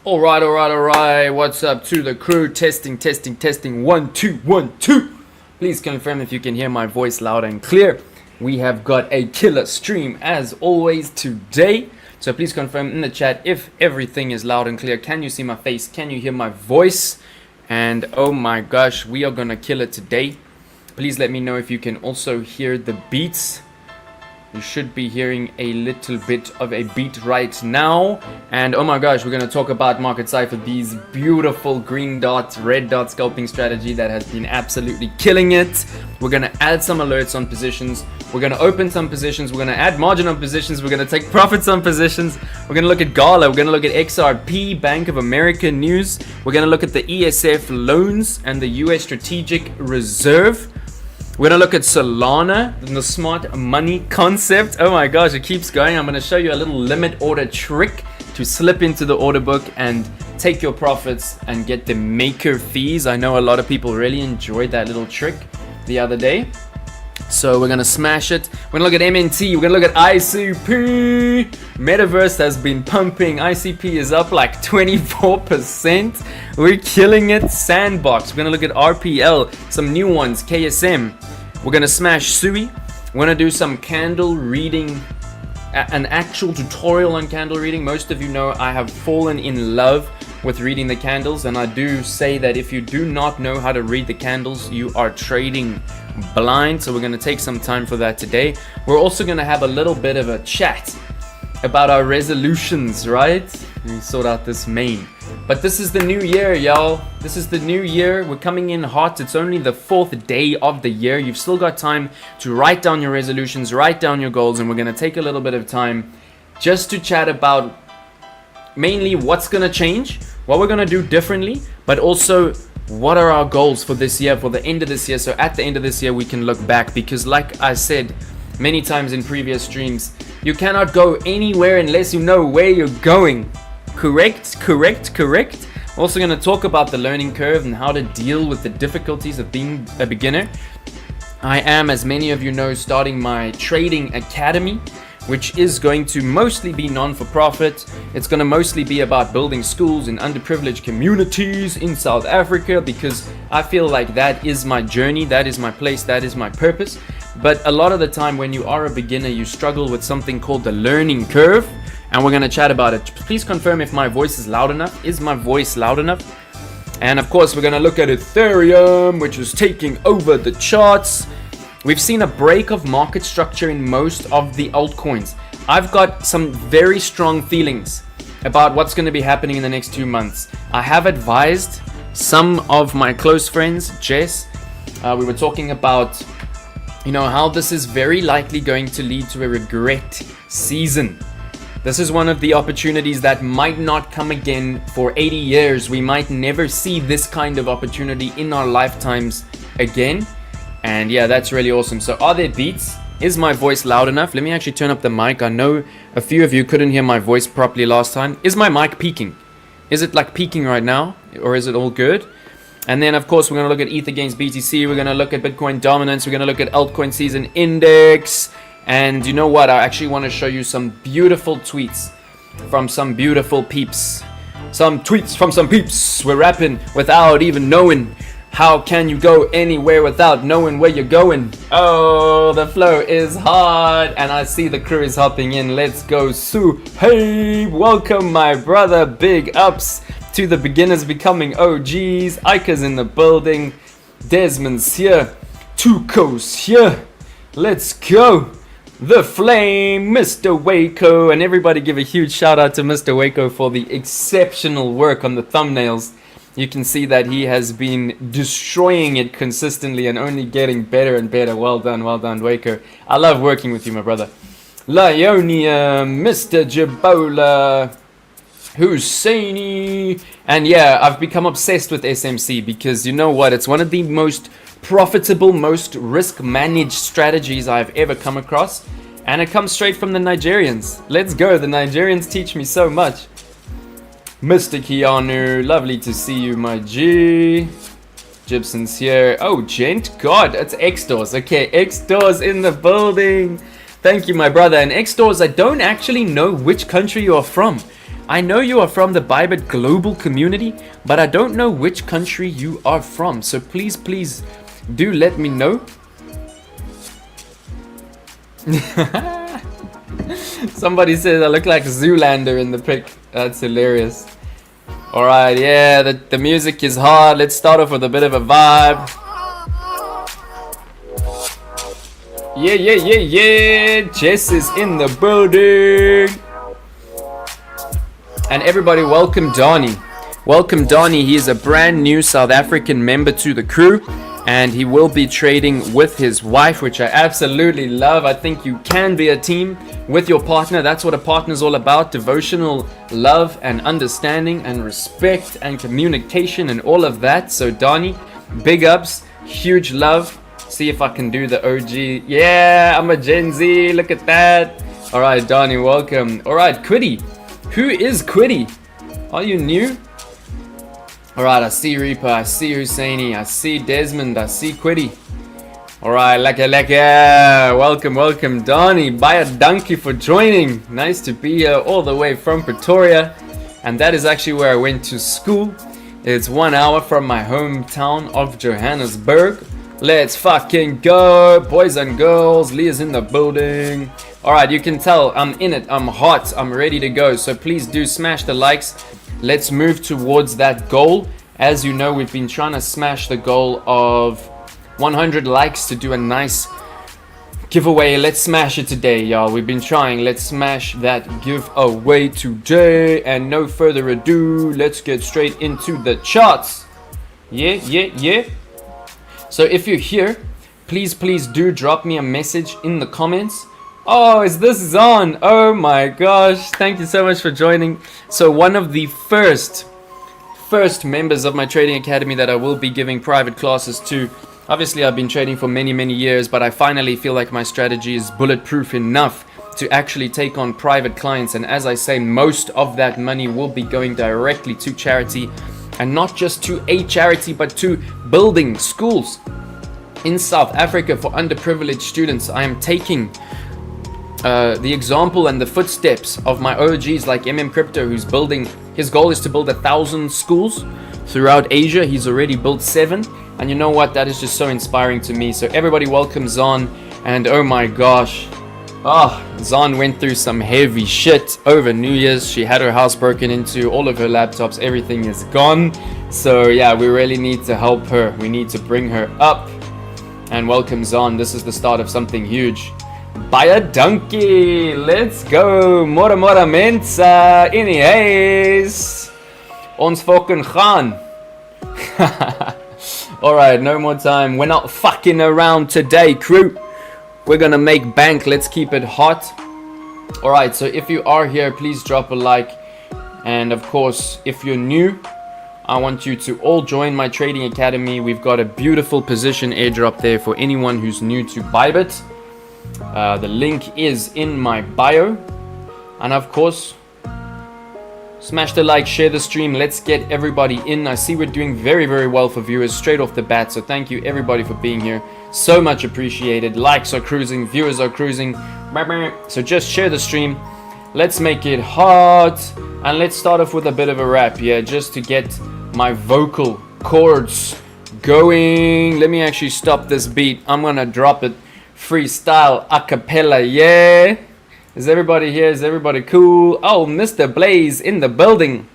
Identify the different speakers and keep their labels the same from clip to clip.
Speaker 1: Alright. What's up to the crew? Testing. 1, 2, 1, 2. Please confirm if you can hear my voice loud and clear. We have got a killer stream as always today. So please confirm in the chat if everything is loud and clear. Can you see my face? Can you hear my voice? And oh my gosh, we are gonna kill it today. Please let me know if you can also hear the beats. You should be hearing a little bit of a beat right now. And oh my gosh, we're going to talk about Market Cypher, these beautiful green dot, red dot scalping strategy that has been absolutely killing it. We're going to add some alerts on positions. We're going to open some positions. We're going to add margin on positions. We're going to take profits on positions. We're going to look at GALA. We're going to look at XRP, Bank of America news. We're going to look at the ESF loans and the US Strategic Reserve. We're going to look at Solana and the smart money concept. Oh my gosh, it keeps going. I'm going to show you a little limit order trick to slip into the order book and take your profits and get the maker fees. I know a lot of people really enjoyed that little trick the other day. So we're going to smash it. We're going to look at MNT. We're going to look at ICP. Metaverse has been pumping. ICP is up like 24%. We're killing it. Sandbox. We're going to look at RPL. Some new ones. KSM. We're going to smash Sui. We're going to do some candle reading. An actual tutorial on candle reading. Most of you know I have fallen in love with reading the candles. And I do say that if you do not know how to read the candles, you are trading blind. So we're going to take some time for that today. We're also going to have a little bit of a chat about our resolutions, right? Let me sort out this main. But this is the new year, y'all. This is the new year. We're coming in hot. It's only the 4th day of the year. You've still got time to write down your resolutions, write down your goals, and we're going to take a little bit of time just to chat about mainly what's going to change, what we're going to do differently, but also what are our goals for this year, for the end of this year. So at the end of this year, we can look back, because like I said many times in previous streams, you cannot go anywhere unless you know where you're going. Correct. Also going to talk about the learning curve and how to deal with the difficulties of being a beginner. I am, as many of you know, starting my trading academy, which is going to mostly be non-for-profit. It's going to mostly be about building schools in underprivileged communities in South Africa, because I feel like that is my journey, that is my place, that is my purpose. But a lot of the time when you are a beginner, you struggle with something called the learning curve, and we're going to chat about it. Please confirm if my voice is loud enough. Is my voice loud enough? And of course, we're going to look at Ethereum, which is taking over the charts. We've seen a break of market structure in most of the altcoins. I've got some very strong feelings about what's going to be happening in the next 2 months. I have advised some of my close friends, Jess. We were talking about, how this is very likely going to lead to a regret season. This is one of the opportunities that might not come again for 80 years. We might never see this kind of opportunity in our lifetimes again. And yeah, that's really awesome. So are there beats? Is my voice loud enough? Let me actually turn up the mic. I know a few of you couldn't hear my voice properly last time. Is my mic peaking? Is it like peaking right now? Or is it all good? And then of course we're going to look at ETH against BTC. We're going to look at Bitcoin dominance. We're going to look at altcoin season index. And you know what? I actually want to show you some beautiful tweets from some beautiful peeps. Some tweets from some peeps. We're rapping without even knowing. How can you go anywhere without knowing where you're going? Oh, the flow is hard. And I see the crew is hopping in. Let's go, Sue. Hey, welcome, my brother. Big ups to the beginners becoming OGs. Ika's in the building. Desmond's here. Tuco's here. Let's go. The Flame, Mr. WACO. And everybody give a huge shout out to Mr. WACO for the exceptional work on the thumbnails. You can see that he has been destroying it consistently and only getting better and better. Well done, WACO. I love working with you, my brother. Lionium, Mr. Jabola, Husseini. And yeah, I've become obsessed with SMC because you know what? It's one of the most profitable, most risk-managed strategies I've ever come across. And it comes straight from the Nigerians. Let's go. The Nigerians teach me so much. Mr. Keanu, lovely to see you, my G. Gibson's here. Oh, gent. God, it's X-Doors. Okay, X-Doors in the building. Thank you, my brother. And X-Doors, I don't actually know which country you are from. I know you are from the Bybit global community, but I don't know which country you are from. So please do let me know. Somebody says I look like Zoolander in the pic. That's hilarious. Alright, yeah, the music is hard. Let's start off with a bit of a vibe. Yeah. Jess is in the building. And everybody, welcome Donnie. Welcome Donnie. He is a brand new South African member to the crew. And he will be trading with his wife, which I absolutely love. I think you can be a team with your partner. That's what a partner is all about. Devotional love and understanding and respect and communication and all of that. So Donnie, big ups, huge love. See if I can do the OG. Yeah, I'm a Gen Z. Look at that. All right, Donnie, welcome. All right, Quiddy. Who is Quiddy? Are you new? Alright, I see Reaper, I see Husseini, I see Desmond, I see Quiddy. Alright, leka. Welcome Donnie. Baie dankie for joining. Nice to be here all the way from Pretoria. And that is actually where I went to school. It's 1 hour from my hometown of Johannesburg. Let's fucking go, boys and girls. Leah's in the building. Alright, you can tell I'm in it, I'm hot, I'm ready to go. So please do smash the likes. Let's move towards that goal. As you know, we've been trying to smash the goal of 100 likes to do a nice giveaway. Let's smash it today, y'all. We've been trying. Let's smash that giveaway today. And no further ado, let's get straight into the charts. Yeah. So if you're here, please do drop me a message in the comments. Oh, is this on? Oh my gosh. Thank you so much for joining. So one of the first members of my trading academy that I will be giving private classes to. Obviously, I've been trading for many years, but I finally feel like my strategy is bulletproof enough to actually take on private clients. And as I say, most of that money will be going directly to charity, and not just to a charity, but to building schools in South Africa for underprivileged students. I am taking the example and the footsteps of my OGs like Crypto, who's building, his goal is to build 1,000 schools throughout Asia. He's already built 7, and you know what, that is just so inspiring to me. So everybody welcome Zon. And oh my gosh, Zon went through some heavy shit over New Year's. She had her house broken into, all of her laptops, everything is gone. So yeah, we really need to help her. We need to bring her up. And welcome Zon, this is the start of something huge. Baie dankie, let's go, mora mensa, anyways, ons fucking gaan. Alright, no more time, we're not fucking around today, crew. We're gonna make bank, let's keep it hot. Alright, so if you are here, please drop a like. And of course, if you're new, I want you to all join my trading academy. We've got a beautiful position airdrop there for anyone who's new to Bybit. The link is in my bio. And of course, smash the like, share the stream. Let's get everybody in. I see we're doing very well for viewers straight off the bat. So thank you everybody for being here. So much appreciated. Likes are cruising, viewers are cruising. So just share the stream. Let's make it hot. And let's start off with a bit of a rap, yeah, just to get my vocal cords going. Let me actually stop this beat. I'm gonna drop it freestyle a cappella, yeah. Is everybody here? Is everybody cool? Oh, Mr. Blaze in the building.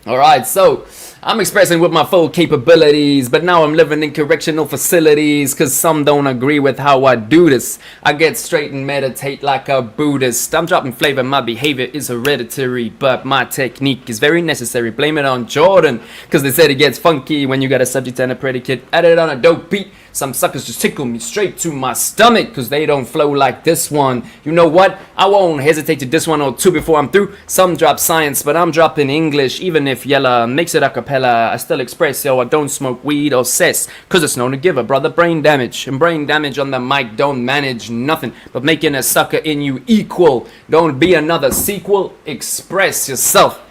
Speaker 1: Alright, so I'm expressing with my full capabilities, but now I'm living in correctional facilities, cause some don't agree with how I do this. I get straight and meditate like a Buddhist. I'm dropping flavor, my behavior is hereditary, but my technique is very necessary. Blame it on Jordan, cause they said it gets funky when you got a subject and a predicate added on a dope beat. Some suckers just tickle me straight to my stomach, cause they don't flow like this one. You know what? I won't hesitate to diss one or two before I'm through. Some drop science, but I'm dropping English. Even if Yella makes it a cappella, I still express, yo, I don't smoke weed or cess, cause it's known to give a brother brain damage. And brain damage on the mic don't manage nothing but making a sucker in you equal. Don't be another sequel, express yourself.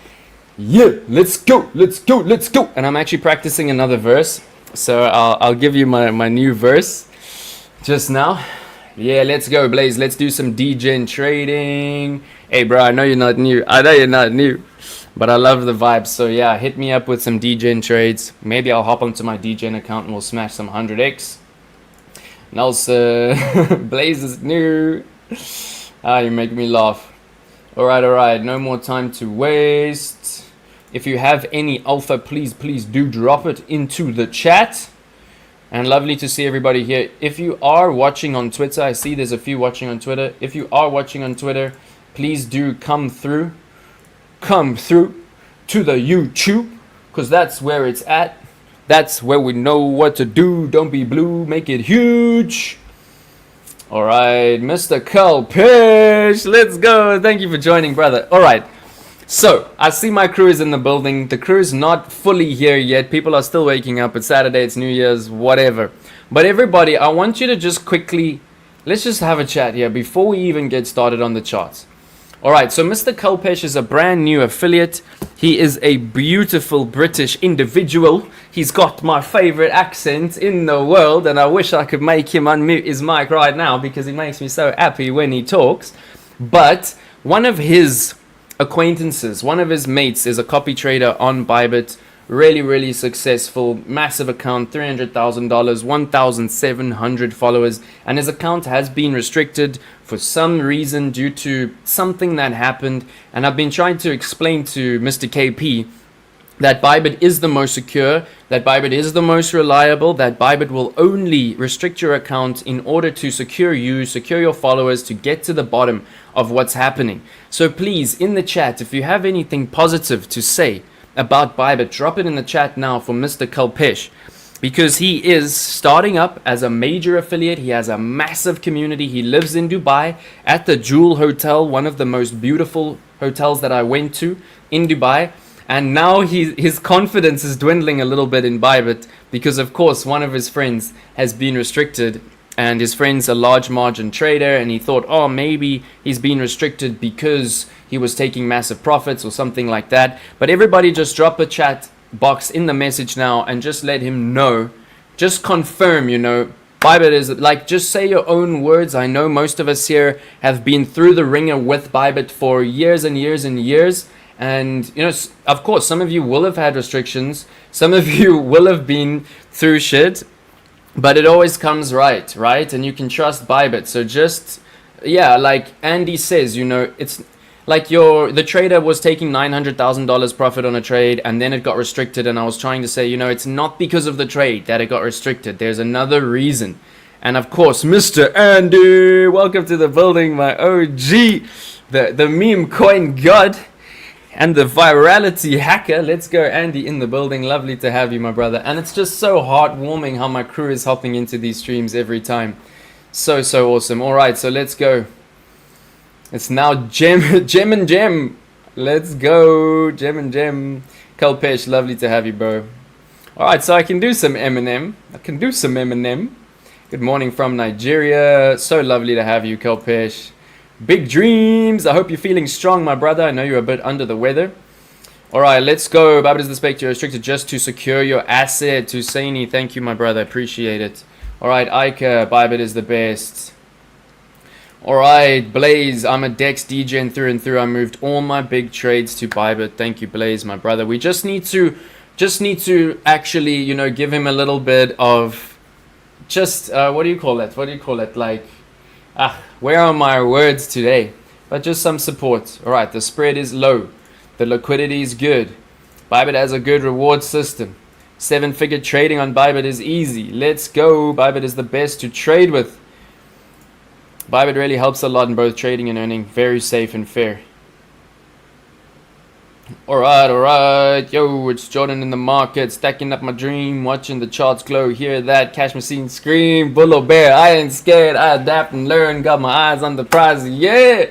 Speaker 1: Yeah, let's go. And I'm actually practicing another verse. So I'll give you my new verse just now. Yeah, let's go, Blaze. Let's do some DGen trading. Hey, bro, I know you're not new. But I love the vibes. So yeah, hit me up with some DGen trades. Maybe I'll hop onto my DGen account and we'll smash some 100x. Nelson, Blaze is new. You make me laugh. Alright, no more time to waste. If you have any alpha, please do drop it into the chat. And lovely to see everybody here. If you are watching on Twitter, I see there's a few watching on Twitter. If you are watching on Twitter, please do come through to the YouTube, because that's where it's at. That's where we know what to do. Don't be blue, make it huge. All right, Mr. Culpish, let's go. Thank you for joining, brother. All right, so I see my crew is in the building. The crew is not fully here yet. People are still waking up. It's Saturday, it's New Year's, whatever. But everybody, I want you to just quickly, let's just have a chat here before we even get started on the charts. All right, so Mr. Culpish is a brand new affiliate. He is a beautiful British individual. He's got my favorite accent in the world, and I wish I could make him unmute his mic right now because he makes me so happy when he talks. But one of his acquaintances, one of his mates is a copy trader on Bybit. Really successful, massive account, $300,000, 1,700 followers, and his account has been restricted for some reason due to something that happened. And I've been trying to explain to Mr. KP that Bybit is the most secure, that Bybit is the most reliable, that Bybit will only restrict your account in order to secure you, secure your followers, to get to the bottom of what's happening. So please, in the chat, if you have anything positive to say about Bybit, drop it in the chat now for Mr. Culpish, because he is starting up as a major affiliate. He has a massive community. He lives in Dubai at the Jewel Hotel, one of the most beautiful hotels that I went to in Dubai. And now his confidence is dwindling a little bit in Bybit because, of course, one of his friends has been restricted, and his friend's a large margin trader, and he thought, oh, maybe he's been restricted because he was taking massive profits or something like that. But everybody just drop a chat box in the message now and just let him know. Just confirm, you know, Bybit is like, just say your own words. I know most of us here have been through the ringer with Bybit for years and years and years. And, you know, of course, some of you will have had restrictions. Some of you will have been through shit. But it always comes right? And you can trust Bybit. So just, yeah, like Andy says, you know, it's like the trader was taking $900,000 profit on a trade, and then it got restricted. And I was trying to say, you know, it's not because of the trade that it got restricted. There's another reason. And of course, Mr. Andy, welcome to the building, my OG, the meme coin god and the virality hacker. Let's go, Andy, in the building. Lovely to have you, my brother. And it's just so heartwarming how my crew is hopping into these streams every time. So awesome. All right, so let's go. It's now Gem and Gem. Let's go, Gem and Gem. Culpish, lovely to have you, bro. All right, so I can do some Eminem. Good morning from Nigeria. So lovely to have you, Culpish. Big dreams. I hope you're feeling strong, my brother. I know you're a bit under the weather. All right, let's go. Bybit is the spec. You're restricted just to secure your asset. Husseini, thank you, my brother. Appreciate it. All right, Ika, Bybit is the best. All right, Blaze, I'm a Dex DGen through and through. I moved all my big trades to Bybit. Thank you, Blaze, my brother. We just need to actually, you know, give him a little bit of just what do you call it? Like, where are my words today? But just some support. All right, the spread is low. The liquidity is good. Bybit has a good reward system. 7-figure trading on Bybit is easy. Let's go. Bybit is the best to trade with. Bybit really helps a lot in both trading and earning. Very safe and fair. All right. Yo, it's Jordan in the market. Stacking up my dream. Watching the charts glow. Hear that cash machine scream. Bull or bear. I ain't scared. I adapt and learn. Got my eyes on the prize. Yeah.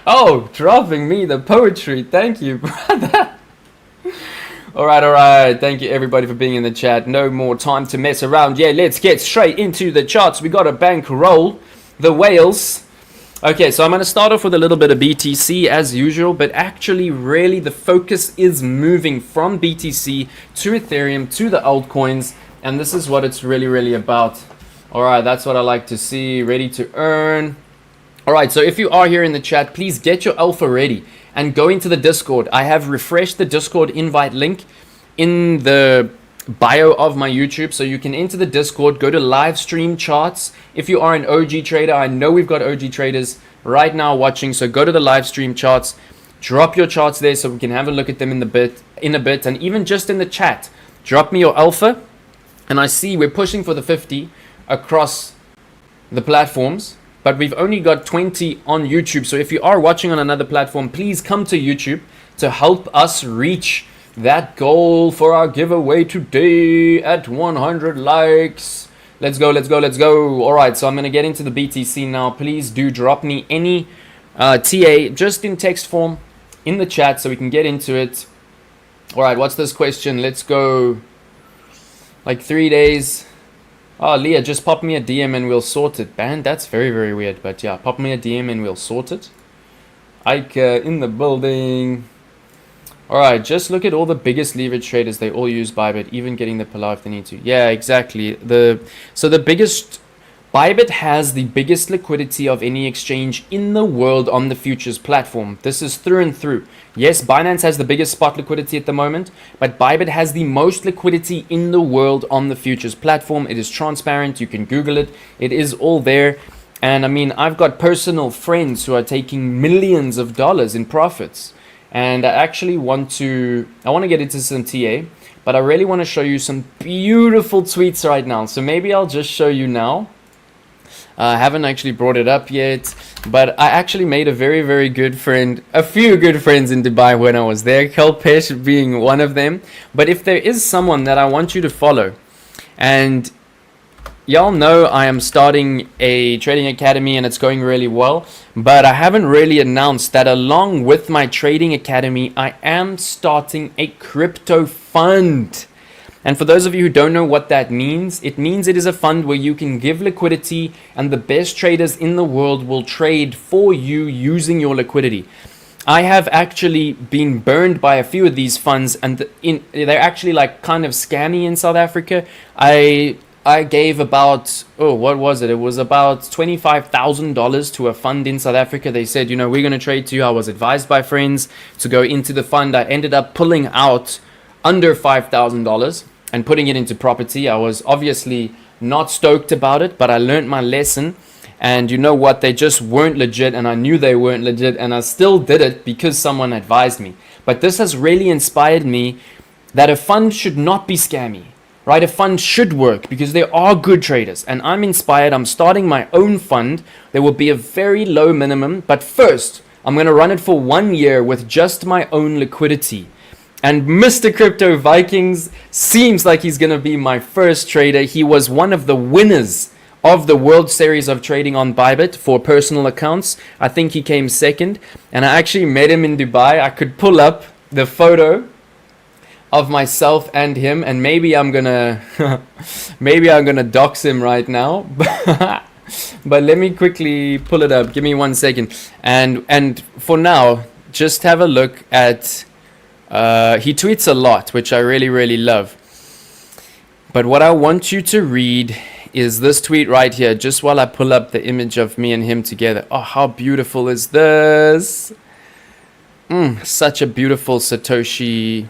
Speaker 1: Oh, dropping me the poetry. Thank you, brother. All right. Thank you, everybody, for being in the chat. No more time to mess around. Yeah, let's get straight into the charts. We got a bankroll. The whales. Okay, so I'm going to start off with a little bit of BTC as usual, but actually really the focus is moving from BTC to Ethereum to the altcoins, and this is what it's really about. All right, that's what I like to see. Ready to earn. All right, so if you are here in the chat, please get your alpha ready. and go into the Discord. I have refreshed the Discord invite link in the bio of my YouTube, so you can enter the Discord, go to live stream charts. If you are an OG trader, I know we've got OG traders right now watching, so go to the live stream charts, drop your charts there so we can have a look at them in a bit, and even just in the chat, drop me your alpha. And I see we're pushing for the 50 across the platforms, but we've only got 20 on YouTube. So if you are watching on another platform, please come to YouTube to help us reach that goal for our giveaway today at 100 likes. Let's go, let's go, let's go. All right, so I'm going to get into the BTC now. Please do drop me any TA just in text form in the chat so we can get into it. All right, what's this question? Let's go. Like 3 days. Oh, Leah, just pop me a DM and we'll sort it. Man, that's very, very weird. But yeah, pop me a DM and we'll sort it. Ike in the building. Alright, just look at all the biggest leverage traders. They all use Bybit, even getting the Pilar if they need to. Yeah, exactly. So the biggest... Bybit has the biggest liquidity of any exchange in the world on the futures platform. This is through and through. Yes, Binance has the biggest spot liquidity at the moment, but Bybit has the most liquidity in the world on the futures platform. It is transparent. You can Google it. It is all there. And I mean, I've got personal friends who are taking millions of dollars in profits. And I actually want to get into some TA, but I really want to show you some beautiful tweets right now. So maybe I'll just show you now. I haven't actually brought it up yet, but I actually made a very, very good friend, a few good friends in Dubai when I was there, Kelpesh being one of them. But if there is someone that I want you to follow, and y'all know I am starting a trading academy and it's going really well, but I haven't really announced that along with my trading academy, I am starting a crypto fund. And for those of you who don't know what that means, it means it is a fund where you can give liquidity and the best traders in the world will trade for you using your liquidity. I have actually been burned by a few of these funds, and they're actually like kind of scammy in South Africa. I gave about, what was it? It was about $25,000 to a fund in South Africa. They said, you know, we're going to trade to you. I was advised by friends to go into the fund. I ended up pulling out under $5,000 and putting it into property. I was obviously not stoked about it, but I learned my lesson. And you know what? They just weren't legit, and I knew they weren't legit, and I still did it because someone advised me. But this has really inspired me that a fund should not be scammy, right? A fund should work because there are good traders, and I'm inspired. I'm starting my own fund. There will be a very low minimum, but first I'm going to run it for 1 year with just my own liquidity. And Mr. Crypto Vikings seems like he's going to be my first trader. He was one of the winners of the World Series of Trading on Bybit for personal accounts. I think he came second. And I actually met him in Dubai. I could pull up the photo of myself and him. And maybe I'm going to dox him right now. But let me quickly pull it up. Give me 1 second. And for now, just have a look at... he tweets a lot, which I really, really love. But what I want you to read is this tweet right here, just while I pull up the image of me and him together. Oh, how beautiful is this? Such a beautiful Satoshi.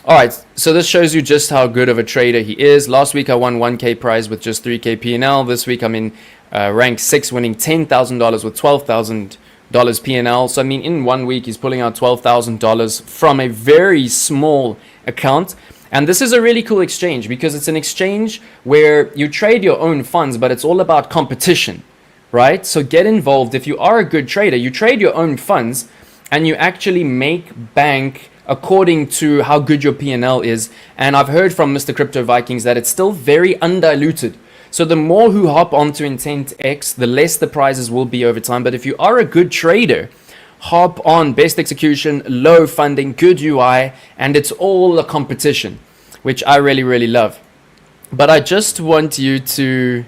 Speaker 1: All right, so this shows you just how good of a trader he is. Last week I won 1K prize with just 3K P&L. This week I'm in rank 6, winning $10,000 with $12,000 P&L. So I mean, in 1 week he's pulling out $12,000 from a very small account. And this is a really cool exchange because it's an exchange where you trade your own funds, but it's all about competition, right? So get involved. If you are a good trader, you trade your own funds and you actually make bank according to how good your P&L is. And I've heard from Mr. Crypto Vikings that it's still very undiluted. So the more who hop onto Intent X, the less the prizes will be over time. But if you are a good trader, hop on best execution, low funding, good UI, and it's all a competition, which I really, really love. But I just want you to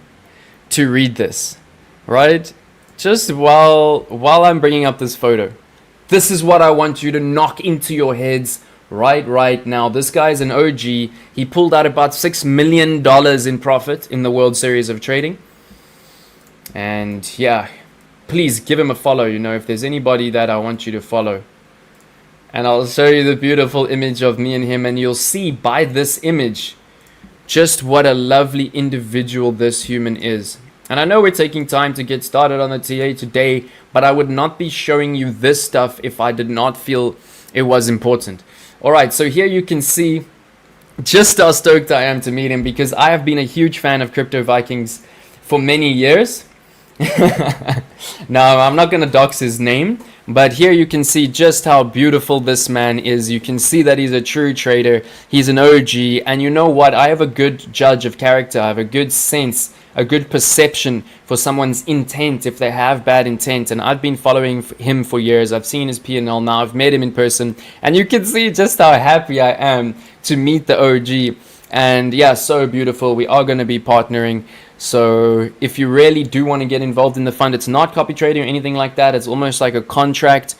Speaker 1: read this, right? Just while I'm bringing up this photo. This is what I want you to knock into your heads right now. This guy's an OG. He pulled out about $6 million in profit in the World Series of Trading. And yeah, please give him a follow. You know, if there's anybody that I want you to follow. And I'll show you the beautiful image of me and him, and you'll see by this image just what a lovely individual this human is. And I know we're taking time to get started on the TA today, but I would not be showing you this stuff if I did not feel it was important. Alright, so here you can see just how stoked I am to meet him, because I have been a huge fan of Crypto Vikings for many years. Now, I'm not going to dox his name, but here you can see just how beautiful this man is. You can see that he's a true trader. He's an OG, and you know what? I have a good judge of character. I have a good sense, a good perception for someone's intent if they have bad intent. And I've been following him for years. I've seen his P&L now. I've met him in person, and you can see just how happy I am to meet the OG. And yeah, so beautiful. We are going to be partnering. So if you really do want to get involved in the fund, it's not copy trading or anything like that. It's almost like a contract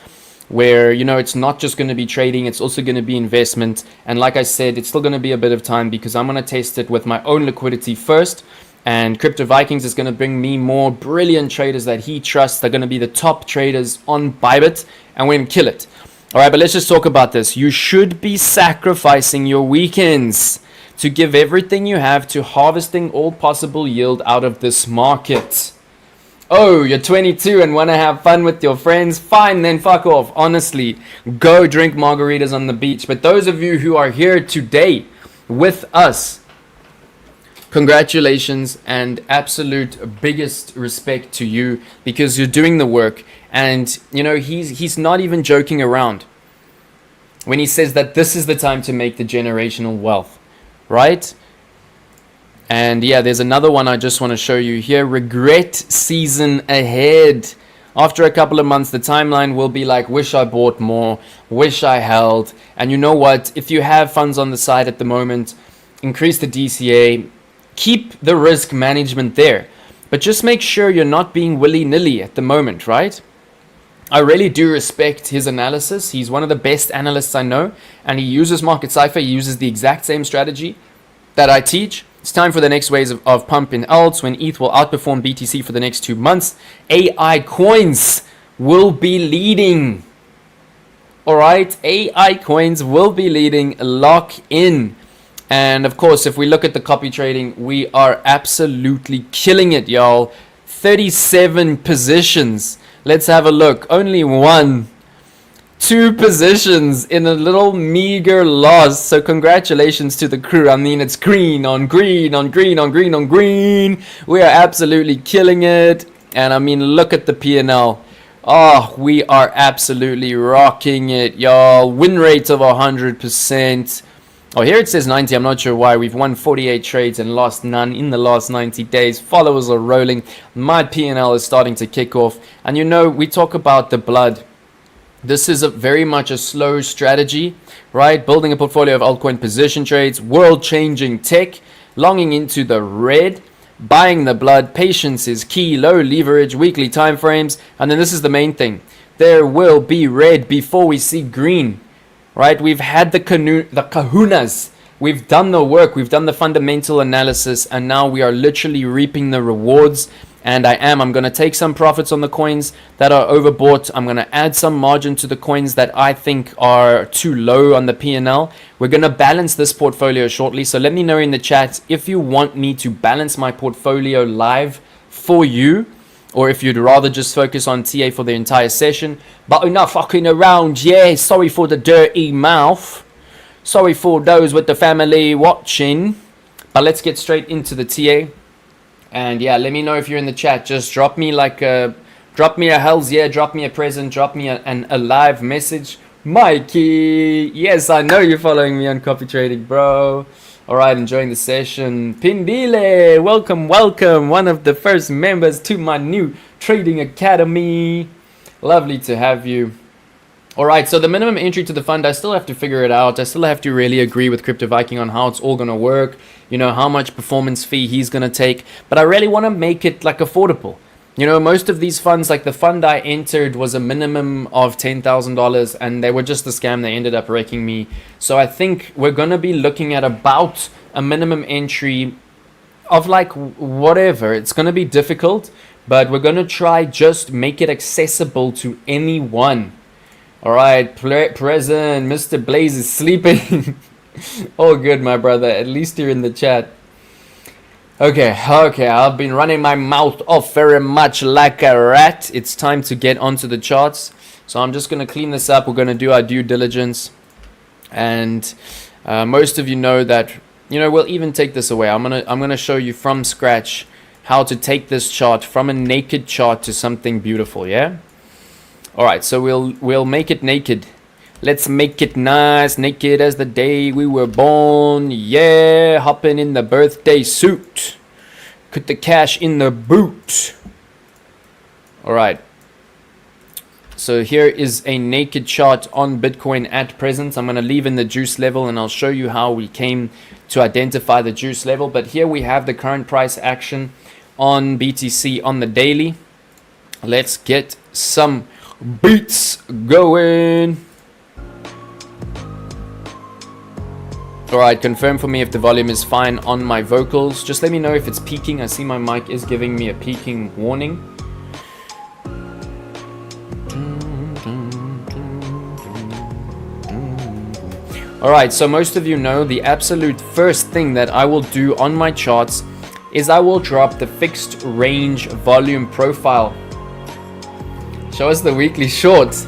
Speaker 1: where, you know, it's not just going to be trading, it's also going to be investment. And like I said, it's still going to be a bit of time, because I'm going to test it with my own liquidity first. And Crypto Vikings is going to bring me more brilliant traders that he trusts. They're going to be the top traders on Bybit, and we're going to kill it. All right, but let's just talk about this. You should be sacrificing your weekends to give everything you have to harvesting all possible yield out of this market. Oh, you're 22 and want to have fun with your friends? Fine, then fuck off. Honestly, go drink margaritas on the beach. But those of you who are here today with us, congratulations and absolute biggest respect to you, because you're doing the work. And, you know, he's not even joking around when he says that this is the time to make the generational wealth. Right? And yeah, there's another one I just want to show you here. Regret season ahead. After a couple of months, the timeline will be like, wish I bought more, wish I held. And you know what? If you have funds on the side at the moment, increase the DCA, keep the risk management there. But just make sure you're not being willy-nilly at the moment, right? I really do respect his analysis. He's one of the best analysts I know, and he uses Market Cypher. He uses the exact same strategy that I teach. It's time for the next waves of pump in alts, when ETH will outperform BTC for the next 2 months. AI coins will be leading. All right, AI coins will be leading. Lock in. And of course, if we look at the copy trading, we are absolutely killing it, y'all. 37 positions. Let's have a look. Only 2 positions in a little meager loss. So congratulations to the crew. I mean, it's green on green on green on green on green. We are absolutely killing it. And I mean, look at the P&L. Oh, we are absolutely rocking it, y'all. Win rate of 100%. Oh, here it says 90. I'm not sure why. We've won 48 trades and lost none in the last 90 days. Followers are rolling. My P&L is starting to kick off. And you know, we talk about the blood. This is very much a slow strategy, right? Building a portfolio of altcoin position trades, world-changing tech, longing into the red, buying the blood. Patience is key. Low leverage, weekly time frames. And then this is the main thing. There will be red before we see green. Right, we've had the kahunas, we've done the work, we've done the fundamental analysis, and now we are literally reaping the rewards. And I'm going to take some profits on the coins that are overbought. I'm going to add some margin to the coins that I think are too low on the P&L. We're going to balance this portfolio shortly. So let me know in the chat if you want me to balance my portfolio live for you, or if you'd rather just focus on TA for the entire session. But enough fucking around, yeah. Sorry for the dirty mouth. Sorry for those with the family watching. But let's get straight into the TA. And yeah, let me know if you're in the chat. Just drop me a hells yeah, drop me a present, drop me a live message. Mikey, yes, I know you're following me on Copy Trading, bro. Alright, enjoying the session. Pindile, welcome, welcome. One of the first members to my new trading academy. Lovely to have you. Alright, so the minimum entry to the fund, I still have to figure it out. I still have to really agree with Crypto Viking on how it's all going to work. You know, how much performance fee he's going to take. But I really want to make it like affordable. You know, most of these funds, like the fund I entered was a minimum of $10,000 and they were just a scam. They ended up wrecking me. So I think we're going to be looking at about a minimum entry of like whatever. It's going to be difficult, but we're gonna try just make it accessible to anyone. All right, present. Mr. Blaze is sleeping. All good, my brother. At least you're in the chat. Okay. I've been running my mouth off very much like a rat. It's time to get onto the charts. So I'm just gonna clean this up. We're gonna do our due diligence, and most of you know that. We'll even take this away. I'm gonna show you from scratch how to take this chart from a naked chart to something beautiful. Yeah. All right, so we'll make it naked. Let's make it nice, naked as the day we were born. Yeah, hopping in the birthday suit. Put the cash in the boot. All right. So here is a naked chart on Bitcoin at present. I'm going to leave in the juice level, and I'll show you how we came to identify the juice level. But here we have the current price action on BTC on the daily. Let's get some beats going. All right, confirm for me if the volume is fine on my vocals. Just let me know if it's peaking. I see my mic is giving me a peaking warning. All right, so most of you know the absolute first thing that I will do on my charts is I will drop the fixed range volume profile. Show us the weekly shorts.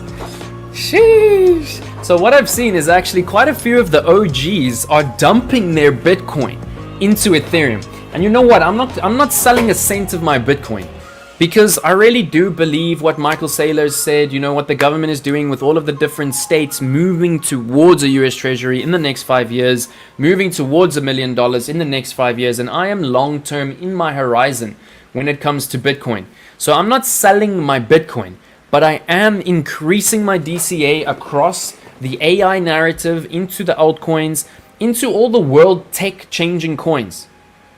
Speaker 1: Sheesh. So what I've seen is actually quite a few of the OGs are dumping their Bitcoin into Ethereum. And you know what? I'm not selling a cent of my Bitcoin, because I really do believe what Michael Saylor said, what the government is doing with all of the different states moving towards a US Treasury in the next 5 years, moving towards $1 million in the next 5 years. And I am long-term in my horizon when it comes to Bitcoin. So I'm not selling my Bitcoin, but I am increasing my DCA across the AI narrative into the altcoins, into all the world tech changing coins,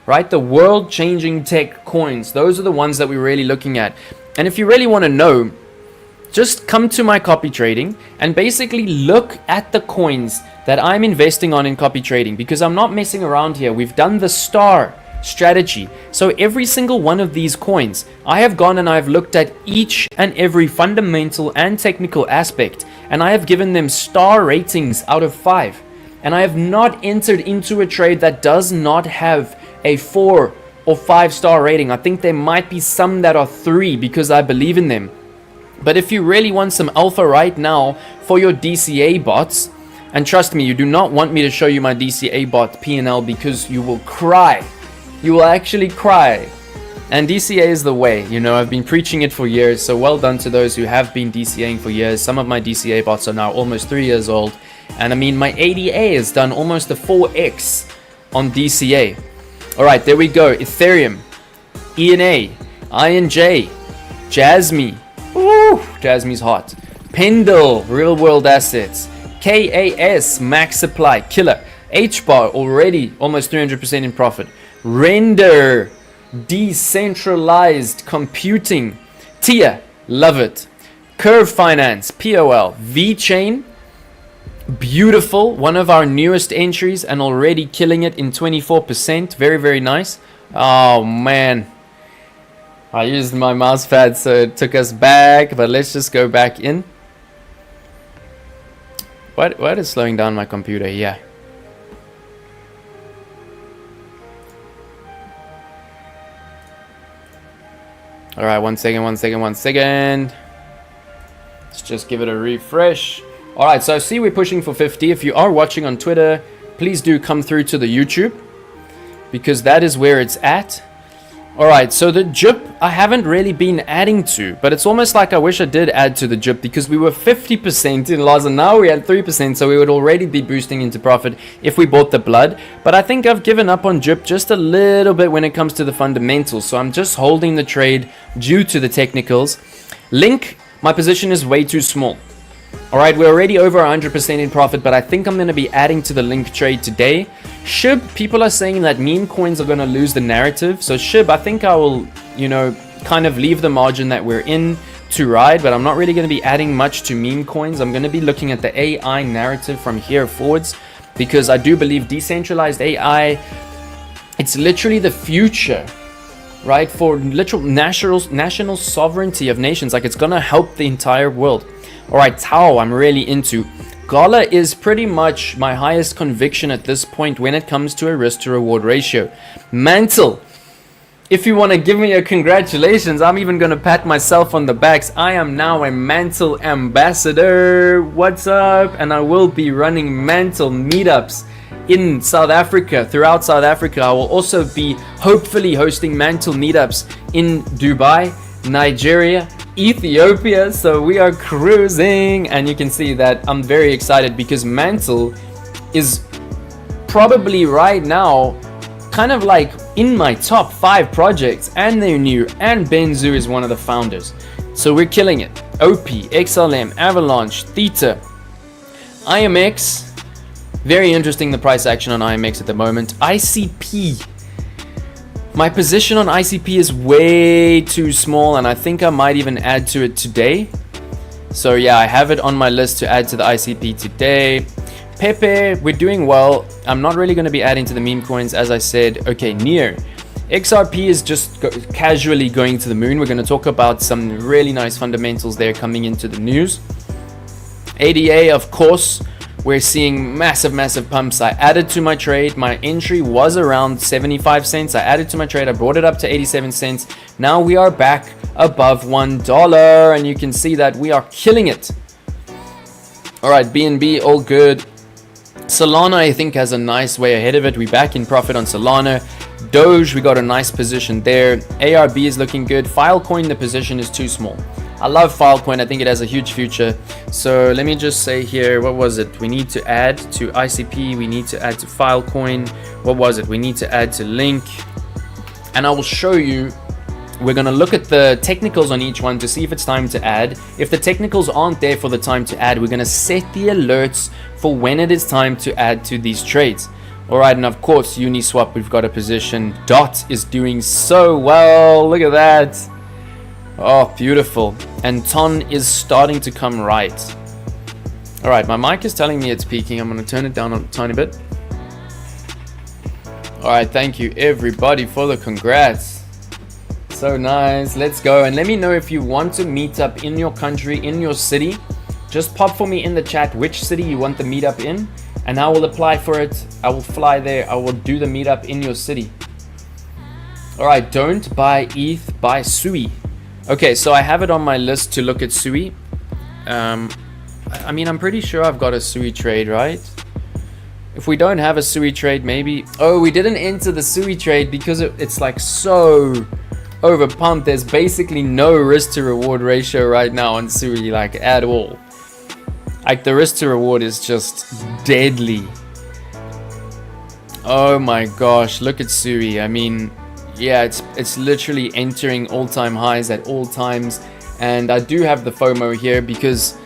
Speaker 1: right? The world changing tech coins. Those are the ones that we're really looking at. And if you really want to know, just come to my copy trading and basically look at the coins that I'm investing on in copy trading, because I'm not messing around here. We've done the STAR strategy. So every single one of these coins, I have gone and I've looked at each and every fundamental and technical aspect, and I have given them star ratings out of 5. And I have not entered into a trade that does not have a 4 or 5 star rating. I think there might be some that are 3 because I believe in them. But if you really want some alpha right now for your DCA bots, and trust me, you do not want me to show you my DCA bot P&L, because you will cry. You will actually cry. And DCA is the way. I've been preaching it for years, so well done to those who have been DCAing for years. Some of my DCA bots are now almost 3 years old. And I mean, my ADA has done almost a 4x on DCA. All right, there we go. Ethereum, ENA, INJ, Jasmy. Ooh, Jasmy's hot. Pendle, real world assets. KAS, max supply, killer. HBAR, already almost 300% in profit. Render, decentralized computing. TIA, love it. Curve Finance, POL, VeChain, beautiful, one of our newest entries and already killing it in 24%. Very, very nice. Oh man, I used my mouse pad, so it took us back, but let's just go back in. What is slowing down my computer? Yeah. All right, one second. Let's just give it a refresh. All right, so I see we're pushing for 50. If you are watching on Twitter, please do come through to the YouTube, because that is where it's at. All right, so the JIP I haven't really been adding to, but it's almost like I wish I did add to the JIP, because we were 50% in loss and now we're at 3%, so we would already be boosting into profit if we bought the blood. But I think I've given up on JIP just a little bit when it comes to the fundamentals, so I'm just holding the trade due to the technicals. Link, my position is way too small. All right, we're already over 100% in profit, but I think I'm going to be adding to the Link trade today. SHIB, people are saying that meme coins are going to lose the narrative. So SHIB, I think I will, kind of leave the margin that we're in to ride, but I'm not really going to be adding much to meme coins. I'm going to be looking at the AI narrative from here forwards, because I do believe decentralized AI, it's literally the future right? For literal national sovereignty of nations. Like, it's gonna help the entire world. All right, Tau, I'm really into. GALA is pretty much my highest conviction at this point when it comes to a risk to reward ratio. Mantle, if you want to give me a congratulations, I'm even going to pat myself on the backs. I am now a Mantle ambassador. What's up? And I will be running Mantle meetups in South Africa, throughout South Africa. I will also be hopefully hosting Mantle meetups in Dubai, Nigeria, Ethiopia. So we are cruising, and you can see that I'm very excited because Mantle is probably right now kind of like in my top 5 projects, and they're new, and Benzu is one of the founders. So we're killing it. OP, XLM, Avalanche, Theta, IMX. Very interesting, the price action on IMX at the moment. ICP. My position on ICP is way too small, and I think I might even add to it today. So yeah, I have it on my list to add to the ICP today. Pepe, we're doing well. I'm not really going to be adding to the meme coins, as I said. Okay, Near. XRP is just casually going to the moon. We're going to talk about some really nice fundamentals there coming into the news. ADA, of course. We're seeing massive pumps. I added to my trade. My entry was around 75 cents. I added to my trade. I brought it up to 87 cents. Now we are back above $1, and you can see that we are killing it. All right, BNB, all good. Solana, I think, has a nice way ahead of it. We're back in profit on Solana. Doge, we got a nice position there. ARB is looking good. Filecoin, the position is too small. I love Filecoin. I think it has a huge future. So let me just say here, what was it? We need to add to ICP. We need to add to Filecoin. What was it? We need to add to Link. And I will show you. We're going to look at the technicals on each one to see if it's time to add. If the technicals aren't there for the time to add, we're going to set the alerts for when it is time to add to these trades. All right, and of course, Uniswap, we've got a position. DOT is doing so well. Look at that. Oh, beautiful. And TON is starting to come right. All right, my mic is telling me it's peaking. I'm going to turn it down a tiny bit. All right, thank you everybody for the congrats. So nice. Let's go. And let me know if you want to meet up in your country, in your city. Just pop for me in the chat which city you want the meetup in, and I will apply for it. I will fly there. I will do the meetup in your city. All right, don't buy ETH, buy SUI. Okay, so I have it on my list to look at SUI. I mean, I'm pretty sure I've got a SUI trade, right? If we don't have a SUI trade, maybe... Oh, we didn't enter the SUI trade because it's like so overpumped. There's basically no risk to reward ratio right now on SUI, like at all. Like, the risk to reward is just deadly. Oh my gosh, look at SUI. I mean, yeah, it's literally entering all-time highs at all times. And I do have the FOMO here because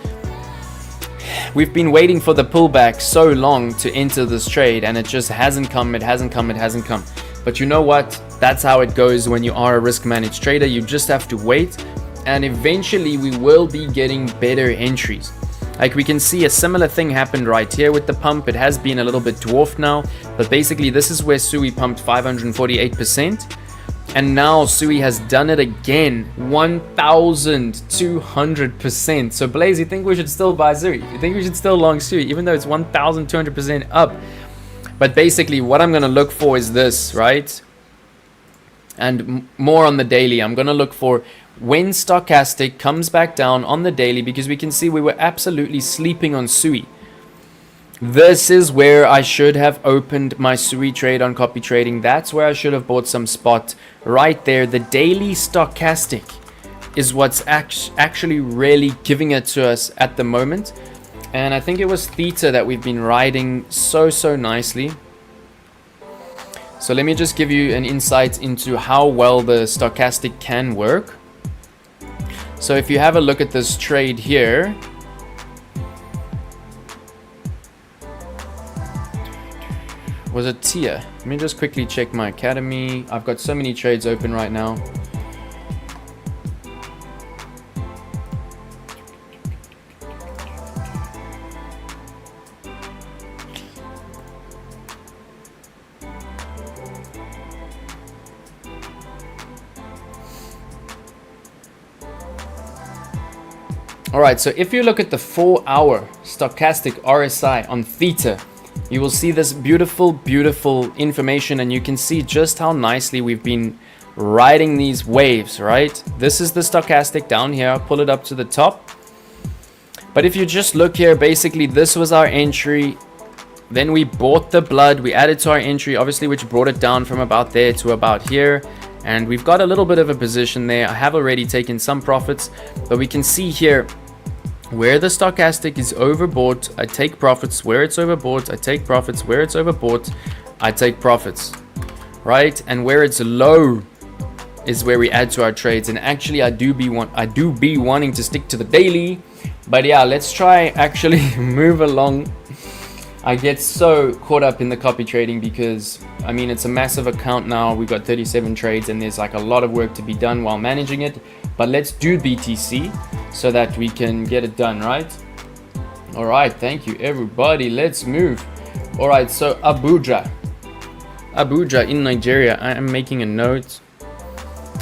Speaker 1: we've been waiting for the pullback so long to enter this trade, and it just hasn't come. It hasn't come. But you know what? That's how it goes when you are a risk managed trader. You just have to wait, and eventually we will be getting better entries. Like, we can see a similar thing happened right here with the pump. It has been a little bit dwarfed now, but basically this is where SUI pumped 548%. And now SUI has done it again, 1,200%. So Blaze, you think we should still buy SUI? You think we should still long SUI, even though it's 1,200% up? But basically what I'm going to look for is this, right? And more on the daily. I'm going to look for when stochastic comes back down on the daily, because we can see we were absolutely sleeping on SUI. This is where I should have opened my SUI trade on copy trading. That's where I should have bought some spot right there. The daily stochastic is what's actually really giving it to us at the moment. And I think it was Theta that we've been riding so nicely. So let me just give you an insight into how well the stochastic can work. So if you have a look at this trade here, was it Tia? Let me just quickly check my academy. I've got so many trades open right now. All right, so if you look at the 4-hour stochastic RSI on theta, you will see this beautiful information, and you can see just how nicely we've been riding these waves, right? This is the stochastic down here. I'll pull it up to the top. But if you just look here, basically this was our entry. Then we bought the blood, we added to our entry, obviously, which brought it down from about there to about here. And we've got a little bit of a position there. I have already taken some profits, but we can see here where the stochastic is overbought, I take profits. Where it's overbought, I take profits. Where it's overbought, I take profits, right? And where it's low is where we add to our trades. And actually, I do be wanting to stick to the daily, but yeah, let's try actually move along. I get so caught up in the copy trading because, I mean, it's a massive account now. We've got 37 trades and there's like a lot of work to be done while managing it. But let's do BTC so that we can get it done, right? All right, thank you, everybody. Let's move. All right, so Abuja in Nigeria. I am making a note.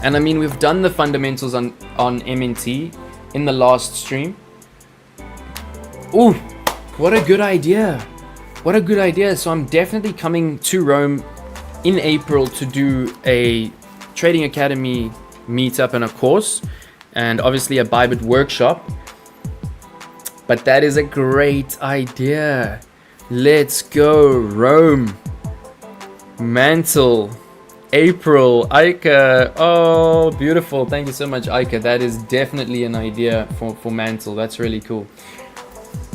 Speaker 1: And I mean, we've done the fundamentals on MNT in the last stream. Ooh, what a good idea. What a good idea. So I'm definitely coming to Rome in April to do a Trading Academy meetup and a course, and obviously a Bybit workshop. But that is a great idea. Let's go, Rome. Mantle. April. Aika. Oh, beautiful. Thank you so much, Aika. That is definitely an idea for Mantle. That's really cool.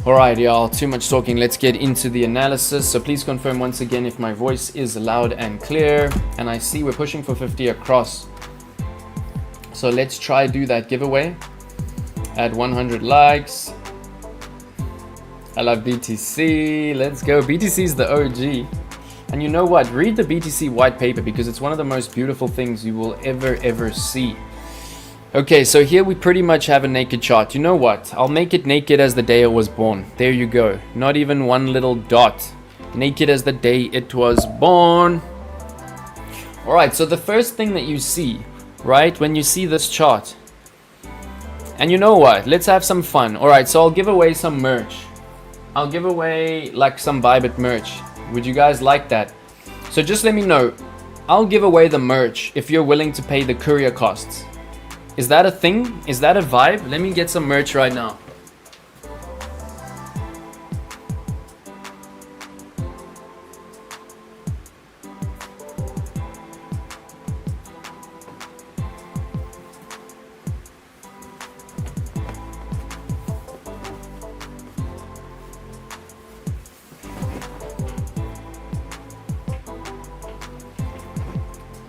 Speaker 1: Alright, y'all, too much talking. Let's get into the analysis. So please confirm once again if my voice is loud and clear. And I see we're pushing for 50 across. So let's try do that giveaway. Add 100 likes. I love BTC. Let's go. BTC is the OG. And you know what? Read the BTC white paper because it's one of the most beautiful things you will ever see. Okay, so here we pretty much have a naked chart. You know what? I'll make it naked as the day it was born. There you go. Not even one little dot. Naked as the day it was born. Alright, so the first thing that you see, right, when you see this chart. And you know what? Let's have some fun. Alright, so I'll give away some merch. I'll give away like some Bybit merch. Would you guys like that? So just let me know. I'll give away the merch if you're willing to pay the courier costs. Is that a thing? Is that a vibe? Let me get some merch right now.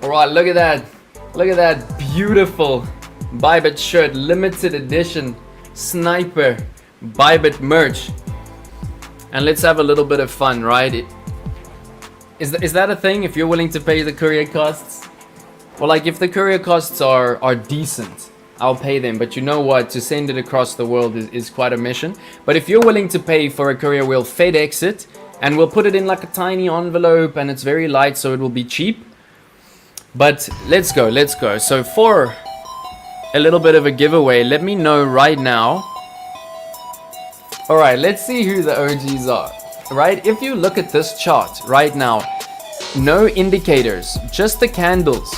Speaker 1: All right, look at that. Look at that beautiful Bybit shirt, limited edition sniper Bybit merch. And let's have a little bit of fun, right? Is that a thing if you're willing to pay the courier costs? Well, like if the courier costs are decent, I'll pay them. But you know what? To send it across the world is quite a mission. But if you're willing to pay for a courier, we'll FedEx it and we'll put it in like a tiny envelope and it's very light so it will be cheap. But let's go. So for a little bit of a giveaway, let me know right now. All right, let's see who the OGs are, right? If you look at this chart right now, no indicators, just the candles,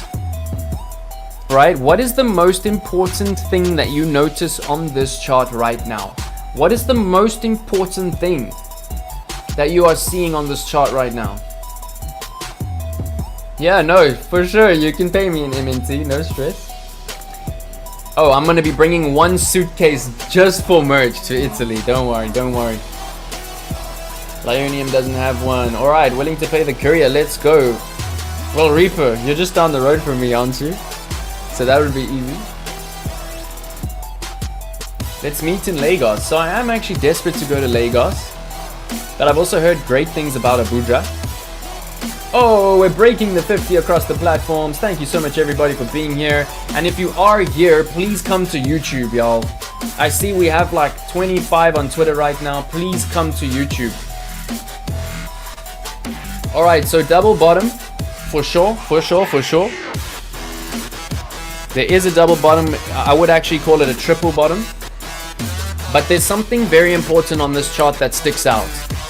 Speaker 1: right? What is the most important thing that you notice on this chart right now? What is the most important thing that you are seeing on this chart right now? Yeah, no, for sure, you can pay me in MNT, no stress. Oh, I'm gonna be bringing one suitcase just for merch to Italy. Don't worry. Lionium doesn't have one. Alright, willing to pay the courier. Let's go. Well, Reaper, you're just down the road from me, aren't you? So that would be easy. Let's meet in Lagos. So I am actually desperate to go to Lagos. But I've also heard great things about Abuja. Oh, we're breaking the 50 across the platforms. Thank you so much, everybody, for being here. And if you are here, please come to YouTube, y'all. I see we have like 25 on Twitter right now. Please come to YouTube. All right, so double bottom, for sure. There is a double bottom. I would actually call it a triple bottom. But there's something very important on this chart that sticks out,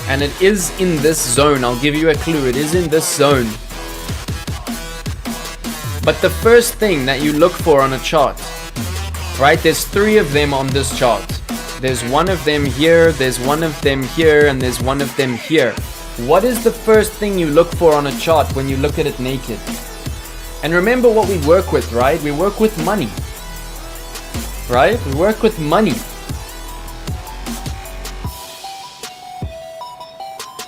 Speaker 1: and it is in this zone. I'll give you a clue. It is in this zone. But the first thing that you look for on a chart, right? There's 3 of them on this chart. There's one of them here, there's one of them here, and there's one of them here. What is the first thing you look for on a chart when you look at it naked? And remember what we work with, right? We work with money, right? We work with money.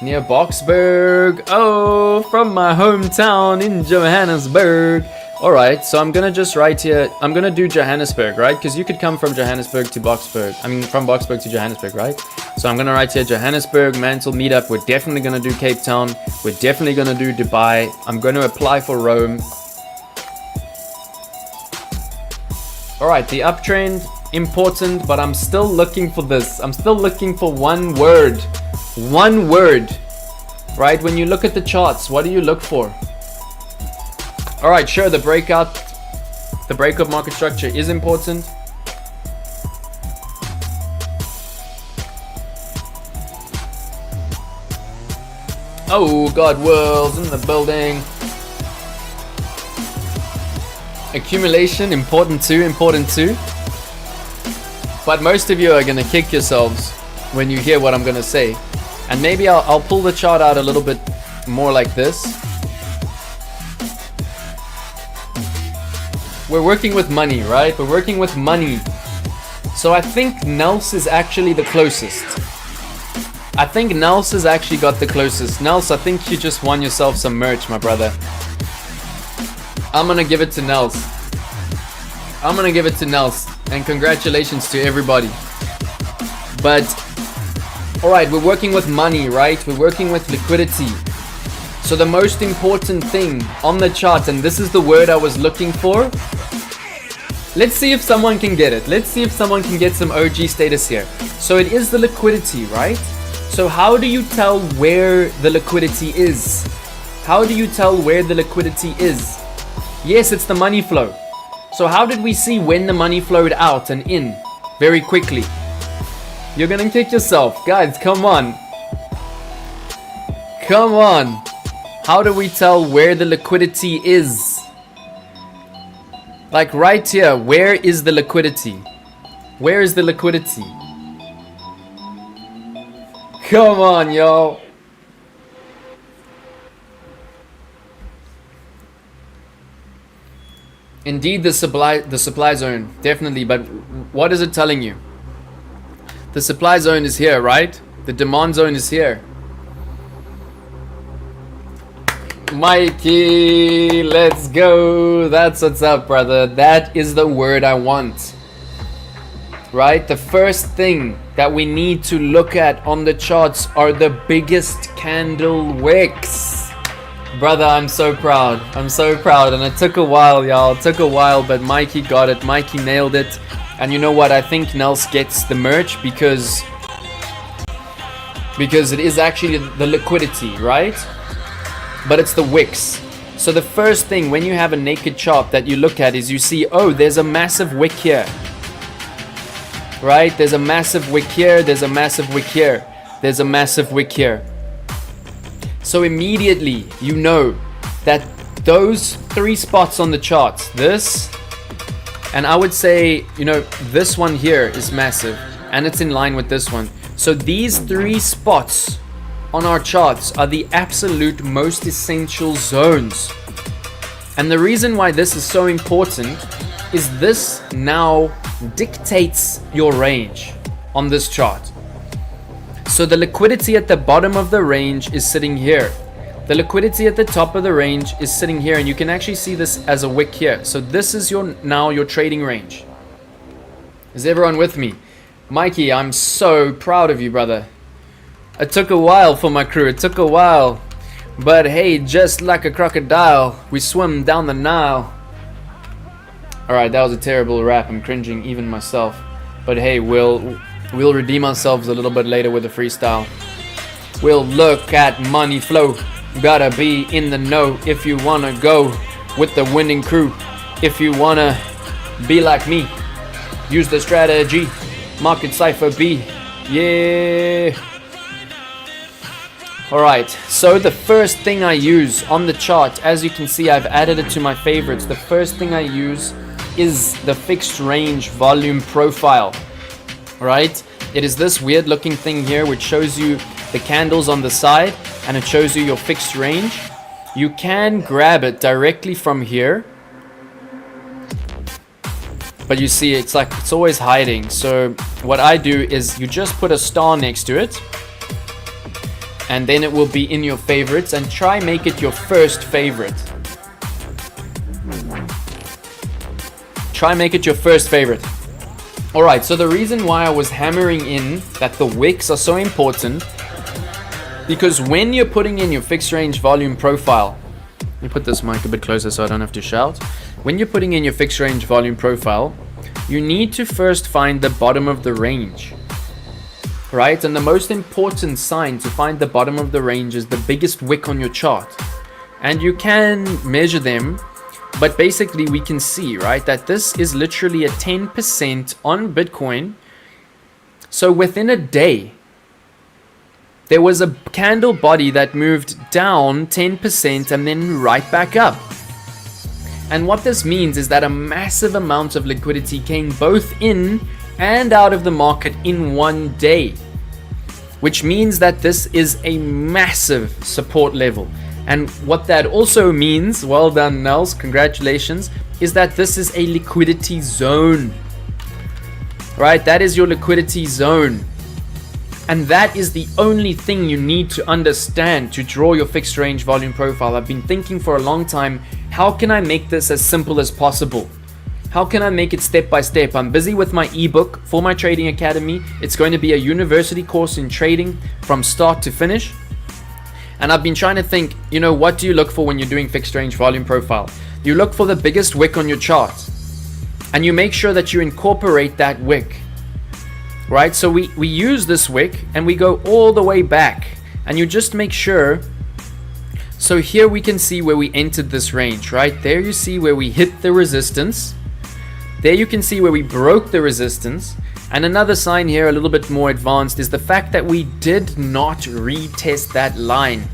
Speaker 1: Near Boksburg, oh, from my hometown in Johannesburg. Alright, so I'm gonna just write here, I'm gonna do Johannesburg, right? Because you could come from Johannesburg to Boksburg. I mean, from Boksburg to Johannesburg, right? So I'm gonna write here Johannesburg, Mantle Meetup. We're definitely gonna do Cape Town. We're definitely gonna do Dubai. I'm gonna apply for Rome. Alright, the uptrend, important, but I'm still looking for this. I'm still looking for one word. One word, right? When you look at the charts, what do you look for? All right, sure, the breakout market structure is important. Oh God, Worlds in the building. Accumulation, important too. But most of you are gonna kick yourselves when you hear what I'm gonna say. And maybe I'll pull the chart out a little bit more like this. We're working with money, right? We're working with money. So I think Nels is actually the closest. I think Nels has actually got the closest. Nels, I think you just won yourself some merch, my brother. I'm gonna give it to Nels. I'm gonna give it to Nels. And congratulations to everybody. But alright, we're working with money, right? We're working with liquidity. So the most important thing on the chart, and this is the word I was looking for. Let's see if someone can get it. Let's see if someone can get some OG status here. So it is the liquidity, right? So how do you tell where the liquidity is? How do you tell where the liquidity is? Yes, it's the money flow. So how did we see when the money flowed out and in? Very quickly. You're gonna kick yourself. Guys, come on. Come on. How do we tell where the liquidity is? Like right here, where is the liquidity? Where is the liquidity? Come on, yo. Indeed, the supply zone, definitely. But what is it telling you? The supply zone is here, right? The demand zone is here. Mikey, let's go. That's what's up, brother. That is the word I want. Right? The first thing that we need to look at on the charts are the biggest candle wicks. Brother, I'm so proud. I'm so proud. And it took a while, y'all. It took a while, but Mikey got it. Mikey nailed it. And you know what? I think Nels gets the merch because it is actually the liquidity, right? But it's the wicks. So the first thing when you have a naked chart that you look at is you see, oh, there's a massive wick here. Right? There's a massive wick here. There's a massive wick here. There's a massive wick here. So immediately you know that those 3 spots on the chart, this, and I would say, you know, this one here is massive and it's in line with this one. So these 3 spots on our charts are the absolute most essential zones. And the reason why this is so important is this now dictates your range on this chart. So the liquidity at the bottom of the range is sitting here. The liquidity at the top of the range is sitting here, and you can actually see this as a wick here. So this is now your trading range. Is everyone with me? Mikey, I'm so proud of you, brother. It took a while for my crew. It took a while. But hey, just like a crocodile, we swim down the Nile. Alright, that was a terrible rap. I'm cringing even myself. But hey, we'll redeem ourselves a little bit later with a freestyle. We'll look at money flow. Gotta be in the know if you wanna go with the winning crew. If you wanna be like me, use the strategy. Market Cypher B. Yeah. Alright, so the first thing I use on the chart, as you can see, I've added it to my favorites. The first thing I use is the fixed range volume profile. Right? It is this weird looking thing here which shows you the candles on the side and it shows you your fixed range. You can grab it directly from here, but you see it's like it's always hiding. So what I do is you just put a star next to it and then it will be in your favorites, and try make it your first favorite. Try make it your first favorite. Alright, so the reason why I was hammering in that the wicks are so important, because when you're putting in your fixed range volume profile, let me put this mic a bit closer so I don't have to shout. When you're putting in your fixed range volume profile, you need to first find the bottom of the range. Right? And the most important sign to find the bottom of the range is the biggest wick on your chart. And you can measure them, but basically we can see, right, that this is literally a 10% on Bitcoin. So within a day, there was a candle body that moved down 10% and then right back up. And what this means is that a massive amount of liquidity came both in and out of the market in one day, which means that this is a massive support level. And what that also means, well done Nels, congratulations, is that this is a liquidity zone. Right, that is your liquidity zone. And that is the only thing you need to understand to draw your fixed range volume profile. I've been thinking for a long time, how can I make this as simple as possible? How can I make it step by step? I'm busy with my ebook for my trading academy. It's going to be a university course in trading from start to finish. And I've been trying to think, you know, what do you look for when you're doing fixed range volume profile? You look for the biggest wick on your chart and you make sure that you incorporate that wick, right? So we use this wick and we go all the way back and you just make sure. So here we can see where we entered this range, right? There you see where we hit the resistance. There you can see where we broke the resistance. And another sign here, a little bit more advanced, is the fact that we did not retest that line.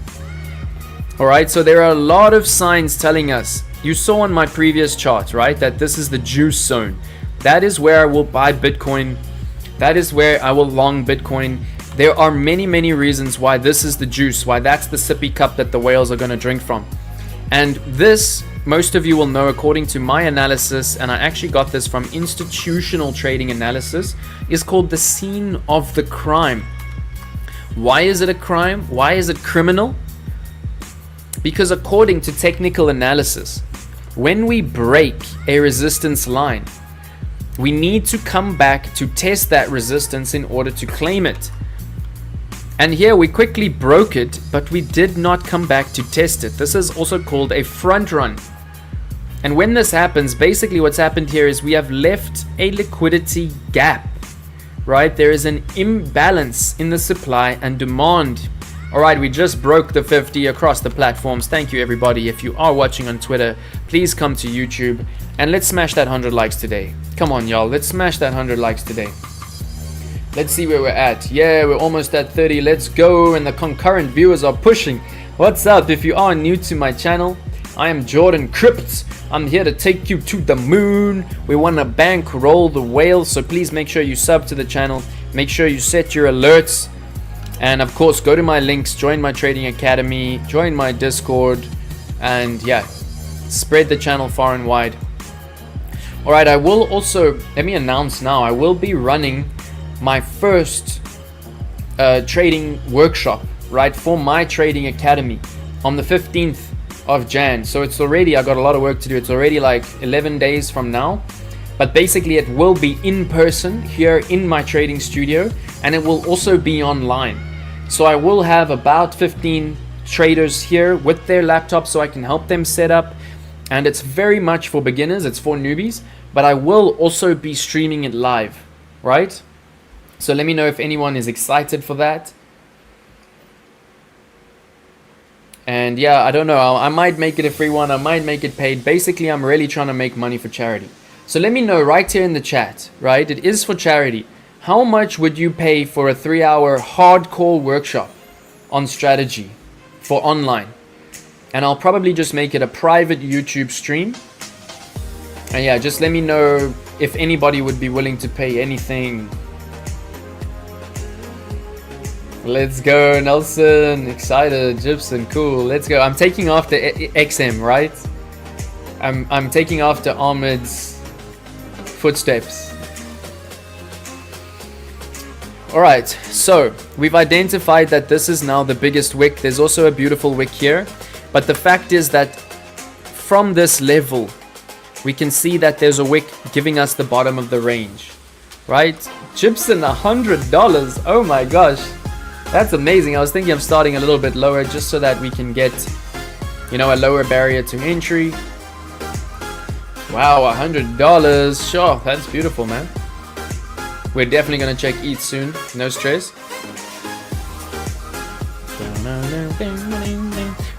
Speaker 1: Alright, so there are a lot of signs telling us. You saw on my previous chart, right, that this is the juice zone. That is where I will buy Bitcoin. That is where I will long Bitcoin. There are many, many reasons why this is the juice, why that's the sippy cup that the whales are going to drink from. And this, most of you will know, according to my analysis, and I actually got this from Institutional Trading Analysis, is called the scene of the crime. Why is it a crime? Why is it criminal? Because according to technical analysis, when we break a resistance line, we need to come back to test that resistance in order to claim it. And here we quickly broke it, but we did not come back to test it. This is also called a front run. And when this happens, basically what's happened here is we have left a liquidity gap, right? There is an imbalance in the supply and demand. All right, we just broke the 50 across the platforms. Thank you, everybody. If you are watching on Twitter, please come to YouTube and let's smash that 100 likes today. Come on, y'all. Let's smash that 100 likes today. Let's see where we're at. Yeah, we're almost at 30. Let's go. And the concurrent viewers are pushing. What's up? If you are new to my channel, I am Jordan Crypt. I'm here to take you to the moon. We want to bankroll the whale. So please make sure you sub to the channel. Make sure you set your alerts. And of course, go to my links. Join my trading academy. Join my Discord. And yeah, spread the channel far and wide. Alright, I will also, let me announce now, I will be running my first trading workshop, right, for my trading academy on the 15th of Jan. So it's already, I got a lot of work to do. It's already like 11 days from now, but basically it will be in person here in my trading studio, and it will also be online. So I will have about 15 traders here with their laptops so I can help them set up, and it's very much for beginners, it's for newbies, but I will also be streaming it live, right? So let me know if anyone is excited for that. And yeah, I don't know, I might make it a free one, I might make it paid. Basically, I'm really trying to make money for charity. So let me know right here in the chat, right? It is for charity, how much would you pay for a 3-hour hardcore workshop on strategy for online? And I'll probably just make it a private YouTube stream. And yeah, just let me know if anybody would be willing to pay anything. Let's go, Nelson. Excited. Gibson, cool. Let's go. I'm taking after XM, right? I'm taking after Ahmed's footsteps. Alright, so we've identified that this is now the biggest wick. There's also a beautiful wick here. But the fact is that from this level, we can see that there's a wick giving us the bottom of the range. Right? Gibson, $100. Oh my gosh. That's amazing. I was thinking of starting a little bit lower just so that we can get, you know, a lower barrier to entry. Wow, $100. Sure, that's beautiful, man. We're definitely going to check ETH soon. No stress.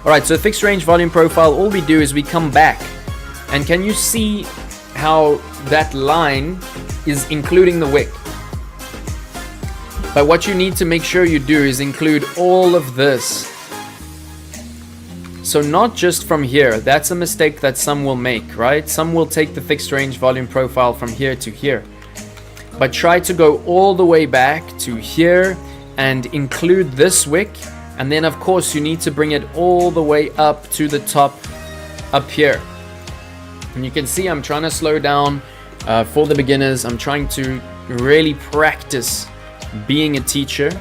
Speaker 1: Alright, so fixed range volume profile, all we do is we come back. And can you see how that line is including the wick? But what you need to make sure you do is include all of this. So not just from here. That's a mistake that some will make, right? Some will take the fixed range volume profile from here to here. But try to go all the way back to here and include this wick. And then of course you need to bring it all the way up to the top up here. And you can see I'm trying to slow down for the beginners. I'm trying to really practice being a teacher.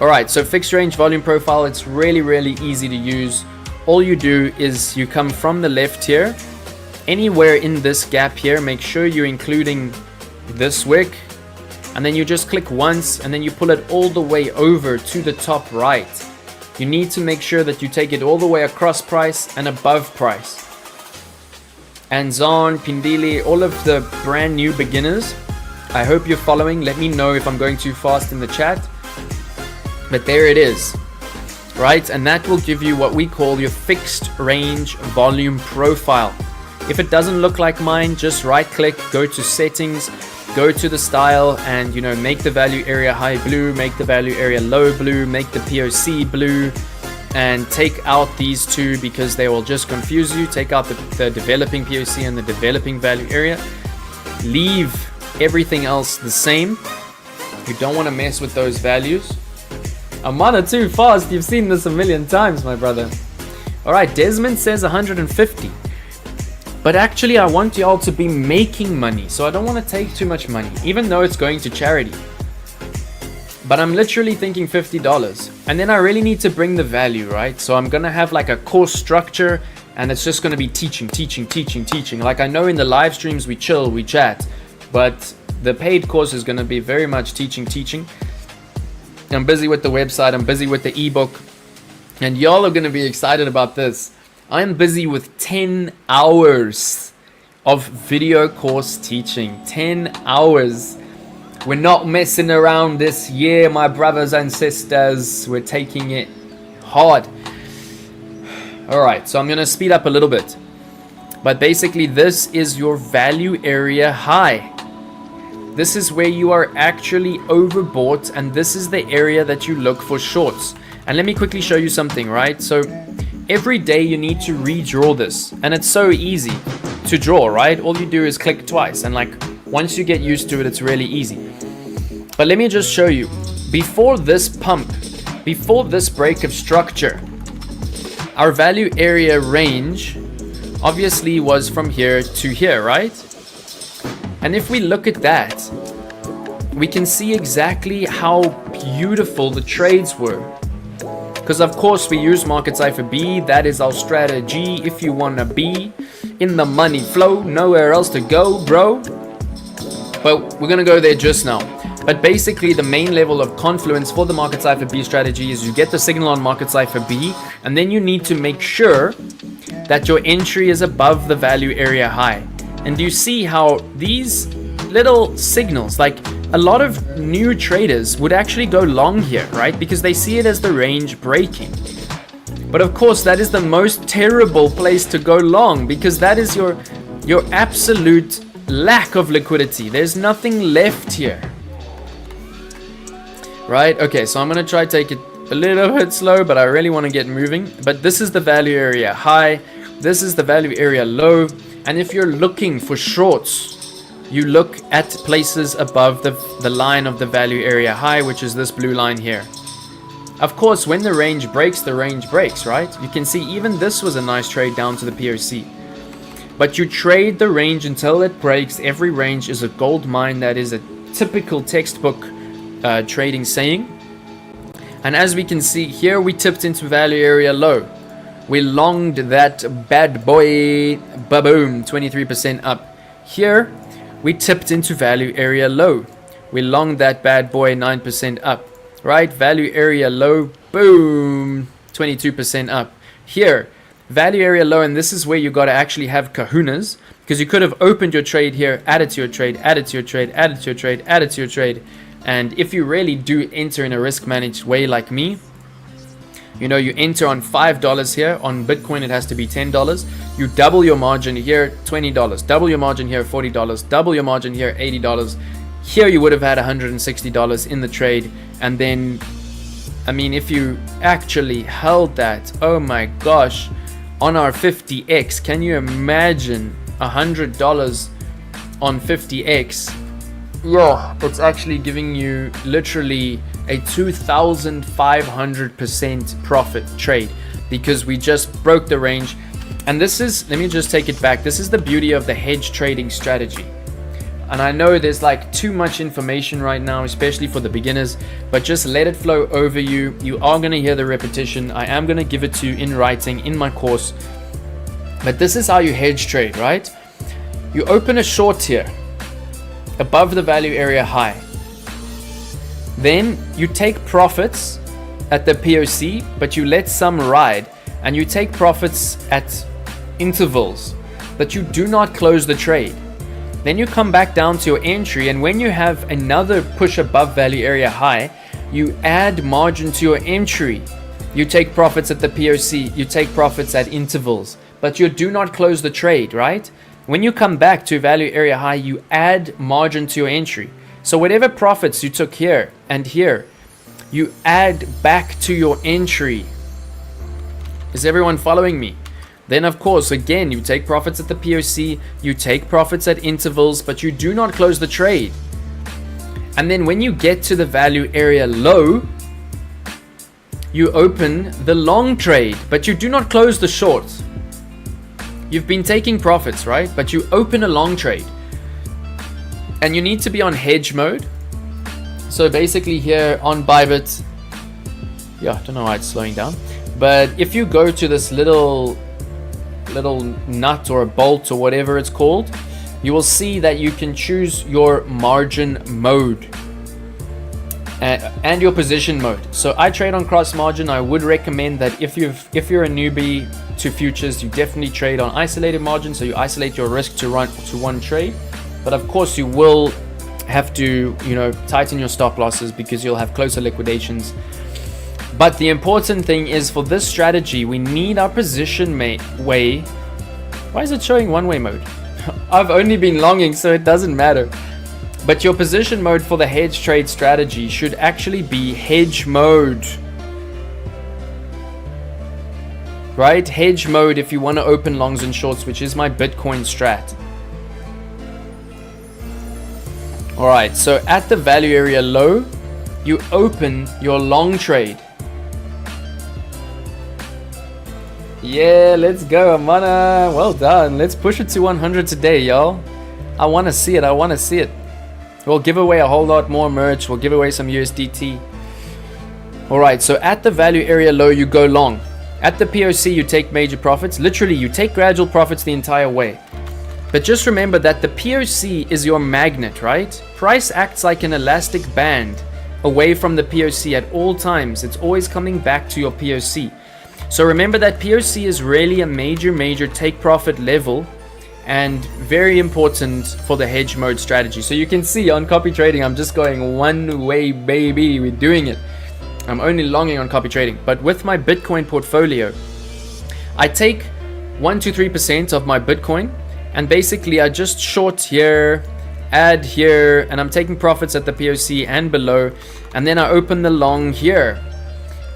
Speaker 1: Alright, so fixed range volume profile, it's really easy to use. All you do is you come from the left here, anywhere in this gap here, make sure you're including this wick, and then you just click once and then you pull it all the way over to the top right. You need to make sure that you take it all the way across price and above price. And Zon, Pindili, all of the brand new beginners, I hope you're following. Let me know if I'm going too fast in the chat. But there it is, right? And that will give you what we call your fixed range volume profile. If it doesn't look like mine, just right click, go to settings, go to the style, and you know, make the value area high blue, make the value area low blue, make the POC blue, and take out these two because they will just confuse you. Take out the developing POC and the developing value area. Leave everything else the same. You don't want to mess with those values. I'm on it too fast. You've seen this a million times, my brother. Alright, Desmond says 150. But actually I want y'all to be making money, so I don't want to take too much money, even though it's going to charity. But I'm literally thinking $50. And then I really need to bring the value, right? So I'm gonna have like a course structure, and it's just gonna be teaching. Like I know in the live streams we chill, we chat, but the paid course is gonna be very much teaching. I'm busy with the website, I'm busy with the ebook, and y'all are gonna be excited about this. I'm busy with 10 hours of video course teaching. 10 hours. We're not messing around this year, my brothers and sisters. We're taking it hard. Alright, so I'm gonna speed up a little bit. But basically this is your value area high. This is where you are actually overbought, and this is the area that you look for shorts. And let me quickly show you something, right? So every day you need to redraw this, and it's so easy to draw, right? All you do is click twice, and like once you get used to it, it's really easy. But let me just show you. Before this pump, before this break of structure, our value area range obviously was from here to here, right? And if we look at that, we can see exactly how beautiful the trades were. Because of course we use Market Cipher B, that is our strategy. If you wanna be in the money flow, nowhere else to go, bro. But we're gonna go there just now. But basically the main level of confluence for the Market Cipher B strategy is you get the signal on Market Cipher B, and then you need to make sure that your entry is above the value area high. And you see how these little signals, like a lot of new traders would actually go long here, right? Because they see it as the range breaking. But of course that is the most terrible place to go long, because that is your absolute lack of liquidity. There's nothing left here. Right? Okay, so I'm going to try to take it a little bit slow, but I really want to get moving. But this is the value area high. This is the value area low. And if you're looking for shorts, you look at places above the line of the value area high, which is this blue line here. Of course, when the range breaks, right? You can see even this was a nice trade down to the POC. But you trade the range until it breaks. Every range is a gold mine. That is a typical textbook trading saying. And as we can see here, we tipped into value area low. We longed that bad boy, ba-boom, 23% up. Here, we tipped into value area low. We longed that bad boy, 9% up. Right, value area low, boom, 22% up. Here, value area low, and this is where you got to actually have kahunas, because you could have opened your trade here, added to your trade, added to your trade, added to your trade, added to your trade. And if you really do enter in a risk managed way like me, you know, you enter on $5 here. On Bitcoin, it has to be $10. You double your margin here, $20. Double your margin here, $40. Double your margin here, $80. Here you would have had $160 in the trade. And then, I mean, if you actually held that, oh my gosh, on our 50x, can you imagine $100 on 50x? Yeah, it's actually giving you literally a 2,500% profit trade, because we just broke the range. And this is, let me just take it back. This is the beauty of the hedge trading strategy. And I know there's like too much information right now, especially for the beginners, but just let it flow over you. You are going to hear the repetition. I am going to give it to you in writing in my course. But this is how you hedge trade, right? You open a short here above the value area high. Then you take profits at the POC, but you let some ride, and you take profits at intervals, but you do not close the trade. Then you come back down to your entry, and when you have another push above value area high, you add margin to your entry. You take profits at the POC, you take profits at intervals, but you do not close the trade, right? When you come back to value area high, you add margin to your entry. So whatever profits you took here and here, you add back to your entry. Is everyone following me? Then of course, again, you take profits at the POC, you take profits at intervals, but you do not close the trade. And then when you get to the value area low, you open the long trade, but you do not close the short. You've been taking profits, right? But you open a long trade. And you need to be on hedge mode. So basically here on Bybit, yeah, I don't know why it's slowing down. But if you go to this little nut or a bolt or whatever it's called, you will see that you can choose your margin mode and your position mode. So I trade on cross margin. I would recommend that if you're a newbie to futures, you definitely trade on isolated margin, so you isolate your risk to one trade. But of course you will have to, you know, tighten your stop losses because you'll have closer liquidations. But the important thing is, for this strategy, we need our position way. Why is it showing one-way mode? I've only been longing, so it doesn't matter. But your position mode for the hedge trade strategy should actually be hedge mode. Right? Hedge mode if you want to open longs and shorts, which is my Bitcoin strat. Alright, so at the value area low, you open your long trade. Yeah, let's go, Amana. Well done. Let's push it to 100 today, y'all. I want to see it. I want to see it. We'll give away a whole lot more merch. We'll give away some USDT. Alright, so at the value area low, you go long. At the POC, you take major profits. Literally, you take gradual profits the entire way. But just remember that the POC is your magnet, right? Price acts like an elastic band away from the POC at all times. It's always coming back to your POC. So remember that POC is really a major take profit level and very important for the hedge mode strategy. So you can see on copy trading, I'm just going one way, baby. We're doing it. I'm only longing on copy trading. But with my Bitcoin portfolio, I take 1 to 3% of my Bitcoin and basically I just short here, add here, and I'm taking profits at the POC and below, and then I open the long here,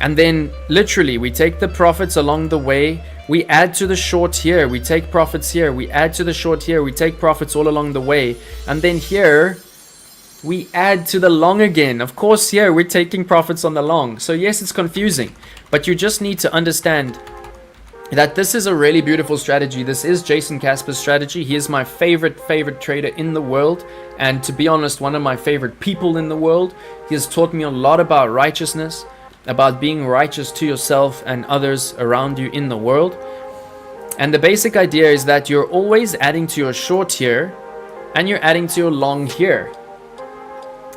Speaker 1: and then literally we take the profits along the way, we add to the short here, we take profits here, we add to the short here, we take profits all along the way, and then here we add to the long again. Of course here we're taking profits on the long. So yes, it's confusing, but you just need to understand that this is a really beautiful strategy. This is Jason Casper's strategy. He is my favorite trader in the world, and to be honest, one of my favorite people in the world. He has taught me a lot about righteousness, about being righteous to yourself and others around you in the world. And the basic idea is that you're always adding to your short here and you're adding to your long here.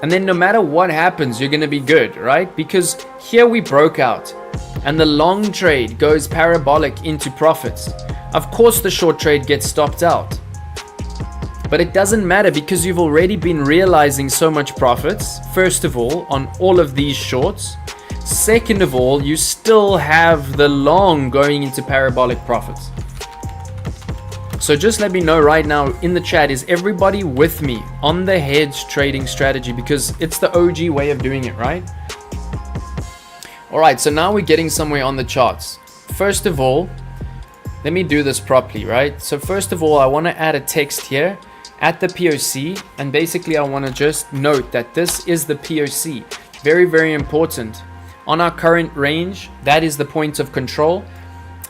Speaker 1: And then no matter what happens, you're going to be good, right? Because here we broke out and the long trade goes parabolic into profits. Of course, the short trade gets stopped out. But it doesn't matter because you've already been realizing so much profits, first of all, on all of these shorts. Second of all, you still have the long going into parabolic profits. So just let me know right now in the chat, is everybody with me on the hedge trading strategy? Because it's the OG way of doing it, right? All right, so now we're getting somewhere on the charts. First of all, let me do this properly, right? So first of all, I want to add a text here at the POC, and basically I want to just note that this is the POC. Very, very important. On our current range, that is the point of control.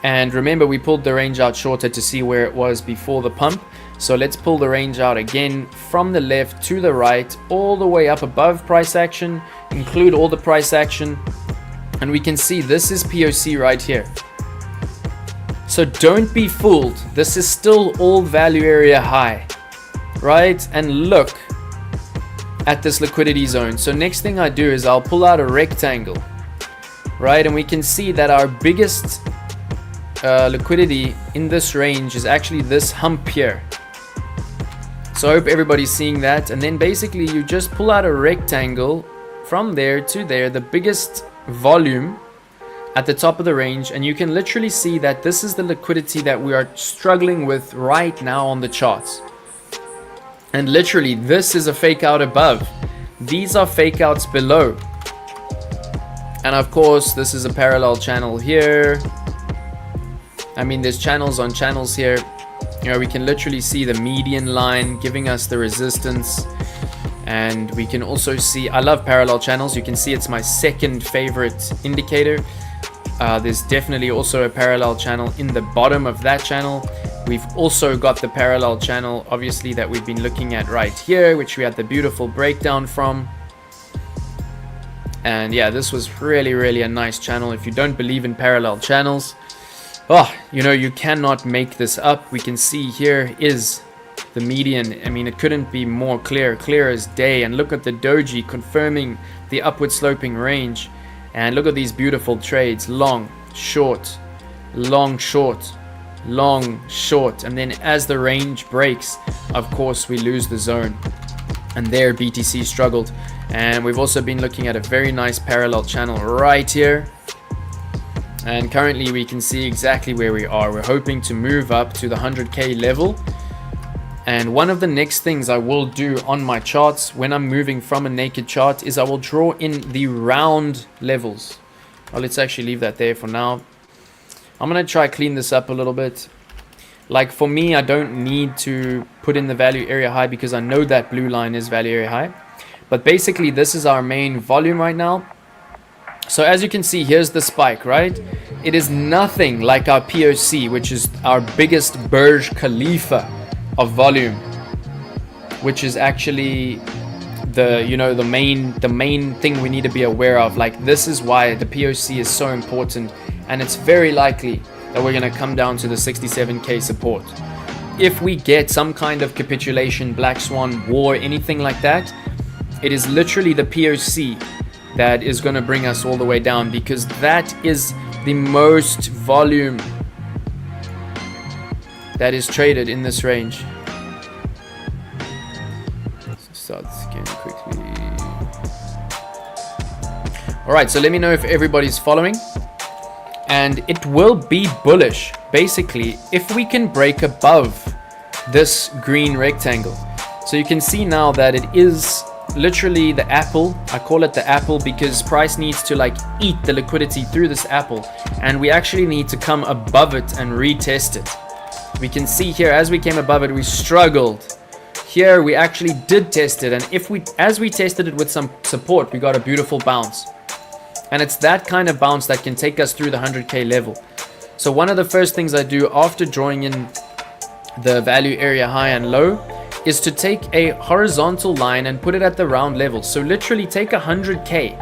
Speaker 1: And remember, we pulled the range out shorter to see where it was before the pump. So let's pull the range out again from the left to the right, all the way up above price action, include all the price action. And we can see this is POC right here. So don't be fooled. This is still all value area high, right? And look at this liquidity zone. So next thing I do is I'll pull out a rectangle, right? And we can see that our biggest liquidity in this range is actually this hump here. So I hope everybody's seeing that. And then basically you just pull out a rectangle from there to there, the biggest volume at the top of the range, and you can literally see that this is the liquidity that we are struggling with right now on the charts. And literally this is a fake out above, these are fake outs below, and of course this is a parallel channel here. I mean, there's channels on channels here. You know, we can literally see the median line giving us the resistance. And we can also see, I love parallel channels. You can see it's my second favorite indicator. There's definitely also a parallel channel in the bottom of that channel. We've also got the parallel channel, obviously, that we've been looking at right here, which we had the beautiful breakdown from. And yeah, this was really, really a nice channel. If you don't believe in parallel channels, you know, you cannot make this up. We can see here is the median. I mean, it couldn't be more clear as day. And look at the doji confirming the upward sloping range. And look at these beautiful trades: long, short, long, short, long, short. And then as the range breaks, of course, we lose the zone. And there BTC struggled. And we've also been looking at a very nice parallel channel right here. And currently we can see exactly where we are. We're hoping to move up to the 100k level. And one of the next things I will do on my charts when I'm moving from a naked chart is I will draw in the round levels. Well, let's actually leave that there for now. I'm going to try clean this up a little bit. Like for me, I don't need to put in the value area high because I know that blue line is value area high. But basically this is our main volume right now. So as you can see, here's the spike, right? It is nothing like our POC, which is our biggest Burj Khalifa of volume, which is actually the, you know, the main thing we need to be aware of. Like, this is why the POC is so important, and it's very likely that we're going to come down to the 67k support. If we get some kind of capitulation, black swan, war, anything like that, it is literally the POC that is going to bring us all the way down, because that is the most volume that is traded in this range. Let's start scanning quickly. Alright, so let me know if everybody's following. And it will be bullish, basically, if we can break above this green rectangle. So you can see now that it is literally the apple. I call it the apple because price needs to like eat the liquidity through this apple, and we actually need to come above it and retest it. We can see here as we came above it, we struggled. Here we actually did test it, and as we tested it with some support, we got a beautiful bounce. And it's that kind of bounce that can take us through the 100k level. So one of the first things I do after drawing in the value area high and low is to take a horizontal line and put it at the round level. So literally take 100k,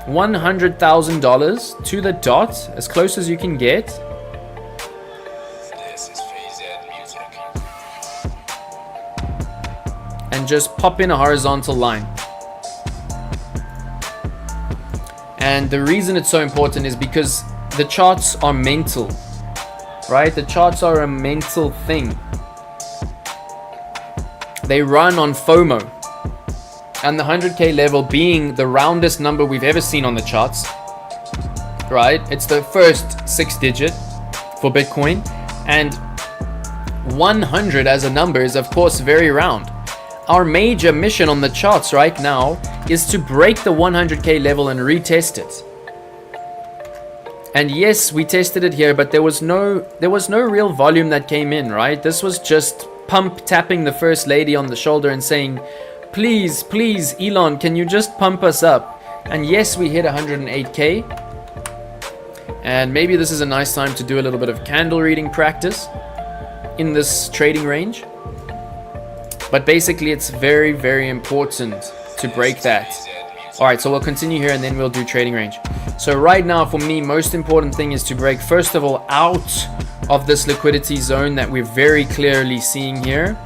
Speaker 1: $100,000 to the dot, as close as you can get. And just pop in a horizontal line. And the reason it's so important is because the charts are mental, right? The charts are a mental thing. They run on FOMO. And the 100k level being the roundest number we've ever seen on the charts, right? It's the first 6 digit for Bitcoin. And 100 as a number is of course very round. Our major mission on the charts right now is to break the 100k level and retest it. And yes, we tested it here, but there was no real volume that came in, right? This was just pump tapping the first lady on the shoulder and saying, please, please, Elon, can you just pump us up? And yes, we hit 108k. And maybe this is a nice time to do a little bit of candle reading practice in this trading range. But basically, it's very, very important to break that. All right, so we'll continue here and then we'll do trading range. So right now, for me, most important thing is to break, first of all, out of this liquidity zone that we're very clearly seeing here.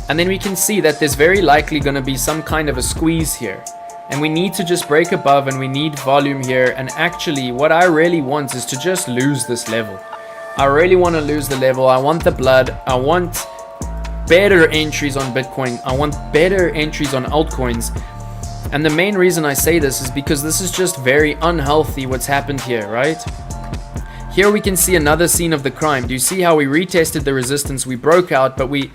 Speaker 1: And then we can see that there's very likely going to be some kind of a squeeze here. And we need to just break above, and we need volume here. And actually, what I really want is to just lose this level. I really want to lose the level. I want the blood. I want better entries on Bitcoin. I want better entries on altcoins. And the main reason I say this is because this is just very unhealthy what's happened here, right? Here we can see another scene of the crime. Do you see how we retested the resistance? We broke out, but we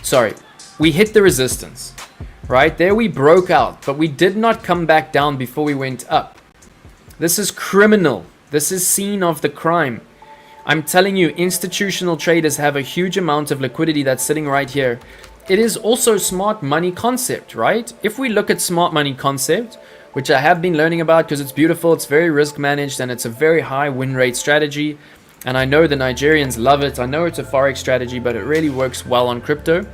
Speaker 1: hit the resistance, right? There we broke out, but we did not come back down before we went up. This is criminal. This is scene of the crime. I'm telling you, institutional traders have a huge amount of liquidity that's sitting right here. It is also smart money concept, right? If we look at smart money concept, which I have been learning about because it's beautiful, it's very risk managed, and it's a very high win rate strategy. And I know the Nigerians love it. I know it's a forex strategy, but it really works well on crypto.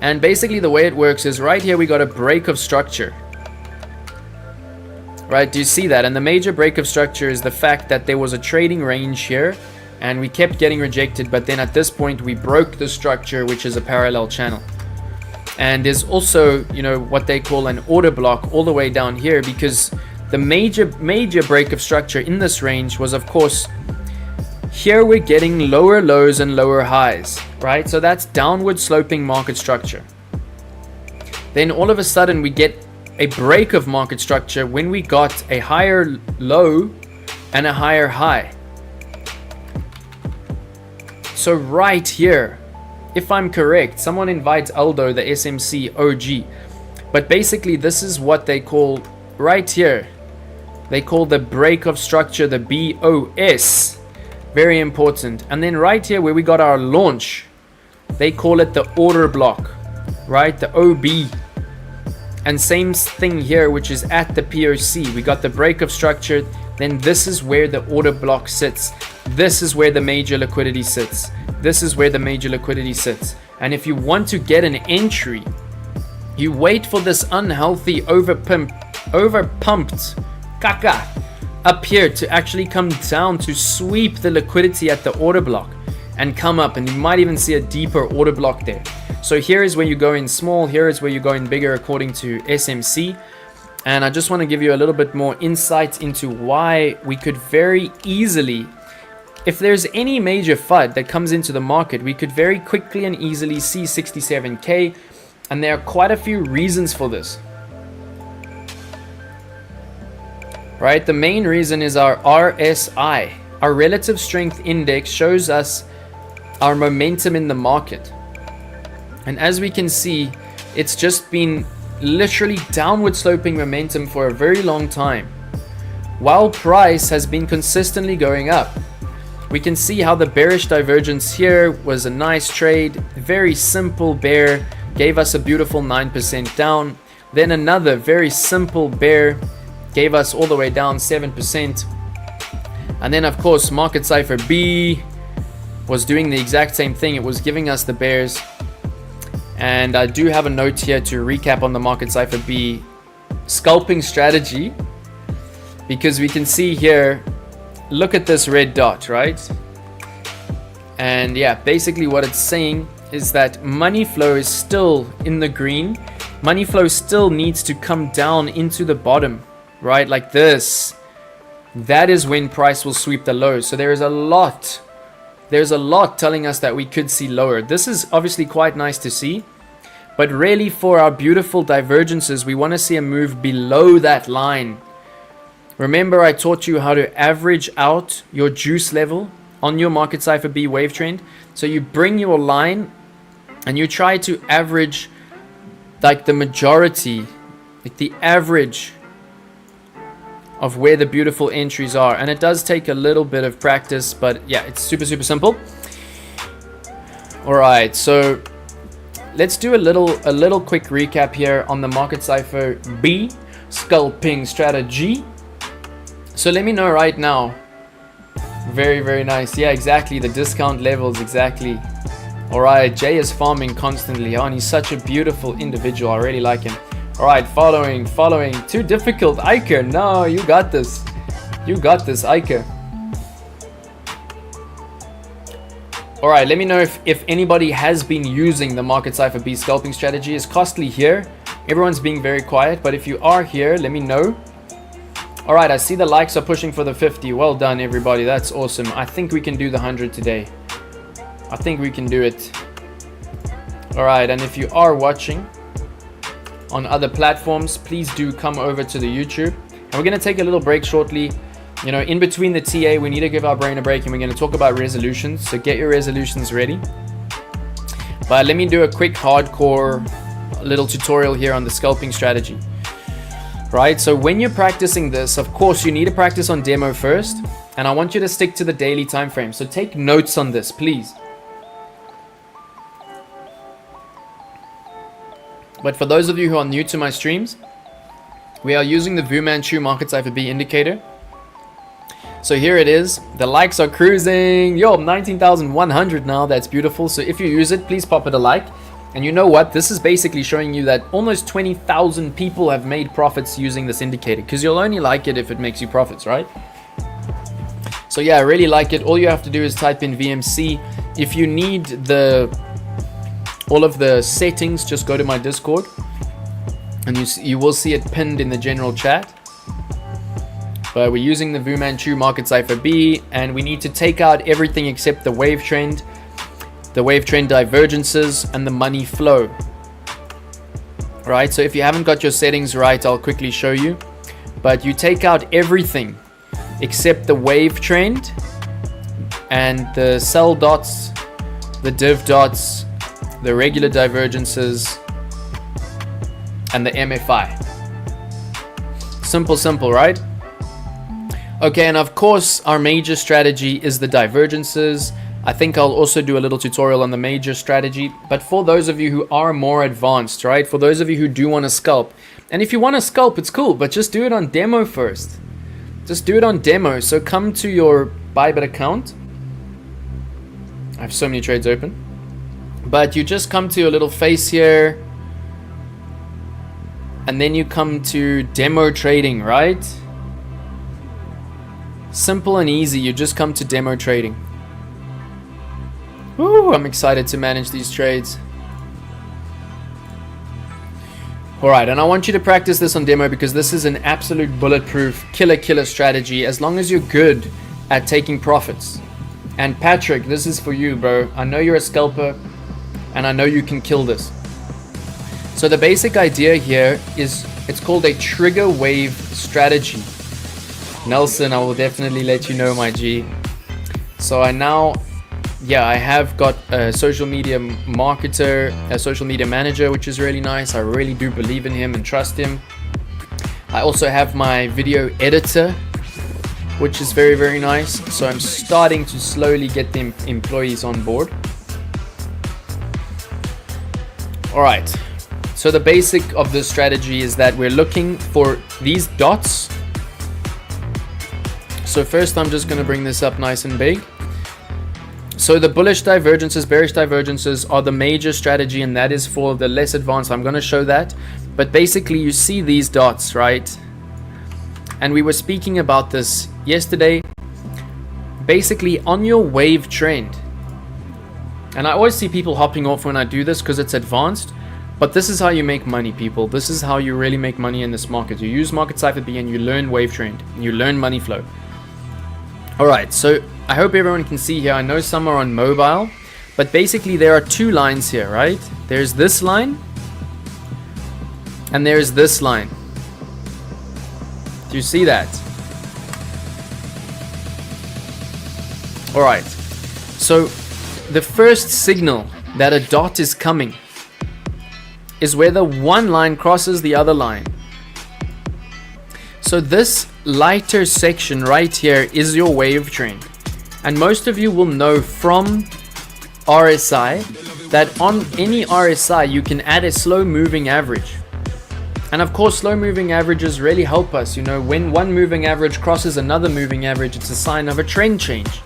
Speaker 1: And basically the way it works is right here we got a break of structure. Right, do you see that? And the major break of structure is the fact that there was a trading range here and we kept getting rejected, but then at this point we broke the structure, which is a parallel channel. And there's also, you know, what they call an order block all the way down here, because the major break of structure in this range was, of course, here we're getting lower lows and lower highs, right? So that's downward sloping market structure. Then all of a sudden we get a break of market structure when we got a higher low and a higher high. So right here, if I'm correct, someone invites Aldo, the SMC OG, but basically this is what they call right here. They call the break of structure the BOS. Very important. And then right here where we got our launch, they call it the order block, right? The OB. And same thing here, which is at the POC. We got the break of structure. Then this is where the order block sits. This is where the major liquidity sits. This is where the major liquidity sits. And if you want to get an entry, you wait for this unhealthy overpumped caca up here to actually come down to sweep the liquidity at the order block and come up, and you might even see a deeper order block there. So here is where you go in small, here is where you go in bigger according to SMC. And I just want to give you a little bit more insight into why we could very easily, if there's any major FUD that comes into the market, we could very quickly and easily see 67k, and there are quite a few reasons for this. Right, the main reason is our RSI. Our relative strength index shows us our momentum in the market. And as we can see, it's just been literally downward sloping momentum for a very long time, while price has been consistently going up. We can see how the bearish divergence here was a nice trade, very simple bear, gave us a beautiful 9% down. Then another very simple bear gave us all the way down 7%. And then of course market cipher B was doing the exact same thing. It was giving us the bears. And I do have a note here to recap on the market cipher B scalping strategy, because we can see here, look at this red dot, right? And yeah, basically what it's saying is that money flow is still in the green. Money flow still needs to come down into the bottom, right? Like this. That is when price will sweep the lows. So there's a lot telling us that we could see lower. This is obviously quite nice to see, but really for our beautiful divergences, we want to see a move below that line. Remember, I taught you how to average out your juice level on your market cipher B wave trend. So you bring your line and you try to average like the majority, like the average of where the beautiful entries are. And it does take a little bit of practice, but yeah, it's super simple. All right, so let's do a little quick recap here on the market cipher B scalping strategy. So let me know right now. Very nice. Yeah, exactly, the discount levels, exactly. All right, Jay is farming constantly. Oh, and he's such a beautiful individual. I really like him. All right, following. Too difficult, Iker. No, you got this. You got this, Iker. All right, let me know if anybody has been using the market cipher B scalping strategy. It's costly here. Everyone's being very quiet, but if you are here, let me know. All right, I see the likes are pushing for the 50. Well done, everybody. That's awesome. I think we can do the 100 today. I think we can do it. All right, and if you are watching on other platforms, please do come over to the YouTube. And we're going to take a little break shortly. You know, in between the TA, we need to give our brain a break, and we're going to talk about resolutions. So get your resolutions ready. But let me do a quick hardcore little tutorial here on the scalping strategy. Right, so when you're practicing this, of course, you need to practice on demo first. And I want you to stick to the daily time frame. So take notes on this, please. But for those of you who are new to my streams, we are using the Fu Manchu Market Cipher B indicator. So here it is. The likes are cruising. Yo, 19,100 now. That's beautiful. So if you use it, please pop it a like. And you know what? This is basically showing you that almost 20,000 people have made profits using this indicator, because you'll only like it if it makes you profits, right? So yeah, I really like it. All you have to do is type in VMC. If you need all of the settings, just go to my Discord and you will see it pinned in the general chat. But we're using the Fu Manchu Market Cipher B, and we need to take out everything except the wave trend divergences, and the money flow. Right, so if you haven't got your settings right, I'll quickly show you. But you take out everything except the wave trend and the sell dots, the div dots, the regular divergences, and the MFI. Simple, right? Okay, and of course our major strategy is the divergences. I think I'll also do a little tutorial on the major strategy. But for those of you who are more advanced, right? For those of you who do want to scalp, and if you want to scalp, it's cool, but just do it on demo first. Just do it on demo. So come to your Bybit account. I have so many trades open. But you just come to your little face here. And then you come to demo trading, right? Simple and easy. You just come to demo trading. Ooh, I'm excited to manage these trades. Alright, and I want you to practice this on demo, because this is an absolute bulletproof killer strategy as long as you're good at taking profits. And Patrick, this is for you, bro. I know you're a scalper and I know you can kill this. So the basic idea here is, it's called a trigger wave strategy. Nelson, I will definitely let you know, my G. So I now yeah, I have got a social media marketer, a social media manager, which is really nice. I really do believe in him and trust him. I also have my video editor, which is very, very nice. So I'm starting to slowly get the employees on board. All right. So the basic of this strategy is that we're looking for these dots. So first I'm just going to bring this up nice and big. So the bullish divergences, bearish divergences are the major strategy, and that is for the less advanced. I'm going to show that. But basically you see these dots, right? And we were speaking about this yesterday. Basically on your wave trend. And I always see people hopping off when I do this because it's advanced. But this is how you make money, people. This is how you really make money in this market. You use Market Cypher B and you learn wave trend. And you learn money flow. Alright, so I hope everyone can see here. I know some are on mobile, but basically there are two lines here, right? There's this line and there's this line. Do you see that? Alright, so the first signal that a dot is coming is where the one line crosses the other line. So this lighter section right here is your wave trend. And most of you will know from RSI that on any RSI you can add a slow moving average. And of course slow moving averages really help us. You know, when one moving average crosses another moving average, it's a sign of a trend change.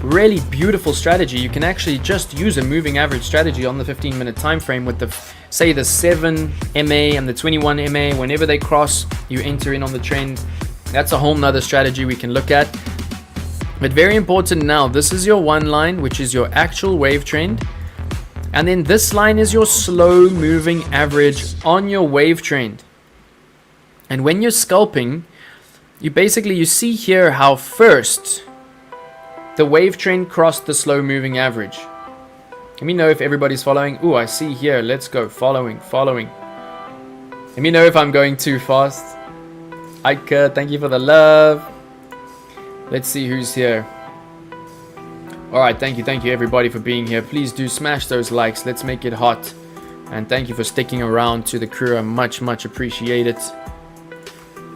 Speaker 1: Really beautiful strategy. You can actually just use a moving average strategy on the 15-minute time frame with the, say, the 7 MA and the 21 MA. Whenever they cross, you enter in on the trend. That's a whole nother strategy we can look at. But very important now, this is your one line, which is your actual wave trend. And then this line is your slow moving average on your wave trend. And when you're scalping, you see here how first the wave trend crossed the slow moving average. Let me know if everybody's following. Ooh, I see here. Let's go. Following. Let me know if I'm going too fast. Ike, thank you for the love. Let's see who's here. Alright, thank you everybody for being here. Please do smash those likes. Let's make it hot. And thank you for sticking around to the crew. I much appreciate it.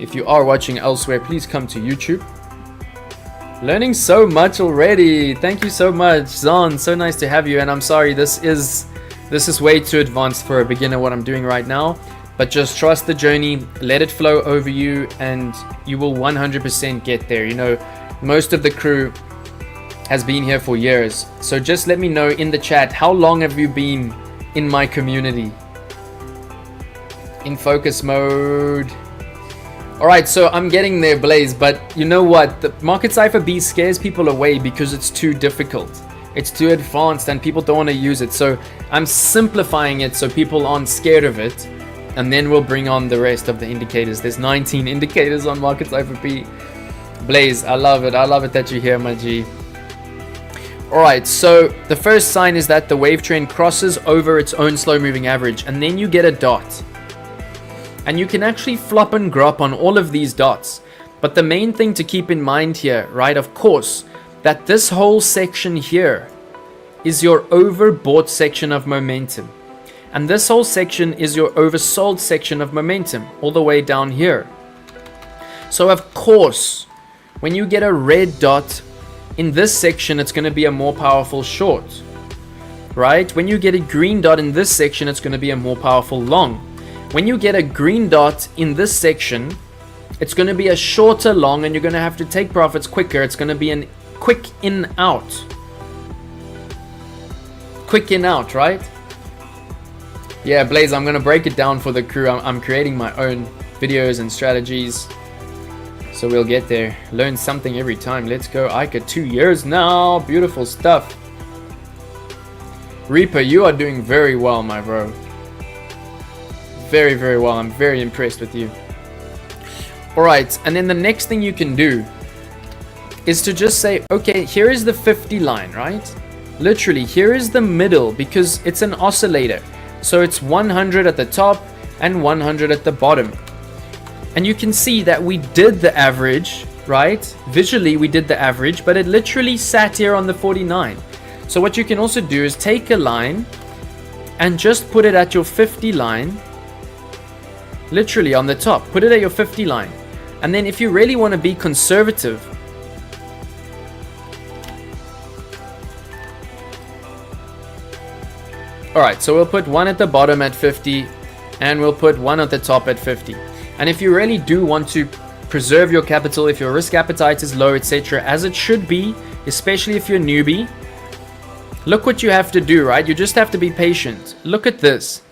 Speaker 1: If you are watching elsewhere, please come to YouTube. Learning so much already. Thank you so much, Zon. So nice to have you. And I'm sorry, this is way too advanced for a beginner what I'm doing right now. But just trust the journey, let it flow over you, and you will 100% get there. You know, most of the crew has been here for years. So just let me know in the chat, how long have you been in my community? In focus mode. Alright, so I'm getting there, Blaze, but you know what? The Market Cypher B scares people away because it's too difficult. It's too advanced and people don't want to use it. So I'm simplifying it so people aren't scared of it. And then we'll bring on the rest of the indicators. There's 19 indicators on Market Cypher B. Blaze, I love it. I love it that you're here, my G. Alright, so the first sign is that the wave trend crosses over its own slow moving average. And then you get a dot. And you can actually flop and grop on all of these dots. But the main thing to keep in mind here, right, of course, that this whole section here is your overbought section of momentum. And this whole section is your oversold section of momentum, all the way down here. So of course, when you get a red dot in this section, it's going to be a more powerful short, right? When you get a green dot in this section, it's going to be a more powerful long. When you get a green dot in this section, it's going to be a shorter long, and you're going to have to take profits quicker. It's going to be a quick in out. Quick in out, right? Yeah, Blaze, I'm going to break it down for the crew. I'm creating my own videos and strategies. So we'll get there. Learn something every time. Let's go. Ika, 2 years now. Beautiful stuff. Reaper, you are doing very well, my bro. Very, very well. I'm very impressed with you. Alright, and then the next thing you can do is to just say, okay, here is the 50 line, right? Literally, here is the middle, because it's an oscillator. So it's 100 at the top and 100 at the bottom. And you can see that we did the average, right? Visually, we did the average, but it literally sat here on the 49. So what you can also do is take a line and just put it at your 50 line, literally on the top. Put it at your 50 line. And then if you really want to be conservative, alright, so we'll put one at the bottom at 50 and we'll put one at the top at 50. And if you really do want to preserve your capital, if your risk appetite is low, etc., as it should be, especially if you're a newbie, look what you have to do, right? You just have to be patient. Look at this.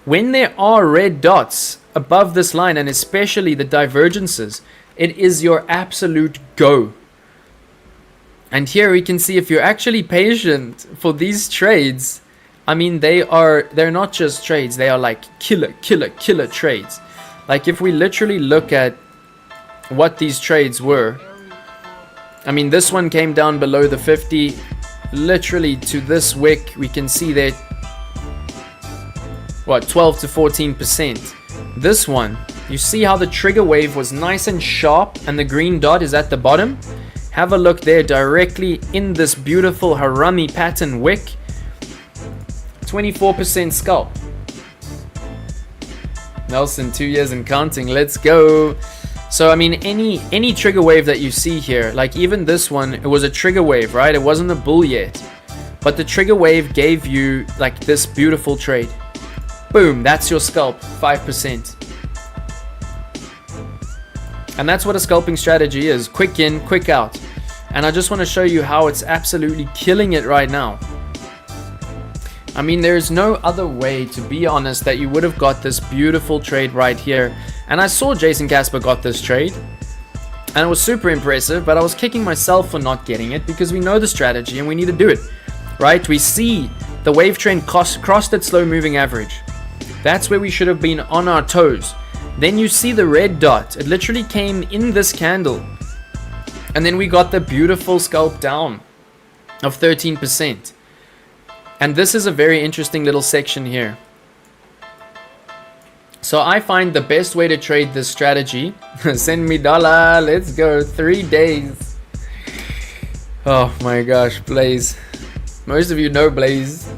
Speaker 1: When there are red dots above this line, and especially the divergences, it is your absolute go. And here we can see if you're actually patient for these trades, I mean, they're not just trades, they are like killer trades. Like if we literally look at what these trades were, I mean, this one came down below the 50, literally to this wick, we can see that, what, 12 to 14%. This one, you see how the trigger wave was nice and sharp and the green dot is at the bottom? Have a look there, directly in this beautiful harami pattern wick, 24% scalp. Nelson, 2 years and counting, let's go. So I mean, any trigger wave that you see here, like even this one, it was a trigger wave, right? It wasn't a bull yet, but the trigger wave gave you like this beautiful trade. Boom, that's your scalp, 5%. And that's what a scalping strategy is, quick in, quick out. And I just want to show you how it's absolutely killing it right now. I mean, there's no other way, to be honest, that you would have got this beautiful trade right here. And I saw Jason Casper got this trade, and it was super impressive, but I was kicking myself for not getting it because we know the strategy and we need to do it, right? We see the wave trend crossed its slow moving average. That's where we should have been on our toes. Then you see the red dot. It literally came in this candle. And then we got the beautiful scalp down of 13%. And this is a very interesting little section here. So I find the best way to trade this strategy, send me dollar, let's go, 3 days. Oh my gosh, Blaze. Most of you know Blaze.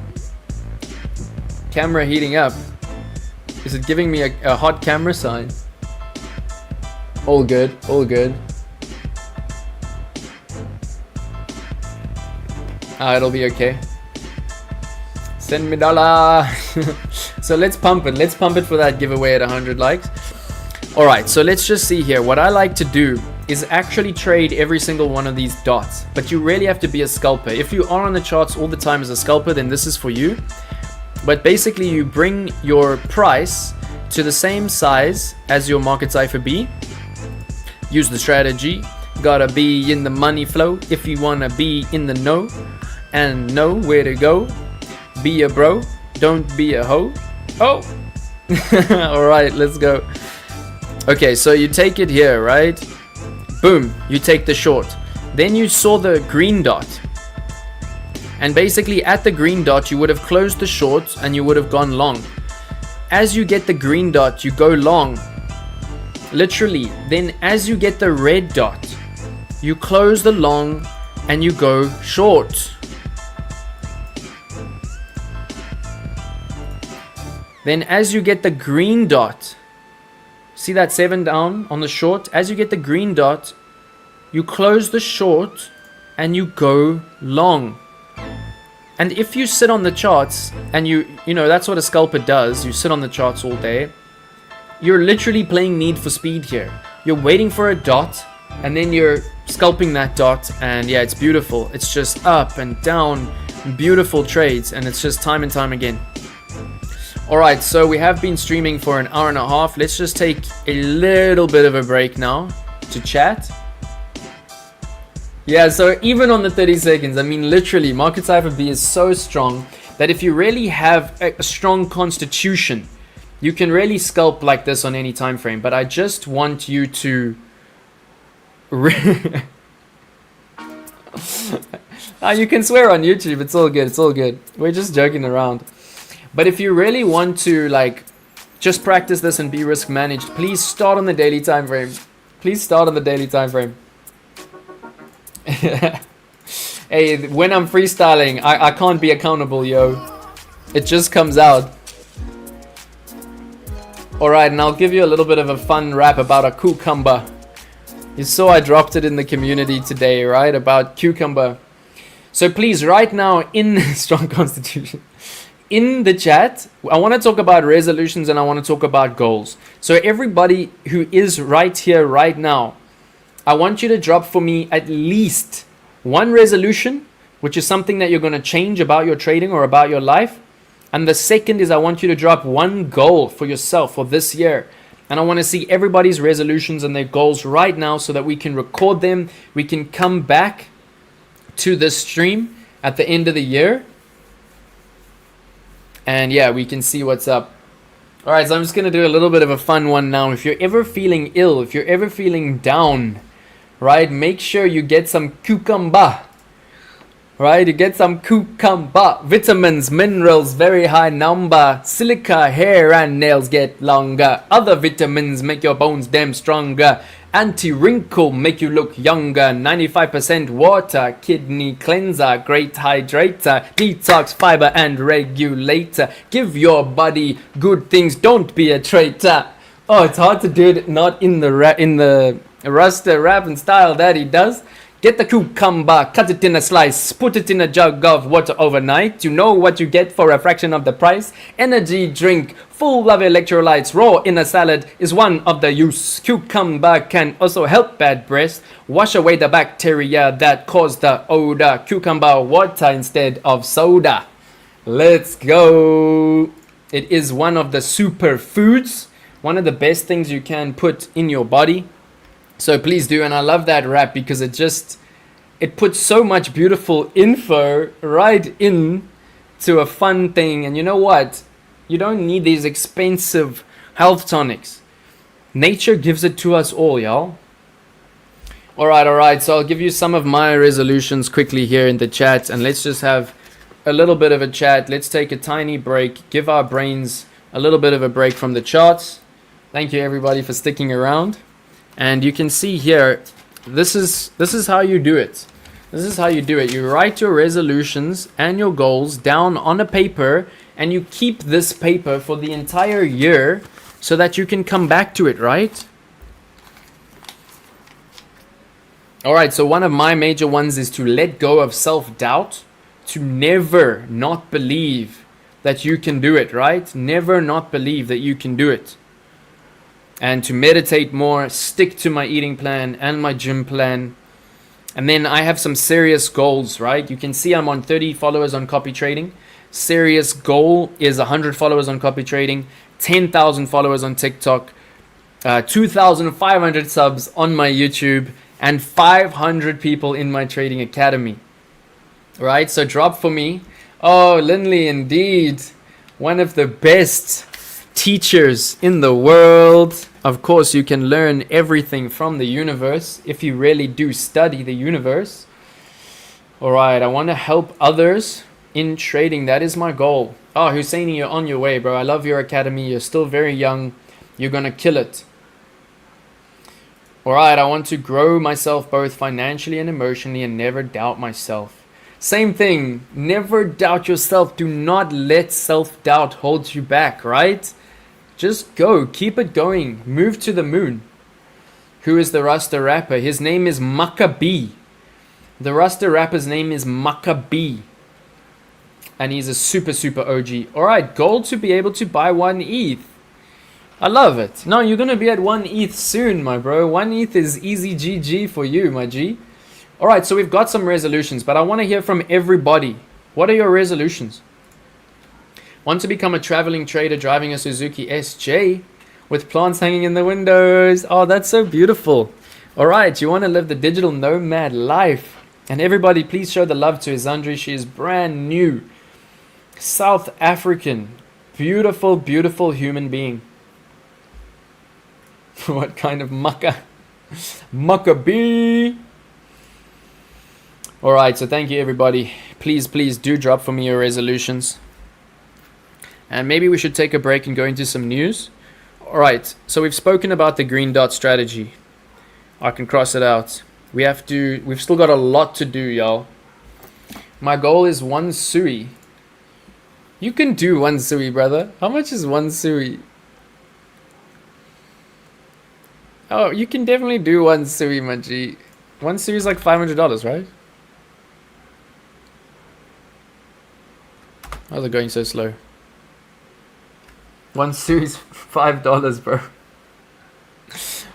Speaker 1: Camera heating up. Is it giving me a hot camera sign? All good, all good. It'll be okay. Send me dollar. So let's pump it. Let's pump it for that giveaway at 100 likes. Alright, so let's just see here. What I like to do is actually trade every single one of these dots. But you really have to be a scalper. If you are on the charts all the time as a scalper, then this is for you. But basically you bring your price to the same size as your market cipher B. Use the strategy. Gotta be in the money flow if you wanna be in the know and know where to go. Be a bro, don't be a hoe. Oh! Alright, let's go. Okay, so you take it here, right? Boom, you take the short. Then you saw the green dot. And basically at the green dot, you would have closed the short and you would have gone long. As you get the green dot, you go long. Literally. Then as you get the red dot, you close the long and you go short. Then as you get the green dot, see that 7 down on the short? As you get the green dot, you close the short and you go long. And if you sit on the charts and you know, that's what a scalper does. You sit on the charts all day. You're literally playing Need for Speed here. You're waiting for a dot and then you're scalping that dot, and yeah, it's beautiful. It's just up and down, beautiful trades, and it's just time and time again. Alright, so we have been streaming for an hour and a half. Let's just take a little bit of a break now to chat. Yeah, so even on the 30 seconds, I mean, literally, market cipher B is so strong that if you really have a strong constitution, you can really scalp like this on any time frame. But I just want you to... you can swear on YouTube, it's all good, it's all good. We're just joking around. But if you really want to like just practice this and be risk managed, please start on the daily time frame. Please start on the daily time frame. Hey, when I'm freestyling, I can't be accountable, yo. It just comes out. Alright, and I'll give you a little bit of a fun rap about a cucumber. You saw I dropped it in the community today, right? About cucumber. So please, right now in strong constitution, in the chat, I want to talk about resolutions and I want to talk about goals. So everybody who is right here, right now, I want you to drop for me at least one resolution, which is something that you're going to change about your trading or about your life. And the second is I want you to drop one goal for yourself for this year. And I want to see everybody's resolutions and their goals right now so that we can record them. We can come back to this stream at the end of the year. And yeah, we can see what's up. All right, so I'm just going to do a little bit of a fun one now. If you're ever feeling ill, if you're ever feeling down, right, make sure you get some cucumber. Right, you get some cucumber, vitamins, minerals, very high number, silica, hair and nails get longer, other vitamins make your bones damn stronger, anti-wrinkle, make you look younger, 95% water, kidney cleanser, great hydrator, detox, fiber and regulator, give your body good things, don't be a traitor. Oh, it's hard to do it not in the Rasta rapping style that he does. Get the cucumber, cut it in a slice, put it in a jug of water overnight. You know what you get for a fraction of the price. Energy drink, full of electrolytes, raw in a salad is one of the use. Cucumber can also help bad breath, wash away the bacteria that cause the odor. Cucumber water instead of soda. Let's go. It is one of the superfoods, one of the best things you can put in your body. So please do, and I love that rap because it puts so much beautiful info right in to a fun thing. And you know what? You don't need these expensive health tonics. Nature gives it to us all, y'all. All right. So I'll give you some of my resolutions quickly here in the chat, and let's just have a little bit of a chat. Let's take a tiny break, give our brains a little bit of a break from the charts. Thank you everybody for sticking around. And you can see here, this is how you do it. This is how you do it. You write your resolutions and your goals down on a paper, and you keep this paper for the entire year so that you can come back to it, right? All right, so one of my major ones is to let go of self-doubt, to never not believe that you can do it, right? Never not believe that you can do it. And to meditate more, stick to my eating plan and my gym plan. And then I have some serious goals, right? You can see I'm on 30 followers on copy trading. Serious goal is 100 followers on copy trading, 10,000 followers on TikTok, 2,500 subs on my YouTube, and 500 people in my trading academy. Right? So drop for me. Oh, Lindley, indeed. One of the best teachers in the world. Of course, you can learn everything from the universe if you really do study the universe. All right, I want to help others in trading. That is my goal. Oh, Husseini, you're on your way, bro. I love your academy. You're still very young. You're going to kill it. All right, I want to grow myself both financially and emotionally and never doubt myself. Same thing. Never doubt yourself. Do not let self-doubt hold you back, right? Just go. Keep it going. Move to the moon. Who is the Rasta rapper? His name is Maccabee. The Rasta rapper's name is Maccabee. And he's a super OG. Alright, goal to be able to buy 1 ETH. I love it. No, you're going to be at 1 ETH soon, my bro. 1 ETH is easy GG for you, my G. Alright, so we've got some resolutions, but I want to hear from everybody. What are your resolutions? Want to become a traveling trader driving a Suzuki SJ with plants hanging in the windows. Oh, that's so beautiful. All right, you want to live the digital nomad life. And everybody, please show the love to Izandri. She is brand new. South African. Beautiful human being. What kind of Maccabee? All right, so thank you, everybody. Please do drop for me your resolutions. And maybe we should take a break and go into some news. Alright, so we've spoken about the green dot strategy. I can cross it out. We've still got a lot to do, y'all. My goal is 1 sui. You can do 1 sui, brother. How much is 1 sui? Oh, you can definitely do 1 sui, my G. 1 sui is like $500, right? How's it going so slow? 1 sui is $5, bro.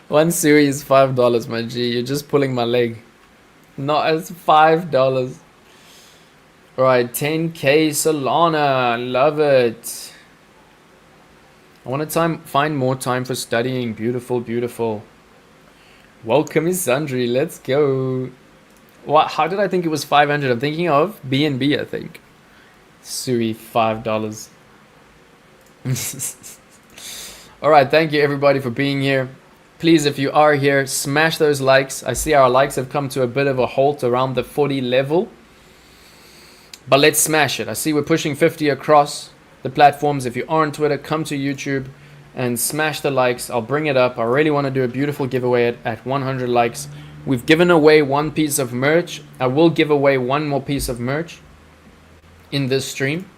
Speaker 1: 1 sui is $5, my G. You're just pulling my leg. No, it's $5. Alright, 10k Solana. Love it. I want to find more time for studying. Beautiful, beautiful. Welcome, Isandri. Let's go. What? How did I think it was 500? I'm thinking of BNB, I think. Sui, $5. Alright, thank you everybody for being here. Please, if you are here, smash those likes. I see our likes have come to a bit of a halt around the 40 level. But let's smash it. I see we're pushing 50 across the platforms. If you are on Twitter, come to YouTube and smash the likes. I'll bring it up. I really want to do a beautiful giveaway at 100 likes. We've given away 1 piece of merch. I will give away 1 more piece of merch in this stream.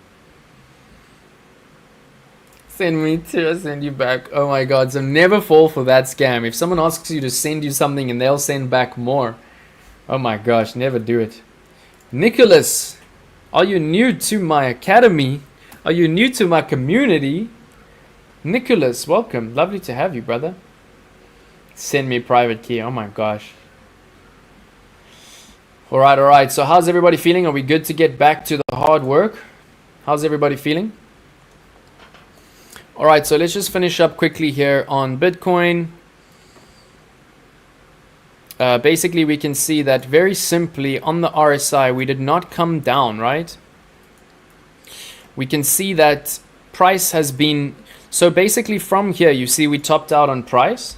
Speaker 1: Send me to, I'll send you back. Oh my god, so never fall for that scam. If someone asks you to send you something and they'll send back more. Oh my gosh, never do it. Nicholas, are you new to my academy? Are you new to my community? Nicholas, welcome. Lovely to have you, brother. Send me a private key. Oh my gosh. Alright. So how's everybody feeling? Are we good to get back to the hard work? How's everybody feeling? Alright, so let's just finish up quickly here on Bitcoin. Basically, we can see that very simply on the RSI, we did not come down, right? We can see that price has been... So basically from here, you see we topped out on price.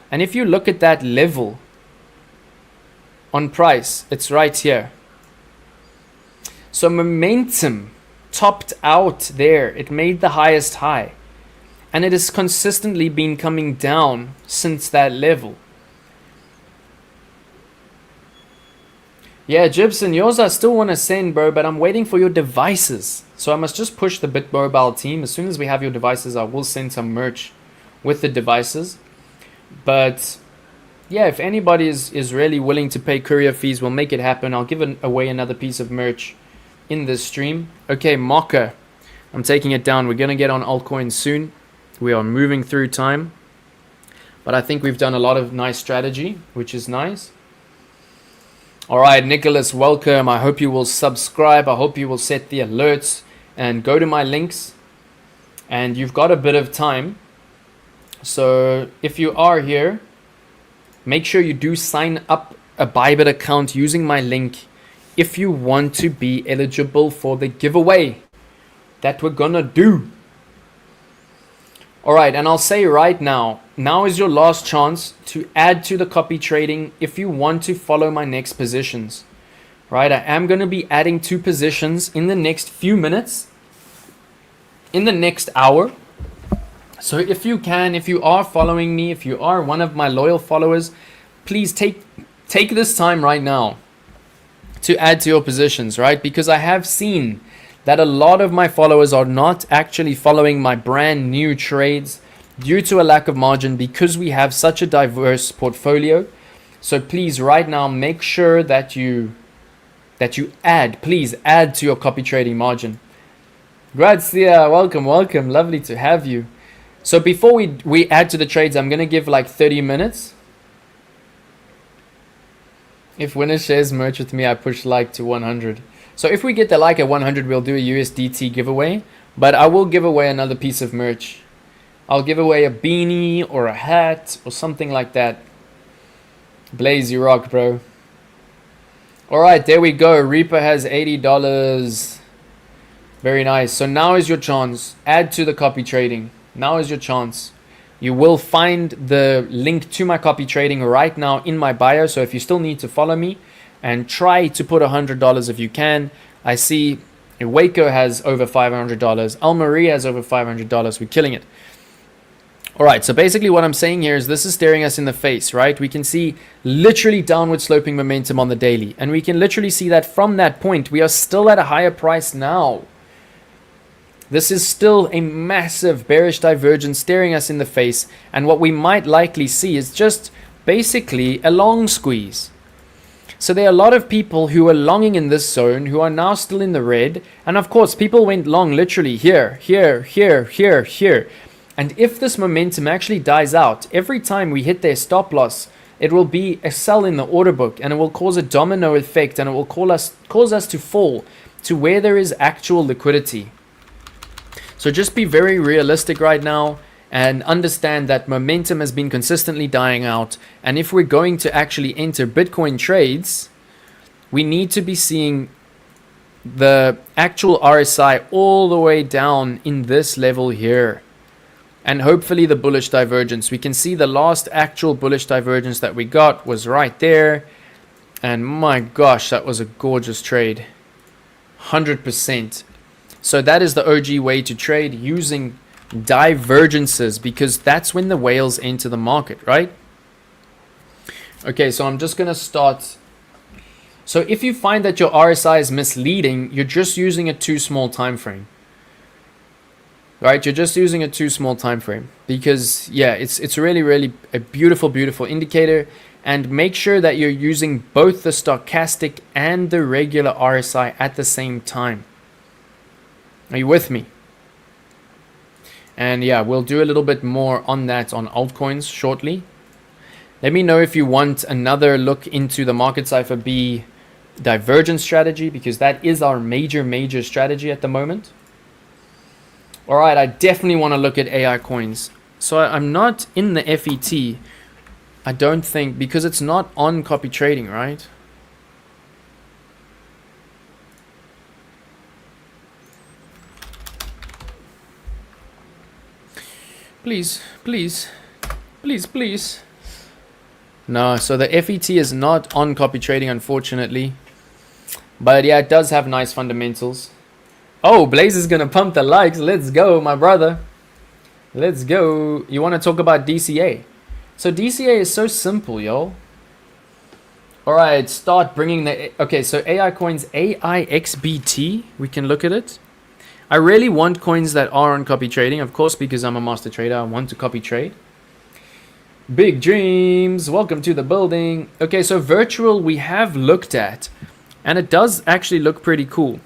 Speaker 1: And if you look at that level on price, it's right here. So momentum topped out there. It made the highest high. And it has consistently been coming down since that level. Yeah, Gibson, yours I still want to send, bro, but I'm waiting for your devices. So I must just push the BitMobile team. As soon as we have your devices, I will send some merch with the devices. But yeah, if anybody is really willing to pay courier fees, we'll make it happen. I'll give away another piece of merch in this stream. Okay, Mocha, I'm taking it down. We're going to get on Altcoin soon. We are moving through time. But I think we've done a lot of nice strategy, which is nice. All right, Nicholas, welcome. I hope you will subscribe. I hope you will set the alerts and go to my links. And you've got a bit of time. So if you are here, make sure you do sign up a Bybit account using my link if you want to be eligible for the giveaway that we're gonna do. All right, and I'll say right now, now is your last chance to add to the copy trading if you want to follow my next positions. Right, I am going to be adding 2 positions in the next few minutes, in the next hour. So if you can, if you are following me, if you are one of my loyal followers, please take this time right now to add to your positions, right? Because I have seen that a lot of my followers are not actually following my brand new trades due to a lack of margin because we have such a diverse portfolio. So please right now make sure that you please add to your copy trading margin. Grazia, welcome, lovely to have you. So before we add to the trades, I'm going to give like 30 minutes. If winner shares merch with me, I push like to 100. So if we get the like at 100, we'll do a USDT giveaway. But I will give away another piece of merch. I'll give away a beanie or a hat or something like that. Blaze, you rock, bro. Alright, there we go. Reaper has $80. Very nice. So now is your chance. Add to the copy trading. Now is your chance. You will find the link to my copy trading right now in my bio. So if you still need to follow me, and try to put $100 if you can. I see WACO has over $500. Almarie has over $500. We're killing it. All right, so basically what I'm saying here is this is staring us in the face, right? We can see literally downward sloping momentum on the daily, and we can literally see that from that point, we are still at a higher price now. This is still a massive bearish divergence staring us in the face, and what we might likely see is just basically a long squeeze. So there are a lot of people who are longing in this zone who are now still in the red, and of course people went long literally here, here, here, here, here. And if this momentum actually dies out, every time we hit their stop loss, it will be a sell in the order book, and it will cause a domino effect, and it will cause us to fall to where there is actual liquidity. So just be very realistic right now and understand that momentum has been consistently dying out. And if we're going to actually enter Bitcoin trades, we need to be seeing the actual RSI all the way down in this level here. And hopefully the bullish divergence. We can see the last actual bullish divergence that we got was right there. And my gosh, that was a gorgeous trade. 100%. So that is the OG way to trade, using divergences, because that's when the whales enter the market, right? Okay, so I'm just going to start. So if you find that your RSI is misleading, you're just using a too small time frame. Right, you're just using a too small time frame, because yeah, it's really a beautiful indicator. And make sure that you're using both the stochastic and the regular RSI at the same time. Are you with me? And yeah, we'll do a little bit more on that on altcoins shortly. Let me know if you want another look into the market cipher B divergence strategy, because that is our major strategy at the moment. All right, I definitely want to look at AI coins. So I'm not in the FET, I don't think, because it's not on copy trading, right? Please. No, so the FET is not on copy trading, unfortunately. But yeah, it does have nice fundamentals. Oh, Blaze is going to pump the likes. Let's go, my brother. Let's go. You want to talk about DCA? So DCA is so simple, yo. All right, start bringing the... Okay, so AI coins, AIXBT. We can look at it. I really want coins that are on copy trading, of course, because I'm a master trader. I want to copy trade. Big dreams. Welcome to the building. Okay, so virtual we have looked at, and it does actually look pretty cool.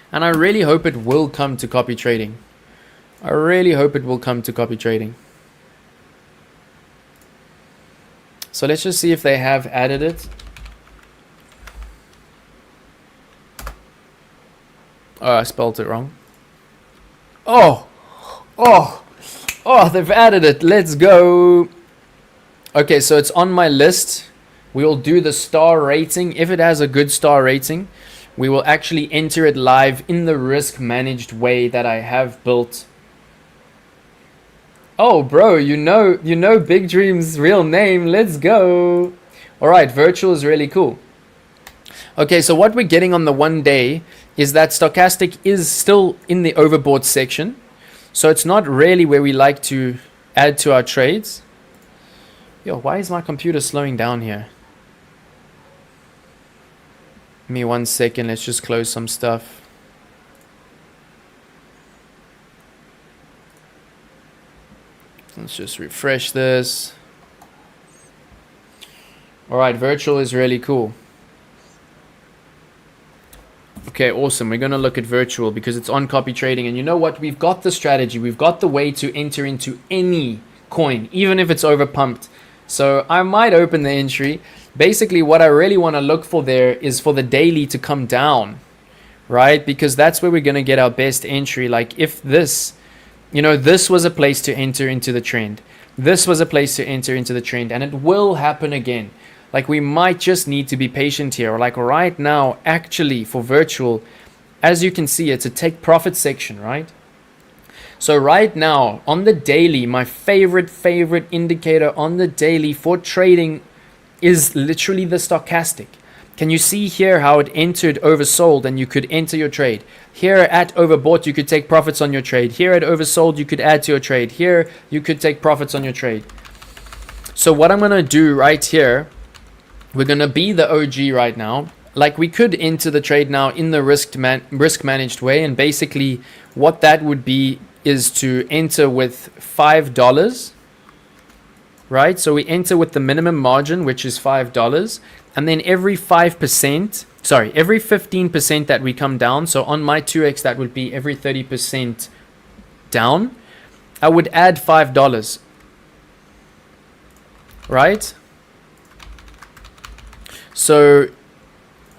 Speaker 1: And I really hope it will come to copy trading. I really hope it will come to copy trading. So let's just see if they have added it. Oh, I spelled it wrong. Oh, they've added it. Let's go. Okay, so it's on my list. We will do the star rating. If it has a good star rating, we will actually enter it live in the risk managed way that I have built. Oh, bro, you know Big Dream's real name. Let's go. All right, virtual is really cool. Okay, so what we're getting on the 1 day is that stochastic is still in the overbought section. So it's not really where we like to add to our trades. Yo, why is my computer slowing down here? Give me 1 second, let's just close some stuff. Let's just refresh this. Alright, virtual is really cool. Okay, awesome. We're going to look at virtual because it's on copy trading. And you know what? We've got the strategy. We've got the way to enter into any coin, even if it's overpumped. So I might open the entry. Basically, what I really want to look for there is for the daily to come down, right? Because that's where we're going to get our best entry. Like if this, you know, this was a place to enter into the trend. This was a place to enter into the trend, and it will happen again. Like we might just need to be patient here. Like right now, actually for virtual, as you can see, it's a take profit section, right? So right now on the daily, my favorite indicator on the daily for trading is literally the stochastic. Can you see here how it entered oversold and you could enter your trade? Here at overbought, you could take profits on your trade. Here at oversold, you could add to your trade. Here, you could take profits on your trade. So what I'm going to do right here, we're going to be the OG right now. Like we could enter the trade now in the risk managed way. And basically what that would be is to enter with $5. Right? So we enter with the minimum margin, which is $5. And then every 5%, sorry, every 15% that we come down, so on my 2x, that would be every 30% down, I would add $5, right? So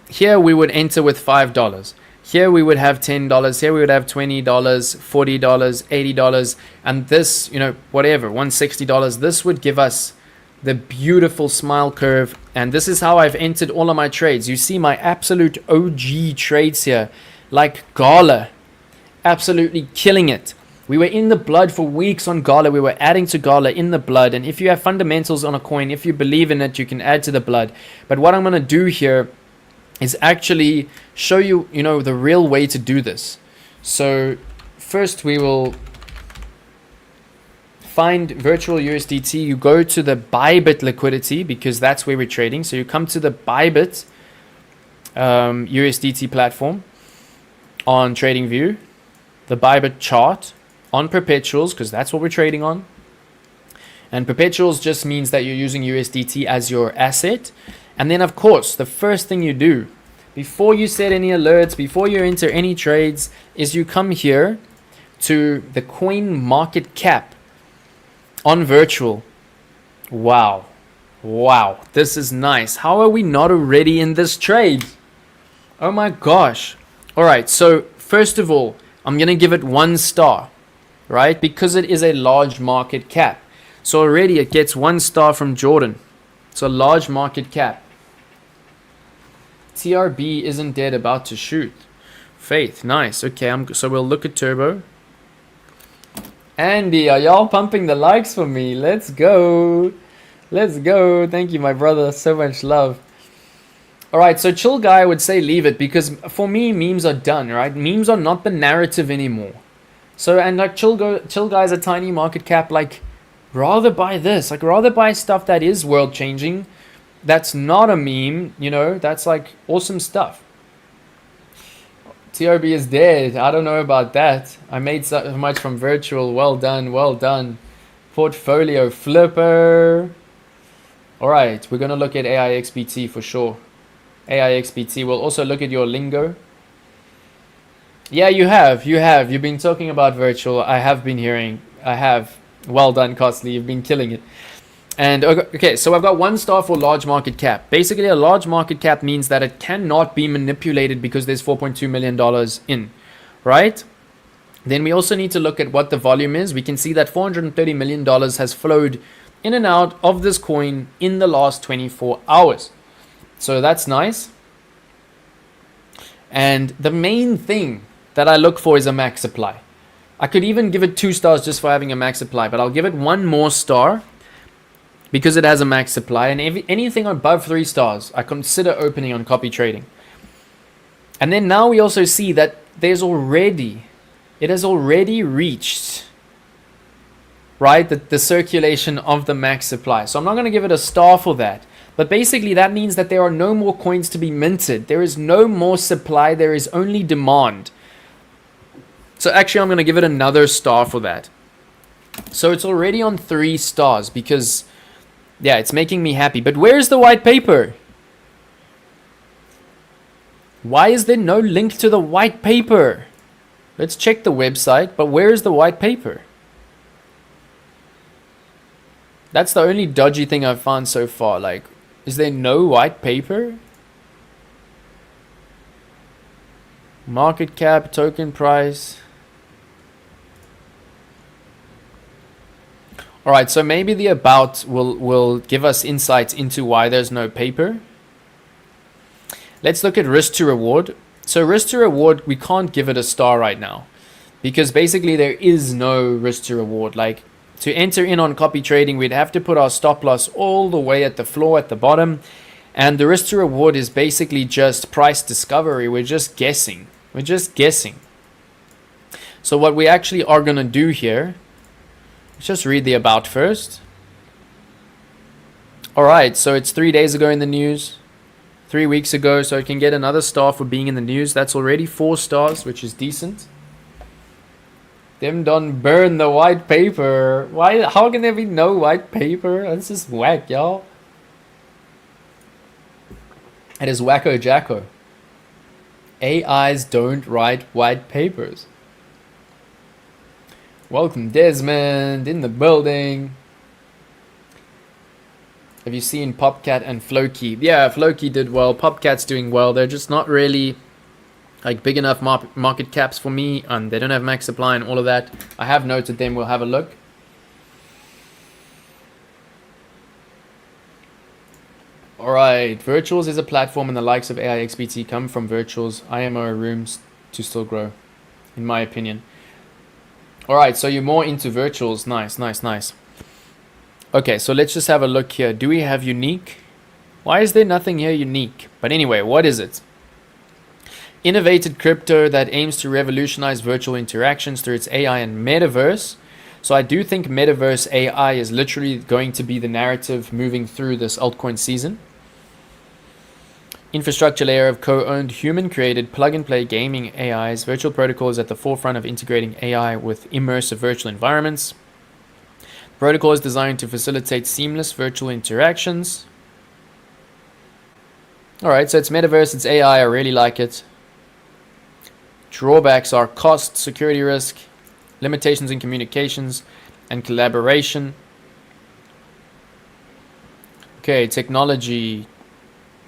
Speaker 1: here we would enter with $5. Here we would have $10. Here we would have $20, $40, $80. And this, you know, whatever, $160. This would give us the beautiful smile curve. And this is how I've entered all of my trades. You see my absolute OG trades here, like GALA, absolutely killing it. We were in the blood for weeks on GALA. We were adding to GALA in the blood. And if you have fundamentals on a coin, if you believe in it, you can add to the blood. But what I'm going to do here is actually show you, you know, the real way to do this. So first we will find virtual USDT. You go to the Bybit liquidity because that's where we're trading. So you come to the Bybit USDT platform on TradingView, the Bybit chart on perpetuals because that's what we're trading on. And perpetuals just means that you're using USDT as your asset. And then of course, the first thing you do before you set any alerts, before you enter any trades, is you come here to the coin market cap on virtual. Wow. Wow. This is nice. How are we not already in this trade? Oh my gosh. All right. So first of all, I'm going to give it 1 star, right? Because it is a large market cap. So already it gets 1 star from Jordan. It's a large market cap. TRB isn't dead, about to shoot. Faith, nice. Okay, so we'll look at Turbo. Andy, are y'all pumping the likes for me? Let's go. Let's go. Thank you, my brother. So much love. All right, so Chill Guy would say leave it because for me, memes are done, right? Memes are not the narrative anymore. So, and like Chill Guy is a tiny market cap, like rather buy this. Like rather buy stuff that is world changing. That's not a meme, you know, that's like awesome stuff. TRB is dead. I don't know about that. I made so much from virtual. Well done, well done. Portfolio flipper. All right, we're going to look at AIXBT for sure. AIXBT. We'll also look at your lingo. Yeah, you have. You've been talking about virtual. I have been hearing. I have. Well done, Costly. You've been killing it. And okay, so I've got 1 star for large market cap. Basically, a large market cap means that it cannot be manipulated because there's $4.2 million in, right? Then we also need to look at what the volume is. We can see that $430 million has flowed in and out of this coin in the last 24 hours. So that's nice. And the main thing that I look for is a max supply. I could even give it 2 stars just for having a max supply, but I'll give it 1 more star because it has a max supply, and anything above 3 stars, I consider opening on copy trading. And then now we also see that it has already reached, right, the circulation of the max supply. So I'm not going to give it a star for that. But basically that means that there are no more coins to be minted. There is no more supply. There is only demand. So actually I'm going to give it another star for that. So it's already on 3 stars because, yeah, it's making me happy. But where's the white paper? Why is there no link to the white paper? Let's check the website, but where is the white paper? That's the only dodgy thing I've found so far. Like, is there no white paper? Market cap, token price. All right, so maybe the about will give us insights into why there's no paper. Let's look at risk to reward. So risk to reward, we can't give it a star right now because basically there is no risk to reward. Like, to enter in on copy trading, we'd have to put our stop loss all the way at the floor at the bottom. And the risk to reward is basically just price discovery. We're just guessing. We're just guessing. So what we actually are going to do here, let's just read the about first. Alright, so it's 3 days ago in the news. 3 weeks ago, so I can get another star for being in the news. That's already 4 stars, which is decent. Them done burn the white paper. Why? How can there be no white paper? That's just whack, y'all. It is wacko jacko. AIs don't write white papers. Welcome Desmond in the building. Have you seen Popcat and Floki? Yeah, Floki did well. Popcat's doing well. They're just not really like big enough market caps for me, and they don't have max supply and all of that. I have noted them. We'll have a look. Alright, Virtuals is a platform, and the likes of AI XBT come from Virtuals. IMO rooms to still grow, in my opinion. Alright, so you're more into Virtuals. Nice, nice, nice. Okay, so let's just have a look here. Do we have unique? Why is there nothing here unique? But anyway, what is it? Innovated crypto that aims to revolutionize virtual interactions through its AI and metaverse. So I do think metaverse AI is literally going to be the narrative moving through this altcoin season. Infrastructure layer of co-owned human-created plug-and-play gaming AIs. Virtual protocol is at the forefront of integrating AI with immersive virtual environments. Protocol is designed to facilitate seamless virtual interactions. Alright, so it's metaverse, it's AI, I really like it. Drawbacks are cost, security risk, limitations in communications and collaboration. Okay, technology.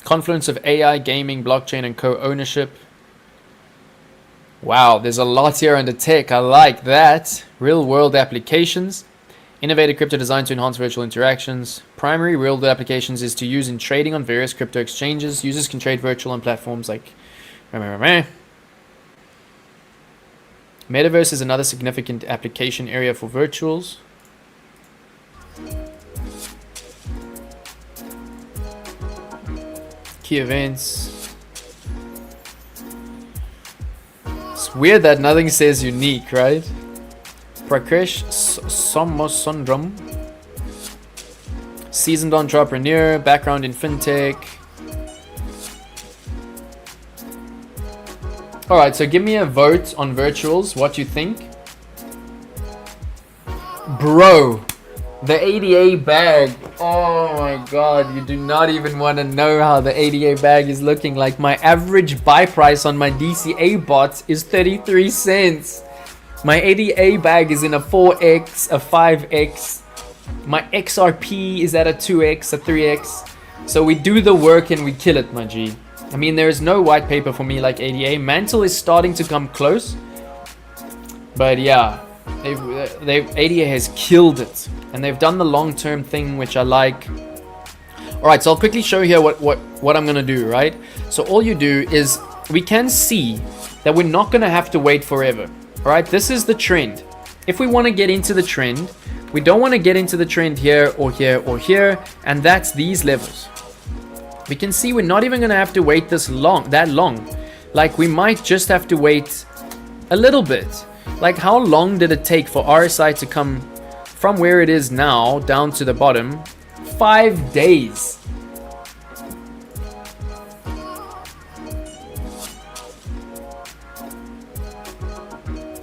Speaker 1: Confluence of AI, gaming, blockchain, and co-ownership. Wow, there's a lot here under tech. I like that. Real-world applications. Innovative crypto designed to enhance virtual interactions. Primary real-world applications is to use in trading on various crypto exchanges. Users can trade virtual on platforms like... Metaverse is another significant application area for virtuals. Key events. It's weird that nothing says unique, right? Prakesh Somosundram. Seasoned entrepreneur, background in fintech. Alright, so give me a vote on virtuals, what you think. Bro, the ADA bag. Oh my god, you do not even want to know how the ADA bag is looking. Like, my average buy price on my DCA bots is 33 cents. My ADA bag is in a 4x, a 5x. My XRP is at a 2x, a 3x. So we do the work and we kill it, my G. I mean, there is no white paper for me like ADA. Mantle is starting to come close. But yeah, ADA has killed it. And they've done the long-term thing, which I like. Alright, so I'll quickly show you here what I'm going to do, right? So all you do is, we can see that we're not going to have to wait forever. Alright, this is the trend. If we want to get into the trend, we don't want to get into the trend here or here or here, and that's these levels. We can see we're not even going to have to wait that long. Like, we might just have to wait a little bit. Like, how long did it take for RSI to come from where it is now down to the bottom? 5 days.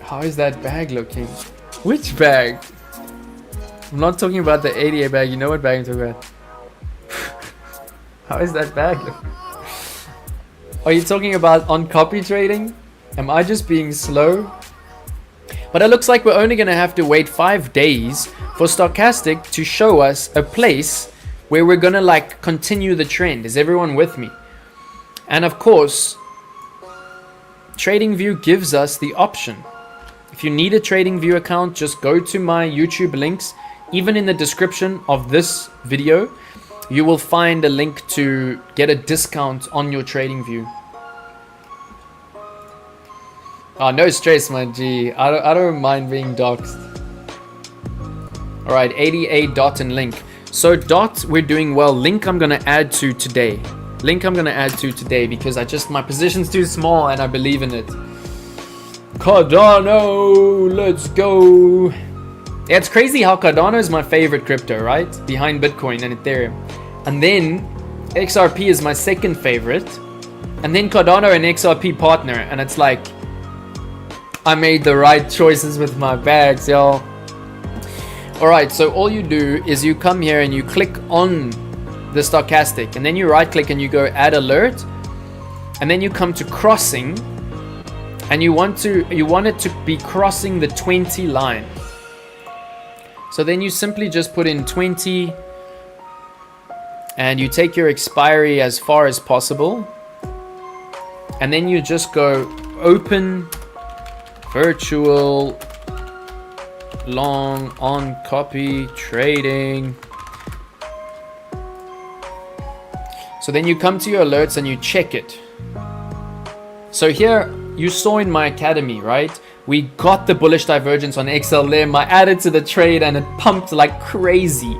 Speaker 1: How is that bag looking? Which bag? I'm not talking about the ADA bag. You know what bag I'm talking about. How is that bag looking? Are you talking about on copy trading? Am I just being slow? But it looks like we're only going to have to wait 5 days for Stochastic to show us a place where we're going to like continue the trend. Is everyone with me? And of course, TradingView gives us the option. If you need a TradingView account, just go to my YouTube links. Even in the description of this video, you will find a link to get a discount on your TradingView. Oh, no stress, my G. I don't mind being doxxed. Alright, 88 dot and link. So DOT, we're doing well. Link, I'm gonna add to today. Link, I'm gonna add to today because my position's too small and I believe in it. Cardano, let's go. Yeah, it's crazy how Cardano is my favorite crypto, right? Behind Bitcoin and Ethereum. And then XRP is my second favorite. And then Cardano and XRP partner. And it's like, I made the right choices with my bags, y'all. Alright, so all you do is you come here and you click on the stochastic. And then you right click and you go add alert. And then you come to crossing. And you want it to be crossing the 20 line. So then you simply just put in 20 and you take your expiry as far as possible. And then you just go open virtual long on copy trading. So then you come to your alerts and you check it. So here you saw in my academy, right? We got the bullish divergence on XLM. I added to the trade and it pumped like crazy.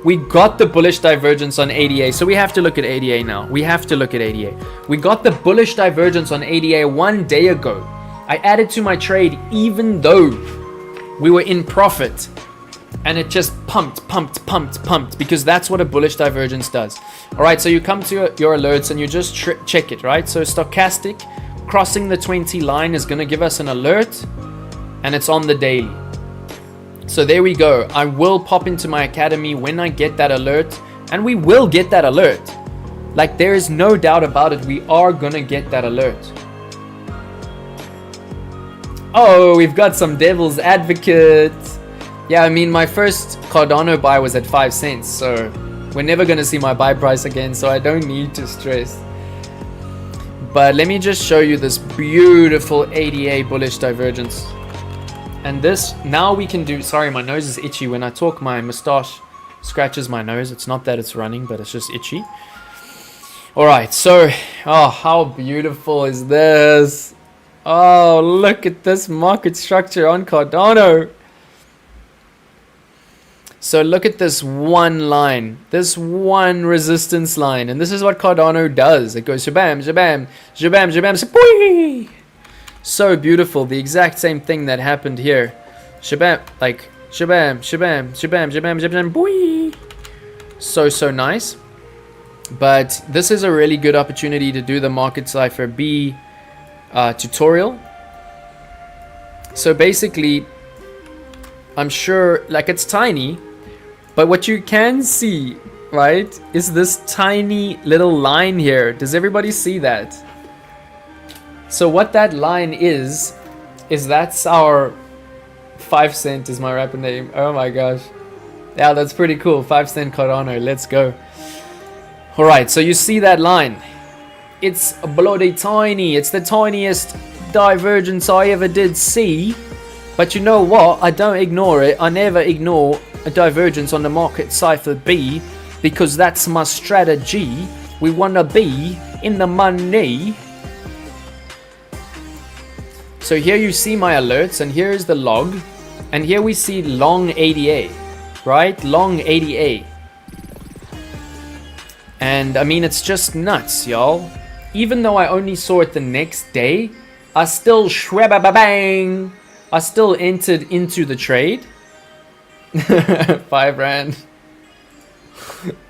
Speaker 1: We got the bullish divergence on ADA. So we have to look at ADA now. We have to look at ADA. We got the bullish divergence on ADA 1 day ago. I added to my trade even though we were in profit. And it just pumped because that's what a bullish divergence does. All right, so you come to your alerts and you just check it, right? So stochastic crossing the 20 line is going to give us an alert and it's on the daily. So there we go. I will pop into my academy when I get that alert, and we will get that alert. Like, there is no doubt about it. We are going to get that alert. Oh, we've got some devil's advocate. Yeah, I mean, my first Cardano buy was at 5 cents, so we're never going to see my buy price again, so I don't need to stress. But let me just show you this beautiful ADA bullish divergence. And this, now we can do, sorry, my nose is itchy. When I talk, my mustache scratches my nose. It's not that it's running, but it's just itchy. All right, so, oh, how beautiful is this? Oh, look at this market structure on Cardano. So look at this one line, this one resistance line, and this is what Cardano does. It goes shabam, shabam, shabam, shabam, shabam. So beautiful, the exact same thing that happened here. Shabam, like shabam, shabam, shabam, shabam, shabam, boy. So nice. But this is a really good opportunity to do the Market Cipher B tutorial. So basically, I'm sure, like, it's tiny. But what you can see, right, is this tiny little line here. Does everybody see that? So what that line is that's our 5 cent is my rapper name. Oh my gosh. Yeah, that's pretty cool. 5 cent Cardano. Let's go. All right, so you see that line. It's bloody tiny. It's the tiniest divergence I ever did see. But you know what? I don't ignore it. I never ignore a divergence on the Market Cipher B because that's my strategy. We want to be in the money. So here you see my alerts and here is the log. And here we see long ADA, right? Long ADA. And I mean, it's just nuts, y'all. Even though I only saw it the next day, I still shwabababang. I still entered into the trade. 5 rand.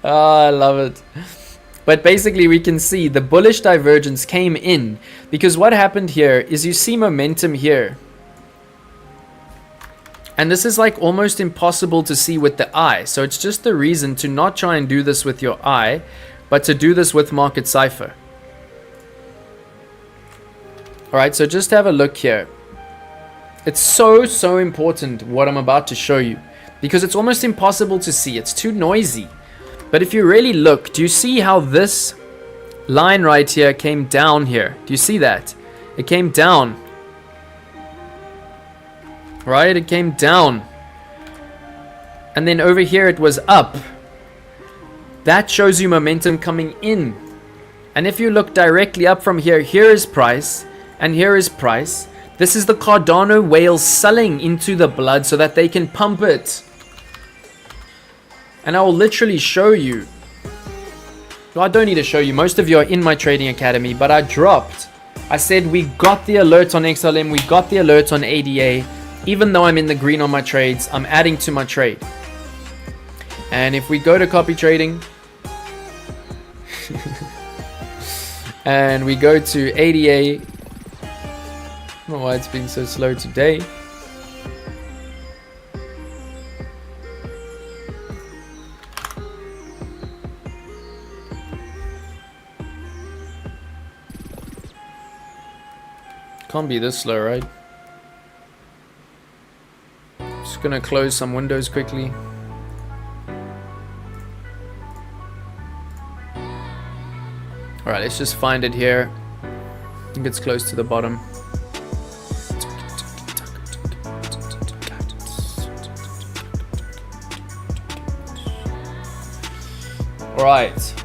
Speaker 1: Oh, I love it. But basically we can see the bullish divergence came in because what happened here is you see momentum here. And this is like almost impossible to see with the eye. So it's just the reason to not try and do this with your eye, but to do this with Market Cipher. Alright, so just have a look here. It's so important what I'm about to show you because it's almost impossible to see. It's too noisy. But if you really look, do you see how this line right here came down here? Do you see that? It came down. Right? It came down. And then over here it was up. That shows you momentum coming in. And if you look directly up from here, here is price and here is price. This is the Cardano whales selling into the blood so that they can pump it. and I will literally show you. Well, I don't need to show you. Most of you are in my trading academy, but I said we got the alert on XLM, we got the alert on ADA. Even though I'm in the green on my trades, I'm adding to my trade. And if we go to copy trading and we go to ADA, I don't know why it's being so slow today. Can't be this slow, right? Just gonna close some windows quickly. Alright, let's just find it here. I think it's close to the bottom. Alright.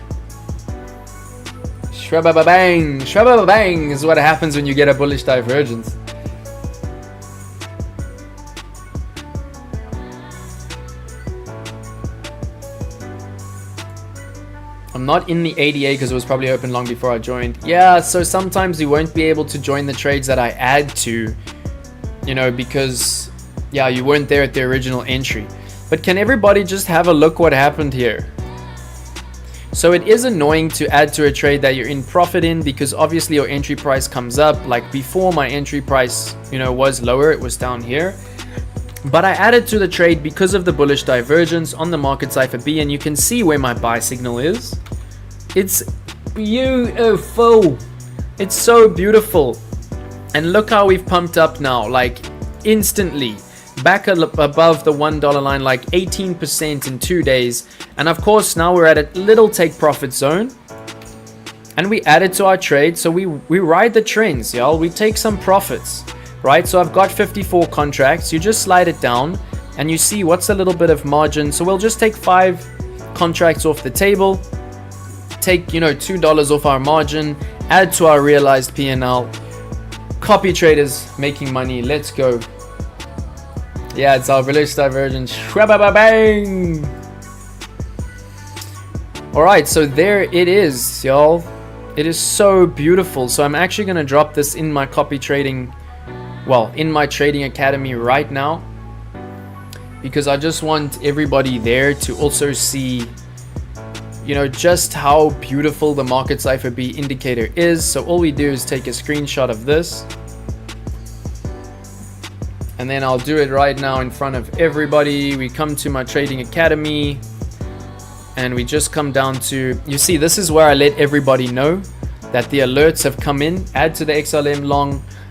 Speaker 1: Shwabababang! Shwabababang is what happens when you get a bullish divergence. I'm not in the ADA because it was probably open long before I joined. Yeah, so sometimes you won't be able to join the trades that I add to, you know, because, yeah, you weren't there at the original entry. But can everybody just have a look what happened here? So it is annoying to add to a trade that you're in profit in, because obviously your entry price comes up. Like before, my entry price, you know, was lower, it was down here. But I added to the trade because of the bullish divergence on the market cipher B, and you can see where my buy signal is. It's beautiful. It's so beautiful. And look how we've pumped up now, like instantly. Back above the $1 line, like 18% in 2 days. And of course, now we're at a little take profit zone. And we add it to our trade. So we ride the trends, y'all. We take some profits, right? So I've got 54 contracts. You just slide it down and you see what's a little bit of margin. So we'll just take 5 contracts off the table. Take, you know, $2 off our margin. Add to our realized P&L. Copy traders making money. Let's go. Yeah, it's our bullish divergence. Bang! Alright, so there it is, y'all. It is so beautiful. So I'm actually going to drop this in my copy trading, well, in my trading academy right now, because I just want everybody there to also see, you know, just how beautiful the market cipher B indicator is. So all we do is take a screenshot of this. And then I'll do it right now in front of everybody. We come to my trading academy and we just come down to, you see, this is where I let everybody know that the alerts have come in. Add to the XLM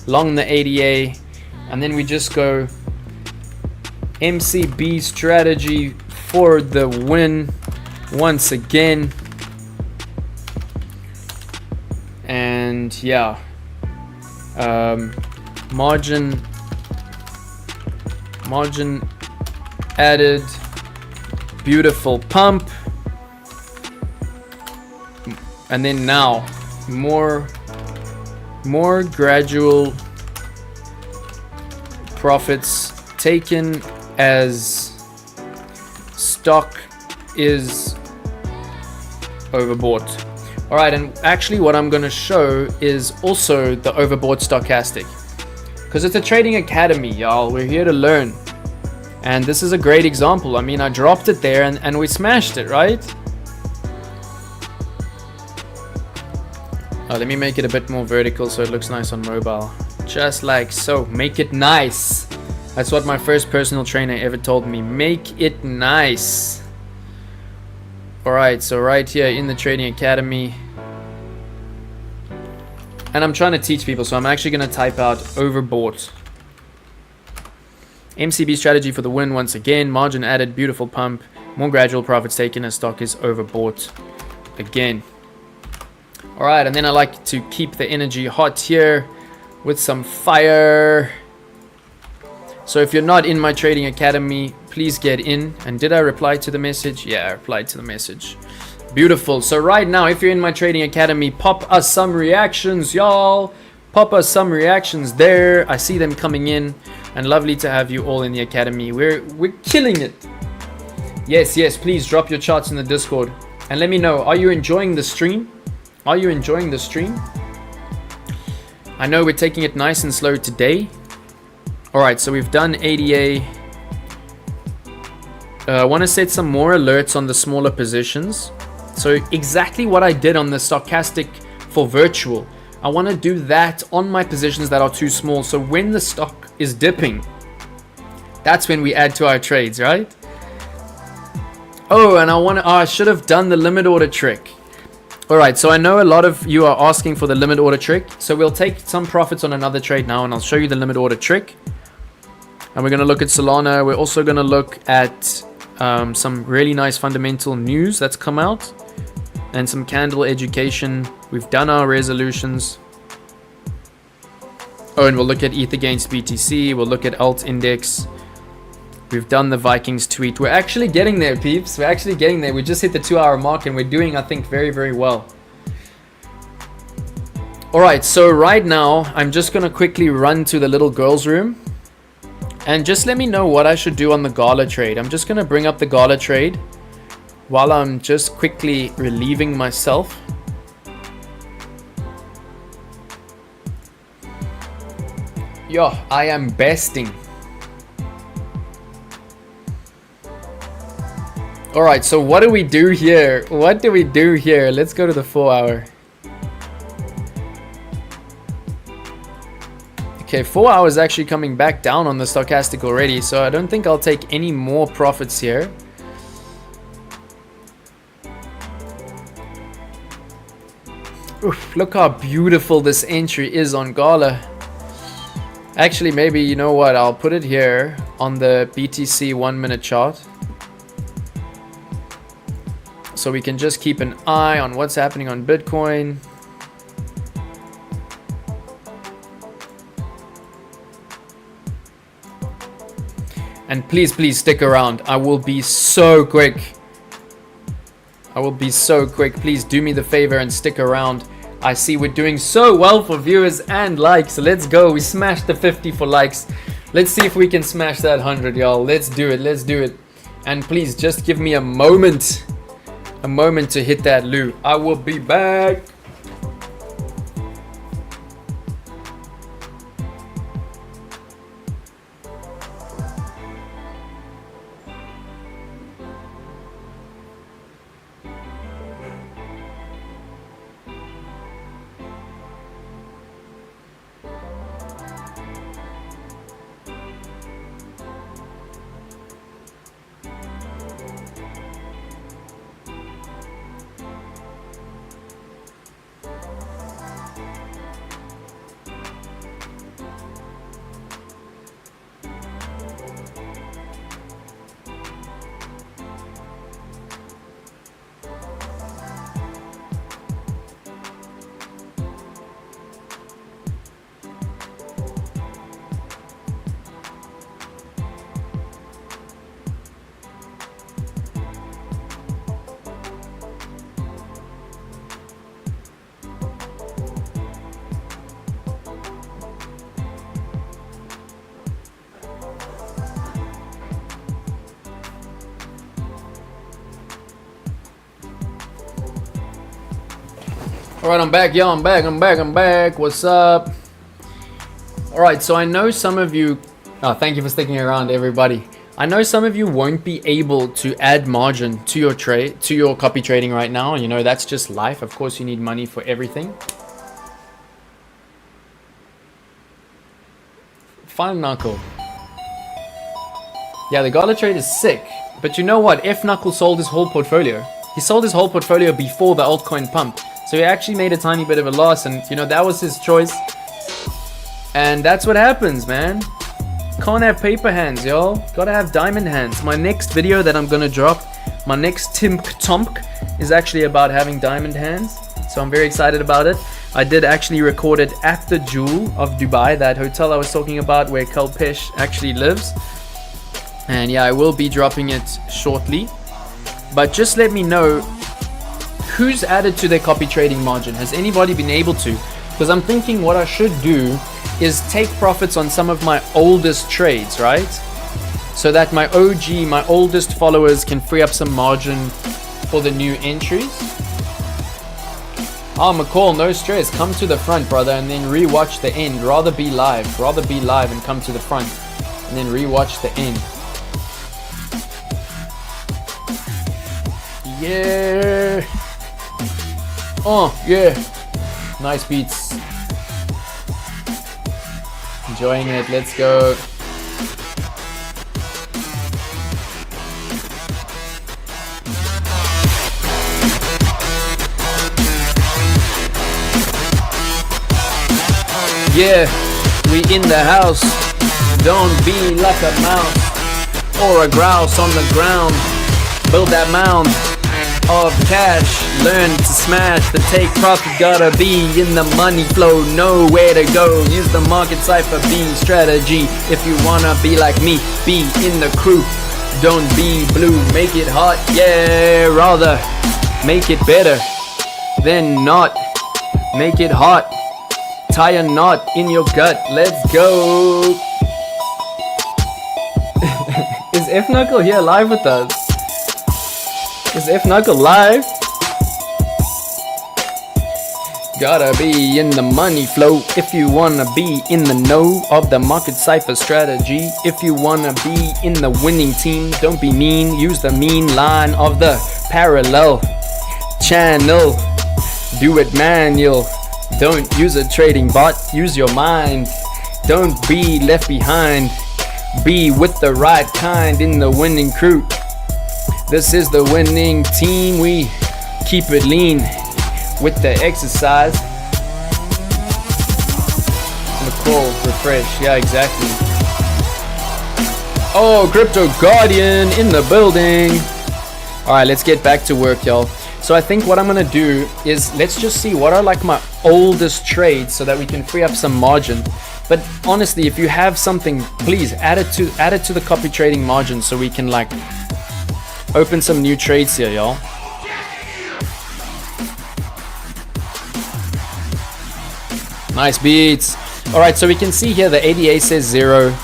Speaker 1: long the ADA, and then we just go MCB strategy for the win once again. And yeah, margin added, beautiful pump, and then now more gradual profits taken as stock is overbought. All right, and actually what I'm going to show is also the overbought stochastic, because it's a trading academy, y'all. We're here to learn. And this is a great example. I mean, I dropped it there and we smashed it, right? Oh, let me make it a bit more vertical so it looks nice on mobile. Just like so. Make it nice. That's what my first personal trainer ever told me. Make it nice. Alright, so right here in the trading academy. And I'm trying to teach people, so I'm actually going to type out overbought. MCB strategy for the win once again. Margin added, beautiful pump. More gradual profits taken as stock is overbought again. Alright, and then I like to keep the energy hot here with some fire. So if you're not in my trading academy, please get in. And did I reply to the message? Yeah, I replied to the message. Beautiful. So right now, if you're in my trading academy, pop us some reactions, y'all. Pop us some reactions there. I see them coming in, and lovely to have you all in the academy. We're killing it. Yes, yes, please drop your charts in the Discord. And let me know, are you enjoying the stream? Are you enjoying the stream? I know we're taking it nice and slow today. Alright, so we've done ADA. I want to set some more alerts on the smaller positions. So exactly what I did on the stochastic for virtual. I want to do that on my positions that are too small. So when the stock is dipping, that's when we add to our trades, right? Oh, and I should have done the limit order trick. Alright, so I know a lot of you are asking for the limit order trick. So we'll take some profits on another trade now and I'll show you the limit order trick. And we're going to look at Solana. We're also going to look at some really nice fundamental news that's come out. And some candle education. We've done our resolutions. Oh, and we'll look at ETH against BTC. We'll look at Alt Index. We've done the Vikings tweet. We're actually getting there, peeps. We're actually getting there. We just hit the 2-hour mark and we're doing, I think, very, very well. Alright, so right now, I'm just going to quickly run to the little girl's room. And just let me know what I should do on the GALA trade. I'm just going to bring up the GALA trade while I'm just quickly relieving myself. Yo, I am besting. Alright, so what do we do here? What do we do here? Let's go to the 4-hour. Okay, 4 hours actually coming back down on the stochastic already, so I don't think I'll take any more profits here. Oof, look how beautiful this entry is on GALA. Actually, maybe, you know what? I'll put it here on the BTC 1-minute chart. So we can just keep an eye on what's happening on Bitcoin. And please, please stick around. I will be so quick. I will be so quick. Please do me the favor and stick around. I see we're doing so well for viewers and likes. Let's go. We smashed the 50 for likes. Let's see if we can smash that 100, y'all. Let's do it. Let's do it. And please just give me a moment. A moment to hit that loot. I will be back. Alright, I'm back, y'all. I'm back. What's up? Alright, so I know some of you... Oh, thank you for sticking around, everybody. I know some of you won't be able to add margin to your trade, to your copy trading right now. You know, that's just life. Of course, you need money for everything. Final knuckle. Yeah, the GALA trade is sick. But you know what? F Knuckle sold his whole portfolio. He sold his whole portfolio before the altcoin pump. So he actually made a tiny bit of a loss, and you know, that was his choice. And that's what happens, man. Can't have paper hands, y'all. Gotta have diamond hands. My next video that I'm gonna drop, my next Timk Tomk, is actually about having diamond hands. So I'm very excited about it. I did actually record it at the Jewel of Dubai, that hotel I was talking about where Kalpesh actually lives. And yeah, I will be dropping it shortly. But just let me know who's added to their copy trading margin. Has anybody been able to? Because I'm thinking what I should do is take profits on some of my oldest trades, right? so that my OG, my oldest followers can free up some margin for the new entries. Oh, McCall, no stress. Come to the front, brother, and then rewatch the end. Rather be live and come to the front and then rewatch the end. Yeah. Oh, yeah. Nice beats. Enjoying it. Let's go. Yeah, we in the house. Don't be like a mouse or a grouse on the ground. Build that mound of cash. Learn to smash the take profit. Gotta be in the money flow. Know where to go. Use the market cipher B strategy. If you wanna be like me, be in the crew. Don't be blue. Make it hot. Yeah, rather make it better than not. Make it hot. Tie a knot in your gut. Let's go. Is F Knuckle here live with us? Is F Knuckle live? Gotta be in the money flow if you wanna be in the know of the market cipher strategy. If you wanna be in the winning team, don't be mean. Use the mean line of the parallel channel. Do it manual. Don't use a trading bot, use your mind. Don't be left behind. Be with the right kind in the winning crew. This is the winning team. We keep it lean with the exercise. Nicole, refresh. Yeah, exactly. Oh, Crypto Guardian in the building. Alright, let's get back to work, y'all. So I think what I'm gonna do is let's just see what are like my oldest trades so that we can free up some margin. But honestly, if you have something, please add it to the copy trading margin so we can like open some new trades here, y'all. Nice beats. All right, so we can see here the ADA says 0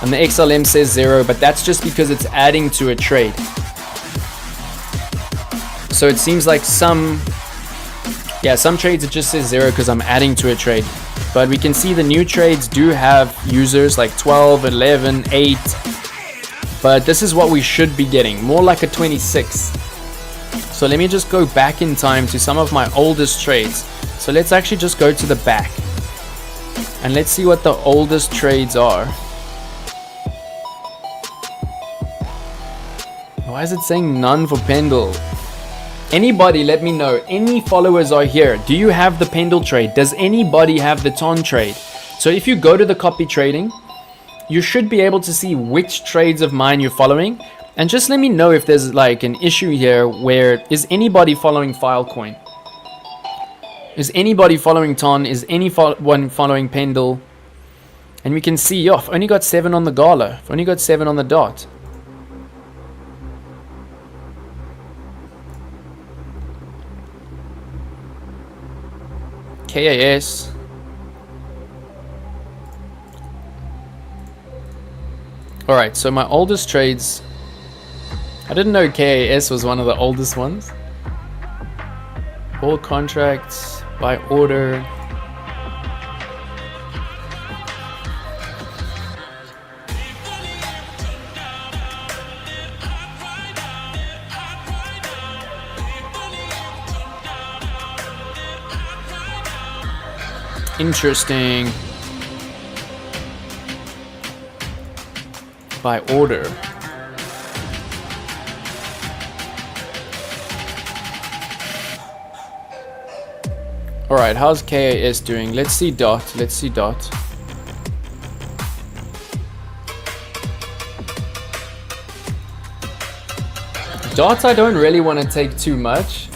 Speaker 1: and the XLM says 0, but that's just because it's adding to a trade. So it seems like some trades it just says 0 because I'm adding to a trade. But we can see the new trades do have users like 12, 11, 8. But this is what we should be getting, more like a 26. So let me just go back in time to some of my oldest trades. So let's actually just go to the back. And let's see what the oldest trades are. Why is it saying none for Pendle? Anybody let me know. Any followers are here. Do you have the Pendle trade? Does anybody have the Ton trade? So if you go to the copy trading, you should be able to see which trades of mine you're following. And just let me know if there's like an issue here where is anybody following Filecoin? Is anybody following Ton? Is anyone following Pendle? And we can see, I've only got 7 on the GALA. I've only got 7 on the DOT. KAS. Alright, so my oldest trades. I didn't know KAS was one of the oldest ones. All contracts by order. Interesting. By order. Alright, how's KAS doing? Let's see DOT. Let's see DOT. DOT I don't really want to take too much.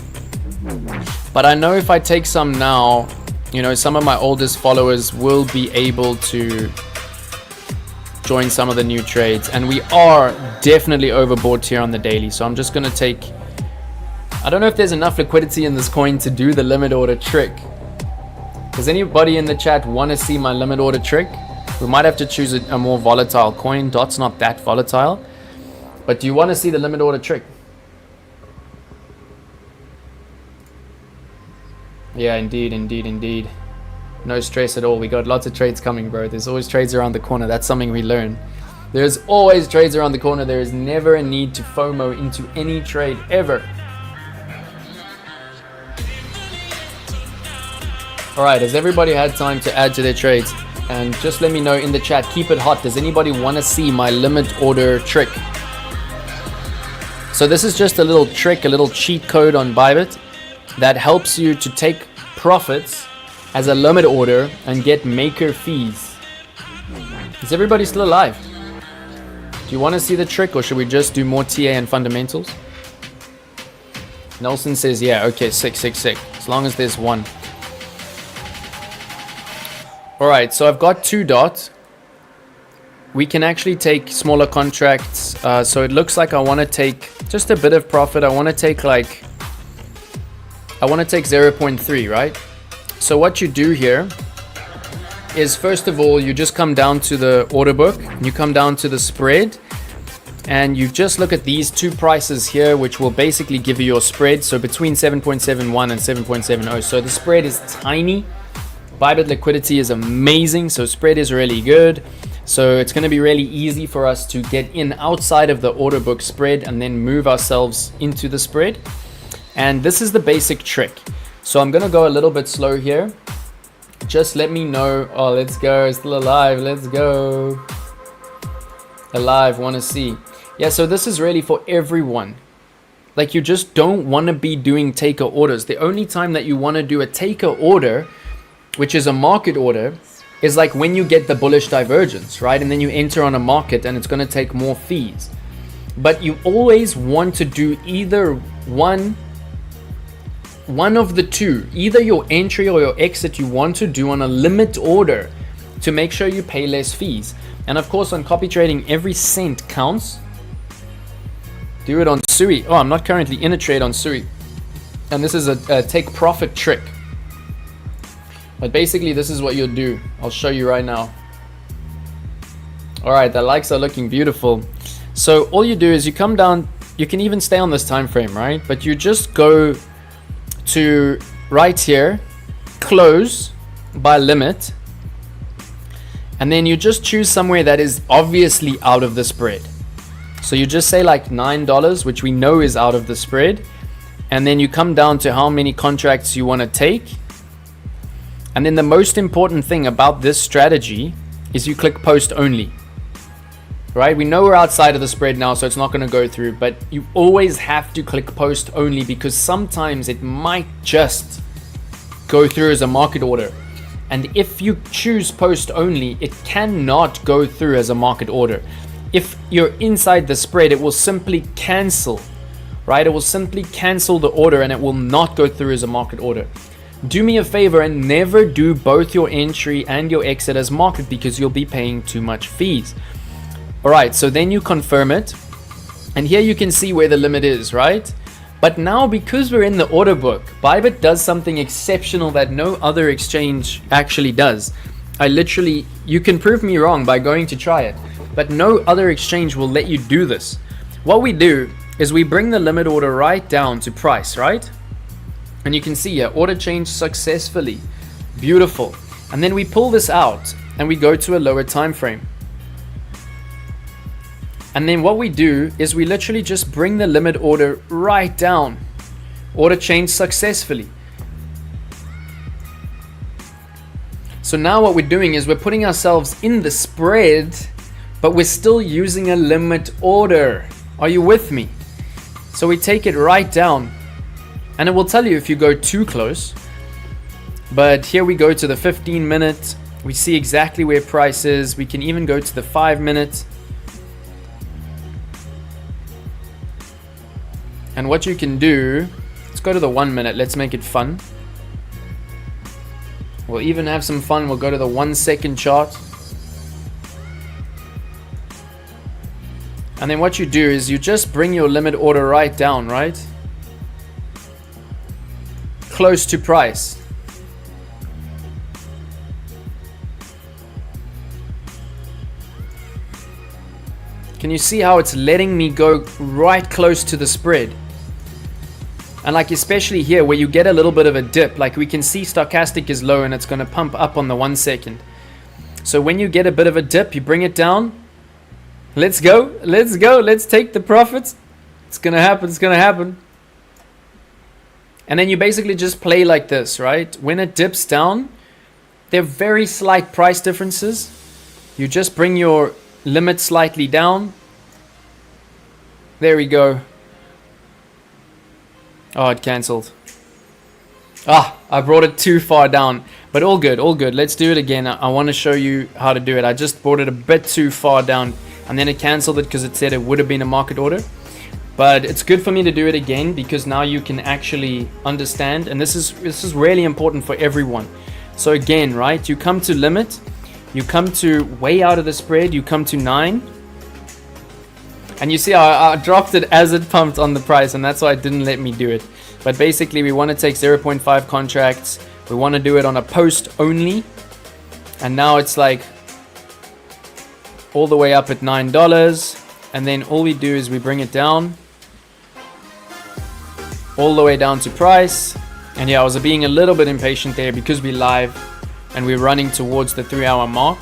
Speaker 1: But I know if I take some now, you know, some of my oldest followers will be able to join some of the new trades. And we are definitely overbought here on the daily. So I'm just going to take... I don't know if there's enough liquidity in this coin to do the limit order trick. Does anybody in the chat want to see my limit order trick? We might have to choose a more volatile coin. DOT's not that volatile. But do you want to see the limit order trick? Yeah, indeed, indeed, indeed. No stress at all. We got lots of trades coming, bro. There's always trades around the corner. That's something we learn. There's always trades around the corner. There is never a need to FOMO into any trade ever. All right, has everybody had time to add to their trades? And just let me know in the chat. Keep it hot. Does anybody want to see my limit order trick? So this is just a little trick, a little cheat code on Bybit that helps you to take profits as a limit order and get maker fees. Is everybody still alive? Do you want to see the trick, or should we just do more TA and fundamentals? Nelson says, yeah, okay, sick. As long as there's one. All right, so I've got 2 dots. We can actually take smaller contracts. So it looks like I want to take just a bit of profit. I want to take 0.3, right? So what you do here is, first of all, you just come down to the order book, you come down to the spread, and you just look at these 2 prices here, which will basically give you your spread. So between 7.71 and 7.70. So the spread is tiny. Bybit liquidity is amazing, so spread is really good. So it's going to be really easy for us to get in outside of the order book spread and then move ourselves into the spread. And this is the basic trick. So I'm going to go a little bit slow here. Just let me know. Oh, let's go. Still alive. Let's go. Alive. Want to see. Yeah, so this is really for everyone. Like, you just don't want to be doing taker orders. The only time that you want to do a taker order, which is a market order, is like when you get the bullish divergence, right? And then you enter on a market and it's going to take more fees. But you always want to do either one of the two. Either your entry or your exit you want to do on a limit order to make sure you pay less fees. And of course, on copy trading, every cent counts. Do it on Sui. Oh, I'm not currently in a trade on Sui. And this is a take profit trick. But basically, this is what you'll do. I'll show you right now. All right, the likes are looking beautiful. So all you do is you come down. You can even stay on this time frame, right? But you just go to right here, close by limit. And then you just choose somewhere that is obviously out of the spread. So you just say like $9, which we know is out of the spread. And then you come down to how many contracts you want to take. And then the most important thing about this strategy is you click post only, right? We know we're outside of the spread now, so it's not going to go through, but you always have to click post only because sometimes it might just go through as a market order. And if you choose post only, it cannot go through as a market order. If you're inside the spread, it will simply cancel, right? It will simply cancel the order and it will not go through as a market order. Do me a favor and never do both your entry and your exit as market because you'll be paying too much fees. All right, so then you confirm it. And here you can see where the limit is, right? But now because we're in the order book, Bybit does something exceptional that no other exchange actually does. You can prove me wrong by going to try it, but no other exchange will let you do this. What we do is we bring the limit order right down to price, right? And you can see here, order changed successfully. Beautiful. And then we pull this out and we go to a lower time frame. And then what we do is we literally just bring the limit order right down. Order changed successfully. So now what we're doing is we're putting ourselves in the spread, but we're still using a limit order. Are you with me? So we take it right down. And it will tell you if you go too close. But here we go to the 15 minute. We see exactly where price is. We can even go to the 5 minute. And what you can do, let's go to the 1 minute. Let's make it fun. We'll even have some fun. We'll go to the 1 second chart. And then what you do is you just bring your limit order right down, right? Close to price. Can you see how it's letting me go right close to the spread? And like especially here where you get a little bit of a dip, like we can see stochastic is low and it's going to pump up on the 1 second. So when you get a bit of a dip, you bring it down. Let's go, let's take the profits. It's going to happen, it's going to happen. And then you basically just play like this, right? When it dips down, there are very slight price differences. You just bring your limit slightly down. There we go. Oh, it cancelled. I brought it too far down. But all good, all good. Let's do it again. I want to show you how to do it. I just brought it a bit too far down. And then it cancelled it because it said it would have been a market order. But it's good for me to do it again because now you can actually understand. And this is really important for everyone. So again, right, you come to limit, you come to way out of the spread, you come to 9. And you see I dropped it as it pumped on the price, and that's why it didn't let me do it. But basically we want to take 0.5 contracts. We want to do it on a post only. And now it's like all the way up at $9. And then all we do is we bring it down all the way down to price. And yeah, I was being a little bit impatient there because we're live and we're running towards the 3-hour mark.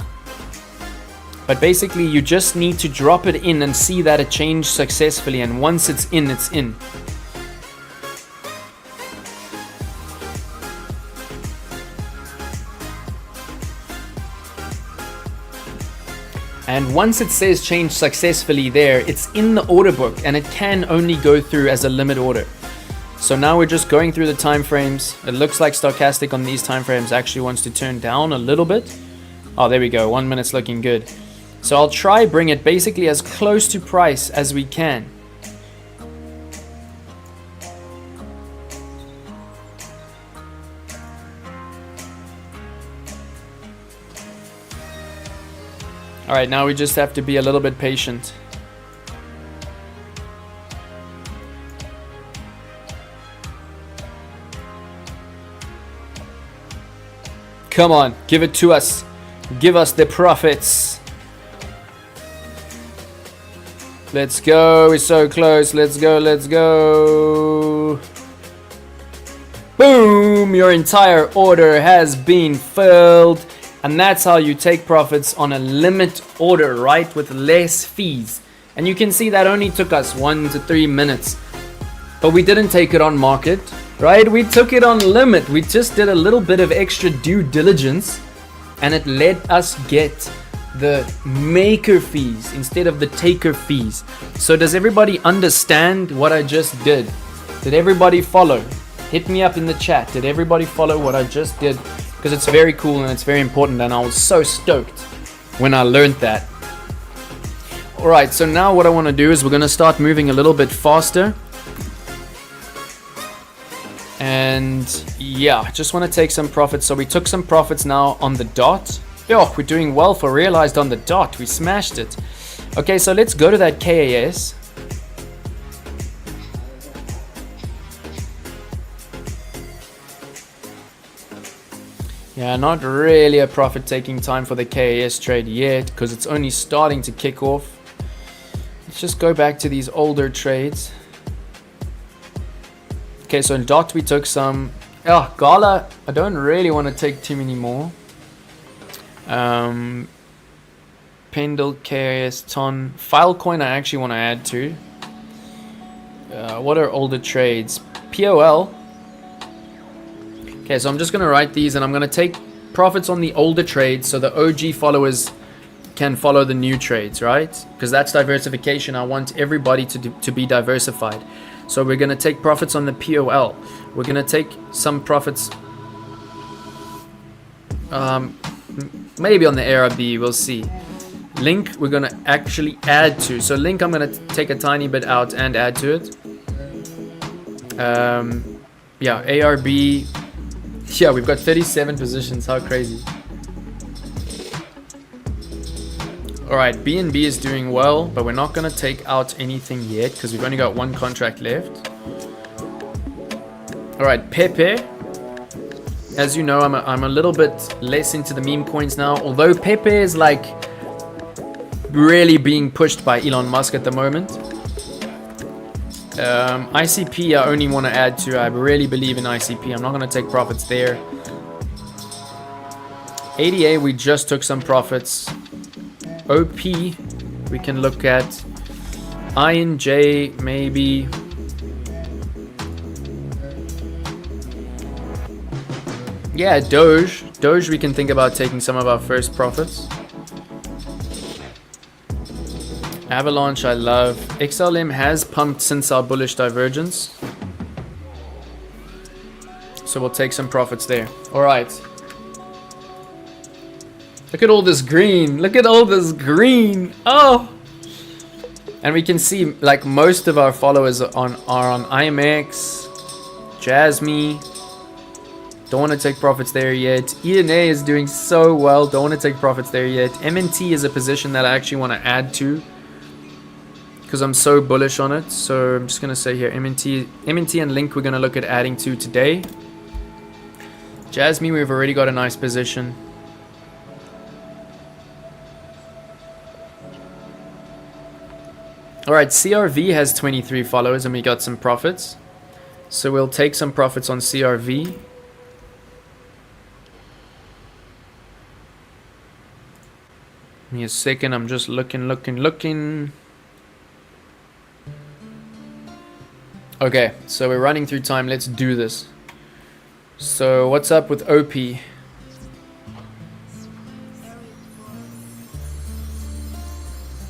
Speaker 1: But basically you just need to drop it in and see that it changed successfully, and once it's in, it's in. And once it says change successfully there, it's in the order book and it can only go through as a limit order. So now we're just going through the time frames. It looks like stochastic on these time frames actually wants to turn down a little bit. Oh, there we go. 1 minute's looking good. So I'll try bring it basically as close to price as we can. All right, now we just have to be a little bit patient. Come on, give it to us. Give us the profits. Let's go, we're so close. Let's go, let's go. Boom, your entire order has been filled. And that's how you take profits on a limit order, right? With less fees. And you can see that only took us 1 to 3 minutes. But we didn't take it on market, right? We took it on limit. We just did a little bit of extra due diligence. And it let us get the maker fees instead of the taker fees. So does everybody understand what I just did? Did everybody follow? Hit me up in the chat. Did everybody follow what I just did? Because it's very cool and it's very important, and I was so stoked when I learned that. Alright, so now what I want to do is we're going to start moving a little bit faster. And yeah, I just want to take some profits. So we took some profits now on the dot. Oh, we're doing well for realized on the dot. We smashed it. Okay, so let's go to that KAS. Yeah, not really a profit taking time for the KAS trade yet because it's only starting to kick off. Let's just go back to these older trades. Okay, so in dot we took some. Oh, GALA, I don't really want to take too many more. Pendle, KAS, Ton, Filecoin I actually want to add to. What are older trades? POL. Okay, so I'm just going to write these and I'm going to take profits on the older trades so the OG followers can follow the new trades, right? Because that's diversification. I want everybody to be diversified. So we're going to take profits on the POL. We're going to take some profits maybe on the ARB, we'll see. Link we're going to actually add to. So Link I'm going to take a tiny bit out and add to it. Yeah, ARB. Yeah, we've got 37 positions. How crazy. Alright, BNB is doing well, but we're not going to take out anything yet because we've only got one contract left. Alright, Pepe. As you know, I'm a little bit less into the meme coins now. Although Pepe is like really being pushed by Elon Musk at the moment. ICP I only want to add to. I really believe in ICP. I'm not going to take profits there. ADA, we just took some profits. OP, we can look at. INJ, maybe. Yeah, Doge. Doge, we can think about taking some of our first profits. Avalanche, I love. XLM has pumped since our bullish divergence. So we'll take some profits there. Alright. Look at all this green. Look at all this green. Oh! And we can see like most of our followers are on IMX, Jasmine. Don't want to take profits there yet. ENA is doing so well. Don't want to take profits there yet. MNT is a position that I actually want to add to because I'm so bullish on it. So I'm just going to say here MNT and Link we're going to look at adding to today. Jasmine, we've already got a nice position. Alright, CRV has 23 followers and we got some profits. So we'll take some profits on CRV. Give me a second, I'm just looking. Okay, so we're running through time, let's do this. So what's up with OP?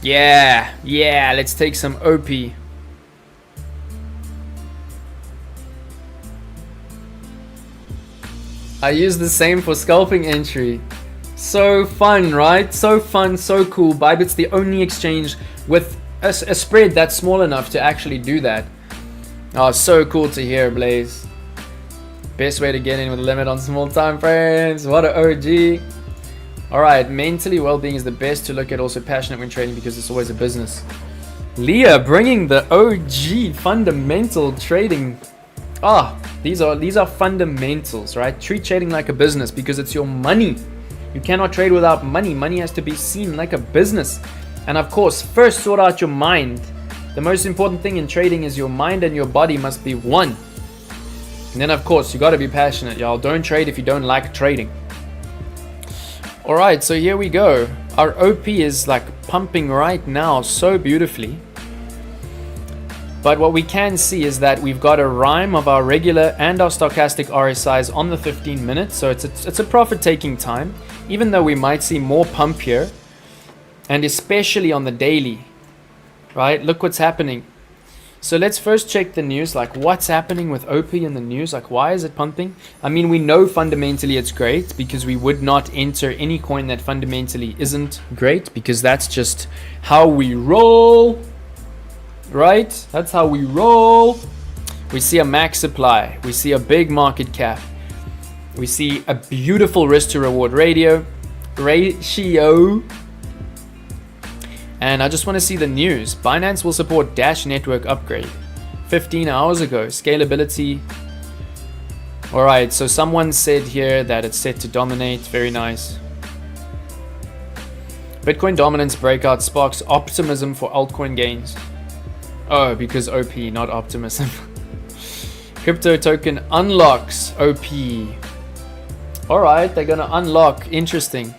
Speaker 1: Yeah, let's take some OP. I use the same for scalping entry. So fun, right? So fun, so cool. Bybit's the only exchange with a spread that's small enough to actually do that. Oh, so cool to hear, Blaze. Best way to get in with a limit on small time frames. What a OG. Alright, mentally well-being is the best to look at. Also passionate when trading because it's always a business. Leah bringing the OG fundamental trading. These are fundamentals, right? Treat trading like a business because it's your money. You cannot trade without money. Money has to be seen like a business. And of course, first sort out your mind. The most important thing in trading is your mind and your body must be one. And then of course, you got to be passionate, y'all. Don't trade if you don't like trading. Alright, so here we go. Our OP is like pumping right now so beautifully. But what we can see is that we've got a rhyme of our regular and our stochastic RSIs on the 15 minutes. So it's a profit taking time, even though we might see more pump here. And especially on the daily, right? Look what's happening. So let's first check the news, like what's happening with OP in the news, like why is it pumping? I mean, we know fundamentally it's great because we would not enter any coin that fundamentally isn't great because that's just how we roll, right? That's how we roll. We see a max supply, we see a big market cap, we see a beautiful risk to reward ratio. And I just want to see the news. Binance will support Dash network upgrade. 15 hours ago. Scalability. Alright, so someone said here that it's set to dominate. Very nice. Bitcoin dominance breakout sparks optimism for altcoin gains. Oh, because OP, not optimism. Crypto token unlocks OP. Alright, they're gonna unlock. Interesting.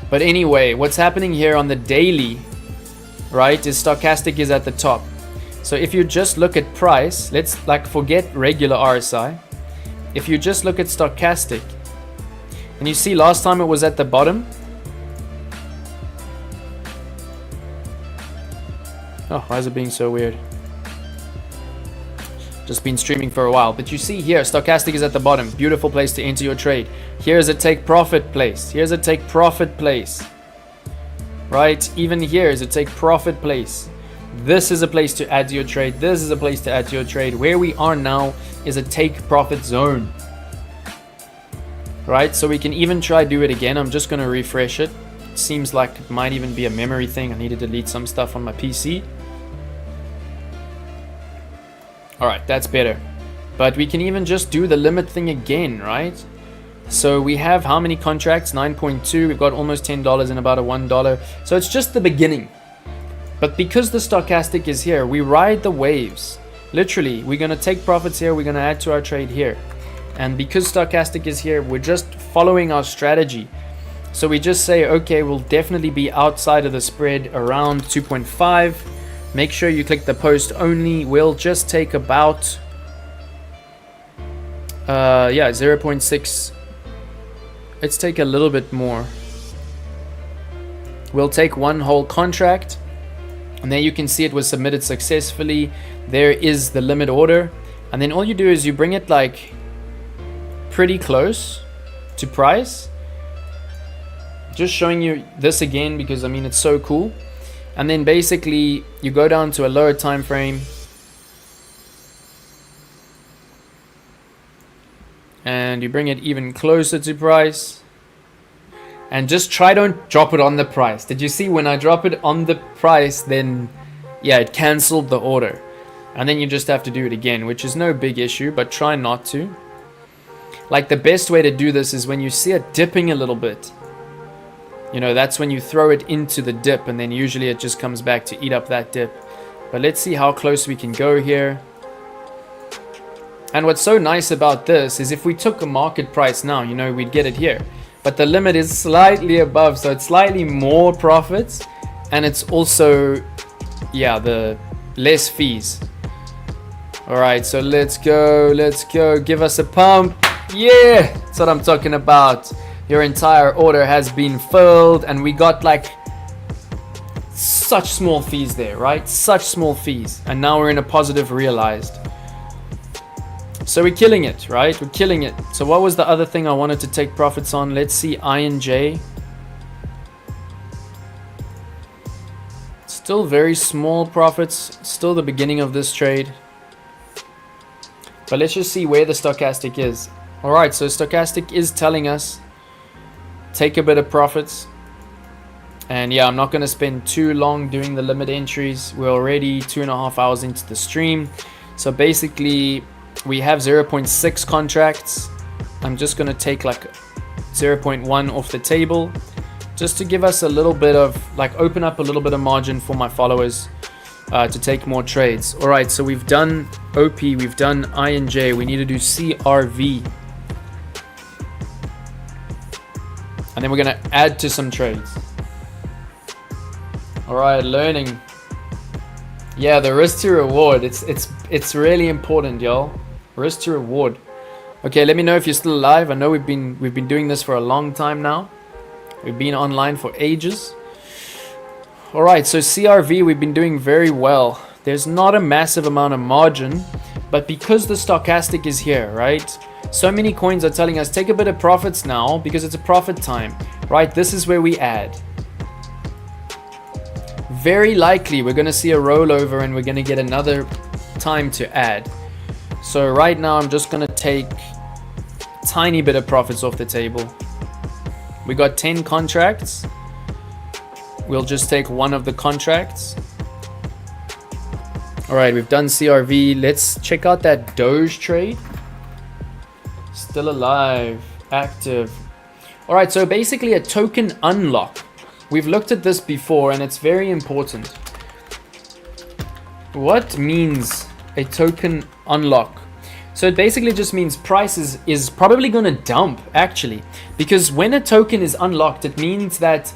Speaker 1: But anyway, what's happening here on the daily, right, is stochastic is at the top. So if you just look at price, let's like forget regular RSI. If you just look at stochastic, and you see last time it was at the bottom. Oh, why is it being so weird? Just been streaming for a while, but you see here stochastic is at the bottom. Beautiful place to enter your trade. Here's a take profit place. Here's a take profit place, right? Even here is a take profit place. This is a place to add to your trade. This is a place to add to your trade. Where we are now is a take profit zone, right? So we can even try do it again. I'm just going to refresh it. It seems like it might even be a memory thing. I need to delete some stuff on my PC. Alright, that's better. But we can even just do the limit thing again, right? So we have how many contracts? 9.2. We've got almost $10 and about a $1. So it's just the beginning. But because the stochastic is here, we ride the waves. Literally, we're going to take profits here. We're going to add to our trade here. And because stochastic is here, we're just following our strategy. So we just say, okay, we'll definitely be outside of the spread around 2.5. Make sure you click the post only. We'll just take about 0.6. Let's take a little bit more. We'll take one whole contract, and there you can see it was submitted successfully. There is the limit order, and then all you do is you bring it like pretty close to price. Just showing you this again because I mean it's so cool. And then basically you go down to a lower time frame and you bring it even closer to price, and just try don't drop it on the price. Did you see when I drop it on the price, then yeah, it canceled the order, and then you just have to do it again, which is no big issue, but try not to. Like the best way to do this is when you see it dipping a little bit, you know, that's when you throw it into the dip, and then usually it just comes back to eat up that dip. But let's see how close we can go here. And what's so nice about this is if we took a market price now, you know, we'd get it here. But the limit is slightly above, so it's slightly more profits. And it's also, yeah, the less fees. All right, so let's go. Give us a pump. Yeah, that's what I'm talking about. Your entire order has been filled, and we got like such small fees there, right? Such small fees. And now we're in a positive realized. So we're killing it, right? We're killing it. So what was the other thing I wanted to take profits on? Let's see, INJ. Still very small profits. Still the beginning of this trade. But let's just see where the stochastic is. Alright, so stochastic is telling us take a bit of profits. And yeah, I'm not going to spend too long doing the limit entries. We're already 2.5 hours into the stream. So basically we have 0.6 contracts. I'm just going to take like 0.1 off the table just to give us a little bit of, like, open up a little bit of margin for my followers to take more trades. All right, so we've done OP, we've done INJ, we need to do CRV. And then we're going to add to some trades. All right, learning. Yeah, the risk to reward, it's really important, y'all. Risk to reward. Okay, let me know if you're still alive. I know we've been doing this for a long time now. We've been online for ages. All right, so CRV, we've been doing very well. There's not a massive amount of margin, but because the stochastic is here, right? So many coins are telling us take a bit of profits now because it's a profit time, right? This is where we add. Very likely we're going to see a rollover and we're going to get another time to add. So right now I'm just going to take a tiny bit of profits off the table. We got 10 contracts. We'll just take one of the contracts. All right, we've done CRV. Let's check out that Doge trade. Still alive, active. All right, so basically a token unlock. We've looked at this before and it's very important. What means a token unlock? So it basically just means price is probably going to dump, actually, because when a token is unlocked, it means that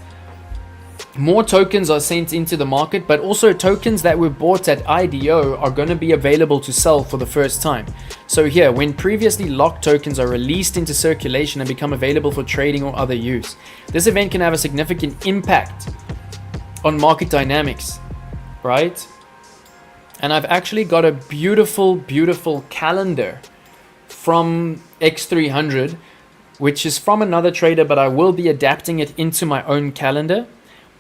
Speaker 1: more tokens are sent into the market, but also tokens that were bought at IDO are going to be available to sell for the first time. So here, when previously locked tokens are released into circulation and become available for trading or other use, this event can have a significant impact on market dynamics, right? And I've actually got a beautiful calendar from X300, which is from another trader, but I will be adapting it into my own calendar.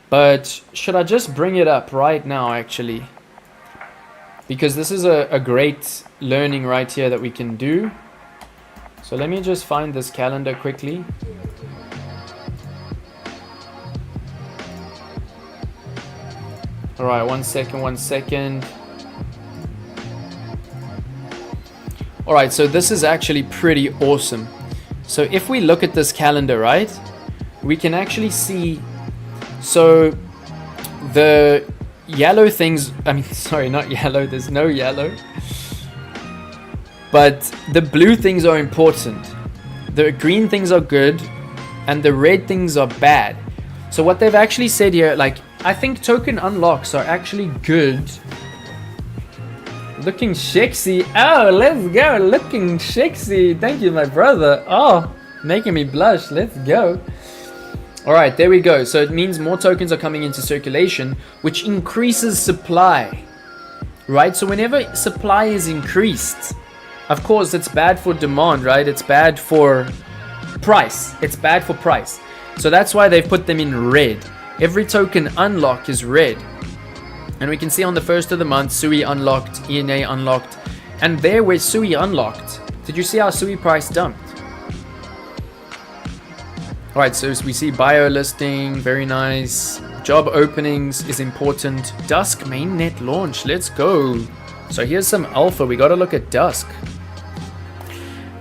Speaker 1: But should I just bring it up right now, actually? Because this is a great learning right here that we can do. So let me just find this calendar quickly. All right, one second. All right, so this is actually pretty awesome. So if we look at this calendar, right, we can actually see, so the yellow things, I mean, sorry, not yellow, there's no yellow, but the blue things are important, the green things are good, and the red things are bad. So what they've actually said here, like, I think token unlocks are actually good. Looking sexy. Oh, let's go. Looking sexy. Thank you, my brother. Oh, making me blush. Let's go. All right, there we go. So it means more tokens are coming into circulation, which increases supply, right? So whenever supply is increased, of course, it's bad for demand, right? It's bad for price. It's bad for price. So that's why they've put them in red. Every token unlock is red. And we can see on the first of the month, SUI unlocked, ENA unlocked. And there where SUI unlocked, did you see how SUI price dumped? All right, so we see bio listing, very nice. Job openings is important. Dusk mainnet launch, let's go. So here's some alpha, we gotta look at Dusk.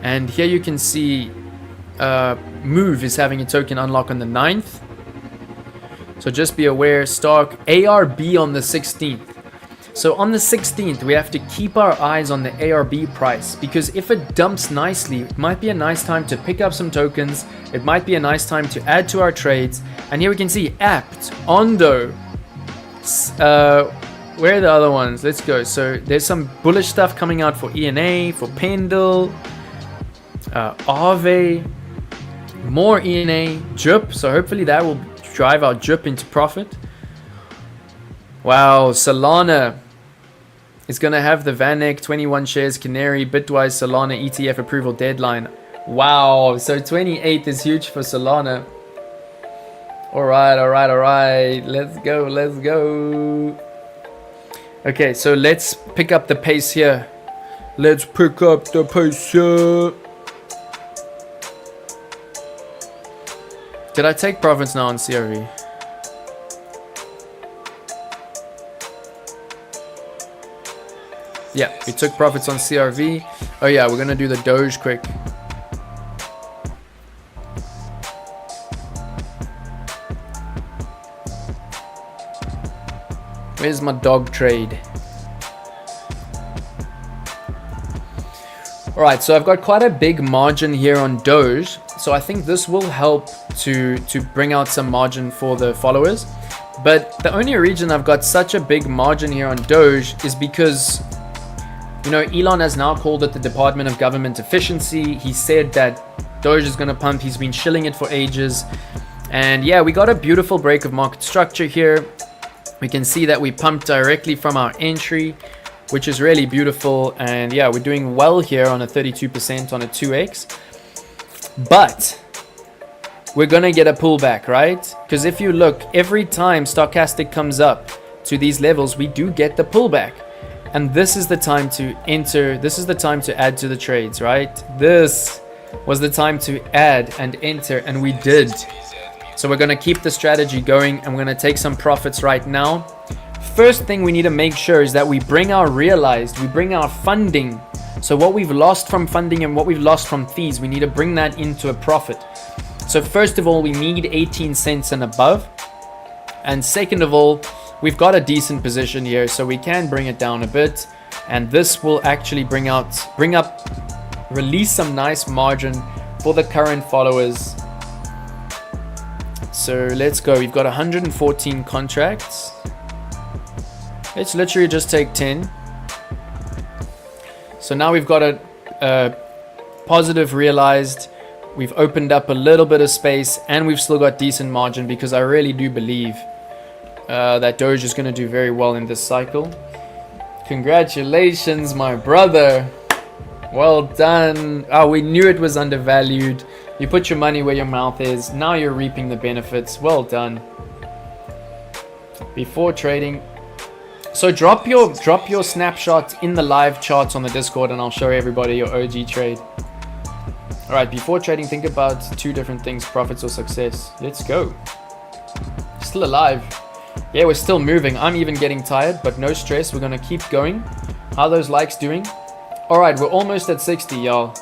Speaker 1: And here you can see Move is having a token unlock on the 9th. So just be aware, stock ARB on the 16th. So on the 16th, we have to keep our eyes on the ARB price, because if it dumps nicely, it might be a nice time to pick up some tokens. It might be a nice time to add to our trades. And here we can see Apt, Ondo. Where are the other ones? Let's go. So there's some bullish stuff coming out for ENA, for Pendle, Aave, more ENA, JUP. So hopefully that will drive our JUP into profit. Wow, Solana is going to have the VanEck 21 shares Canary Bitwise Solana ETF approval deadline. Wow, so 28 is huge for Solana. All right. Let's go. Okay, so let's pick up the pace here. Did I take profits now on CRV? Yeah, we took profits on CRV. Oh yeah, we're gonna do the Doge quick. Where's my dog trade? Alright, so I've got quite a big margin here on Doge. So I think this will help to bring out some margin for the followers. But the only reason I've got such a big margin here on Doge is because, you know, Elon has now called it the Department of Government Efficiency. He said that Doge is going to pump. He's been shilling it for ages. And yeah, we got a beautiful break of market structure here. We can see that we pumped directly from our entry, which is really beautiful. And yeah, we're doing well here on a 32% on a 2x. But we're going to get a pullback, right? Because if you look, every time stochastic comes up to these levels, we do get the pullback. And this is the time to enter. This is the time to add to the trades, right? This was the time to add and enter, and we did. So we're going to keep the strategy going, and we're going to take some profits right now. First thing we need to make sure is that we bring our realized, we bring our funding. So what we've lost from funding and what we've lost from fees, we need to bring that into a profit. So first of all, we need 18 cents and above. And second of all, we've got a decent position here, so we can bring it down a bit. And this will actually release some nice margin for the current followers. So let's go. We've got 114 contracts. Let's literally just take 10. So now we've got a positive realized. We've opened up a little bit of space, and we've still got decent margin, because I really do believe that Doge is going to do very well in this cycle. Congratulations, my brother. Well done. Oh, we knew it was undervalued. You put your money where your mouth is. Now you're reaping the benefits. Well done. Before trading. So drop your snapshot in the live charts on the Discord, and I'll show everybody your OG trade. All right, before trading, think about two different things: profits or success. Let's go. Still alive. Yeah, we're still moving. I'm even getting tired, but no stress. We're gonna keep going. How are those likes doing? All right, we're almost at 60, y'all.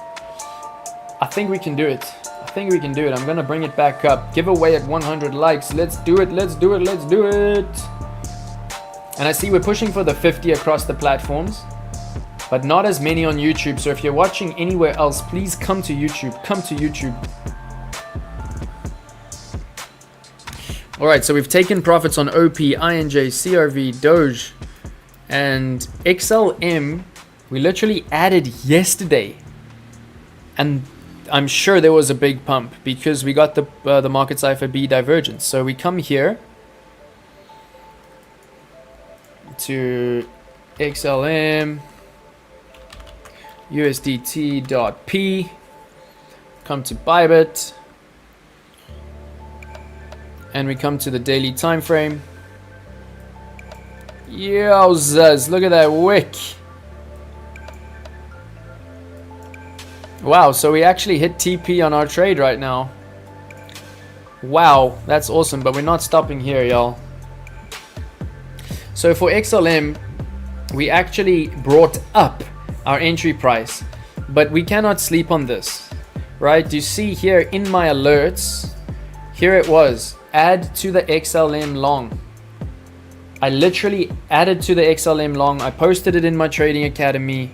Speaker 1: I think we can do it. I think we can do it. I'm gonna bring it back up. Giveaway at 100 likes. Let's do it. Let's do it. Let's do it. And I see we're pushing for the 50 across the platforms, but not as many on YouTube. So if you're watching anywhere else, please come to YouTube. Come to YouTube. All right, so we've taken profits on OP, INJ, CRV, Doge, and XLM. We literally added yesterday, and I'm sure there was a big pump because we got the market cipher B divergence. So we come here to XLM, USDT.P, come to Bybit, and we come to the daily time frame. Yowzers, look at that wick. Wow, so we actually hit TP on our trade right now. Wow, that's awesome, but we're not stopping here, y'all. So for XLM, we actually brought up our entry price, but we cannot sleep on this, right? You see here in my alerts, here it was, add to the XLM long. I literally added to the XLM long. I posted it in my trading academy.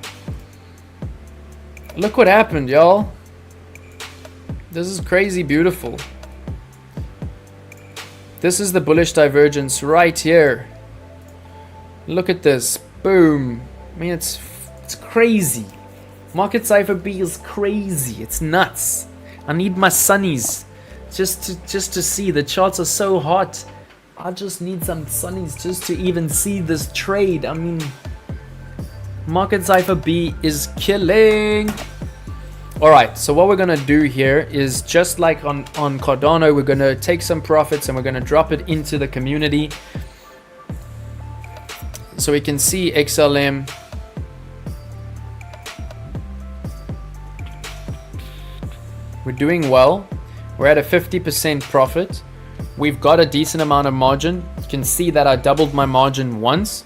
Speaker 1: Look what happened, y'all. This is crazy beautiful. This is the bullish divergence right here. Look at this. Boom. I mean, it's crazy. Market cipher B is crazy. It's nuts. I need my sunnies just to see. The charts are so hot. I just need some sunnies just to even see this trade. I mean, market cipher B is killing. All right, so what we're gonna do here is just like on Cardano, we're gonna take some profits and we're gonna drop it into the community. So we can see XLM. We're doing well. We're at a 50% profit. We've got a decent amount of margin. You can see that I doubled my margin once.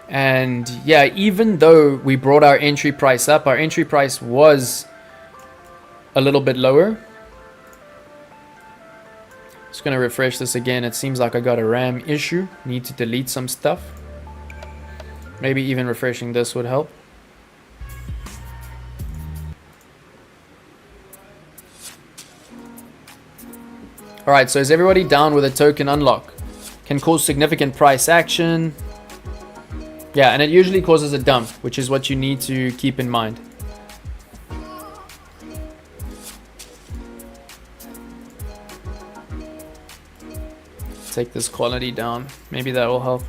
Speaker 1: And yeah, even though we brought our entry price up, our entry price was a little bit lower. Just gonna refresh this again. It seems like I got a RAM issue. Need to delete some stuff. Maybe even refreshing this would help. Alright, so is everybody down with a token unlock? Can cause significant price action. Yeah, and it usually causes a dump, which is what you need to keep in mind. Take this quality down. Maybe that will help.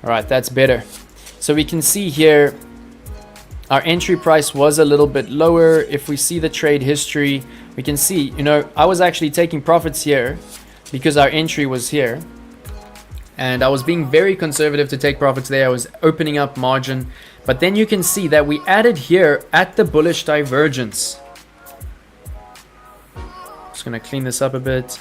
Speaker 1: Alright, that's better. So we can see here our entry price was a little bit lower. If we see the trade history, we can see, you know, I was actually taking profits here because our entry was here. And I was being very conservative to take profits there. I was opening up margin. But then you can see that we added here at the bullish divergence. Just going to clean this up a bit.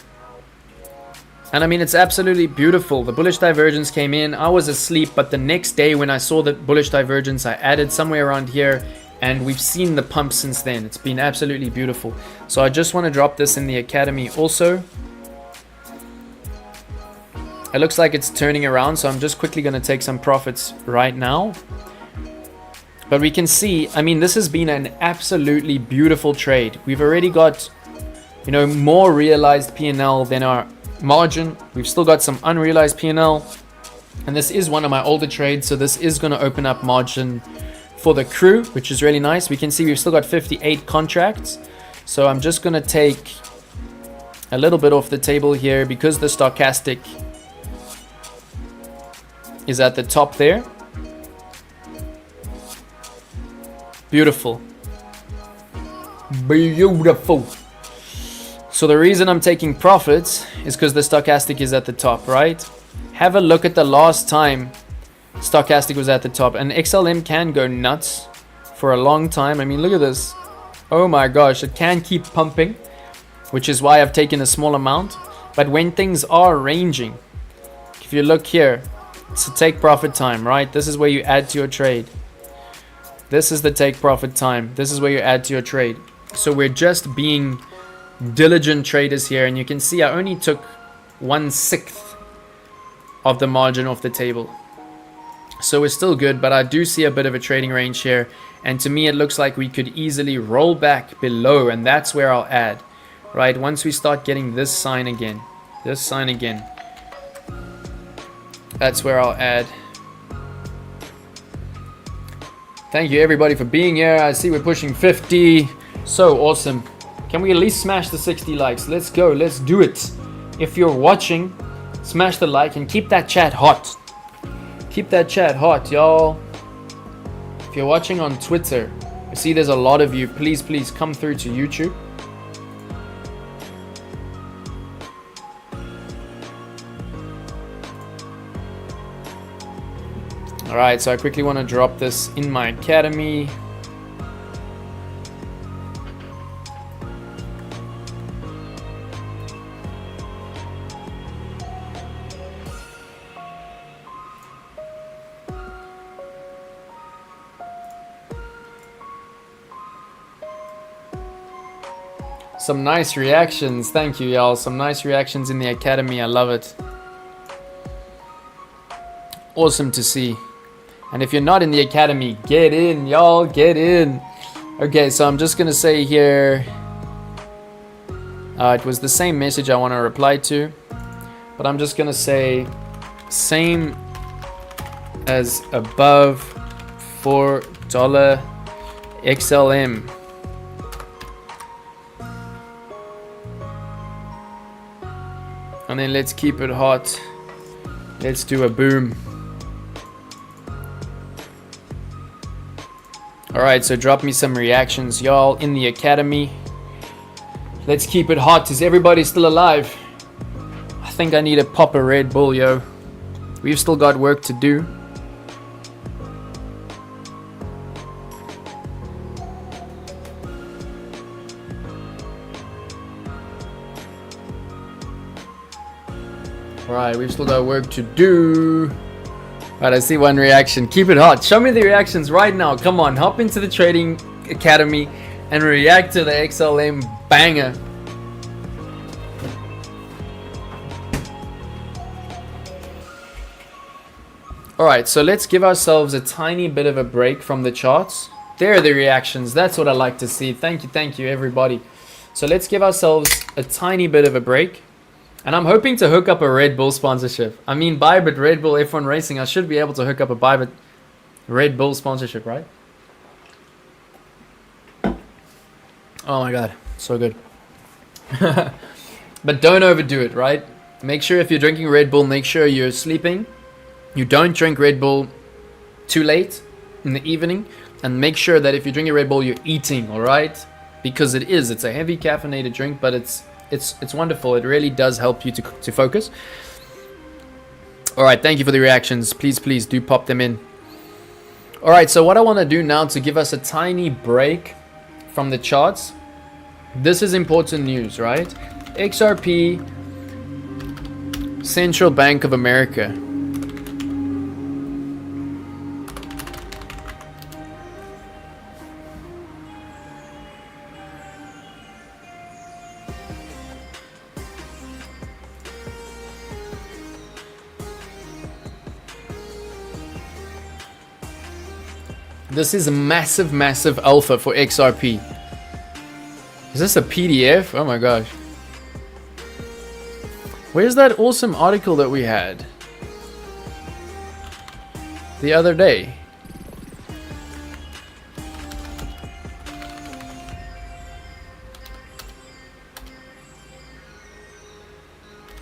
Speaker 1: And I mean, it's absolutely beautiful. The bullish divergence came in. I was asleep, but the next day when I saw the bullish divergence, I added somewhere around here. And we've seen the pump since then. It's been absolutely beautiful. So I just want to drop this in the academy also. It looks like it's turning around, so I'm just quickly going to take some profits right now. But we can see, I mean, this has been an absolutely beautiful trade. We've already got, you know, more realized P&L than our margin. We've still got some unrealized P&L. And this is one of my older trades, so this is going to open up margin for the crew, which is really nice. We can see we've still got 58 contracts. So I'm just going to take a little bit off the table here because the stochastic is at the top there. Beautiful. Beautiful. So the reason I'm taking profits is because the stochastic is at the top, right? Have a look at the last time stochastic was at the top, and XLM can go nuts for a long time. I mean, look at this. Oh my gosh, it can keep pumping, which is why I've taken a small amount. But when things are ranging, if you look here, So take profit time, right? This is where you add to your trade. This is the take profit time. This is where you add to your trade. So we're just being diligent traders here, and you can see I only took 1/6 of the margin off the table. So we're still good, but I do see a bit of a trading range here, and to me it looks like we could easily roll back below, and that's where I'll add, right? Once we start getting this sign again, that's where I'll add. Thank you everybody for being here. I see we're pushing 50. So awesome. Can we at least smash the 60 likes? Let's go. Let's do it. If you're watching, smash the like and keep that chat hot. Keep that chat hot, y'all. If you're watching on Twitter, I see there's a lot of you. Please come through to YouTube. Alright, so I quickly want to drop this in my academy. Some nice reactions. Thank you, y'all. Some nice reactions in the academy. I love it. Awesome to see. And if you're not in the academy, get in, y'all, get in. Okay, so I'm just gonna say here, it was the same message I want to reply to, but I'm just gonna say same as above $4 XLM. And then let's keep it hot. Let's do a boom. Alright, so drop me some reactions, y'all, in the academy. Let's keep it hot. Is everybody still alive? I think I need to pop a Red Bull, yo. We've still got work to do. Alright, we've still got work to do. Alright, I see one reaction. Keep it hot. Show me the reactions right now. Come on, hop into the Trading Academy and react to the XLM banger. Alright, so let's give ourselves a tiny bit of a break from the charts. There are the reactions. That's what I like to see. Thank you everybody. So let's give ourselves a tiny bit of a break. And I'm hoping to hook up a Red Bull sponsorship. I mean, Bybit, Red Bull, F1 Racing. I should be able to hook up a Bybit Red Bull sponsorship, right? Oh my god, so good. But don't overdo it, right? Make sure if you're drinking Red Bull, make sure you're sleeping. You don't drink Red Bull too late in the evening. And make sure that if you're drinking Red Bull, you're eating, alright? Because it's a heavy caffeinated drink, but it's wonderful. It really does help you to focus. Alright, thank you for the reactions. Please do pop them in. Alright, so what I want to do now to give us a tiny break from the charts. This is important news, right? XRP, Central Bank of America. This is a massive alpha for XRP. Is this a PDF? Oh my gosh. Where's that awesome article that we had the other day?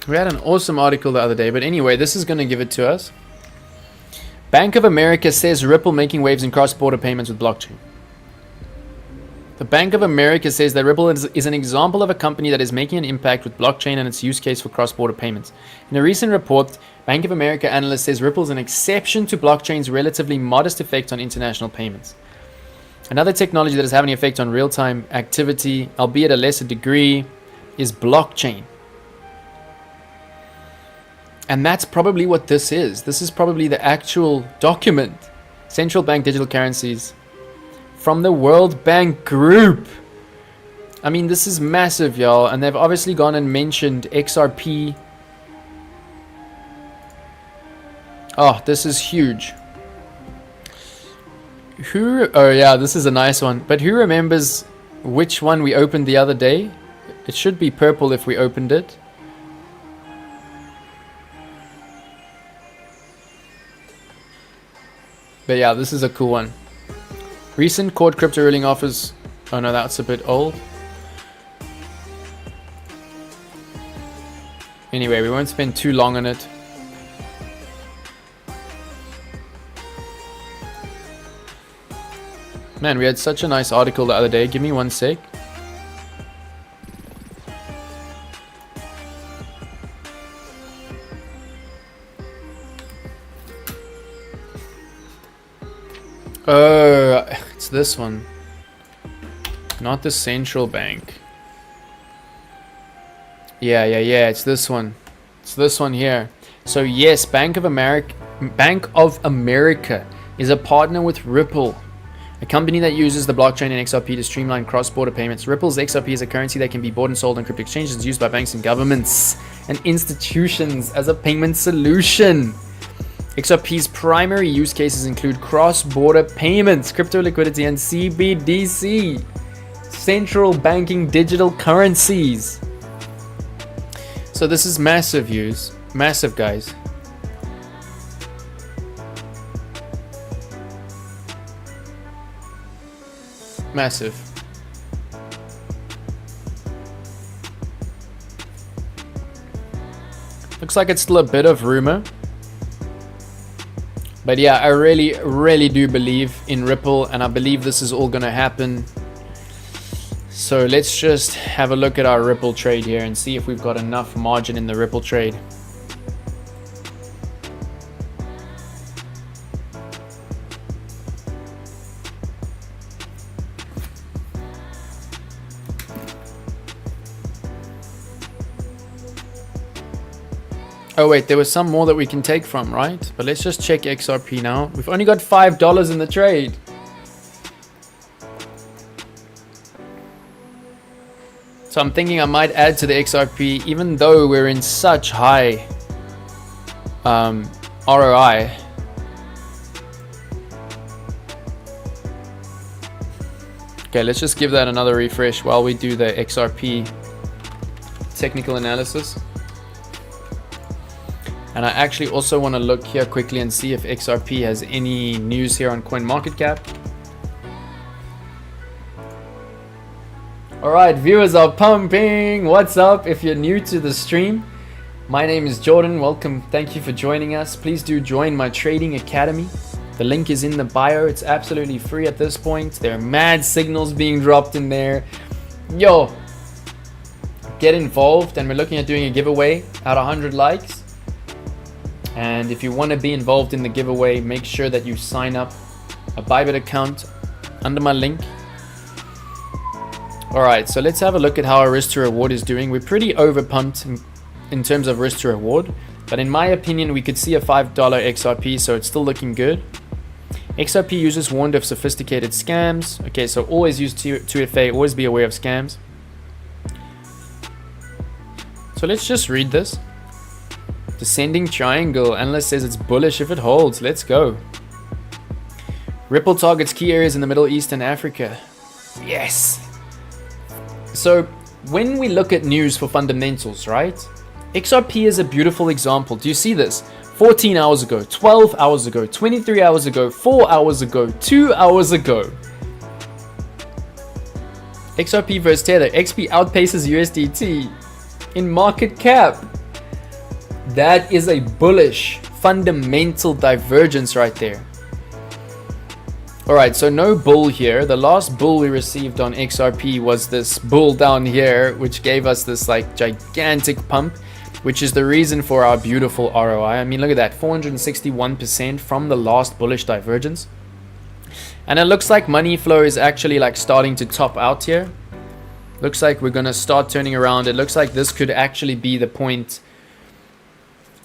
Speaker 1: We had an awesome article the other day, but anyway, this is going to give it to us. Bank of America says Ripple making waves in cross-border payments with blockchain. The Bank of America says that Ripple is an example of a company that is making an impact with blockchain and its use case for cross-border payments. In a recent report, Bank of America analyst says Ripple is an exception to blockchain's relatively modest effect on international payments. Another technology that is having an effect on real-time activity, albeit a lesser degree, is blockchain. And that's probably what this is. This is probably the actual document. Central bank digital currencies from the World Bank Group. I mean, this is massive, y'all. And they've obviously gone and mentioned XRP. Oh, this is huge. Oh yeah, this is a nice one. But who remembers which one we opened the other day? It should be purple if we opened it. But yeah, this is a cool one. Recent court crypto ruling offers... Oh no, that's a bit old. Anyway, we won't spend too long on it. Man, we had such a nice article the other day. Give me one sec. Oh, it's this one. Not the central bank. Yeah, it's this one. It's this one here. So yes, Bank of America is a partner with Ripple, a company that uses the blockchain and XRP to streamline cross-border payments. Ripple's XRP is a currency that can be bought and sold on crypto exchanges and used by banks and governments and institutions as a payment solution. XRP's primary use cases include cross-border payments, crypto liquidity, and CBDC, central banking digital currencies. So this is massive use. Massive, guys. Massive. Looks like it's still a bit of rumor. But yeah, I really do believe in Ripple, and I believe this is all gonna happen. So let's just have a look at our Ripple trade here and see if we've got enough margin in the Ripple trade. Oh wait, there was some more that we can take from, right? But let's just check XRP now. We've only got $5 in the trade. So I'm thinking I might add to the XRP, even though we're in such high ROI. Okay, let's just give that another refresh while we do the XRP technical analysis. And I actually also want to look here quickly and see if XRP has any news here on CoinMarketCap. Alright, viewers are pumping. What's up? If you're new to the stream, my name is Jordan. Welcome. Thank you for joining us. Please do join my trading academy. The link is in the bio. It's absolutely free at this point. There are mad signals being dropped in there. Yo, get involved. And we're looking at doing a giveaway at 100 likes. And if you want to be involved in the giveaway, make sure that you sign up a Bybit account under my link. Alright, so let's have a look at how our risk to reward is doing. We're pretty overpumped in terms of risk to reward, but in my opinion we could see a $5 XRP, so it's still looking good. XRP users warned of sophisticated scams. Okay, so always use 2FA, always be aware of scams. So let's just read this. Descending triangle, analyst says it's bullish if it holds. Let's go. Ripple targets key areas in the Middle East and Africa. Yes. So when we look at news for fundamentals, right? XRP is a beautiful example. Do you see this? 14 hours ago, 12 hours ago, 23 hours ago, 4 hours ago, 2 hours ago. XRP versus Tether. XP outpaces USDT in market cap. That is a bullish fundamental divergence right there. Alright, so no bull here. The last bull we received on XRP was this bull down here, which gave us this like gigantic pump, which is the reason for our beautiful ROI. I mean, look at that, 461% from the last bullish divergence. And it looks like money flow is actually like starting to top out here. Looks like we're gonna start turning around. It looks like this could actually be the point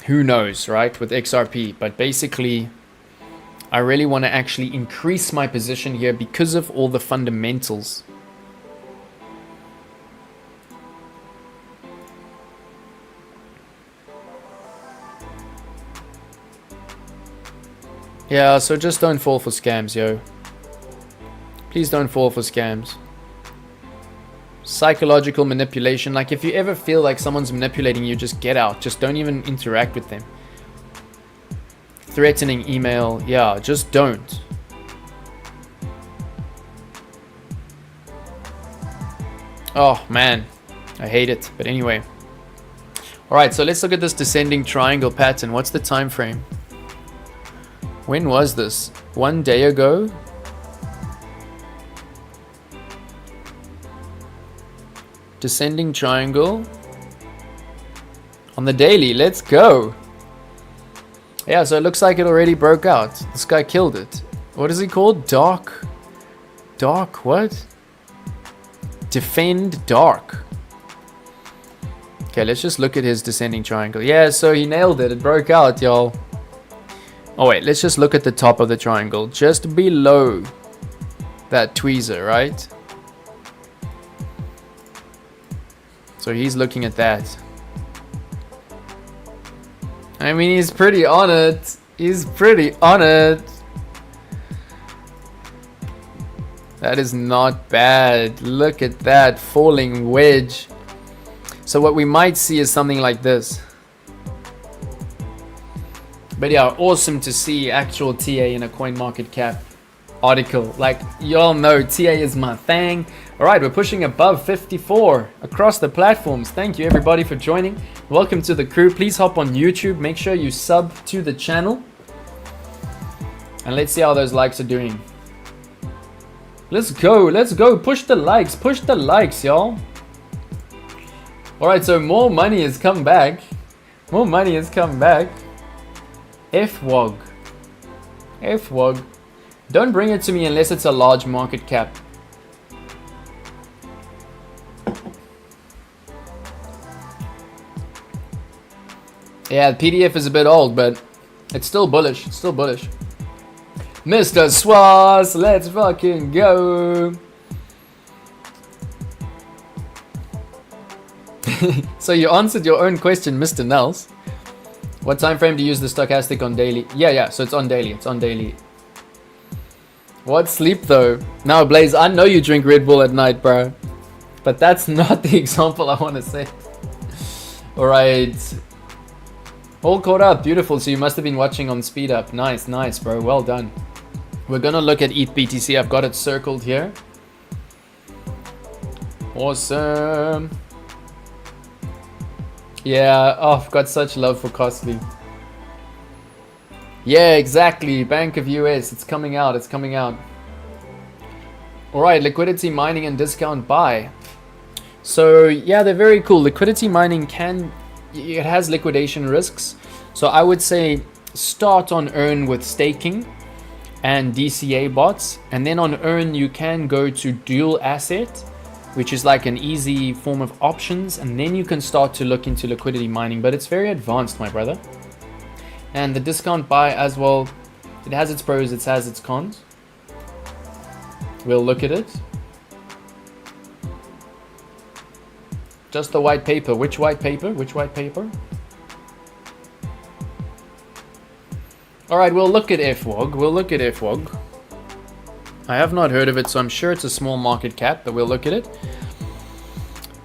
Speaker 1: who knows, right, with XRP. But basically, I really want to actually increase my position here because of all the fundamentals. Yeah, so just don't fall for scams, yo. Please don't fall for scams. Psychological manipulation. Like, if you ever feel like someone's manipulating you, just get out. Just don't even interact with them. Threatening email. Yeah, just don't. Oh, man. I hate it. But anyway. Alright, so let's look at this descending triangle pattern. What's the time frame? When was this? 1 day ago? Descending triangle. On the daily. Let's go. Yeah, so it looks like it already broke out. This guy killed it. What is he called? Dark. Dark what? Defend dark. Okay, let's just look at his descending triangle. Yeah, so he nailed it. It broke out, y'all. Oh wait, let's just look at the top of the triangle. Just below that tweezer, right? So he's looking at that. I mean, he's pretty on it. He's pretty on it. That is not bad. Look at that falling wedge. So what we might see is something like this. But yeah, awesome to see actual TA in a CoinMarketCap article. Like, y'all know TA is my thing. Alright, we're pushing above 54 across the platforms. Thank you everybody for joining. Welcome to the crew. Please hop on YouTube. Make sure you sub to the channel. And let's see how those likes are doing. Let's go. Let's go. Push the likes. Push the likes, y'all. Alright, so more money has come back. More money has come back. FWOG. FWOG. Don't bring it to me unless it's a large market cap. Yeah, the PDF is a bit old, but it's still bullish. It's still bullish. Mr. Swas, let's fucking go. So you answered your own question, Mr. Nels. What time frame do you use the stochastic on daily? Yeah, so it's on daily. It's on daily. What sleep though? Now, Blaze, I know you drink Red Bull at night, bro. But that's not the example I want to say. Alright. All caught up. Beautiful. So you must have been watching on speed up. Nice, nice, bro. Well done. We're going to look at ETH BTC. I've got it circled here. Awesome. Yeah, oh, I've got such love for Costly. Yeah, exactly. Bank of US. It's coming out. It's coming out. Alright, liquidity mining and discount buy. So, yeah, they're very cool. Liquidity mining it has liquidation risks. So I would say start on Earn with staking and DCA bots. And then on Earn, you can go to dual asset, which is like an easy form of options, and then you can start to look into liquidity mining, but it's very advanced, my brother. And the discount buy as well, it has its pros, it has its cons. We'll look at it. Just the white paper. Which white paper? Which white paper? Alright, we'll look at FWOG. We'll look at FWOG. I have not heard of it, so I'm sure it's a small market cap, but we'll look at it.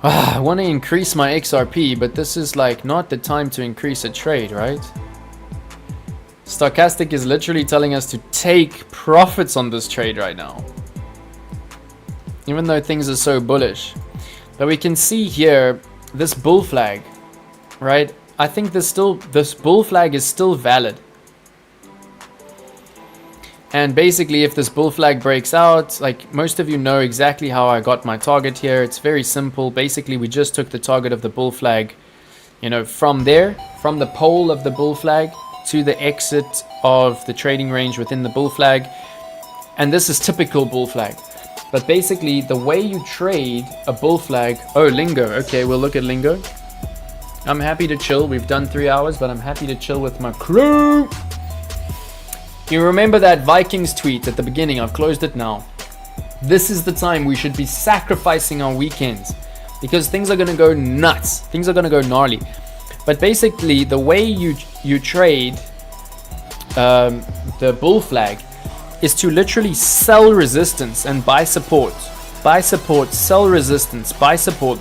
Speaker 1: I want to increase my XRP, but this is like not the time to increase a trade, right? Stochastic is literally telling us to take profits on this trade right now. Even though things are so bullish. But we can see here, this bull flag, right? I think this bull flag is still valid. And basically, if this bull flag breaks out, like most of you know exactly how I got my target here. It's very simple. Basically, we just took the target of the bull flag, you know, from there, from the pole of the bull flag to the exit of the trading range within the bull flag. And this is typical bull flag. But basically, the way you trade a bull flag... Oh, Lingo. Okay, we'll look at Lingo. I'm happy to chill. We've done 3 hours, but I'm happy to chill with my crew. You remember that Vikings tweet at the beginning? I've closed it now. This is the time we should be sacrificing our weekends because things are going to go nuts. Things are going to go gnarly. But basically, the way you trade the bull flag is to literally sell resistance and buy support. Buy support, sell resistance, buy support,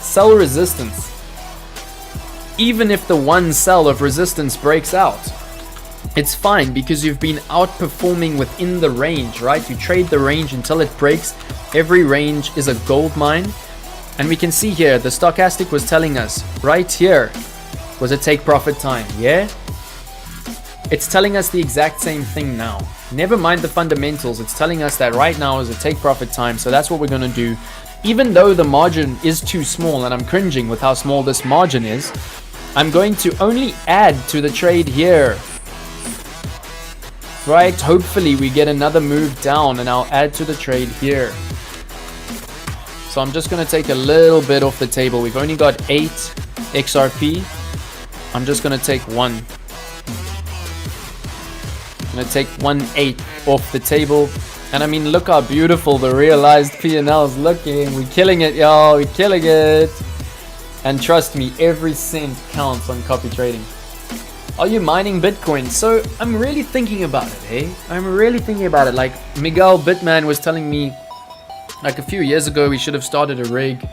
Speaker 1: sell resistance. Even if the one sell of resistance breaks out, it's fine because you've been outperforming within the range, right? You trade the range until it breaks. Every range is a gold mine. And we can see here, the stochastic was telling us right here was a take profit time, yeah? It's telling us the exact same thing now. Never mind the fundamentals, it's telling us that right now is a take profit time, so that's what we're gonna do. Even though the margin is too small, and I'm cringing with how small this margin is, I'm going to only add to the trade here. Right, hopefully we get another move down and I'll add to the trade here. So I'm just going to take a little bit off the table. We've only got 8 XRP. I'm just going to take 1. I'm going to take 1/8 off the table. And I mean, look how beautiful the realized P&L is looking. We're killing it, y'all. We're killing it. And trust me, every cent counts on copy trading. Are you mining Bitcoin? So I'm really thinking about it, hey? I'm really thinking about it. Like Miguel Bitman was telling me, like a few years ago, we should have started a rig.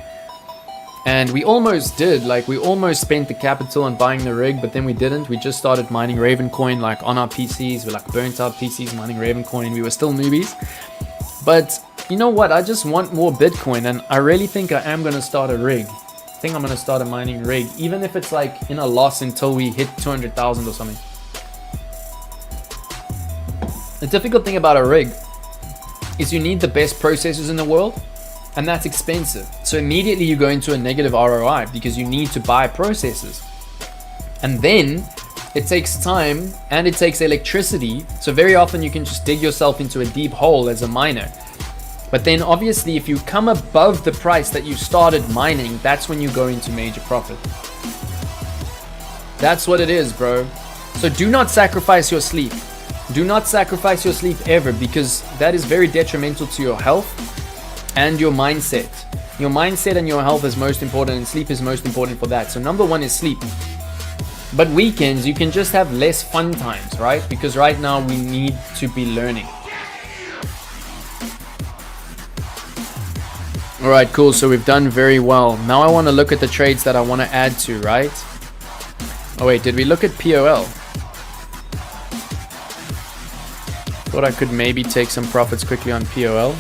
Speaker 1: And we almost did. Like we almost spent the capital on buying the rig, but then we didn't. We just started mining Ravencoin like on our PCs. We like burnt out PCs mining Ravencoin. We were still newbies. But you know what? I just want more Bitcoin, and I really think I am going to start a rig. I think I'm going to start a mining rig, even if it's like in a loss until we hit 200,000 or something. The difficult thing about a rig is you need the best processors in the world, and that's expensive. So immediately you go into a negative ROI because you need to buy processors. And then it takes time and it takes electricity. So very often you can just dig yourself into a deep hole as a miner. But then obviously if you come above the price that you started mining, that's when you go into major profit. That's what it is, bro. So do not sacrifice your sleep. Do not sacrifice your sleep ever, because that is very detrimental to your health and your mindset. Your mindset and your health is most important, and sleep is most important for that. So number one is sleep. But weekends, you can just have less fun times, right? Because right now we need to be learning. All right, cool. So we've done very well. Now I want to look at the trades that I want to add to, right? Oh wait, did we look at POL? Thought I could maybe take some profits quickly on POL.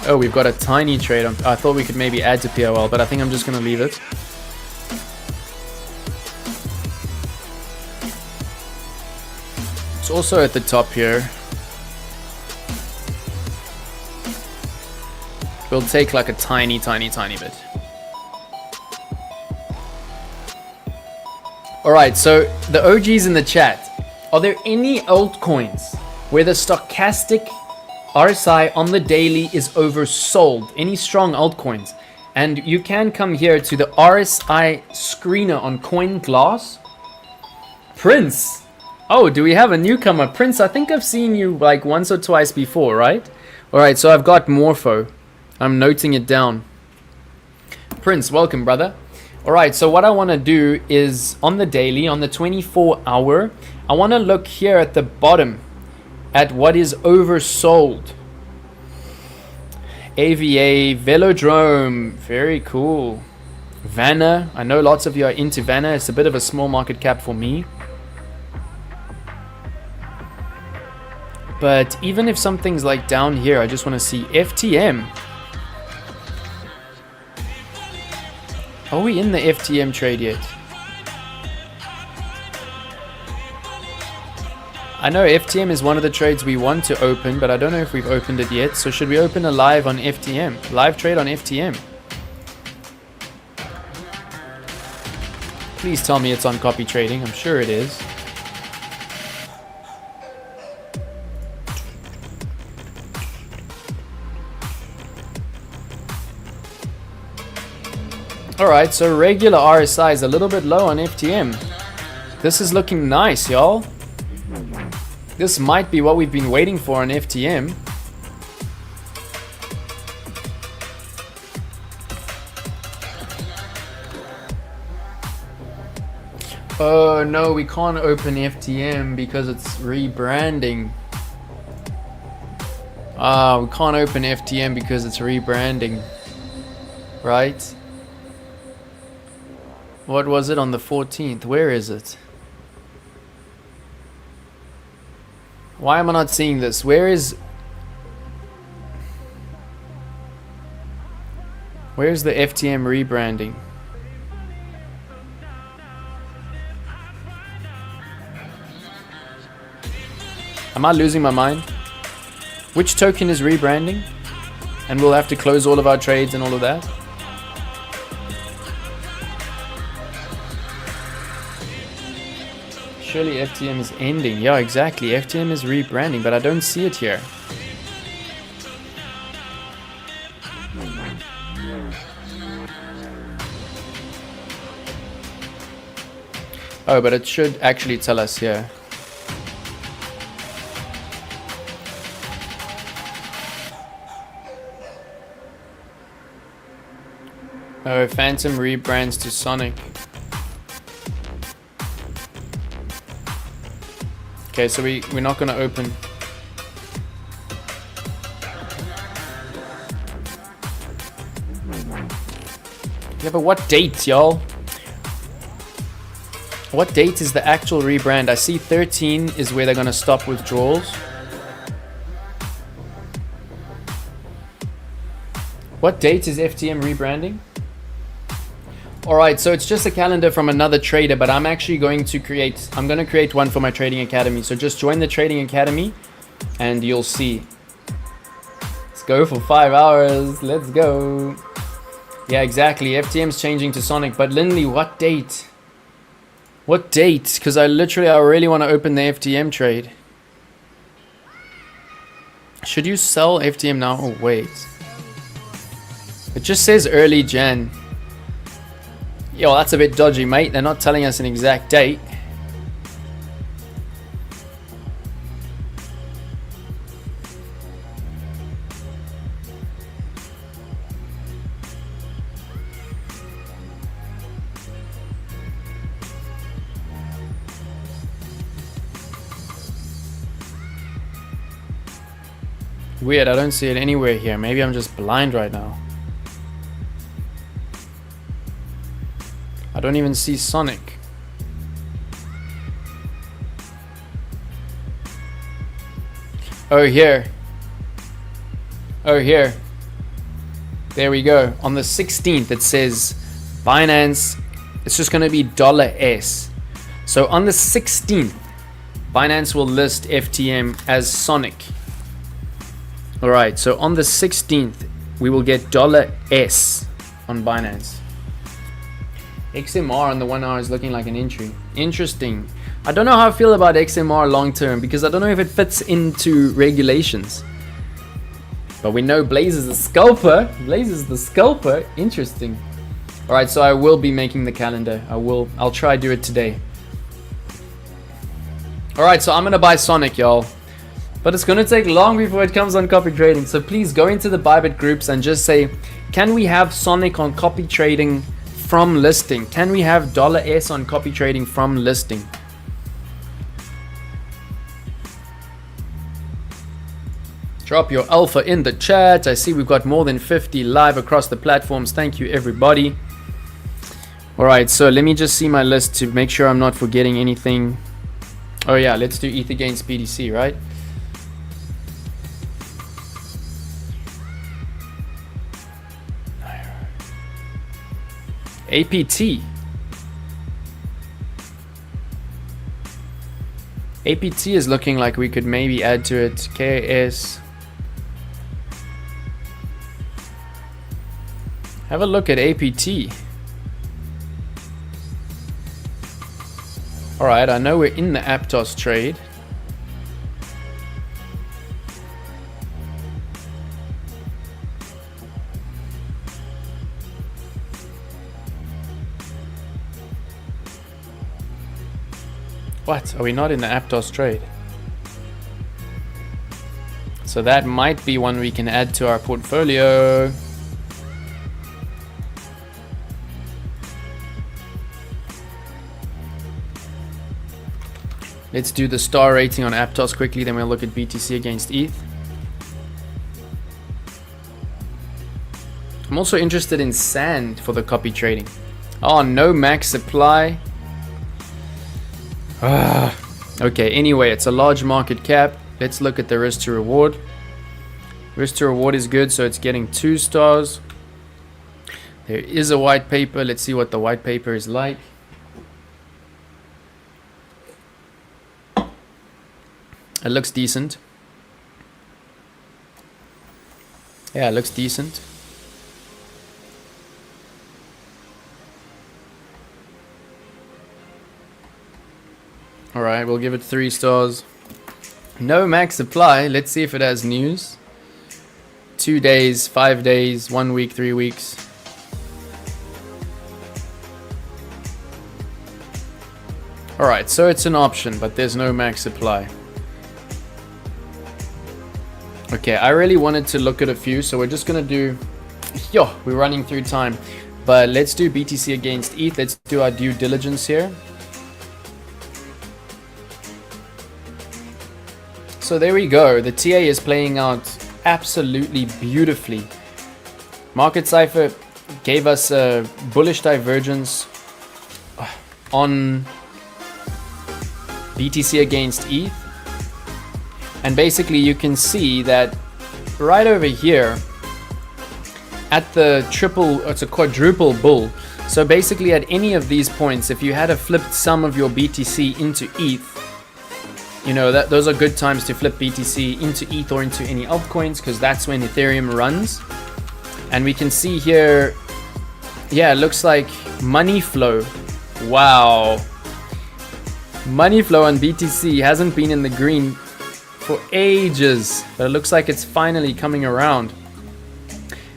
Speaker 1: Oh, we've got a tiny trade on. I thought we could maybe add to POL, but I think I'm just going to leave it. It's also at the top here. We'll take like a tiny bit. Alright, so the OGs in the chat, are there any altcoins where the stochastic RSI on the daily is oversold? Any strong altcoins? And you can come here to the RSI screener on CoinGlass. Prince. Oh, do we have a newcomer? Prince, I think I've seen you like once or twice before, right? Alright, so I've got Morpho. I'm noting it down. Prince, welcome, brother. Alright, so what I want to do is on the daily, on the 24 hour, I want to look here at the bottom at what is oversold. AVA, Velodrome, very cool. Vanna, I know lots of you are into Vanna. It's a bit of a small market cap for me. But even if something's like down here, I just want to see FTM. Are we in the FTM trade yet? I know FTM is one of the trades we want to open, but I don't know if we've opened it yet. So should we open a live on FTM? Live trade on FTM. Please tell me it's on copy trading. I'm sure it is. Alright, so regular RSI is a little bit low on FTM. This is looking nice, y'all. This might be what we've been waiting for on FTM. Oh no, we can't open FTM because it's rebranding. We can't open FTM because it's rebranding. Right? What was it on the 14th? Where is it? Why am I not seeing this? Where's the FTM rebranding? Am I losing my mind? Which token is rebranding? And we'll have to close all of our trades and all of that? Surely FTM is ending. Yeah, exactly. FTM is rebranding, but I don't see it here. Oh, but it should actually tell us here. Oh, Phantom rebrands to Sonic. Okay, so we're not going to open. Yeah, but what date, y'all? What date is the actual rebrand? I see 13 is where they're going to stop withdrawals. What date is FTM rebranding? Alright, so it's just a calendar from another trader, but I'm actually going to create one for my Trading Academy. So just join the Trading Academy and you'll see. Let's go for 5 hours. Let's go. Yeah, exactly. FTM's changing to Sonic, but Lindley, what date? What date? Because I really want to open the FTM trade. Should you sell FTM now? Oh, wait. It just says early Jan. Yo, that's a bit dodgy, mate. They're not telling us an exact date. Weird, I don't see it anywhere here. Maybe I'm just blind right now. I don't even see Sonic. Oh, here. Oh, here. There we go. On the 16th, it says Binance. It's just going to be $S. So on the 16th, Binance will list FTM as Sonic. All right. So on the 16th, we will get $S on Binance. XMR on the 1 hour is looking like an entry. Interesting. I don't know how I feel about XMR long term because I don't know if it fits into regulations. But we know Blaze is the scalper. Blaze is the scalper. Interesting. Alright, so I will be making the calendar. I'll try to do it today. Alright, so I'm gonna buy Sonic, y'all. But it's gonna take long before it comes on copy trading. So please go into the Bybit groups and just say, can we have Sonic on copy trading from listing? Can we have $S on copy trading from listing? Drop your alpha in the chat. I see we've got more than 50 live across the platforms. Thank you, everybody. Alright, so let me just see my list to make sure I'm not forgetting anything. Oh yeah, let's do ETH against BTC, right? APT. APT is looking like we could maybe add to it. KS. Have a look at APT. Alright, I know we're in the Aptos trade. What? Are we not in the Aptos trade? So that might be one we can add to our portfolio. Let's do the star rating on Aptos quickly, then we'll look at BTC against ETH. I'm also interested in sand for the copy trading. Oh, no max supply. Okay, anyway, it's a large market cap. Let's look at the risk to reward. Risk to reward is good, so it's getting 2 stars. There is a white paper. Let's see what the white paper is like. It looks decent. Yeah, it looks decent. Alright, we'll give it 3 stars. No max supply. Let's see if it has news. 2 days, 5 days, 1 week, 3 weeks. Alright, so it's an option, but there's no max supply. Okay, I really wanted to look at a few, so we're just gonna do... Yo, we're running through time. But let's do BTC against ETH. Let's do our due diligence here. So there we go. The TA is playing out absolutely beautifully. Market Cypher gave us a bullish divergence on BTC against ETH. And basically you can see that right over here at the it's a quadruple bull. So basically at any of these points, if you had a flipped some of your BTC into ETH, you know, those are good times to flip BTC into ETH or into any altcoins, because that's when Ethereum runs. And we can see here, yeah, it looks like money flow. Wow. Money flow on BTC hasn't been in the green for ages, but it looks like it's finally coming around.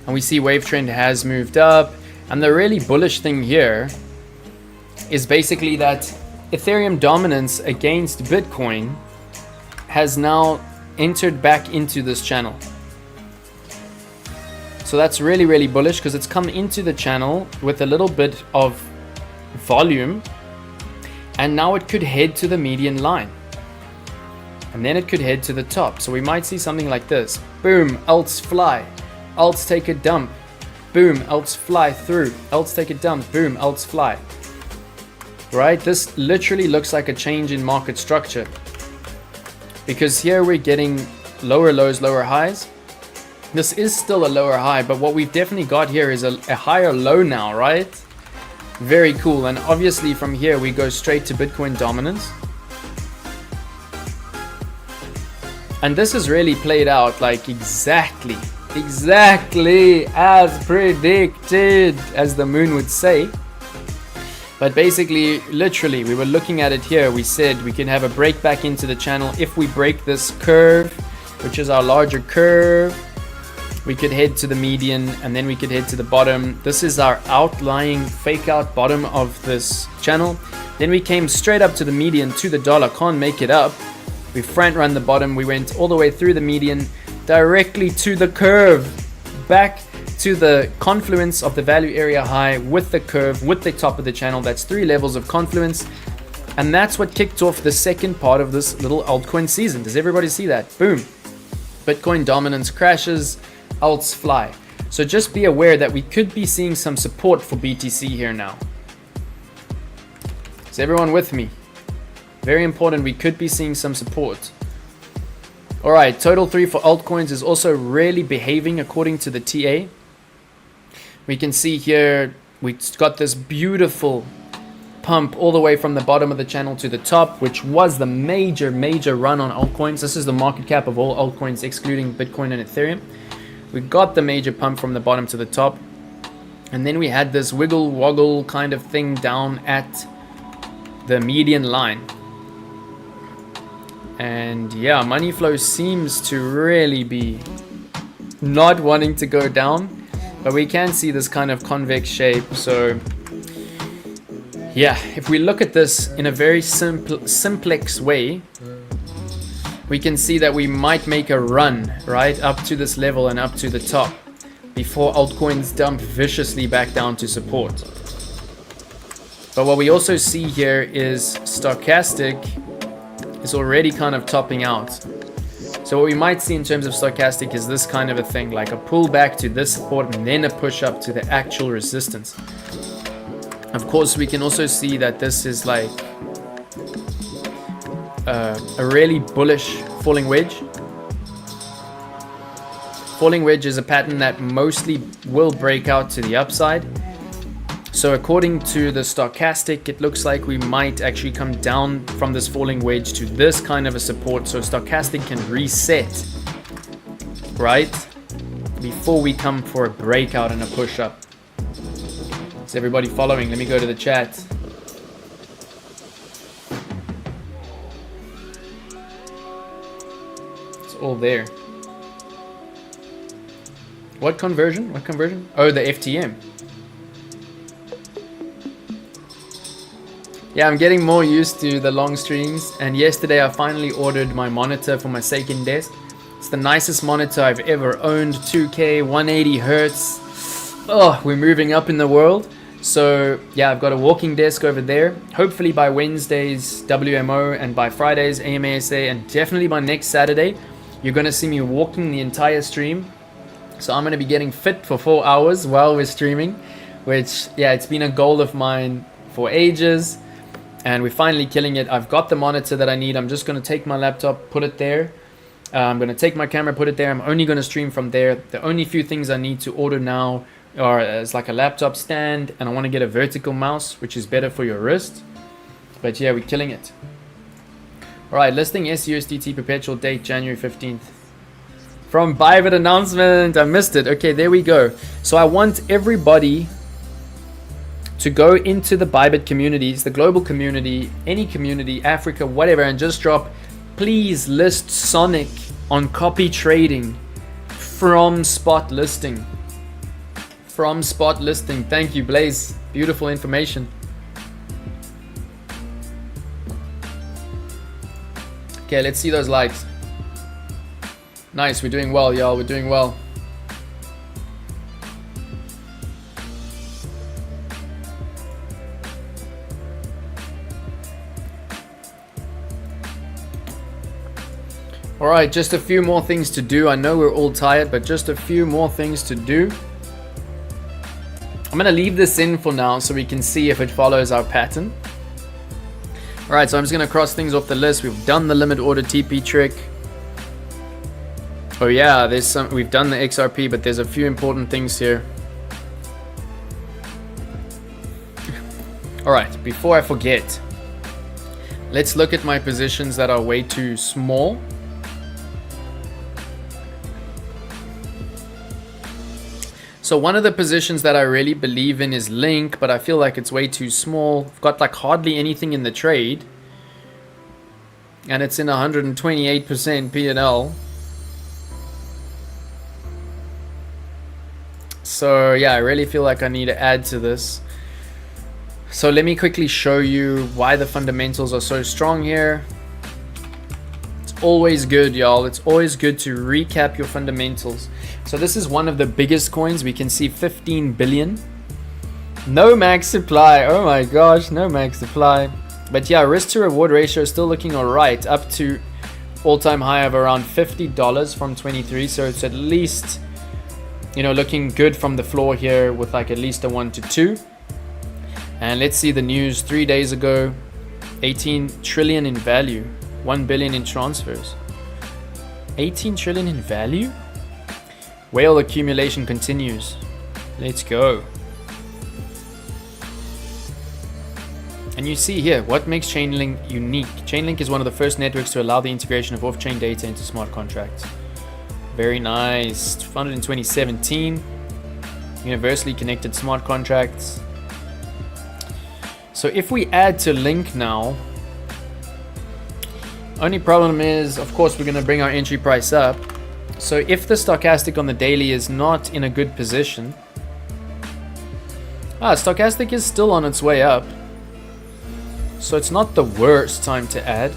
Speaker 1: And we see wave trend has moved up. And the really bullish thing here is basically that Ethereum dominance against Bitcoin has now entered back into this channel. So that's really, really bullish, because it's come into the channel with a little bit of volume, and now it could head to the median line, and then it could head to the top. So we might see something like this. Boom, alts fly, alts take a dump, boom, alts fly through, alts take a dump, boom, alts fly. Right, this literally looks like a change in market structure, because here we're getting lower lows, lower highs. This is still a lower high, but what we've definitely got here is a higher low now, right? Very cool. And obviously from here we go straight to Bitcoin dominance, and this has really played out like exactly as predicted, as the moon would say. But basically, literally, we were looking at it here. We said we can have a break back into the channel. If we break this curve, which is our larger curve, we could head to the median, and then we could head to the bottom. This is our outlying fake out bottom of this channel. Then we came straight up to the median, to the dollar. Can't make it up. We front run the bottom. We went all the way through the median, directly to the curve, back to the confluence of the value area high with the curve, with the top of the channel. That's 3 levels of confluence, and that's what kicked off the second part of this little altcoin season. Does everybody see that? Boom, Bitcoin dominance crashes, alts fly. So just be aware that we could be seeing some support for BTC here now. Is everyone with me? Very important, we could be seeing some support. Alright, total 3 for altcoins is also really behaving according to the TA. We can see here we got this beautiful pump all the way from the bottom of the channel to the top, which was the major run on altcoins. This is the market cap of all altcoins excluding Bitcoin and Ethereum. We got the major pump from the bottom to the top, and then we had this wiggle woggle kind of thing down at the median line. And yeah, money flow seems to really be not wanting to go down, but we can see this kind of convex shape. So Yeah, if we look at this in a very simplex way, we can see that we might make a run right up to this level and up to the top before altcoins dump viciously back down to support. But what we also see here is stochastic is already kind of topping out. So what we might see in terms of stochastic is this kind of a thing, like a pullback to this support and then a push up to the actual resistance. Of course, we can also see that this is like a really bullish falling wedge. Falling wedge is a pattern that mostly will break out to the upside. So according to the stochastic, it looks like we might actually come down from this falling wedge to this kind of a support. So stochastic can reset, right? Before we come for a breakout and a push up. Is everybody following? Let me go to the chat. It's all there. What conversion? What conversion? Oh, the FTM. Yeah, I'm getting more used to the long streams, and yesterday I finally ordered my monitor for my second desk. It's the nicest monitor I've ever owned, 2K, 180 Hertz. Oh, we're moving up in the world. So yeah, I've got a walking desk over there. Hopefully by Wednesdays, WMO, and by Fridays, AMASA, and definitely by next Saturday, you're gonna see me walking the entire stream. So I'm gonna be getting fit for 4 hours while we're streaming, which, yeah, it's been a goal of mine for ages. And we're finally killing it. I've got the monitor that I need. I'm just going to take my laptop, put it there. I'm going to take my camera, put it there. I'm only going to stream from there. The only few things I need to order now are as like a laptop stand, and I want to get a vertical mouse, which is better for your wrist. But yeah, we're killing it. All right, listing SUSDT perpetual date January 15th. From Bybit announcement. I missed it. Okay, there we go. So I want everybody to go into the Bybit communities, the global community, any community, Africa, whatever, and just drop, please list Sonic on copy trading from spot listing. From spot listing. Thank you, Blaze. Beautiful information. Okay, let's see those likes. Nice, we're doing well, y'all. We're doing well. Alright, just a few more things to do. I know we're all tired, but just a few more things to do. I'm going to leave this in for now so we can see if it follows our pattern. Alright, so I'm just going to cross things off the list. We've done the limit order TP trick. Oh yeah, there's some. We've done the XRP, but there's a few important things here. Alright, before I forget, let's look at my positions that are way too small. So one of the positions that I really believe in is Link, but I feel like it's way too small. I've got like hardly anything in the trade. And it's in 128% P&L. So yeah, I really feel like I need to add to this. So let me quickly show you why the fundamentals are so strong here. It's always good, y'all. It's always good to recap your fundamentals. So this is one of the biggest coins. We can see 15 billion. No max supply. Oh my gosh, no max supply. But yeah, risk to reward ratio is still looking alright. Up to all-time high of around $50 from 23. So it's at least, you know, looking good from the floor here with like at least a 1 to 2. And let's see the news 3 days ago. 18 trillion in value. 1 billion in transfers. 18 trillion in value? Whale accumulation continues. Let's go. And you see here, what makes Chainlink unique? Chainlink is one of the first networks to allow the integration of off-chain data into smart contracts. Very nice. Founded in 2017. Universally connected smart contracts. So if we add to Link now, only problem is, of course, we're going to bring our entry price up. So if the stochastic on the daily is not in a good position, stochastic is still on its way up. So it's not the worst time to add.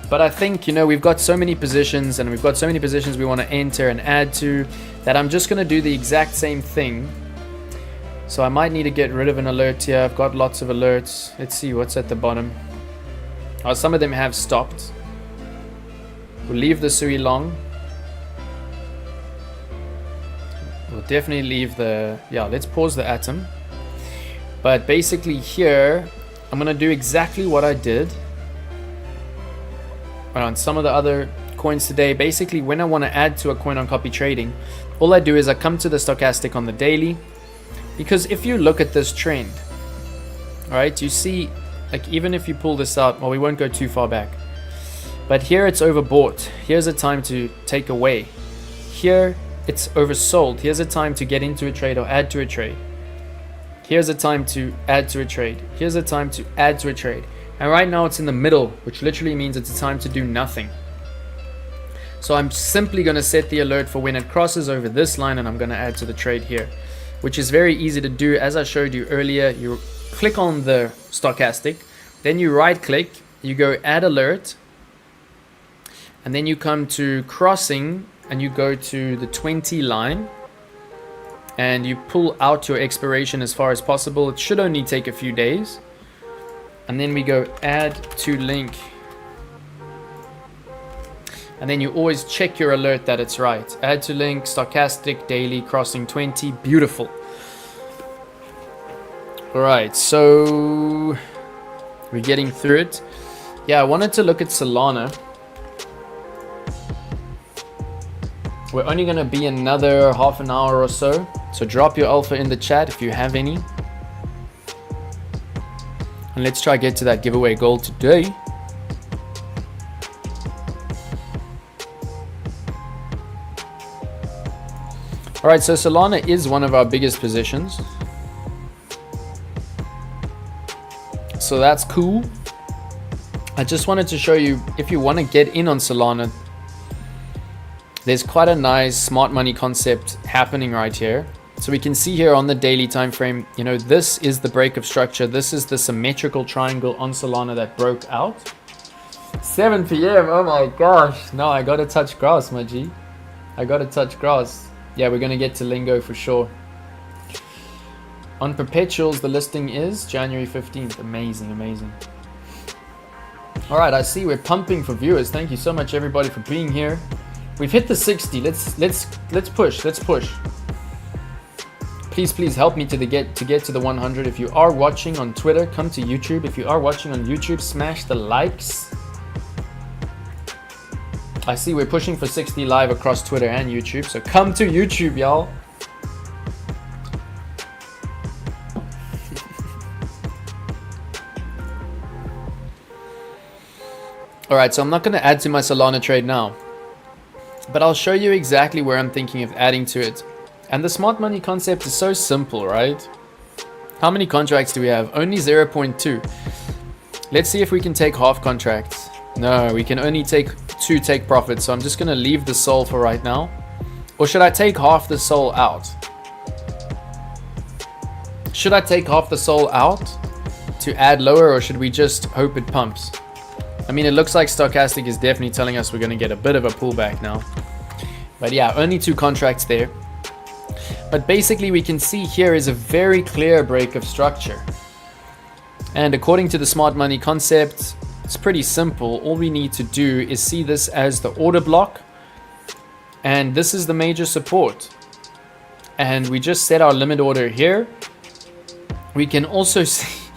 Speaker 1: But I think, you know, we've got so many positions and we've got so many positions we want to enter and add to that I'm just going to do the exact same thing. So I might need to get rid of an alert here. I've got lots of alerts. Let's see what's at the bottom. Oh, some of them have stopped. We'll leave the Sui long. We'll definitely leave the... Yeah, let's pause the atom. But basically here, I'm going to do exactly what I did on some of the other coins today. Basically, when I want to add to a coin on copy trading, all I do is I come to the stochastic on the daily. Because if you look at this trend, right, you see, like even if you pull this out, well, we won't go too far back. But here it's overbought. Here's a time to take away. Here it's oversold. Here's a time to get into a trade or add to a trade. Here's a time to add to a trade. Here's a time to add to a trade. And right now it's in the middle, which literally means it's a time to do nothing. So I'm simply going to set the alert for when it crosses over this line, and I'm going to add to the trade here, which is very easy to do. As I showed you earlier, you click on the stochastic, then you right click, you go add alert, and then you come to crossing and you go to the 20 line and you pull out your expiration as far as possible. It should only take a few days. And then we go add to link. And then you always check your alert that it's right. Add to link, stochastic, daily, crossing 20. Beautiful. All right, so we're getting through it. Yeah, I wanted to look at Solana. We're only going to be another half an hour or so. So drop your alpha in the chat if you have any. And let's try to get to that giveaway goal today. All right, so Solana is one of our biggest positions. So that's cool. I just wanted to show you, if you want to get in on Solana, there's quite a nice smart money concept happening right here. So we can see here on the daily time frame, you know, this is the break of structure. This is the symmetrical triangle on Solana that broke out. 7 p.m. Oh my gosh. No, I got to touch grass, my G. I got to touch grass. Yeah, we're going to get to Lingo for sure. On perpetuals, the listing is January 15th. Amazing, amazing. All right, I see we're pumping for viewers. Thank you so much, everybody, for being here. We've hit the 60. Let's push. Let's push. Please help me to get to the 100. If you are watching on Twitter, come to YouTube. If you are watching on YouTube, smash the likes. I see we're pushing for 60 live across Twitter and YouTube. So come to YouTube, y'all. All right, so I'm not going to add to my Solana trade now, but I'll show you exactly where I'm thinking of adding to it. And the smart money concept is so simple, right? How many contracts do we have? Only 0.2. Let's see if we can take half contracts. No, we can only take 2 take profits. So I'm just going to leave the soul for right now. Or should I take half the soul out? Should I take half the soul out to add lower, or should we just hope it pumps? I mean, it looks like stochastic is definitely telling us we're going to get a bit of a pullback now. But yeah, only 2 contracts there. But basically we can see here is a very clear break of structure. And according to the smart money concept, it's pretty simple. All we need to do is see this as the order block. And this is the major support. And we just set our limit order here. We can also see...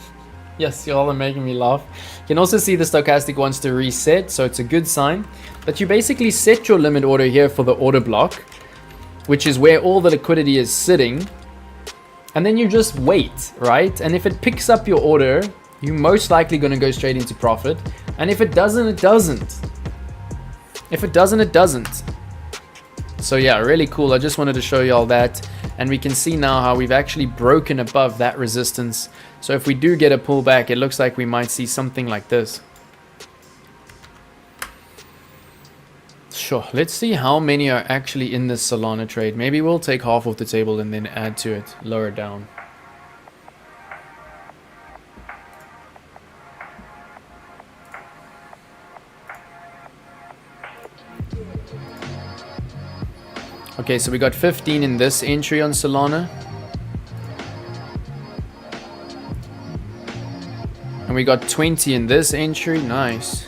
Speaker 1: Yes, y'all are making me laugh. You can also see the stochastic wants to reset, so it's a good sign. But you basically set your limit order here for the order block, which is where all the liquidity is sitting. And then you just wait, right? And if it picks up your order, you're most likely going to go straight into profit. And if it doesn't, it doesn't. If it doesn't, it doesn't. So yeah, really cool. I just wanted to show you all that. And we can see now how we've actually broken above that resistance. So if we do get a pullback, it looks like we might see something like this. Sure, let's see how many are actually in this Solana trade. Maybe we'll take half off the table and then add to it lower down. Okay, so we got 15 in this entry on Solana. And we got 20 in this entry. Nice.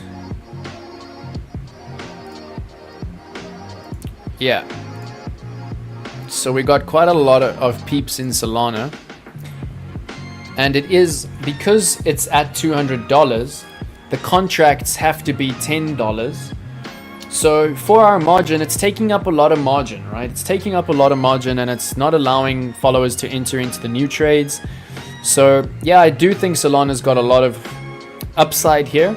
Speaker 1: Yeah. So we got quite a lot of peeps in Solana. And it is, because it's at $200, the contracts have to be $10. So for our margin, it's taking up a lot of margin, right? It's taking up a lot of margin, and it's not allowing followers to enter into the new trades. So yeah, I do think Solana's got a lot of upside here.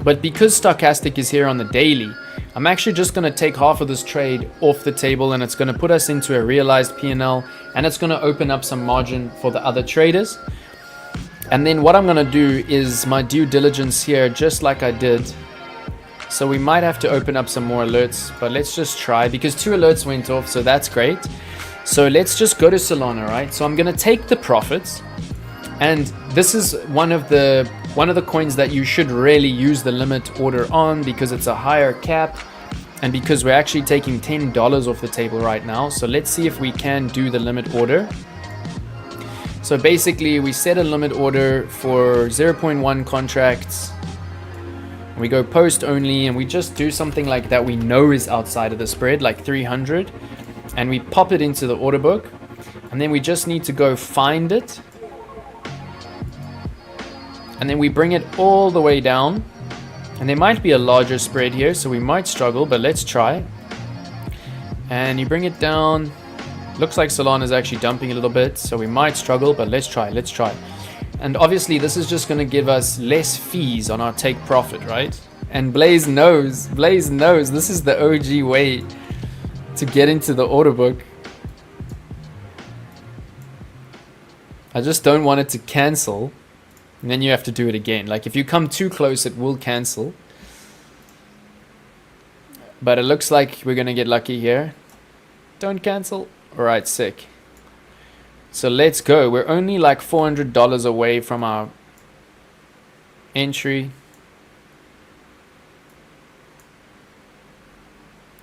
Speaker 1: But because Stochastic is here on the daily, I'm actually just going to take half of this trade off the table, and it's going to put us into a realized P&L, and it's going to open up some margin for the other traders. And then what I'm going to do is my due diligence here, just like I did. So we might have to open up some more alerts, but let's just try, because 2 alerts went off, so that's great. So let's just go to Solana, right? So I'm going to take the profits, and this is one of the coins that you should really use the limit order on, because it's a higher cap, and because we're actually taking $10 off the table right now. So let's see if we can do the limit order. So basically we set a limit order for 0.1 contracts. We go post only, and we just do something like that we know is outside of the spread, like 300, and we pop it into the order book, and then we just need to go find it, and then we bring it all the way down, and there might be a larger spread here, so we might struggle, but let's try. And you bring it down. Looks like Solana is actually dumping a little bit, so we might struggle, but let's try. And obviously this is just going to give us less fees on our take profit, right? And Blaze knows this is the OG way to get into the order book. I just don't want it to cancel, and then you have to do it again. Like if you come too close, it will cancel. But it looks like we're going to get lucky here. Don't cancel. All right, sick. So let's go. We're only like $400 away from our entry.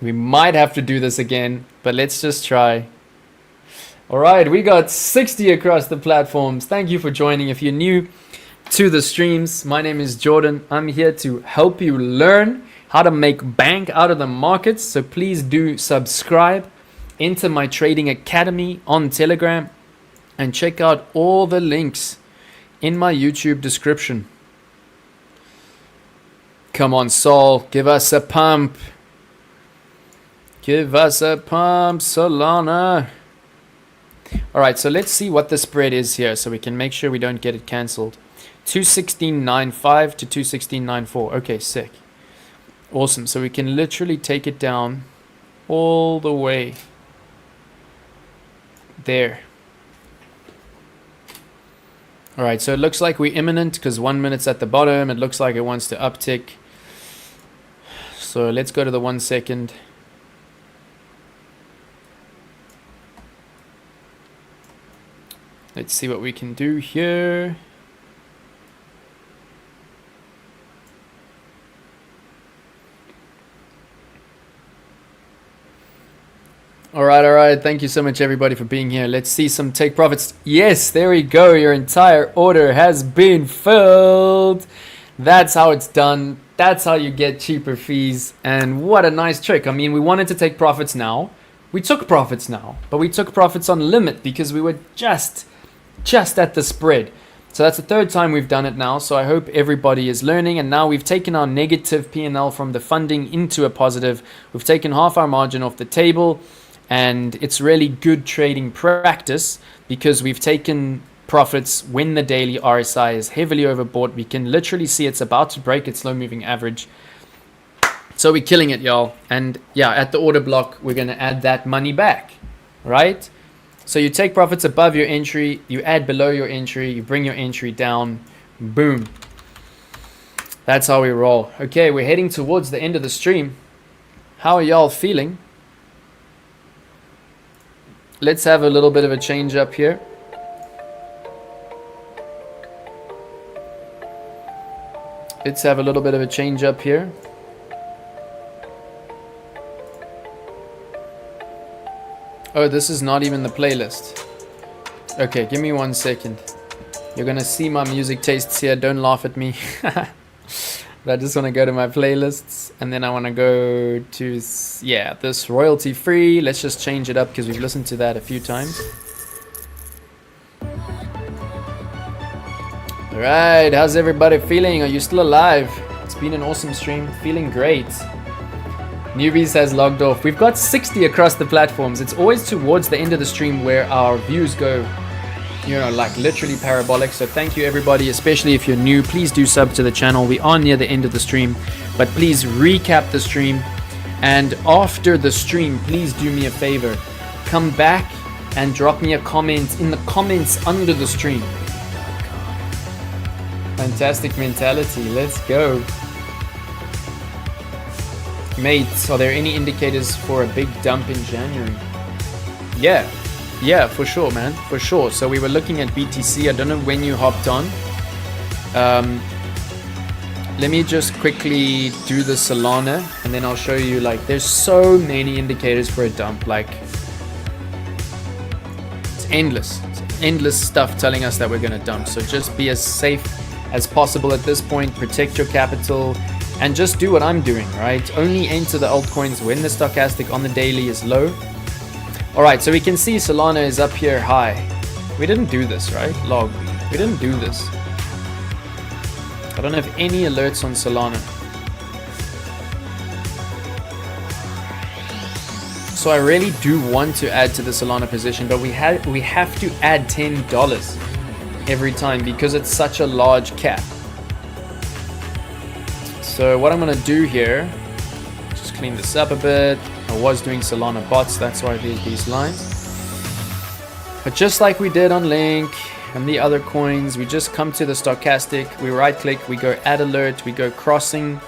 Speaker 1: We might have to do this again, but let's just try. All right, we got 60 across the platforms. Thank you for joining. If you're new to the streams, my name is Jordan. I'm here to help you learn how to make bank out of the markets. So please do subscribe into my trading academy on Telegram, and check out all the links in my YouTube description. Come on, Sol, give us a pump. Give us a pump, Solana. All right, so let's see what the spread is here, so we can make sure we don't get it cancelled. 216.95 to 216.94. Okay, sick. Awesome. So we can literally take it down all the way there. All right, so it looks like we're imminent because 1 minute's at the bottom. It looks like it wants to uptick. So let's go to the 1 second. Let's see what we can do here. All right. Thank you so much, everybody, for being here. Let's see some take profits. Yes, there we go. Your entire order has been filled. That's how it's done. That's how you get cheaper fees. And what a nice trick. I mean, we wanted to take profits now. We took profits now, but we took profits on limit because we were just at the spread. So that's the third time we've done it now. So I hope everybody is learning. And now we've taken our negative P&L from the funding into a positive. We've taken half our margin off the table. And it's really good trading practice because we've taken profits when the daily RSI is heavily overbought. We can literally see it's about to break its slow moving average. So we're killing it, y'all. And yeah, at the order block, we're going to add that money back, right? So you take profits above your entry, you add below your entry, you bring your entry down, boom. That's how we roll. Okay, we're heading towards the end of the stream. How are y'all feeling? Let's have a little bit of a change up here. Let's have a little bit of a change up here. Oh, this is not even the playlist. Okay, give me 1 second. You're gonna see my music tastes here. Don't laugh at me. But I just want to go to my playlists, and then I want to go to, yeah, this royalty free. Let's just change it up because we've listened to that a few times. Alright, how's everybody feeling? Are you still alive? It's been an awesome stream. Feeling great. Newbies has logged off. We've got 60 across the platforms. It's always towards the end of the stream where our views go, you know, like literally parabolic. So thank you everybody, especially if you're new. Please do sub to the channel. We are near the end of the stream, but please recap the stream. And after the stream, please do me a favor. Come back and drop me a comment in the comments under the stream. Fantastic mentality. Let's go. Mates, are there any indicators for a big dump in January? Yeah, for sure, man, for sure. So we were looking at BTC. I don't know when you hopped on. Let me just quickly do the Solana, and then I'll show you, like, there's so many indicators for a dump. Like, it's endless. It's endless stuff telling us that we're gonna dump. So just be as safe as possible at this point. Protect your capital. And just do what I'm doing, right? Only enter the altcoins when the stochastic on the daily is low. Alright, so we can see Solana is up here high. We didn't do this, right? Log. We didn't do this. I don't have any alerts on Solana. So I really do want to add to the Solana position, but we have to add $10 every time because it's such a large cap. So what I'm going to do here, just clean this up a bit. I was doing Solana bots, that's why there's these lines. But just like we did on Link and the other coins, we just come to the stochastic, we right click, we go add alert, we go crossing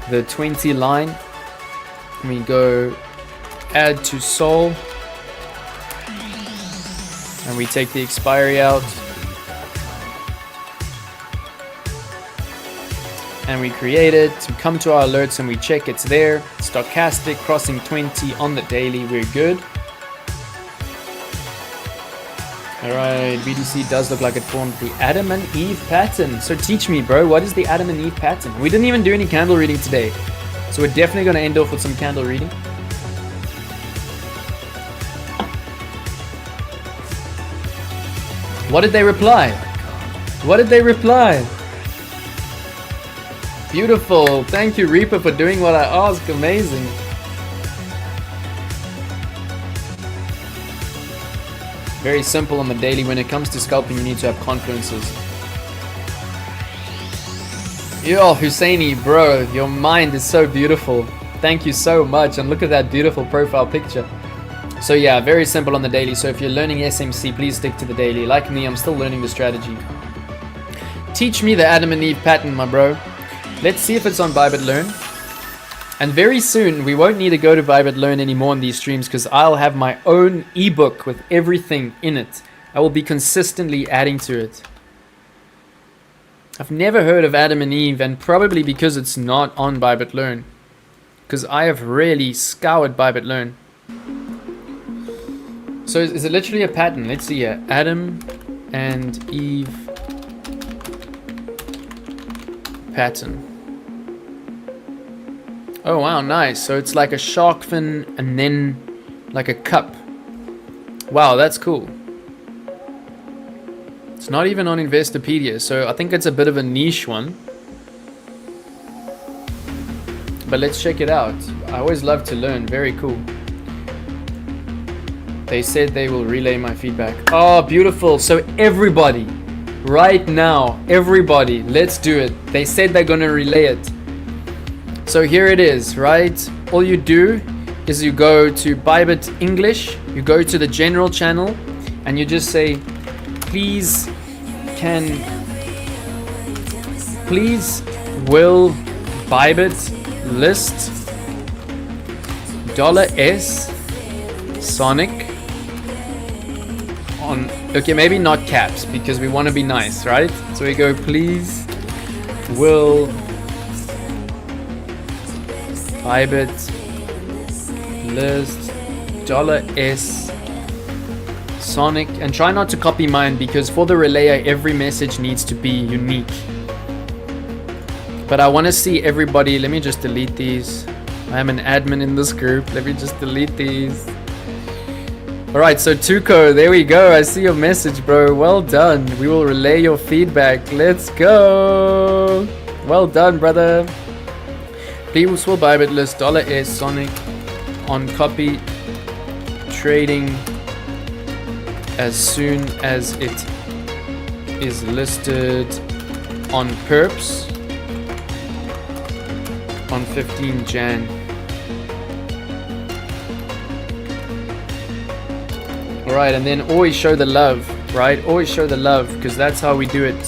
Speaker 1: the 20 line, and we go add to Sol, and we take the expiry out. And we create it, we come to our alerts and we check it's there. Stochastic crossing 20 on the daily, we're good. Alright, BTC does look like it formed the Adam and Eve pattern. So teach me, bro, what is the Adam and Eve pattern? We didn't even do any candle reading today. So we're definitely going to end off with some candle reading. What did they reply? What did they reply? Beautiful. Thank you, Reaper, for doing what I asked. Amazing. Very simple on the daily. When it comes to scalping, you need to have confluences. Yo, Husseini, bro, your mind is so beautiful. Thank you so much. And look at that beautiful profile picture. So yeah, very simple on the daily. So if you're learning SMC, please stick to the daily. Like me, I'm still learning the strategy. Teach me the Adam and Eve pattern, my bro. Let's see if it's on Bybit Learn. And very soon, we won't need to go to Bybit Learn anymore on these streams because I'll have my own ebook with everything in it. I will be consistently adding to it. I've never heard of Adam and Eve, and probably because it's not on Bybit Learn. Because I have really scoured Bybit Learn. So is it literally a pattern? Let's see here. Adam and Eve pattern. Oh wow, nice. So it's like a shark fin and then like a cup. Wow, that's cool. It's not even on Investopedia, so I think it's a bit of a niche one. But let's check it out. I always love to learn. Very cool. They said they will relay my feedback. Oh, beautiful. So everybody, right now, everybody, let's do it. They said they're gonna relay it. So here it is, right? All you do is you go to Bybit English, you go to the general channel, and you just say, please will Bybit list $S Sonic on, okay, maybe not caps because we want to be nice, right? So we go, please will Bybit list $S Sonic, and try not to copy mine because for the relayer every message needs to be unique. But I want to see everybody. Let me just delete these. I am an admin in this group. Let me just delete these. Alright, so Tuco, there we go. I see your message, bro. Well done. We will relay your feedback. Let's go. Well done, brother. Please will Bybit list $S Sonic on copy trading as soon as it is listed on perps on 15 Jan. Alright, and then always show the love, right? Always show the love, because that's how we do it.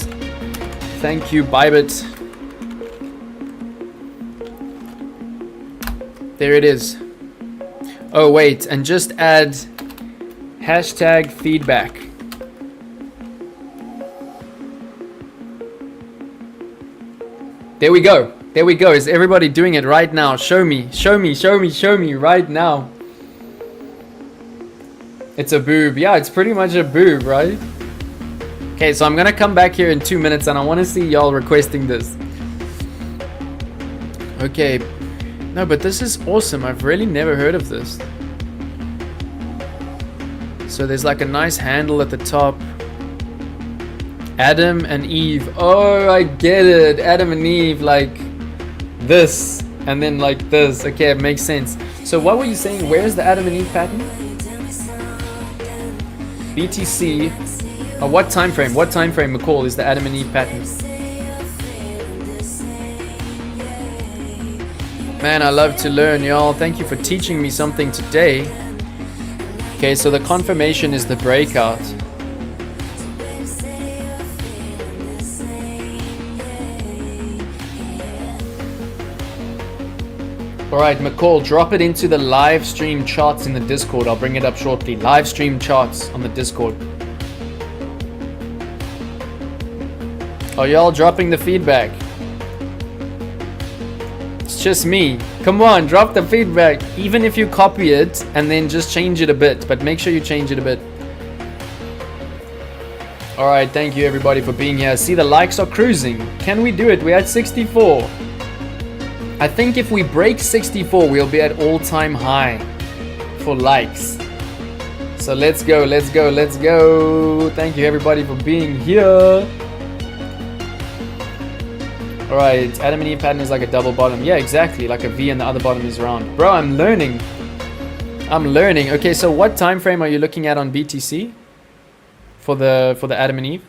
Speaker 1: Thank you, Bybit. There it is. Oh, wait, and just add hashtag feedback. There we go. There we go. Is everybody doing it right now? Show me. Show me. Show me. Show me right now. It's a boob. Yeah, it's pretty much a boob, right? Okay, so I'm gonna come back here in 2 minutes and I want to see y'all requesting this. Okay. No, but this is awesome. I've really never heard of this. So there's like a nice handle at the top. Adam and Eve. Oh, I get it. Adam and Eve, like this. And then like this. Okay, it makes sense. So what were you saying? Where's the Adam and Eve pattern? BTC. Oh, what time frame? What time frame, McCall, is the Adam and Eve pattern? Man, I love to learn, y'all. Thank you for teaching me something today. Okay, so the confirmation is the breakout. Alright, McCall, drop it into the live stream charts in the Discord. I'll bring it up shortly. Live stream charts on the Discord. Are y'all dropping the feedback? It's just me. Come on, drop the feedback. Even if you copy it and then just change it a bit, but make sure you change it a bit. Alright, thank you everybody for being here. See, the likes are cruising. Can we do it? We're at 64. I think if we break 64, we'll be at all-time high for likes. So let's go, let's go, let's go. Thank you everybody for being here. Alright, Adam and Eve pattern is like a double bottom. Yeah, exactly, like a V and the other bottom is round. Bro, I'm learning. I'm learning. Okay, so what time frame are you looking at on BTC? For the Adam and Eve?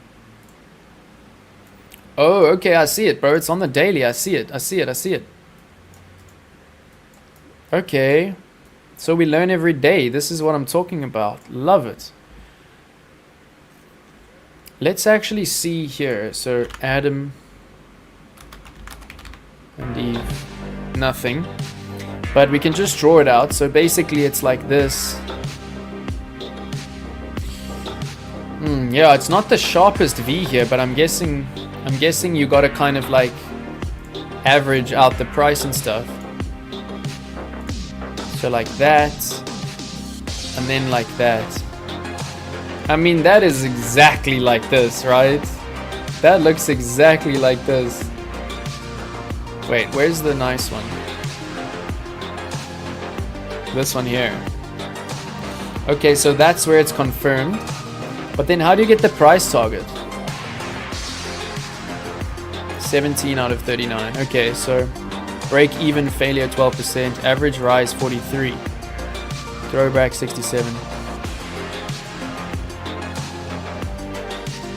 Speaker 1: Oh, okay, I see it, bro. It's on the daily. I see it. I see it. I see it. Okay. So we learn every day. This is what I'm talking about. Love it. Let's actually see here. So Adam and Eve, nothing, but we can just draw it out. So basically it's like this. Yeah, it's not the sharpest V here, but I'm guessing you gotta kind of like average out the price and stuff. So like that, and then like that. I mean, that is exactly like this, right? That looks exactly like this. Wait, where's the nice one? This one here. Okay, so that's where it's confirmed. But then how do you get the price target? 17 out of 39. Okay, so break even failure 12%, average rise 43, throwback 67.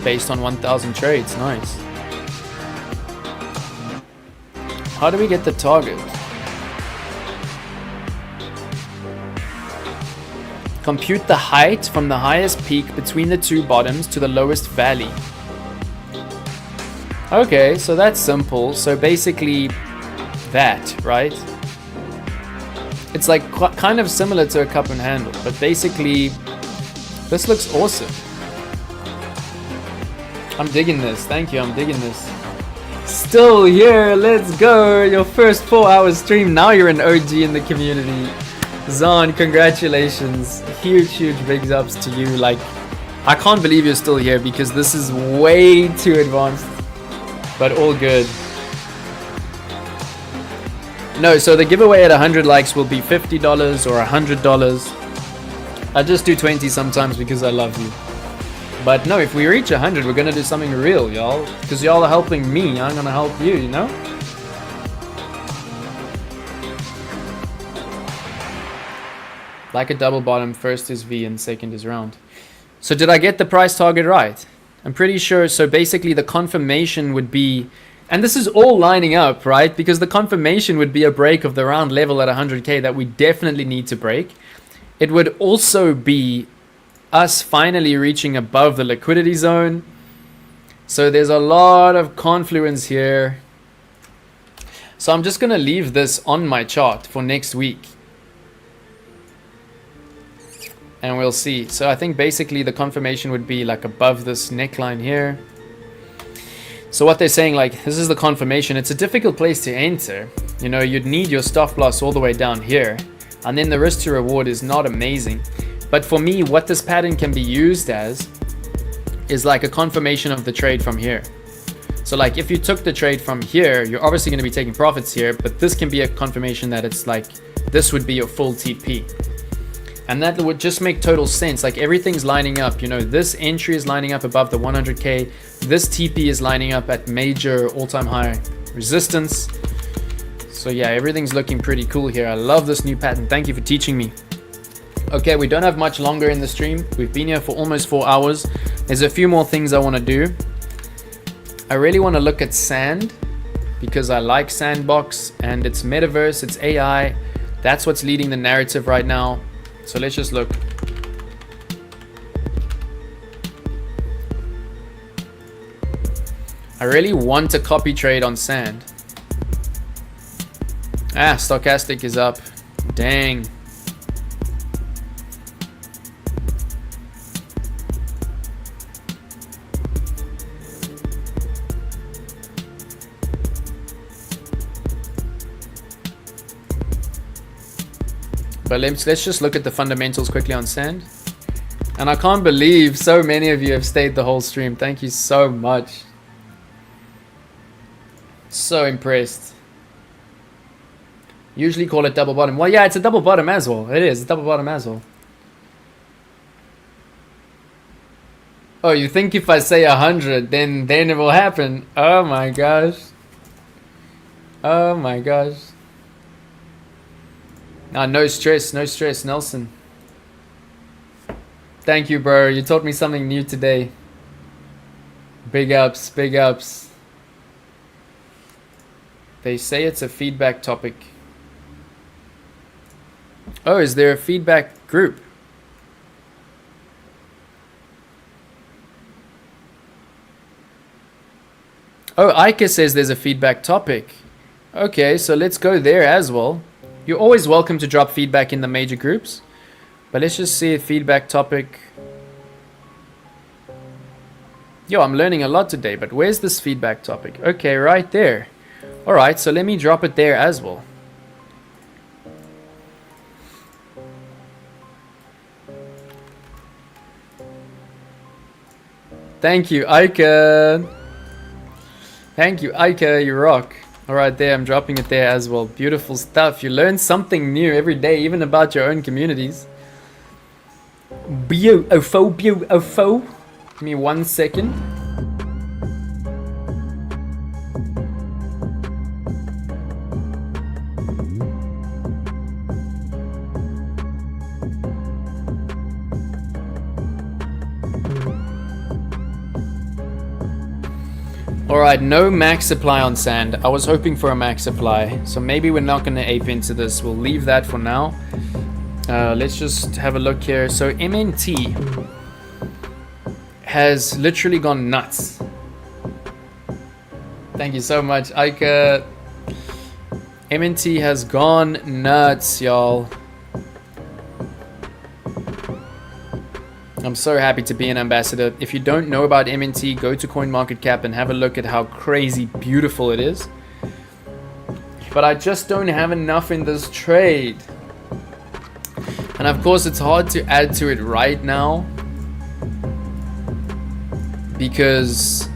Speaker 1: Based on 1,000 trades, nice. How do we get the target? Compute the height from the highest peak between the two bottoms to the lowest valley. Okay, so that's simple. So basically that, right? It's like kind of similar to a cup and handle, but basically this looks awesome. I'm digging this. Thank you, I'm digging this. Still here, let's go. Your first 4-hour stream. Now you're an OG in the community. Zon, congratulations. Huge big ups to you. Like, I can't believe you're still here because this is way too advanced. But all good. No, so the giveaway at 100 likes will be $50 or $100. I just do 20 sometimes because I love you. But no, if we reach 100, we're gonna do something real, y'all. Because y'all are helping me, I'm gonna help you, you know? Like a double bottom, first is V and second is round. So did I get the price target right? I'm pretty sure. So basically the confirmation would be, and this is all lining up, right? Because the confirmation would be a break of the round level at 100K that we definitely need to break. It would also be us finally reaching above the liquidity zone. So there's a lot of confluence here. So I'm just going to leave this on my chart for next week. And we'll see. So I think basically the confirmation would be like above this neckline here. So what they're saying, like, this is the confirmation. It's a difficult place to enter. You know, you'd need your stop loss all the way down here. And then the risk to reward is not amazing. But for me, what this pattern can be used as is like a confirmation of the trade from here. So like if you took the trade from here, you're obviously going to be taking profits here, but this can be a confirmation that it's like, this would be your full TP. And that would just make total sense. Like everything's lining up, you know, this entry is lining up above the 100K. This TP is lining up at major all-time high resistance. So yeah, everything's looking pretty cool here. I love this new pattern. Thank you for teaching me. Okay, we don't have much longer in the stream. We've been here for almost 4 hours. There's a few more things I want to do. I really want to look at Sand because I like Sandbox and it's metaverse, it's AI. That's what's leading the narrative right now. So let's just look. I really want to copy trade on Sand. Ah, stochastic is up. Dang. But let's just look at the fundamentals quickly on Sand. And I can't believe so many of you have stayed the whole stream. Thank you so much. So impressed. Usually call it double bottom. Well, yeah, it's a double bottom as well. It is a double bottom as well. Oh, you think if I say 100, then it will happen? Oh my gosh. Oh my gosh. No stress, Nelson. Thank you, bro. You taught me something new today. Big ups, big ups. They say it's a feedback topic. Oh, is there a feedback group? Oh, Ika says there's a feedback topic. Okay, so let's go there as well. You're always welcome to drop feedback in the major groups. But let's just see a feedback topic. Yo, I'm learning a lot today, but where's this feedback topic? Okay, right there. Alright, so let me drop it there as well. Thank you, Ika. Thank you, Ika, you rock. Alright, there, I'm dropping it there as well. Beautiful stuff. You learn something new every day, even about your own communities. Beautiful, beautiful. Give me 1 second. Alright, no max supply on Sand. I was hoping for a max supply, so maybe we're not going to ape into this. We'll leave that for now. Let's just have a look here. So MNT has literally gone nuts. Thank you so much, Ika. MNT has gone nuts, y'all. I'm so happy to be an ambassador. If you don't know about MNT, go to CoinMarketCap and have a look at how crazy beautiful it is. But I just don't have enough in this trade. And of course it's hard to add to it right now because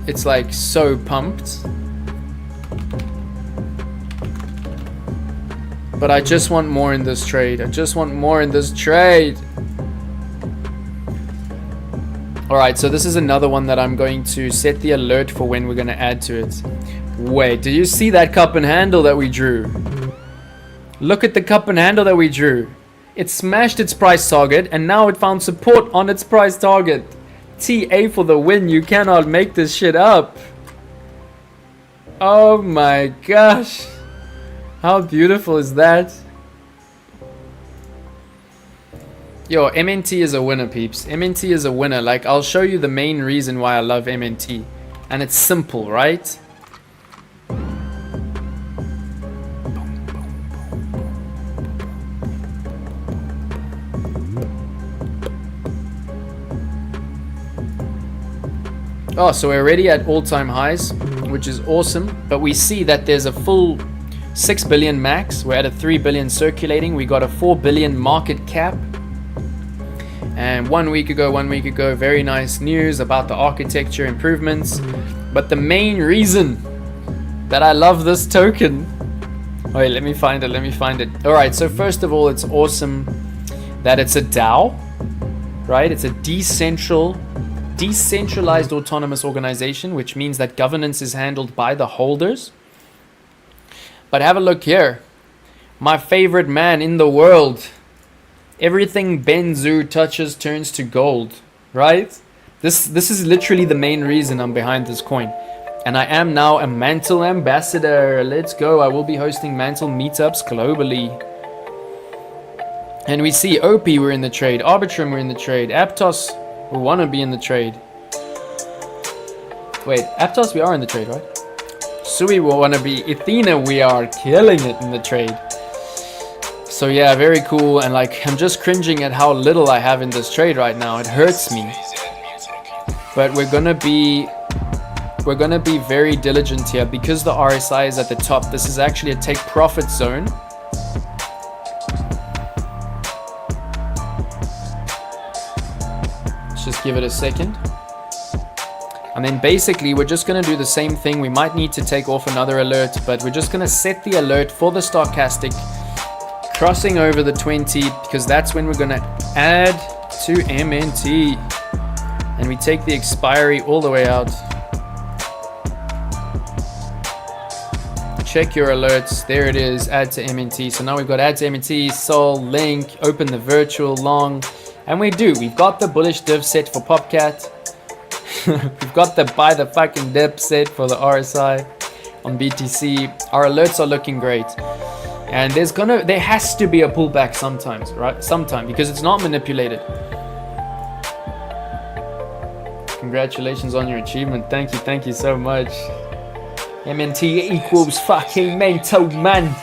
Speaker 1: it's like so pumped. But I just want more in this trade. I just want more in this trade. Alright, so this is another one that I'm going to set the alert for when we're going to add to it. Wait, do you see that cup and handle that we drew? Look at the cup and handle that we drew. It smashed its price target and now it found support on its price target. TA for the win. You cannot make this shit up. Oh my gosh. How beautiful is that? Yo, MNT is a winner, peeps. MNT is a winner. Like, I'll show you the main reason why I love MNT. And it's simple, right? Oh, so we're already at all-time highs, which is awesome. But we see that there's a full 6 billion max. We're at a 3 billion circulating. We got a 4 billion market cap. And 1 week ago, very nice news about the architecture improvements. But the main reason that I love this token... Wait, let me find it. Alright, so first of all, it's awesome that it's a DAO, right? It's a decentralized autonomous organization, which means that governance is handled by the holders. But have a look here. My favorite man in the world. Everything Benzu touches turns to gold, right? This is literally the main reason I'm behind this coin. And I am now a Mantle ambassador. Let's go. I will be hosting Mantle meetups globally. And we see OP, we're in the trade. Arbitrum, we're in the trade. Aptos, we want to be in the trade. Wait, Aptos, we are in the trade, right? Sui will want to be. Athena, we are killing it in the trade. So yeah, very cool. And like, I'm just cringing at how little I have in this trade right now. It hurts me. But we're gonna be very diligent here because the RSI is at the top. This is actually a take profit zone. Let's just give it a second. And then basically we're just going to do the same thing. We might need to take off another alert, but we're just going to set the alert for the stochastic crossing over the 20 because that's when we're going to add to MNT. And we take the expiry all the way out. Check your alerts. There it is. Add to MNT. So now we've got add to MNT, Sol, link, open the virtual long. And we do. We've got the bullish div set for Popcat. We've got the buy the fucking dip set for the RSI on BTC. Our alerts are looking great. And there has to be a pullback sometimes, right? Sometime, because it's not manipulated. Congratulations on your achievement. Thank you so much. MNT equals fucking mental, man.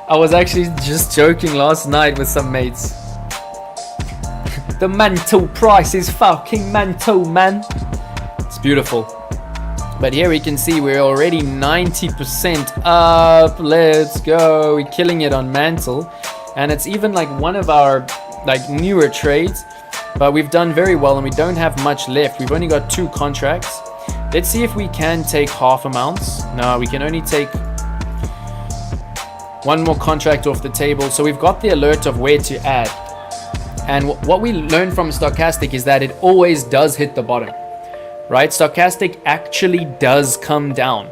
Speaker 1: I was actually just joking last night with some mates. The mantle price is fucking mantle, man. It's beautiful. But here we can see we're already 90% up. Let's go. We're killing it on mantle. And it's even like one of our like newer trades. But we've done very well and we don't have much left. We've only got 2 contracts. Let's see if we can take half amounts. No, we can only take 1 more contract off the table. So we've got the alert of where to add. And what we learned from stochastic is that it always does hit the bottom, right? Stochastic actually does come down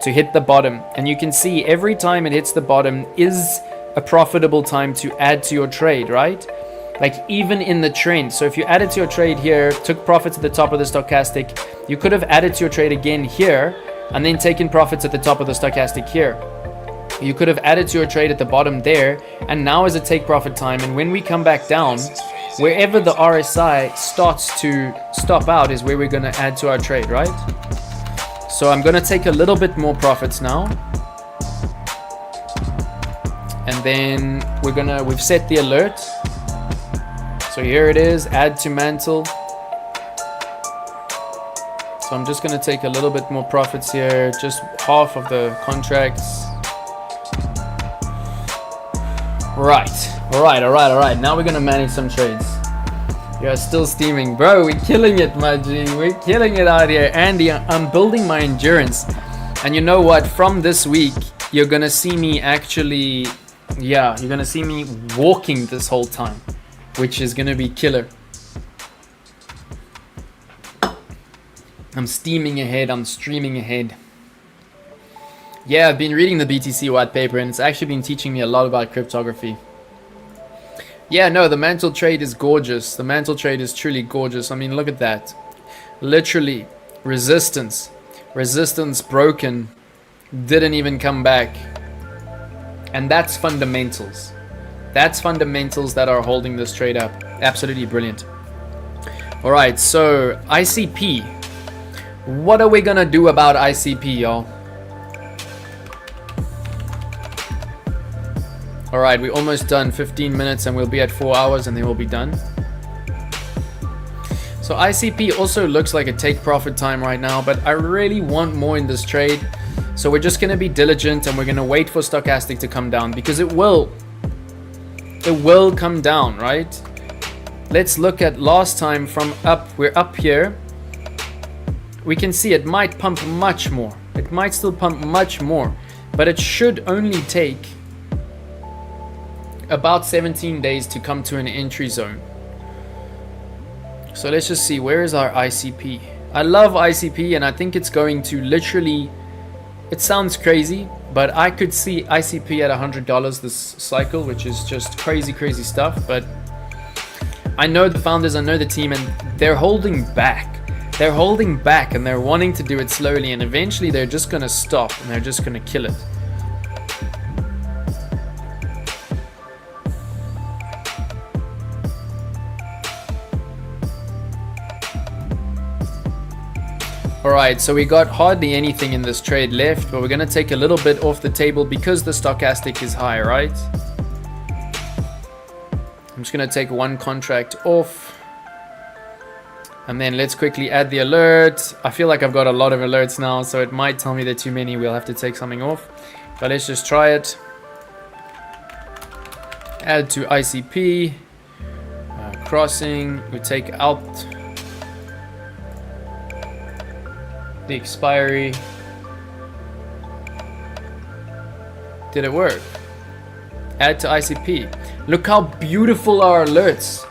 Speaker 1: to hit the bottom. And you can see every time it hits the bottom is a profitable time to add to your trade, right? Like even in the trend. So if you added to your trade here, took profits at the top of the stochastic, you could have added to your trade again here and then taken profits at the top of the stochastic here. You could have added to your trade at the bottom there, and now is a take profit time. And when we come back down, wherever the RSI starts to stop out is where we're going to add to our trade, right? So I'm going to take a little bit more profits now. And then we've set the alert. So here it is, add to mantle. So I'm just going to take a little bit more profits here, just half of the contracts. Right. Alright. Now we're gonna manage some trades. You're still steaming. Bro, we're killing it, my G. We're killing it out here. Andy, I'm building my endurance. And you know what? From this week, you're gonna see me actually... Yeah, you're gonna see me walking this whole time. Which is gonna be killer. I'm steaming ahead. I'm streaming ahead. Yeah, I've been reading the BTC white paper and it's actually been teaching me a lot about cryptography. Yeah, no, the mantle trade is gorgeous. The mantle trade is truly gorgeous. I mean, look at that. Literally, resistance. Resistance broken. Didn't even come back. And that's fundamentals. That's fundamentals that are holding this trade up. Absolutely brilliant. Alright, so ICP. What are we gonna do about ICP, y'all? Alright, we're almost done. 15 minutes and we'll be at 4 hours and then we'll be done. So ICP also looks like a take profit time right now, but I really want more in this trade. So we're just going to be diligent and we're going to wait for stochastic to come down because it will come down, right? Let's look at last time from up. We're up here. We can see it might pump much more. It might still pump much more, but it should only take about 17 days to come to an entry zone. So let's just see, where is our ICP? I love ICP and I think it's going to literally, it sounds crazy, but I could see ICP at $100 this cycle, which is just crazy stuff. But I know the founders, I know the team, and they're holding back. They're holding back and they're wanting to do it slowly, and eventually they're just gonna stop and they're just gonna kill it. Alright, so we got hardly anything in this trade left, but we're going to take a little bit off the table because the stochastic is high, right? I'm just going to take one contract off. And then let's quickly add the alert. I feel like I've got a lot of alerts now, so it might tell me they're too many. We'll have to take something off. But let's just try it. Add to ICP. Crossing. We take out the expiry. Did it work? Add to ICP. Look how beautiful our alerts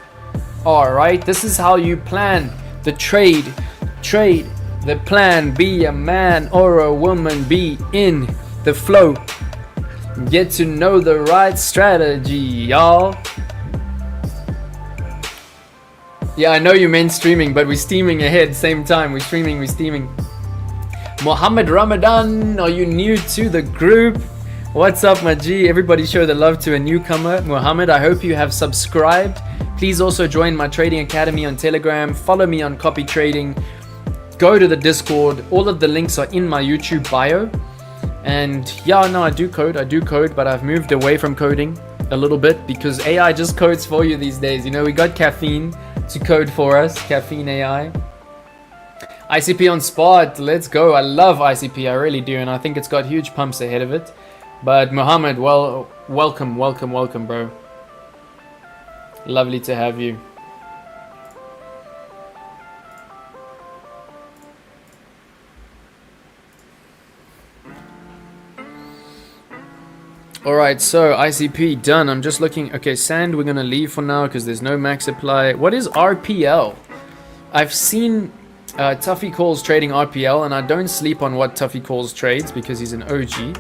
Speaker 1: are, right? This is how you plan the trade. Trade the plan. Be a man or a woman. Be in the flow. Get to know the right strategy, y'all. Yeah, I know you meant streaming, but we're steaming ahead same time. We're streaming, we're steaming. Mohammed Ramadan, are you new to the group? What's up, my G? Everybody show the love to a newcomer. Mohammed, I hope you have subscribed. Please also join my trading academy on Telegram. Follow me on copy trading. Go to the Discord. All of the links are in my YouTube bio. And yeah, no, I do code, but I've moved away from coding a little bit because AI just codes for you these days. You know, we got caffeine to code for us, caffeine AI. ICP on spot, let's go. I love ICP, I really do, and I think it's got huge pumps ahead of it. But Mohammed, well, welcome, bro. Lovely to have you. Alright, so ICP done. I'm just looking. Okay, sand we're gonna leave for now because there's no max supply. What is RPL? I've seen Tuffy Calls trading RPL, and I don't sleep on what Tuffy Calls trades because he's an OG.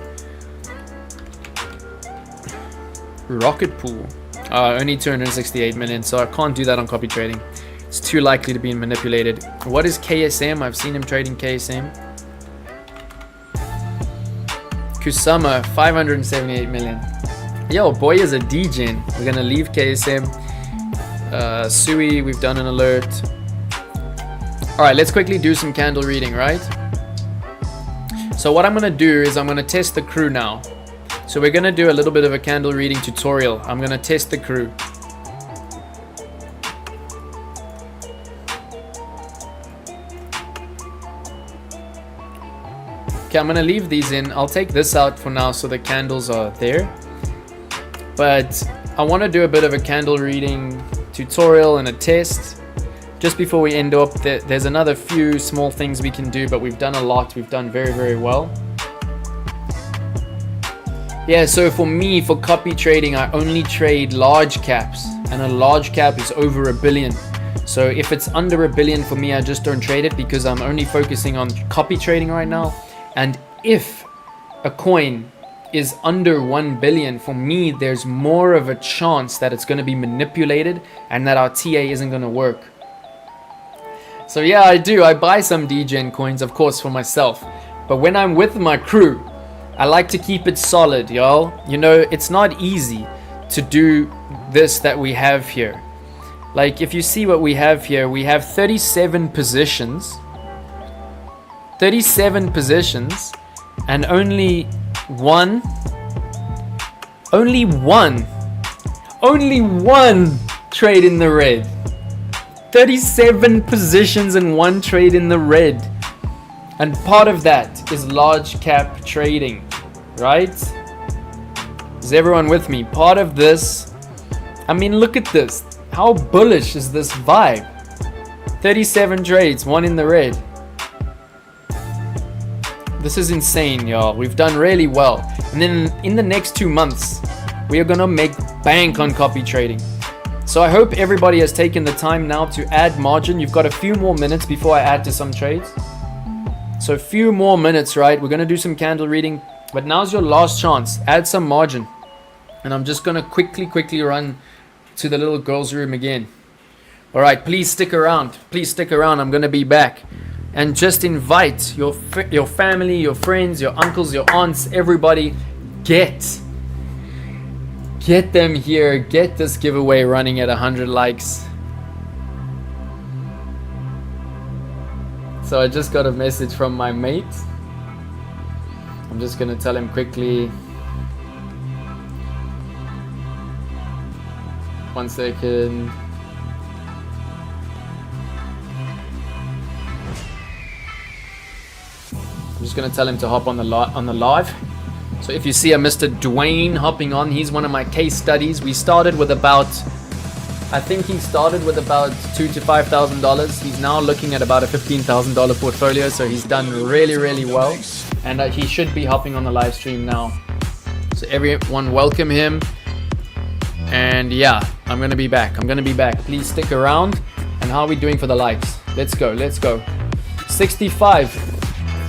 Speaker 1: Rocket Pool. Only 268 million, so I can't do that on copy trading. It's too likely to be manipulated. What is KSM? I've seen him trading KSM. Kusama, 578 million. Yo, boy is a degen. We're gonna leave KSM. Sui, we've done an alert. Alright, let's quickly do some candle reading, right? So what I'm gonna do is I'm gonna test the crew now. So we're gonna do a little bit of a candle reading tutorial. I'm gonna test the crew. Okay, I'm gonna leave these in. I'll take this out for now so the candles are there. but I want to do a bit of a candle reading tutorial and a test. Just before we end up, there's another few small things we can do, but we've done a lot. We've done very, very well. Yeah, so for me, for copy trading, I only trade large caps, and a large cap is over $1 billion. So if it's under $1 billion for me, I just don't trade it because I'm only focusing on copy trading right now. And if a coin is under 1 billion, for me, there's more of a chance that it's going to be manipulated and that our TA isn't going to work. So yeah, I buy some DGen coins, of course, for myself. But when I'm with my crew, I like to keep it solid, y'all. You know, it's not easy to do this that we have here. Like, if you see what we have here, we have 37 positions. 37 positions, and only one trade in the red. 37 positions and 1 trade in the red. And part of that is large cap trading, right? Is everyone with me? Part of this, I mean, look at this. How bullish is this vibe? 37 trades, 1 in the red. This is insane, y'all. We've done really well. And then in the next 2 months, we are gonna make bank on copy trading. So I hope everybody has taken the time now to add margin. You've got a few more minutes before I add to some trades. So a few more minutes, right? We're gonna do some candle reading, but now's your last chance. Add some margin. And I'm just gonna quickly run to the little girl's room again. All right, please stick around. Please stick around. I'm gonna be back. And just invite your family, your friends, your uncles, your aunts, everybody. Get them here. Get this giveaway running at 100 likes. So I just got a message from my mate. I'm just gonna tell him quickly. 1 second. I'm just gonna tell him to hop on the live. So if you see a Mr. Dwayne hopping on, he's one of my case studies. We started with about, I think he started with about $2,000 to $5,000. He's now looking at about a $15,000 portfolio, so he's done really well. And he should be hopping on the live stream now. So everyone welcome him. And yeah, I'm gonna be back. Please stick around. And how are we doing for the likes? Let's go. 65,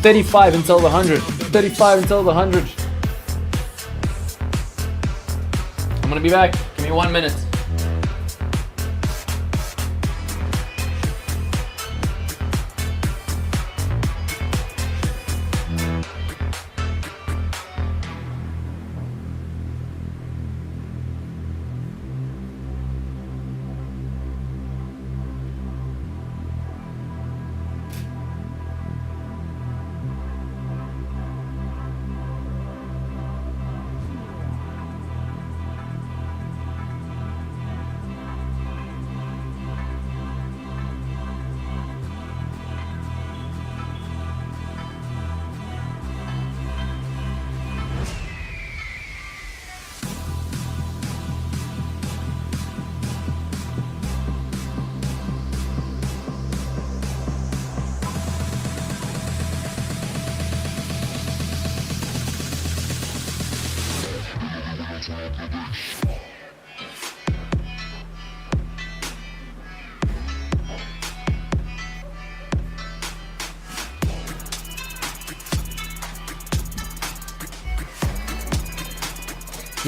Speaker 1: 35 until the 100. 35 until the 100. I'm gonna be back. Give me 1 minute.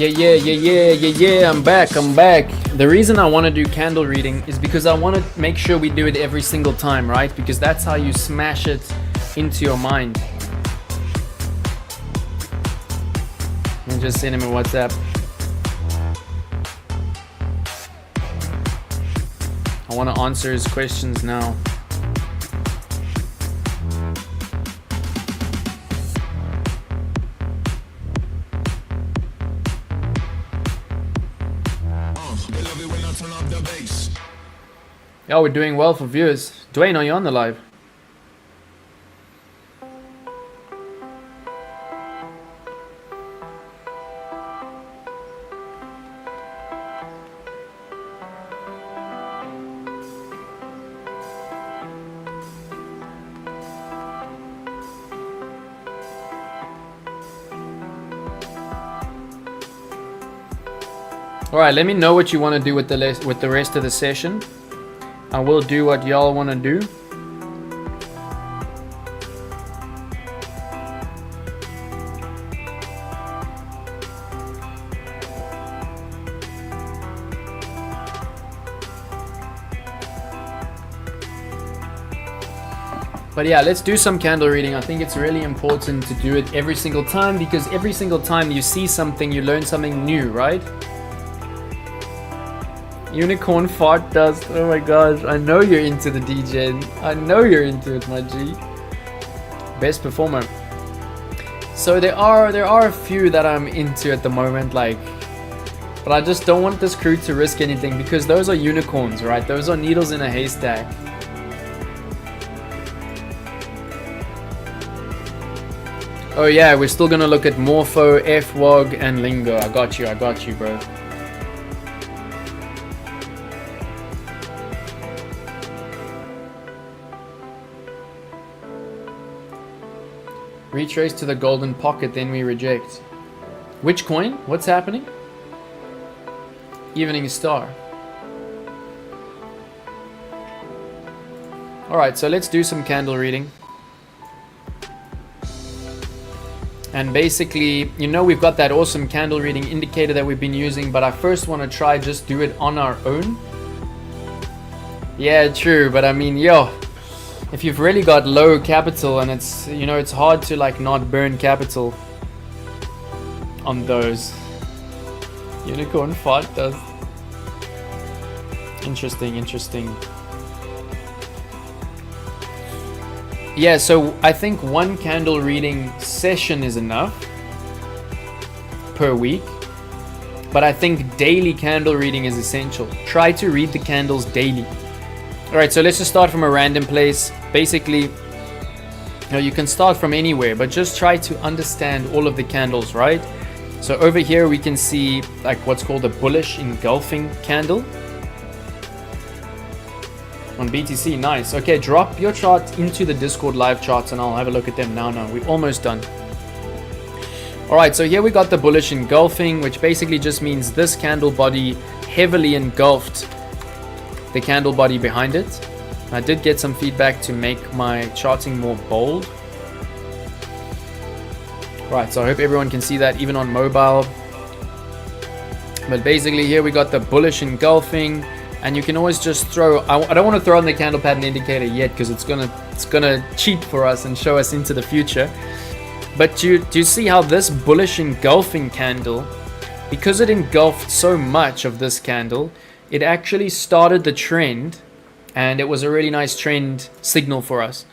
Speaker 1: Yeah, I'm back. The reason I want to do candle reading is because I want to make sure we do it every single time, right? Because that's how you smash it into your mind. And just send him a WhatsApp. I want to answer his questions now. Yeah, we're doing well for viewers. Dwayne, are you on the live? All right, let me know what you want to do with the rest of the session. I will do what y'all want to do. But yeah, let's do some candle reading. I think it's really important to do it every single time, because every single time you see something, you learn something new, right? Unicorn fart dust. Oh my gosh, I know you're into the DJ. I know you're into it, my G. Best performer. So there are a few that I'm into at the moment, like, but I just don't want this crew to risk anything, because those are unicorns, right? Those are needles in a haystack. Oh yeah, we're still gonna look at Morpho, FWOG, and Lingo. I got you, bro. Retrace to the golden pocket, then we reject. Which coin? What's happening? Evening Star. Alright, so let's do some candle reading. And basically, you know, we've got that awesome candle reading indicator that we've been using, but I first want to try just do it on our own. Yeah, true, but I mean, yo, if you've really got low capital and it's, you know, it's hard to like not burn capital on those. Unicorn fart does. Interesting. Yeah, so I think one candle reading session is enough per week, but I think daily candle reading is essential. Try to read the candles daily. All right, so let's just start from a random place. Basically, you know, you can start from anywhere, but just try to understand all of the candles, right? So over here we can see like what's called a bullish engulfing candle. On BTC, nice. Okay, drop your chart into the Discord live charts and I'll have a look at them now. We're almost done. Alright, so here we got the bullish engulfing, which basically just means this candle body heavily engulfed the candle body behind it. I did get some feedback to make my charting more bold. Right, so I hope everyone can see that even on mobile. But basically here we got the bullish engulfing. And you can always just throw, I don't want to throw on the candle pattern indicator yet, because it's gonna cheat for us and show us into the future. But do you see how this bullish engulfing candle, because it engulfed so much of this candle, it actually started the trend, and it was a really nice trend signal for us.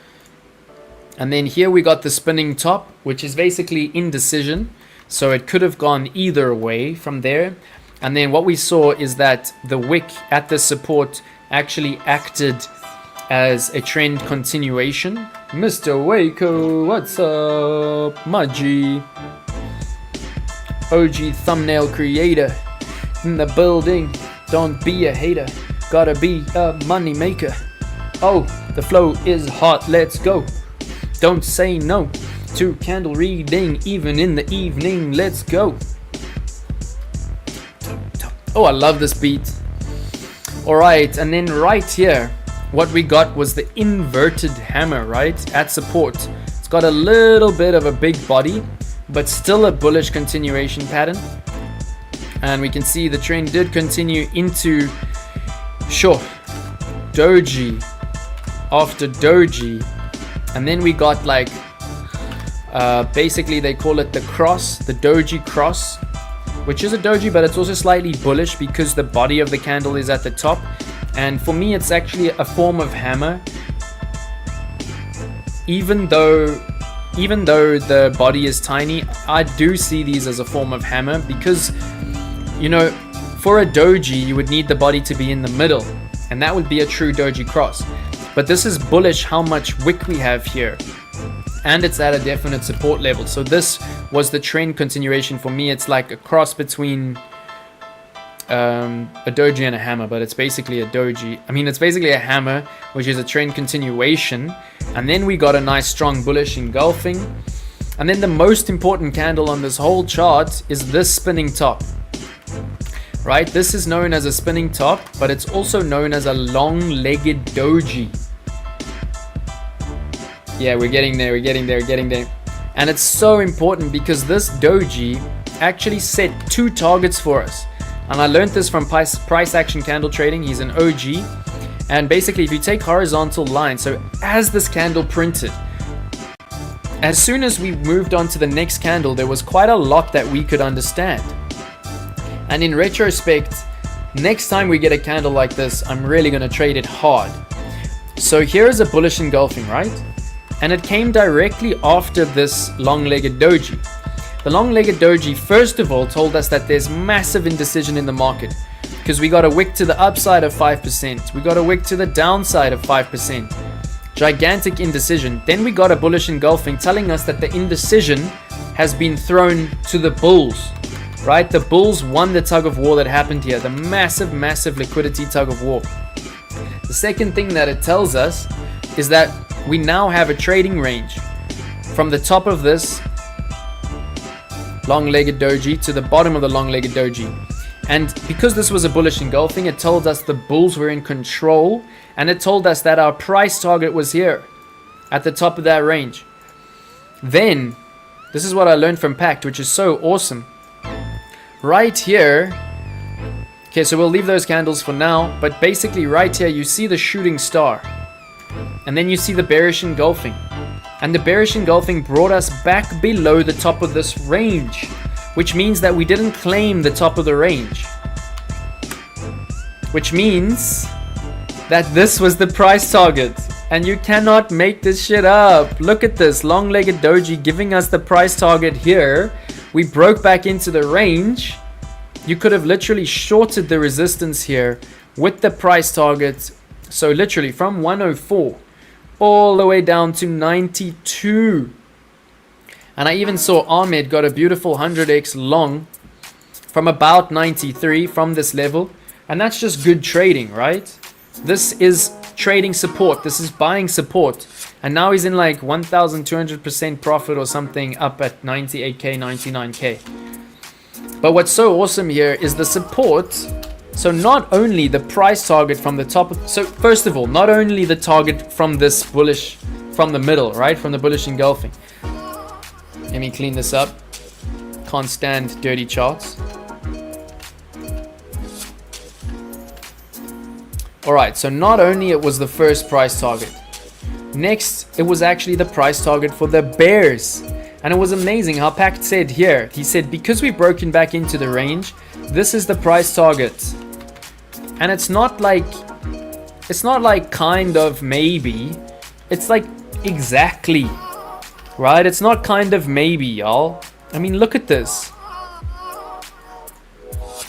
Speaker 1: And then here we got the spinning top, which is basically indecision, so it could have gone either way from there. And then what we saw is that the wick at the support actually acted as a trend continuation. Mr. WACO, what's up? My G. OG thumbnail creator in the building. Don't be a hater, gotta be a money maker. Oh, the flow is hot, let's go. Don't say no to candle reading, even in the evening, let's go. Oh, I love this beat. Alright, and then right here, what we got was the inverted hammer, right? At support. It's got a little bit of a big body, but still a bullish continuation pattern. And we can see the trend did continue into, sure, doji after doji. And then we got like, basically they call it the cross, the doji cross, which is a doji, but it's also slightly bullish because the body of the candle is at the top. And for me, it's actually a form of hammer. Even though the body is tiny, I do see these as a form of hammer because, you know, for a doji, you would need the body to be in the middle, and that would be a true doji cross. But this is bullish how much wick we have here. And it's at a definite support level. So this was the trend continuation. For me, it's like a cross between a doji and a hammer, but it's basically a doji. I mean, it's basically a hammer, which is a trend continuation. And then we got a nice strong bullish engulfing. And then the most important candle on this whole chart is this spinning top. right? This is known as a spinning top, but it's also known as a long-legged doji. Yeah, we're getting there, we're getting there, we're getting there. And it's so important because this doji actually set 2 targets for us. And I learned this from price action candle trading. He's an OG. And basically, if you take horizontal lines, so as this candle printed, as soon as we moved on to the next candle, there was quite a lot that we could understand. And in retrospect, next time we get a candle like this, I'm really going to trade it hard. So here is a bullish engulfing, right? And it came directly after this long-legged doji. The long-legged doji, first of all, told us that there's massive indecision in the market because we got a wick to the upside of 5%. We got a wick to the downside of 5%. Gigantic indecision. Then we got a bullish engulfing telling us that the indecision has been thrown to the bulls, right? The bulls won the tug of war that happened here, the massive liquidity tug of war. The second thing that it tells us is that we now have a trading range from the top of this long-legged doji to the bottom of the long-legged doji. And because this was a bullish engulfing, it told us the bulls were in control, and it told us that our price target was here at the top of that range. Then, this is what I learned from Pact, which is so awesome. Right here, okay, so we'll leave those candles for now, but basically right here you see the shooting star, and then you see the bearish engulfing. And the bearish engulfing brought us back below the top of this range, which means that we didn't claim the top of the range. Which means that this was the price target. And you cannot make this shit up. Look at this long-legged doji giving us the price target here. We broke back into the range. You could have literally shorted the resistance here with the price target. So literally from 104 all the way down to 92. And I even saw Ahmed got a beautiful 100x long from about 93 from this level. And that's just good trading, right? This is trading support. This is buying support. And now he's in like 1,200% profit or something, up at 98k, 99k. But what's so awesome here is the support. So not only the price target from the top, so first of all, not only the target from this bullish, from the middle, right? From the bullish engulfing. Let me clean this up. Can't stand dirty charts. Alright, so not only it was the first price target. Next, it was actually the price target for the bears. And it was amazing how Pact said here. He said, because we've broken back into the range, this is the price target. And it's not like kind of maybe. It's like exactly. Right? It's not kind of maybe, y'all. I mean, look at this.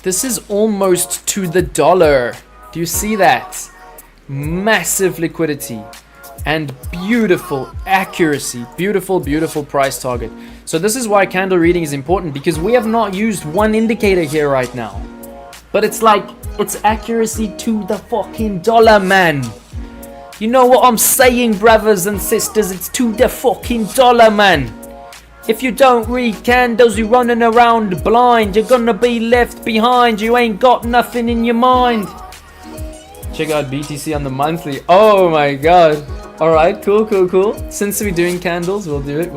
Speaker 1: This is almost to the dollar. Do you see that? Massive liquidity and beautiful accuracy. Beautiful price target. So this is why candle reading is important, because we have not used one indicator here right now. But it's like, it's accuracy to the fucking dollar, man. You know what I'm saying, brothers and sisters? It's to the fucking dollar, man. If you don't read candles, you're running around blind. You're gonna be left behind. You ain't got nothing in your mind. Check out BTC on the monthly. Oh my god. Alright, cool. Since we're doing candles, we'll do it.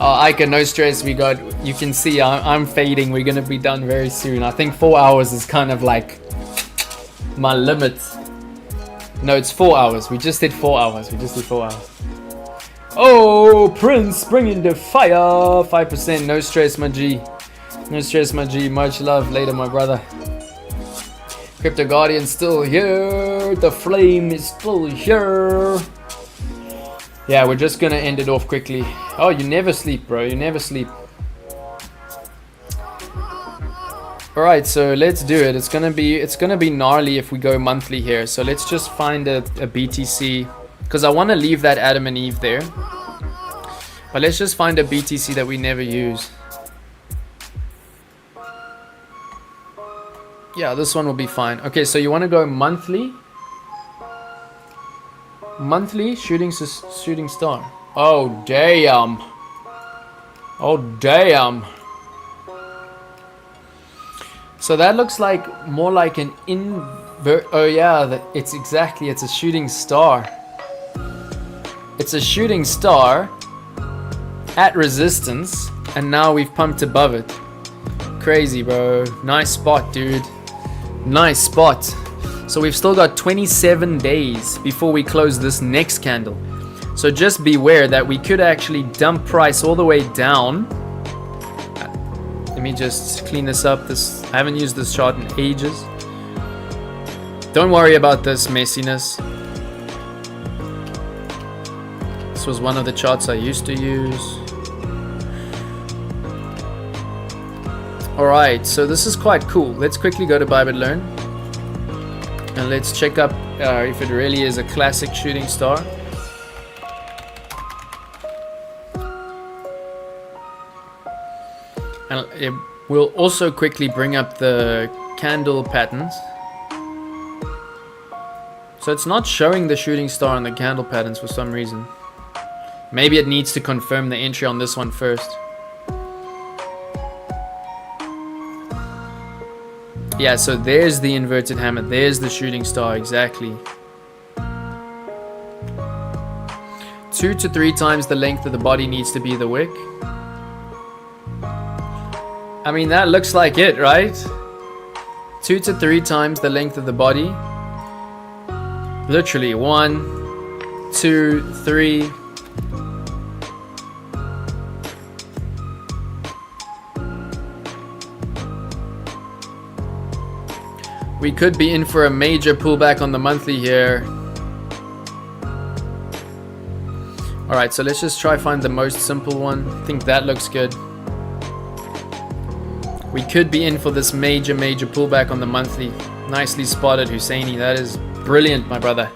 Speaker 1: Oh, Ika, no stress. We got, you can see I'm fading. We're gonna be done very soon. I think 4 hours is kind of like my limit. No, it's 4 hours. We just did 4 hours. Oh, Prince, bringing the fire. 5%. No stress, my G. Much love later, my brother. Crypto Guardian still here. The flame is still here. Yeah, we're just gonna end it off quickly. Oh, you never sleep, bro. You never sleep. Alright, so let's do it. It's gonna be gnarly if we go monthly here. So let's just find a BTC, because I want to leave that Adam and Eve there. But let's just find a BTC that we never use. Yeah, this one will be fine. Okay, so you want to go monthly. Monthly shooting star. Oh damn. So that looks like more like an invert. Oh yeah, it's exactly, it's a shooting star. It's a shooting star at resistance, and now we've pumped above it. Crazy, bro. Nice spot, dude. Nice spot. So we've still got 27 days before we close this next candle. So just beware that we could actually dump price all the way down. Let me just clean this up. I haven't used this chart in ages. Don't worry about this messiness. This was one of the charts I used to use. Alright, so this is quite cool. Let's quickly go to Bybit Learn. And let's check up if it really is a classic shooting star. And it will also quickly bring up the candle patterns. So it's not showing the shooting star on the candle patterns for some reason. Maybe it needs to confirm the entry on this one first. Yeah, so there's the inverted hammer. There's the shooting star, exactly. 2 to 3 times the length of the body needs to be the wick. I mean, that looks like it, right? 2 to 3 times the length of the body. Literally 1, 2, 3. We could be in for a major pullback on the monthly here. Alright, so let's just try find the most simple one. I think that looks good. We could be in for this major pullback on the monthly. Nicely spotted, Husseini. That is brilliant, my brother.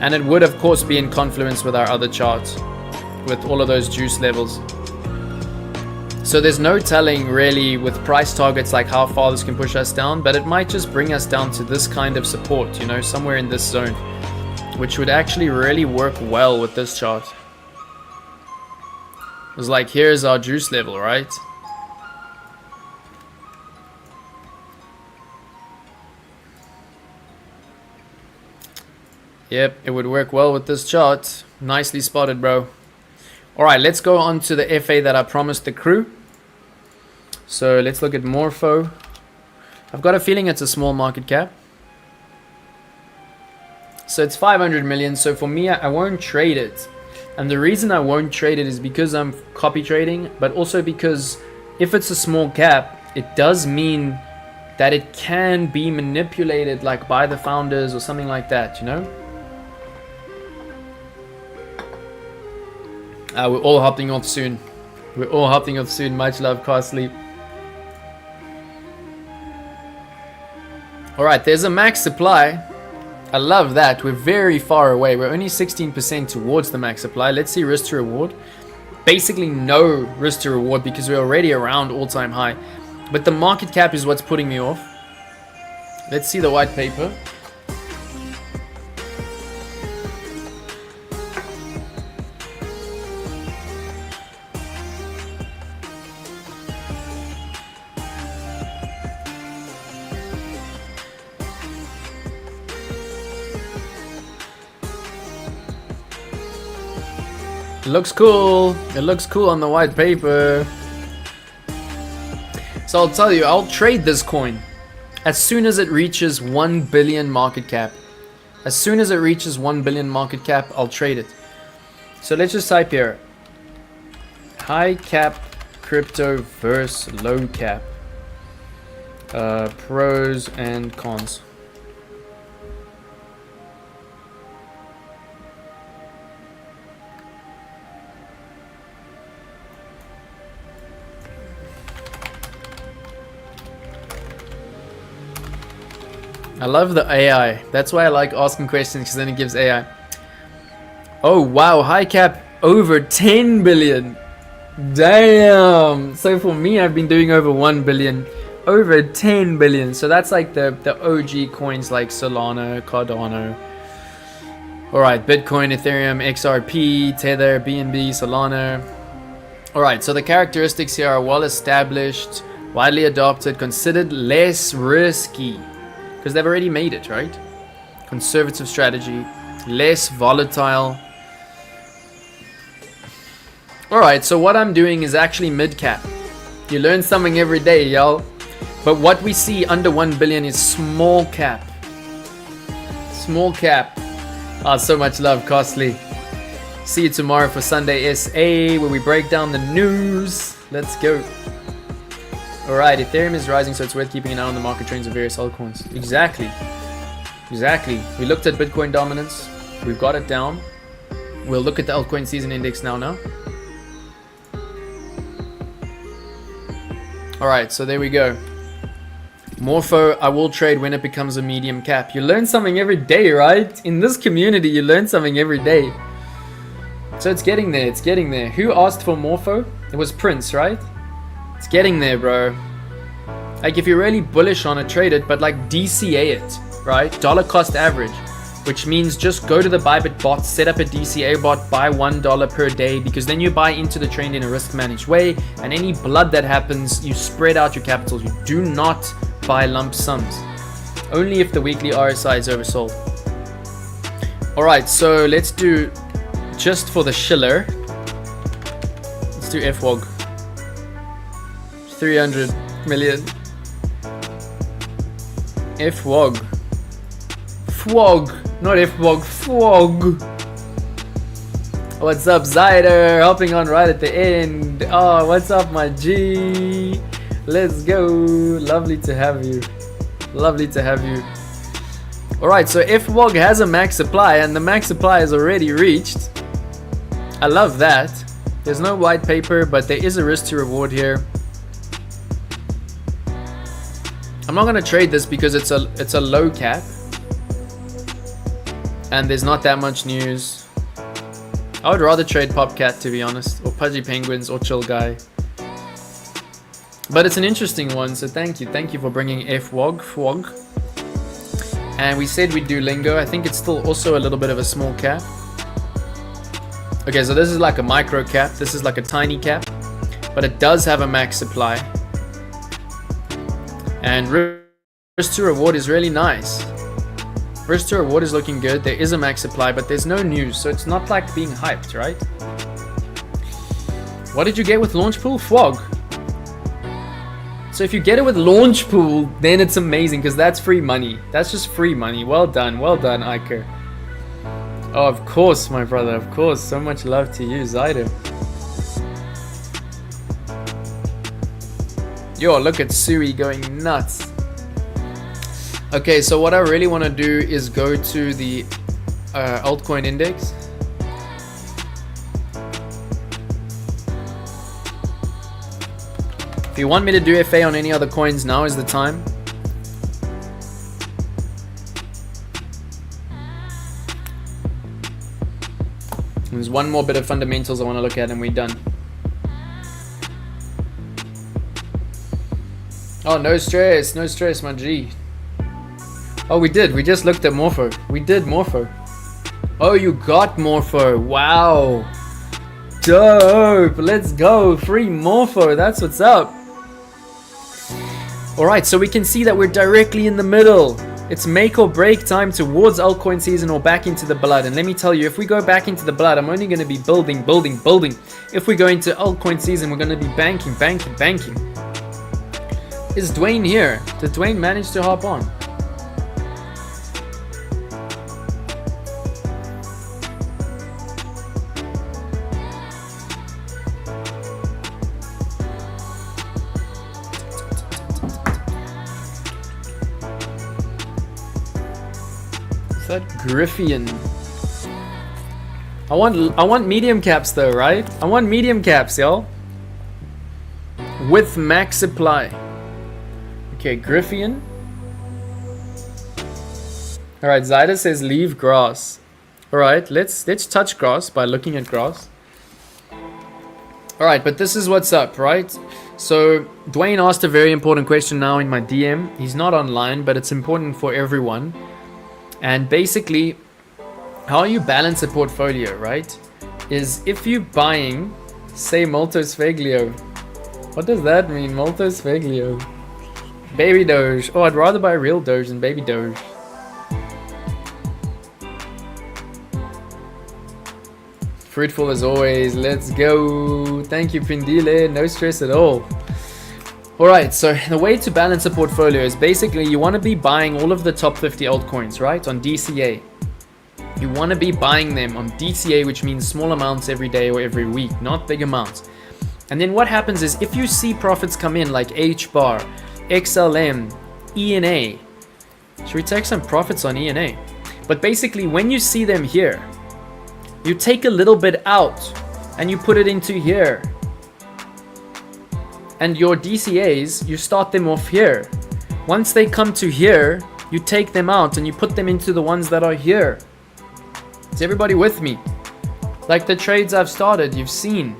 Speaker 1: And it would, of course, be in confluence with our other charts, with all of those juice levels. So there's no telling really with price targets like how far this can push us down, but it might just bring us down to this kind of support, you know, somewhere in this zone, which would actually really work well with this chart. It's like, here's our juice level, right? Yep, it would work well with this chart. Nicely spotted, bro. Alright, let's go on to the FA that I promised the crew. So let's look at Morpho. I've got a feeling it's a small market cap. So it's 500 million. So for me, I won't trade it. And the reason I won't trade it is because I'm copy trading, but also because if it's a small cap, it does mean that it can be manipulated like by the founders or something like that, you know? We're all hopping off soon. We're all hopping off soon. Much love, Costly. Alright, there's a max supply. I love that. We're very far away. We're only 16% towards the max supply. Let's see risk to reward. Basically no risk to reward because we're already around all-time high. But the market cap is what's putting me off. Let's see the white paper. It looks cool. It looks cool on the white paper. So I'll tell you, I'll trade this coin as soon as it reaches 1 billion market cap. As soon as it reaches 1 billion market cap, I'll trade it. So let's just type here. High cap crypto versus low cap. Pros and cons. I love the AI. That's why I like asking questions, because then it gives AI. Oh wow, high cap over 10 billion. Damn. So for me, I've been doing over 1 billion. Over 10 billion. So that's like the OG coins like Solana, Cardano. Alright, Bitcoin, Ethereum, XRP, Tether, BNB, Solana. Alright, so the characteristics here are well established. Widely adopted, considered less risky. Because they've already made it, right? Conservative strategy, less volatile. Alright, so what I'm doing is actually mid-cap. You learn something every day, y'all. But what we see under 1 billion is small cap. Small cap. Ah, so much love, Costly. See you tomorrow for Sunday SA, where we break down the news. Let's go. Alright, Ethereum is rising, so it's worth keeping an eye on the market trends of various altcoins. Exactly. Exactly. We looked at Bitcoin dominance. We've got it down. We'll look at the altcoin season index now. Alright, so there we go. Morpho, I will trade when it becomes a medium cap. You learn something every day, right? In this community, you learn something every day. So it's getting there, it's getting there. Who asked for Morpho? It was Prince, right? It's getting there, bro. Like, if you're really bullish on it, trade it, but like DCA it, right? Dollar cost average, which means just go to the Bybit bot, set up a DCA bot, buy $1 per day, because then you buy into the trend in a risk managed way, and any blood that happens, you spread out your capitals. You do not buy lump sums. Only if the weekly RSI is oversold. Alright, so let's do, just for the shiller, let's do FWOG. 300 million. FWOG. FWOG. Not FWOG. FWOG. What's up, Zyder? Hopping on right at the end. Oh, what's up, my G? Let's go. Lovely to have you. Lovely to have you. Alright, so FWOG has a max supply, and the max supply is already reached. I love that. There's no white paper, but there is a risk to reward here. I'm not gonna trade this because it's a low cap, and there's not that much news. I would rather trade Popcat, to be honest, or Pudgy Penguins, or Chill Guy. But it's an interesting one, so thank you for bringing FWOG. And we said we'd do Lingo. I think it's still also a little bit of a small cap. Okay, so this is like a micro cap. This is like a tiny cap, but it does have a max supply. And risk to reward is really nice. Risk to reward is looking good. There is a max supply, but there's no news, so it's not like being hyped, right? What did you get with Launch Pool? FWOG. So if you get it with Launch Pool, then it's amazing, because that's free money. That's just free money. Well done, Iker. Oh, of course, my brother, of course. So much love to you, Zyder. Yo, look at Sui going nuts. Okay, so what I really want to do is go to the altcoin index. If you want me to do FA on any other coins, now is the time. There's one more bit of fundamentals I want to look at and we're done. Oh, no stress, my G. Oh, we just looked at Morpho. We did Morpho. Oh, you got Morpho. Wow. Dope. Let's go. Free Morpho. That's what's up. Alright, so we can see that we're directly in the middle. It's make or break time towards altcoin season or back into the blood. And let me tell you, if we go back into the blood, I'm only going to be building. If we go into altcoin season, we're going to be banking. Is Dwayne here? Did Dwayne manage to hop on? That Griffian. I want medium caps though, right? I want medium caps, y'all. With max supply. Okay, Griffian. Alright, Zyda says leave grass. Alright, let's touch grass by looking at grass. Alright, but this is what's up, right? So Dwayne asked a very important question now in my DM. He's not online, but it's important for everyone. And basically, how you balance a portfolio, right, is if you're buying, say, Molto Sfeglio. What does that mean? Malthus Feglio. Baby Doge. Oh, I'd rather buy real Doge than baby Doge. Fruitful as always. Let's go. Thank you, Pindile. No stress at all. Alright, so the way to balance a portfolio is basically you want to be buying all of the top 50 altcoins, right? On DCA. You want to be buying them on DCA, which means small amounts every day or every week, not big amounts. And then what happens is if you see profits come in like HBAR, XLM, ENA. Should we take some profits on ENA? But basically when you see them here, you take a little bit out and you put it into here. And your DCAs, you start them off here. Once they come to here, you take them out and you put them into the ones that are here. Is everybody with me? Like the trades I've started, you've seen.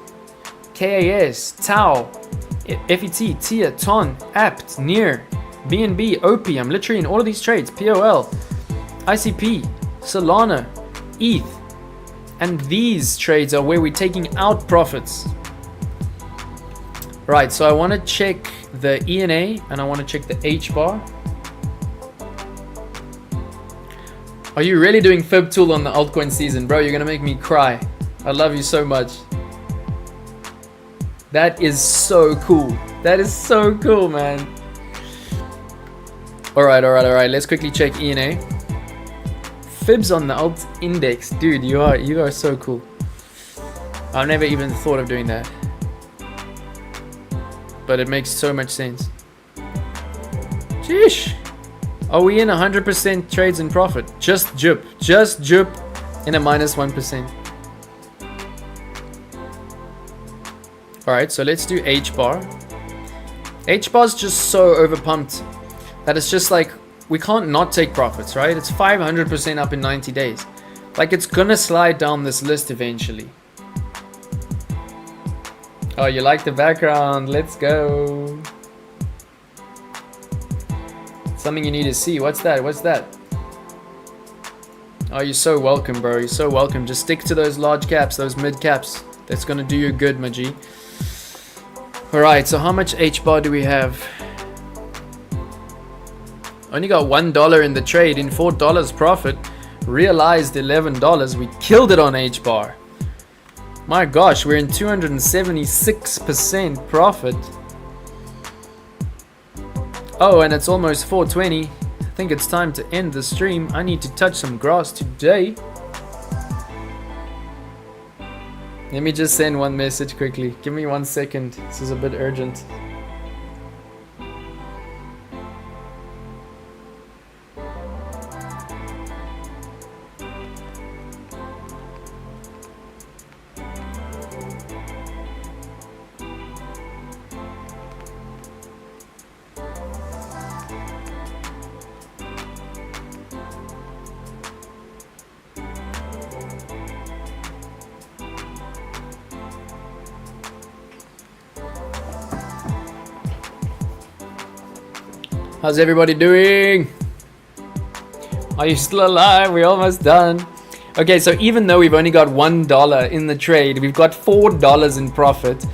Speaker 1: KAS, Tau, FET, TIA, TON, APT, NEAR, BNB, OP. I'm literally in all of these trades. POL, ICP, Solana, ETH. And these trades are where we're taking out profits. Right, so I want to check the ENA and I want to check the HBAR. Are you really doing Fib Tool on the altcoin season? Bro, you're going to make me cry. I love you so much. That is so cool. That is so cool, man. Alright. Let's quickly check ENA. Fibs on the alt index. Dude, you are so cool. I've never even thought of doing that. But it makes so much sense. Sheesh. Are we in 100% trades in profit? Just jup in a minus 1%. Alright, so let's do HBAR. HBAR's just so overpumped that it's just like we can't not take profits, right? It's 500% up in 90 days. Like it's gonna slide down this list eventually. Oh, you like the background? Let's go. Something you need to see. What's that? What's that? Oh, you're so welcome, bro. You're so welcome. Just stick to those large caps, those mid caps. That's gonna do you good, my G. Alright, so how much HBAR do we have? Only got $1 in the trade in $4 profit. Realized $11. We killed it on HBAR. My gosh, we're in 276% profit. Oh, and it's almost 4:20. I think it's time to end the stream. I need to touch some grass today. Let me just send one message quickly. Give me 1 second. This is a bit urgent. How's everybody doing? Are you still alive? We're almost done. Okay, so even though we've only got $1 in the trade, we've got $4 in profit.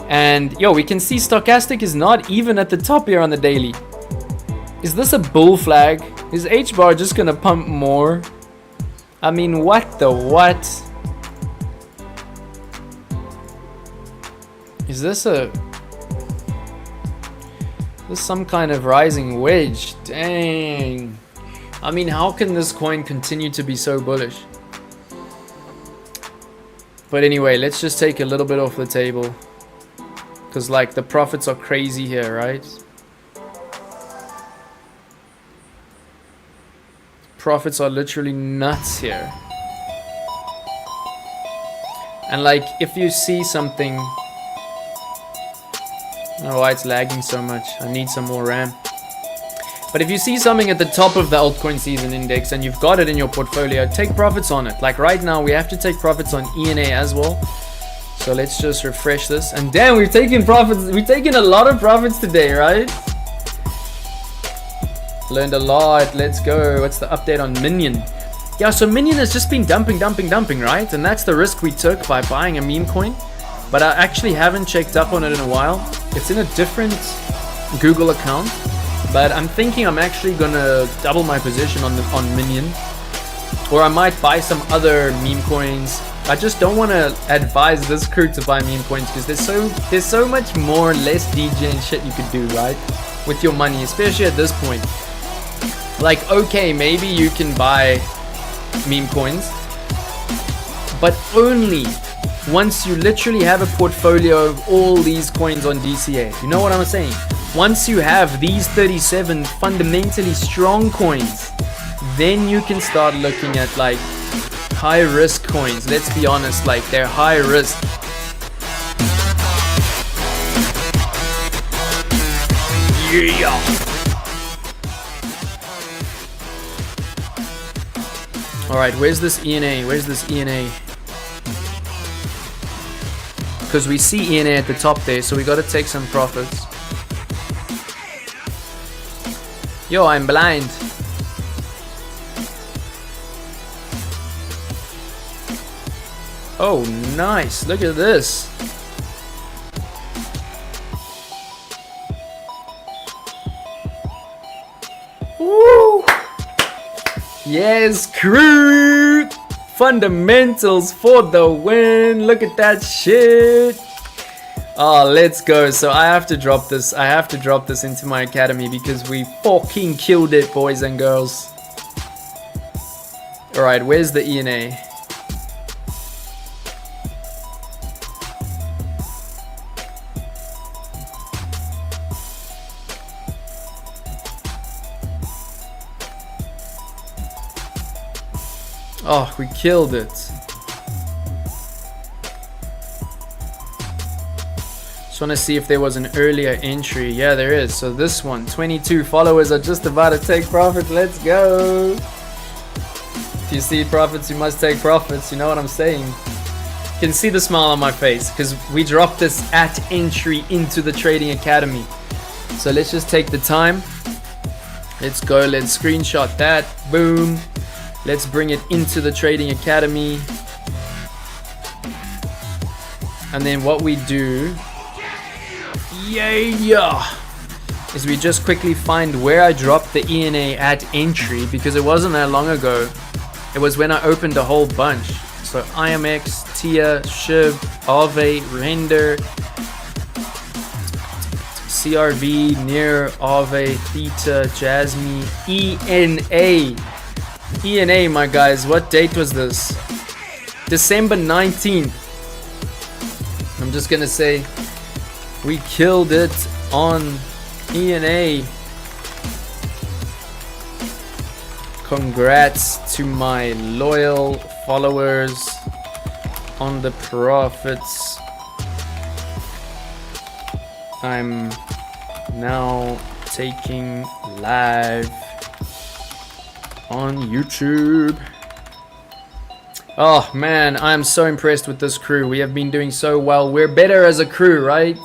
Speaker 1: And yo, we can see stochastic is not even at the top here on the daily. Is this a bull flag? Is HBAR just gonna pump more? I mean, what the what? Is this some kind of rising wedge? Dang. I mean, how can this coin continue to be so bullish? But anyway, let's just take a little bit off the table. Because like the profits are crazy here, right? Profits are literally nuts here. And like if you see something... I don't know why it's lagging so much. I need some more RAM. But if you see something at the top of the altcoin season index and you've got it in your portfolio, take profits on it. Like right now, we have to take profits on ENA as well. So let's just refresh this. And damn, we're taking profits. We're taking a lot of profits today, right? Learned a lot. Let's go. What's the update on Minion? Yeah, so Minion has just been dumping, right? And that's the risk we took by buying a meme coin. but I actually haven't checked up on it in a while. It's in a different Google account, but I'm thinking I'm actually gonna double my position on Minion, or I might buy some other meme coins. I just don't want to advise this crew to buy meme coins because there's so much more less DJ and shit you could do, right, with your money, especially at this point. Like, okay, maybe you can buy meme coins, but only once you literally have a portfolio of all these coins on DCA. You know what I'm saying? Once you have these 37 fundamentally strong coins, then you can start looking at like high risk coins. Let's be honest, like they're high risk. Yeah. Alright, where's this ENA? Where's this ENA? Because we see ENA at the top there, so we got to take some profits. Yo, I'm blind. Oh, nice. Look at this. Woo! Yes, crew! Fundamentals for the win. Look at that shit. Oh, let's go. So I have to drop this. I have to drop this into my academy because we fucking killed it, boys and girls. Alright, where's the ENA? Oh, we killed it. Just want to see if there was an earlier entry. Yeah, there is. So this one, 22 followers are just about to take profits. Let's go. If you see profits, you must take profits. You know what I'm saying? You can see the smile on my face because we dropped this at entry into the trading academy. So let's just take the time. Let's go. Let's screenshot that. Boom. Let's bring it into the trading academy. And then what we do, is we just quickly find where I dropped the ENA at entry because it wasn't that long ago. It was when I opened a whole bunch. So IMX, TIA, SHIB, Aave, Render, CRV, NIR, Aave, Theta, Jasmine, ENA. ENA, my guys, what date was this? December 19th. I'm just gonna say we killed it on ENA. Congrats to my loyal followers on the profits. I'm now taking live on YouTube. Oh man, I'm so impressed with this crew. We have been doing so well. We're better as a crew, right?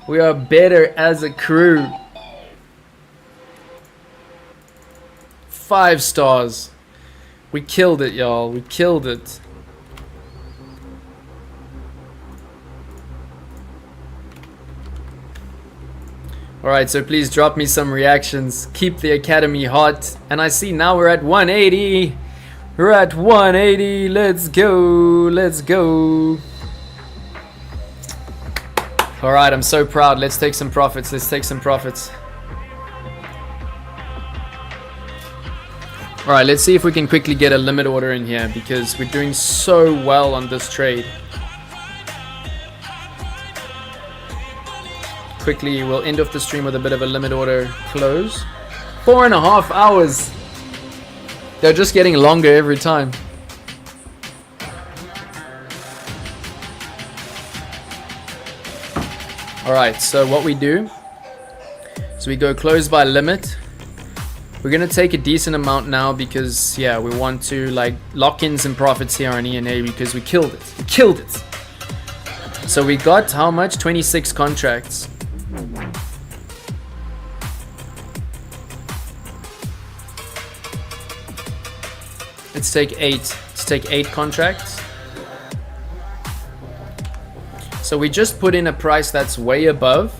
Speaker 1: We are better as a crew. 5 stars. We killed it, y'all. We killed it. Alright, so please drop me some reactions. Keep the academy hot. And I see now we're at 180. We're at 180. Let's go. Let's go. Alright, I'm so proud. Let's take some profits. Let's take some profits. Alright, let's see if we can quickly get a limit order in here because we're doing so well on this trade. Quickly, we'll end off the stream with a bit of a limit order close. 4.5 hours. They're just getting longer every time. Alright, so what we do is we go close by limit. We're gonna take a decent amount now because yeah, we want to like lock in some profits here on ENA because we killed it. We killed it. So we got how much? 26 contracts. Let's take 8. Let's take 8 contracts. So we just put in a price that's way above,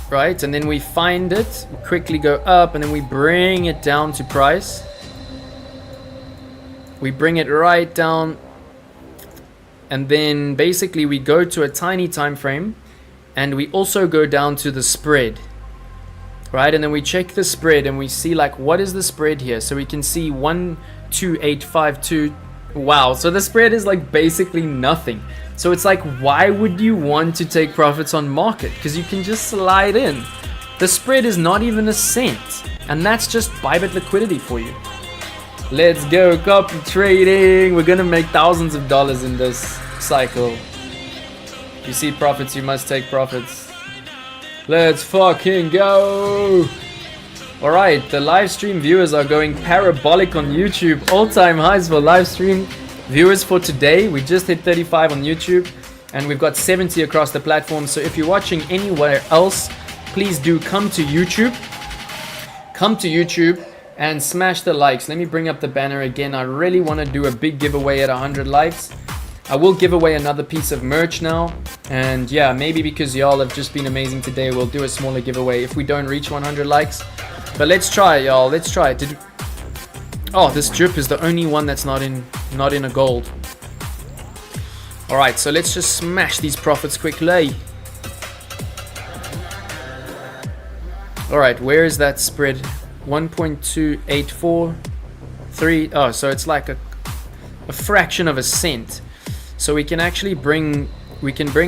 Speaker 1: right? And then we find it, quickly go up, and then we bring it down to price. We bring it right down, and then basically we go to a tiny time frame, and we also go down to the spread, right? And then we check the spread, and we see like, what is the spread here? So we can see 12852. Wow, so the spread is like basically nothing. So it's like, why would you want to take profits on market? Because you can just slide in. The spread is not even a cent, and that's just Bybit liquidity for you. Let's go, copy trading. We're gonna make thousands of dollars in this cycle. You see profits, you must take profits. Let's fucking go. All right, the live stream viewers are going parabolic on YouTube. All-time highs for live stream viewers for today. We just hit 35 on YouTube, and we've got 70 across the platform. So if you're watching anywhere else, please do come to YouTube. Come to YouTube and smash the likes. Let me bring up the banner again. I really want to do a big giveaway at 100 likes. I will give away another piece of merch now. And yeah, maybe because y'all have just been amazing today, we'll do a smaller giveaway if we don't reach 100 likes. But let's try, y'all. Let's try. Oh, this drip is the only one that's not in a gold. All right, so let's just smash these profits quickly. All right, where is that spread? 1.2843. Oh, so it's like a fraction of a cent. So we can actually bring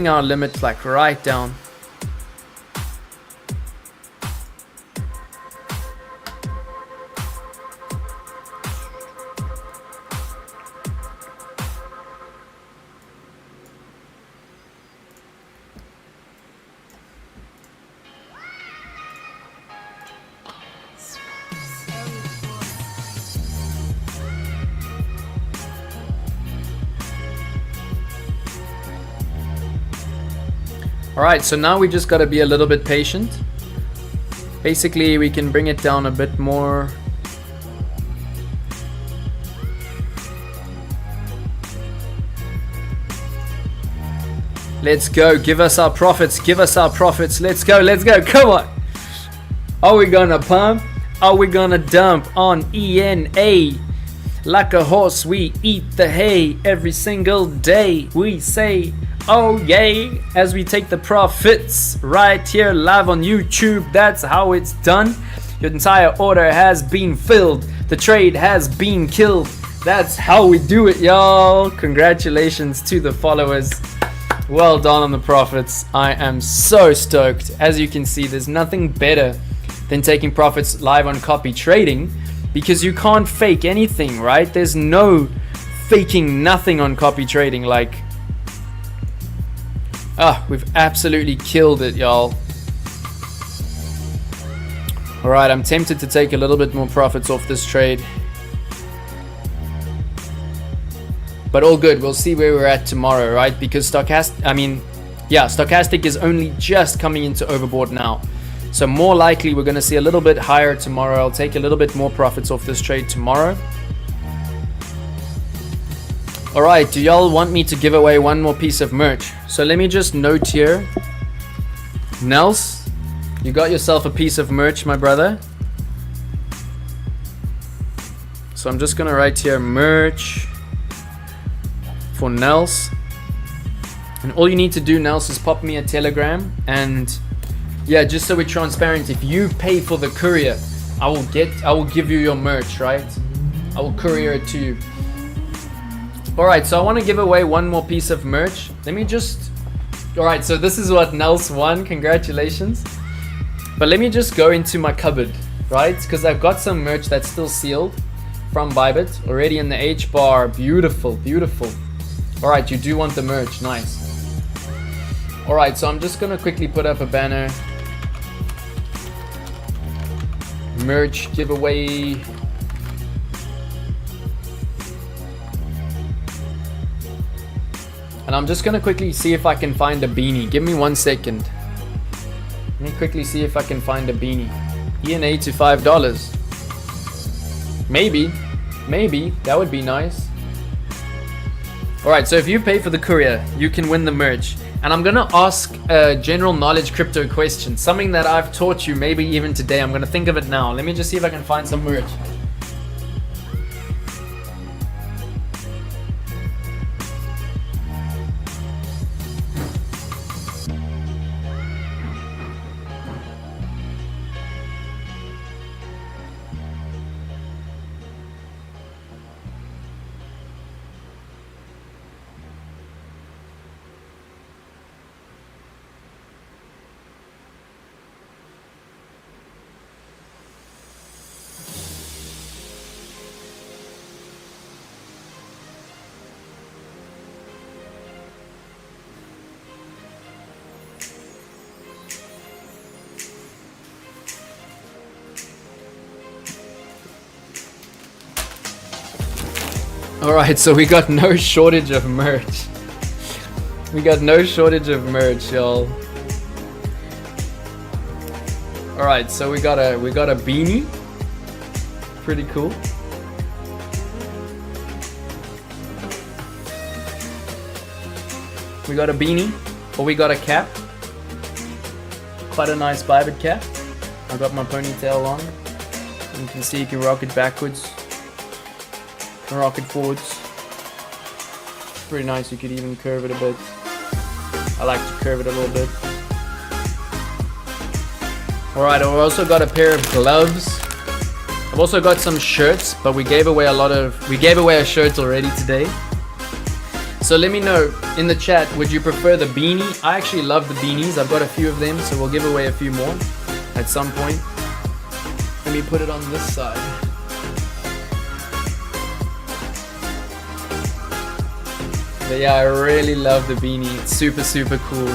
Speaker 1: our limit like right down. Alright, so now we just got to be a little bit patient. Basically, we can bring it down a bit more. Let's go. Give us our profits. Give us our profits. Let's go. Let's go. Come on. Are we going to pump? Are we going to dump on ENA? Like a horse, we eat the hay every single day. We say, oh yay, as we take the profits right here live on YouTube. That's how it's done. Your entire order has been filled. The trade has been killed. That's how we do it, y'all. Congratulations to the followers. Well done on the profits. I am so stoked. As you can see, there's nothing better than taking profits live on copy trading, because you can't fake anything, right? There's no faking nothing on copy trading. Like, we've absolutely killed it, y'all. Alright, I'm tempted to take a little bit more profits off this trade, but all good. We'll see where we're at tomorrow, right? Because stochastic is only just coming into overbought now. So more likely we're going to see a little bit higher tomorrow. I'll take a little bit more profits off this trade tomorrow. Alright, do y'all want me to give away one more piece of merch? So let me just note here. Nels, you got yourself a piece of merch, my brother. So I'm just going to write here merch for Nels. And all you need to do, Nels, is pop me a telegram. And yeah, just so we're transparent, if you pay for the courier, I will give you your merch, right? I will courier it to you. Alright, so I want to give away one more piece of merch. Let me just... Alright, so this is what Nels won. Congratulations. But let me just go into my cupboard, right? Because I've got some merch that's still sealed from Bybit, already in the HBAR. Beautiful, beautiful. Alright, you do want the merch. Nice. Alright, so I'm just going to quickly put up a banner. Merch giveaway. And I'm just going to quickly see if I can find a beanie. Give me 1 second. Let me quickly see if I can find a beanie. ENA to $5. Maybe. Maybe. That would be nice. Alright, so if you pay for the courier, you can win the merch. And I'm gonna ask a general knowledge crypto question, something that I've taught you maybe even today. I'm gonna think of it now. Let me just see if I can find some merch. Alright, so we got no shortage of merch. We got no shortage of merch, y'all. Alright, so we got a beanie. Pretty cool. We got a beanie, or we got a cap. Quite a nice Bybit cap. I got my ponytail on. You can see you can rock it backwards. Rock it forwards. Pretty nice. You could even curve it a bit. I like to curve it a little bit. Alright, I've also got a pair of gloves. I've also got some shirts, but we gave away a shirt already today. So let me know in the chat, would you prefer the beanie? I actually love the beanies. I've got a few of them, so we'll give away a few more at some point. Let me put it on this side. But yeah, I really love the beanie. It's super, super cool.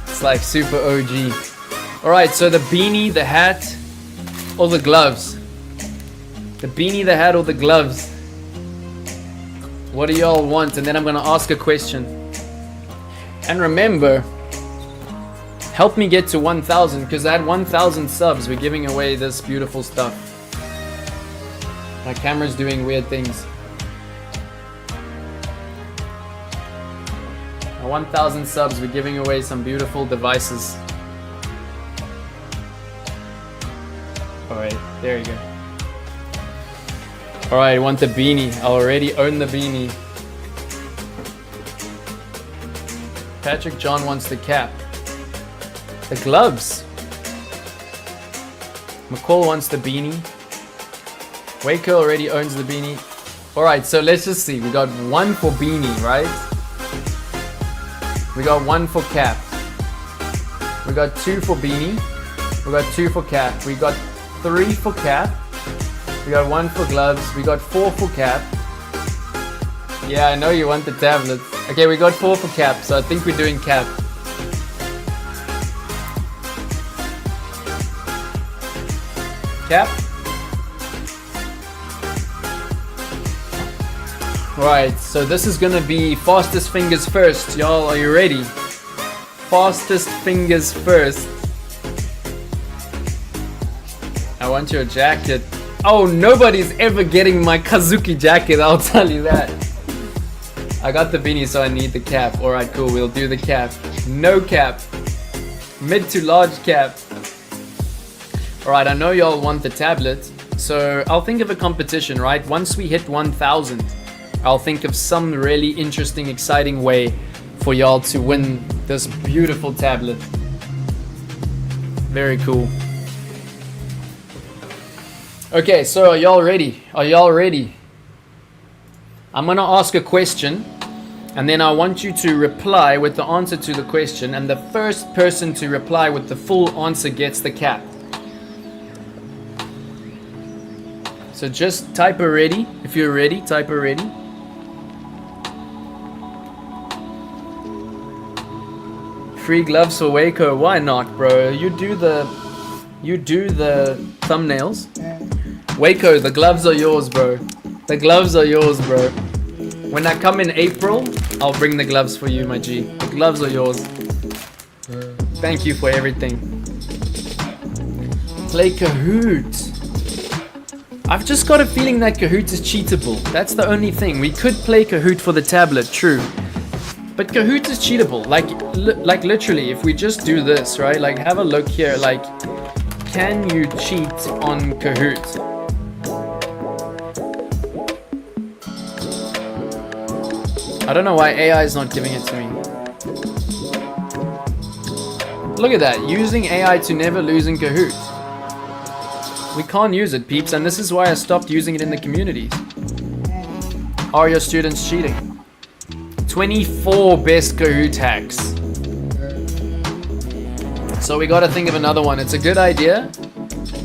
Speaker 1: It's like super OG. Alright, so the beanie, the hat, or the gloves. The beanie, the hat, or the gloves. What do y'all want? And then I'm gonna ask a question. And remember, help me get to 1,000, because at 1,000 subs, we're giving away this beautiful stuff. My camera's doing weird things. 1,000 subs, we're giving away some beautiful devices. Alright, there you go. Alright, I want the beanie. I already own the beanie. Patrick John wants the cap. The gloves. McCall wants the beanie. WACO already owns the beanie. Alright, so let's just see. We got one for beanie, right? We got one for cap. We got two for beanie. We got two for cap. We got three for cap. We got one for gloves. We got four for cap. Yeah, I know you want the tablet. Okay, we got four for cap, so I think we're doing cap. Cap. Right, so this is gonna be fastest fingers first. Y'all, are you ready? Fastest fingers first. I want your jacket. Oh, nobody's ever getting my Kazuki jacket, I'll tell you that. I got the beanie, so I need the cap. Alright, cool, we'll do the cap. No cap. Mid to large cap. Alright, I know y'all want the tablet, so I'll think of a competition, right? Once we hit 1,000, I'll think of some really interesting, exciting way for y'all to win this beautiful tablet. Very cool. Okay, so are y'all ready? Are y'all ready? I'm gonna ask a question, and then I want you to reply with the answer to the question, and the first person to reply with the full answer gets the cap. So just type already. If you're ready, type already. Free gloves for WACO. Why not, bro? You do the thumbnails. WACO, the gloves are yours, bro. The gloves are yours, bro. When I come in April, I'll bring the gloves for you, my G. The gloves are yours. Thank you for everything. Play Kahoot. I've just got a feeling that Kahoot is cheatable. That's the only thing. We could play Kahoot for the tablet, true. But Kahoot is cheatable. Like literally, if we just do this, right? Like have a look here. Like, can you cheat on Kahoot? I don't know why AI is not giving it to me. Look at that. Using AI to never lose in Kahoot. We can't use it, peeps, and this is why I stopped using it in the community. Are your students cheating? 24 best Kahoot hacks. So we gotta think of another one. It's a good idea.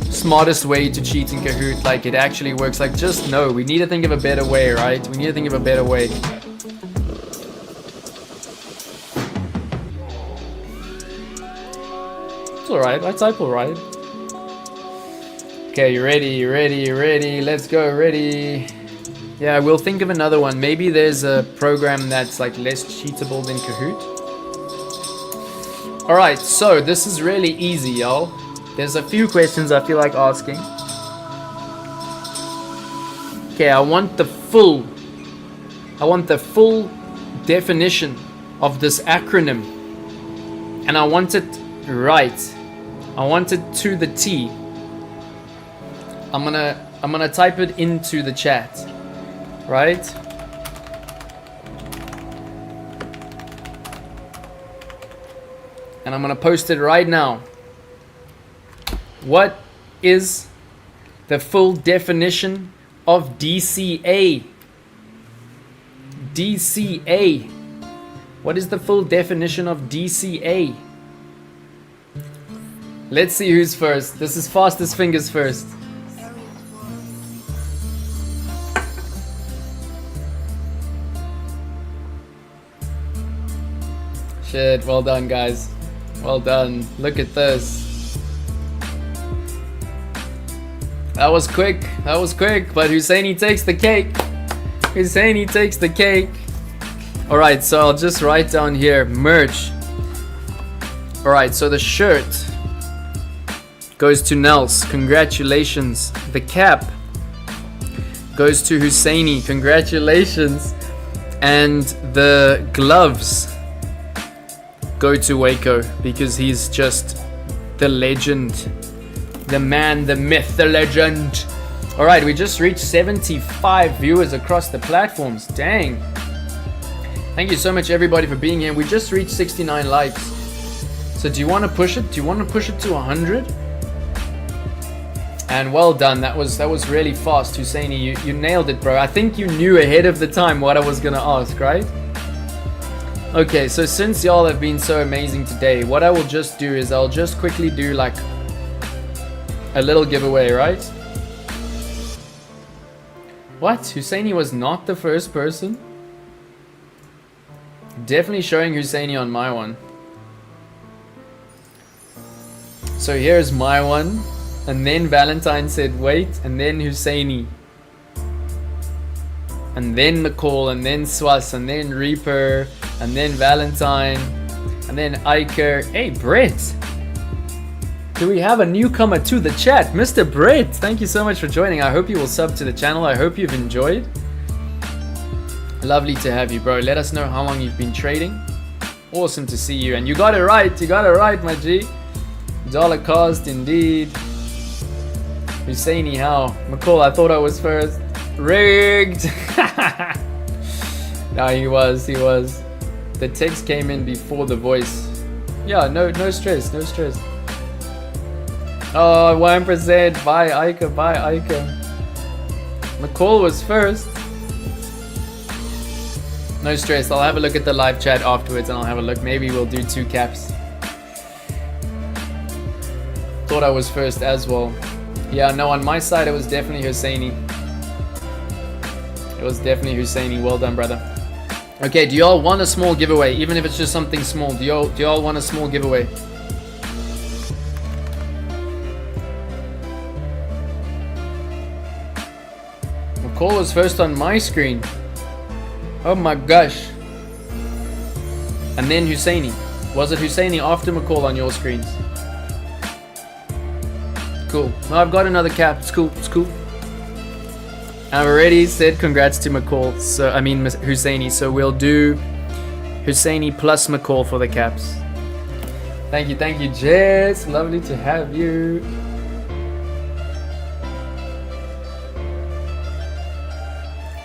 Speaker 1: Smartest way to cheat in Kahoot, like it actually works. Like just no, we need to think of a better way, right? We need to think of a better way. It's alright, I type alright. Okay, you ready, you ready, you ready, let's go, ready. Yeah, we'll think of another one. Maybe there's a program that's like less cheatable than Kahoot. Alright, so this is really easy, y'all. There's a few questions I feel like asking. Okay, I want the full definition of this acronym. And I want it right. I want it to the T. I'm gonna type it into the chat, right? And I'm gonna post it right now. What is the full definition of DCA? DCA. What is the full definition of DCA? Let's see who's first. This is fastest fingers first. Shit, well done guys. Well done. Look at this. That was quick. That was quick, but Husseini takes the cake. Husseini takes the cake. Alright, so I'll just write down here, merch. Alright, so the shirt goes to Nels. Congratulations. The cap goes to Husseini. Congratulations. And the gloves go to WACO because he's just the legend, the man, the myth, the legend. All right, we just reached 75 viewers across the platforms. Dang. Thank you so much everybody for being here. We just reached 69 likes. So do you want to push it? Do you want to push it to 100? And well done. That was really fast, Husseini. You nailed it, bro. I think you knew ahead of the time what I was gonna ask, right? Okay, so since y'all have been so amazing today, what I will just do is I'll just quickly do like a little giveaway, right? What? Husseini was not the first person? Definitely showing Husseini on my one. So here's my one. And then Valentine said wait, and then Husseini. And then McCall, and then Swas, and then Reaper, and then Valentine, and then Iker. Hey, Brett! Do we have a newcomer to the chat? Mr. Brett, thank you so much for joining. I hope you will sub to the channel. I hope you've enjoyed. Lovely to have you, bro. Let us know how long you've been trading. Awesome to see you. And you got it right. You got it right, my G. Dollar cost, indeed. Husseini, how? McCall, I thought I was first. Rigged! No, he was. The text came in before the voice. Yeah, no stress, no stress. Oh, 1%. Bye, Iker, bye, Iker. McCall was first. No stress, I'll have a look at the live chat afterwards and I'll have a look. Maybe we'll do 2 caps. Thought I was first as well. Yeah, no, on my side it was definitely Husseini. It was definitely Husseini. Well done, brother. Okay, do y'all want a small giveaway? Even if it's just something small. Do y'all want a small giveaway? McCall was first on my screen. Oh my gosh. And then Husseini. Was it Husseini after McCall on your screens? Cool. No, I've got another cap. It's cool. It's cool. I've already said congrats to McCall. So I mean Husseini. So we'll do Husseini plus McCall for the caps. Thank you, Jess. Lovely to have you.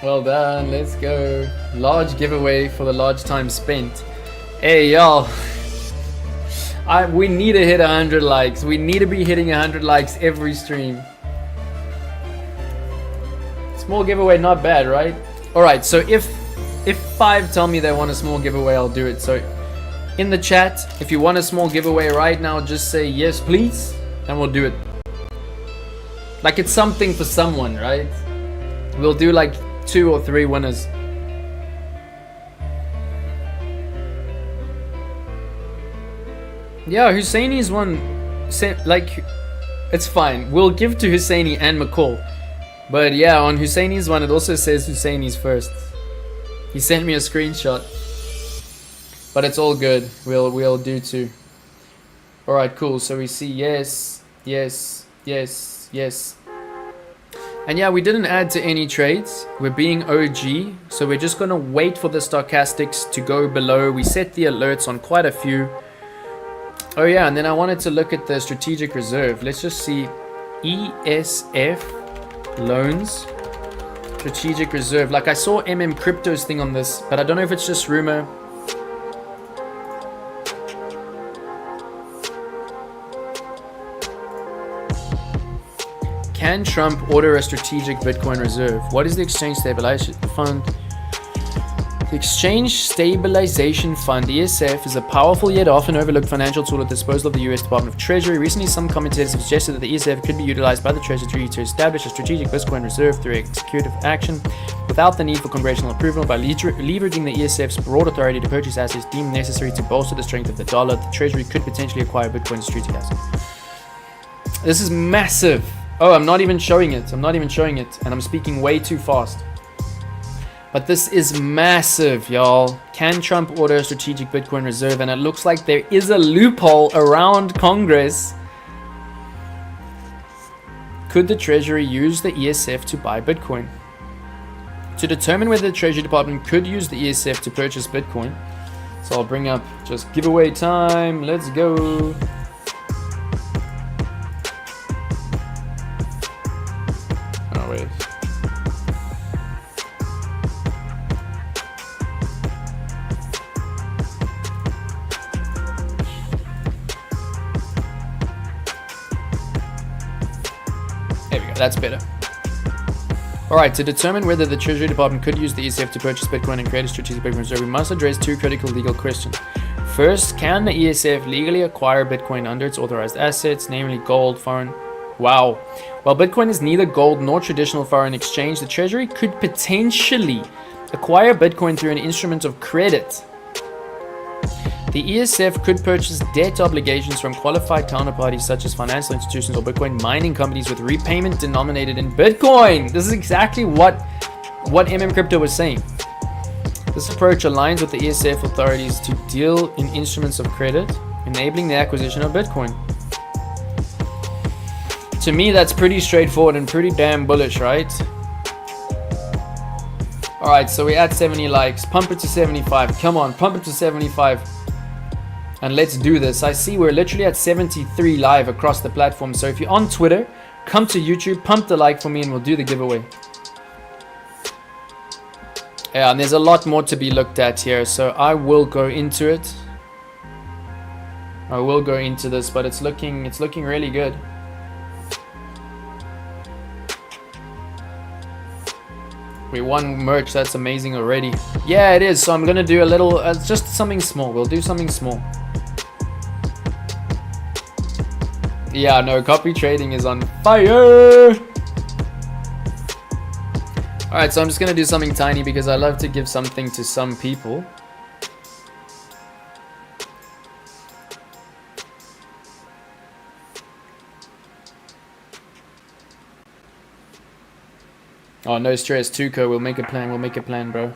Speaker 1: Well done. Let's go. Large giveaway for the large time spent. Hey y'all. We need to hit 100 likes. We need to be hitting 100 likes every stream. Small giveaway, not bad, right? Alright, so if 5 tell me they want a small giveaway, I'll do it. So in the chat, if you want a small giveaway right now, just say yes please, and we'll do it. Like it's something for someone, right? We'll do like 2 or 3 winners. Yeah, Husseini's one, like, it's fine. We'll give to Husseini and McCall. But yeah, on Husseini's one, it also says Husseini's first. He sent me a screenshot. But it's all good. We'll do 2. Alright, cool. So we see yes, yes, yes, yes. And yeah, we didn't add to any trades. We're being OG. So we're just going to wait for the stochastics to go below. We set the alerts on quite a few. Oh yeah, and then I wanted to look at the strategic reserve. Let's just see ESF loans strategic reserve. Like I saw Crypto's thing on this, but I don't know if it's just rumor. Can Trump order a strategic Bitcoin reserve? What is the exchange stabilization fund? The Exchange Stabilization Fund, ESF, is a powerful yet often overlooked financial tool at the disposal of the US Department of Treasury. Recently, some commentators have suggested that the ESF could be utilized by the Treasury to establish a strategic Bitcoin reserve through executive action without the need for congressional approval. By leveraging the ESF's broad authority to purchase assets deemed necessary to bolster the strength of the dollar, the Treasury could potentially acquire Bitcoin strategic assets. This is massive. Oh, I'm not even showing it. And I'm speaking way too fast. But this is massive, y'all. Can Trump order a strategic Bitcoin reserve? And it looks like there is a loophole around Congress. Could the Treasury use the ESF to buy Bitcoin? To determine whether the Treasury Department could use the ESF to purchase Bitcoin. So I'll bring up just giveaway time. Let's go. Oh, wait. That's better. Alright, to determine whether the Treasury Department could use the ESF to purchase Bitcoin and create a strategic Bitcoin reserve, we must address 2 critical legal questions. First, can the ESF legally acquire Bitcoin under its authorized assets, namely gold, foreign... Wow. While Bitcoin is neither gold nor traditional foreign exchange, the Treasury could potentially acquire Bitcoin through an instrument of credit. The ESF could purchase debt obligations from qualified counterparties such as financial institutions or Bitcoin mining companies with repayment denominated in Bitcoin. This is exactly what Crypto was saying. This approach aligns with the ESF authorities to deal in instruments of credit, enabling the acquisition of Bitcoin. To me, that's pretty straightforward and pretty damn bullish, right? Alright, so we're at 70 likes. Pump it to 75. Come on, pump it to 75. And let's do this. I see we're literally at 73 live across the platform. So if you're on Twitter, come to YouTube, pump the like for me and we'll do the giveaway. Yeah, and there's a lot more to be looked at here. So I will go into it. I will go into this, but it's looking really good. We won merch, that's amazing already. Yeah, it is. So I'm gonna do a little, just something small. We'll do something small. Yeah, no, copy trading is on fire. Alright, so I'm just gonna do something tiny because I love to give something to some people. Oh, no stress, Tuco. We'll make a plan, bro.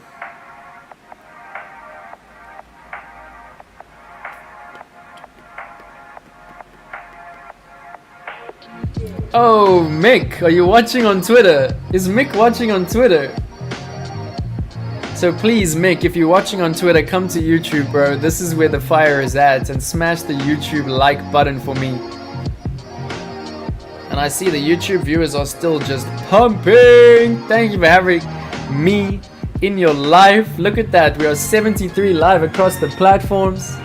Speaker 1: Oh, Mick, are you watching on Twitter? Is Mick watching on Twitter? So please, Mick, if you're watching on Twitter, come to YouTube, bro. This is where the fire is at, and smash the YouTube like button for me. And I see the YouTube viewers are still just pumping. Thank you for having me in your life. Look at that. We are 73 live across the platforms.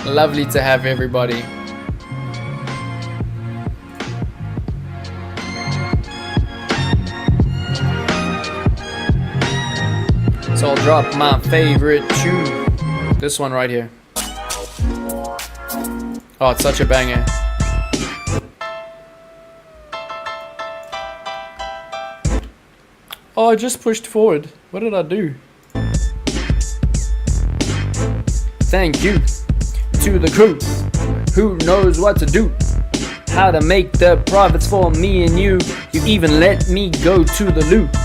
Speaker 1: Lovely to have everybody. So I'll drop my favorite tune. This one right here. Oh, it's such a banger. Oh, I just pushed forward. What did I do? Thank you to the crew who knows what to do. How to make the profits for me and you. You even let me go to the loot.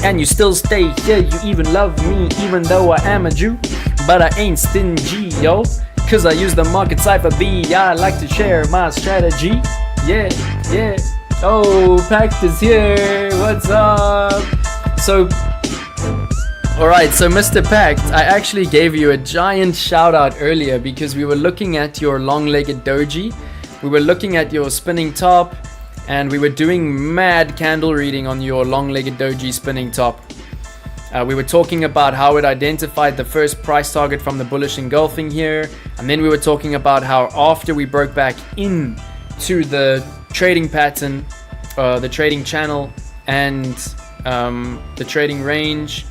Speaker 1: And you still stay here. You even love me even though I am a Jew. But I ain't stingy, yo. Cause I use the market cipher B. I like to share my strategy. Yeah, yeah. Oh, Pact is here. What's up? So, alright, so Mr. Pact, I actually gave you a giant shout out earlier because we were looking at your long-legged doji. We were looking at your spinning top. And we were doing mad candle reading on your long-legged doji spinning top. We were talking about how it identified the first price target from the bullish engulfing here. And then we were talking about how after we broke back into the trading pattern, the trading channel, and the trading range,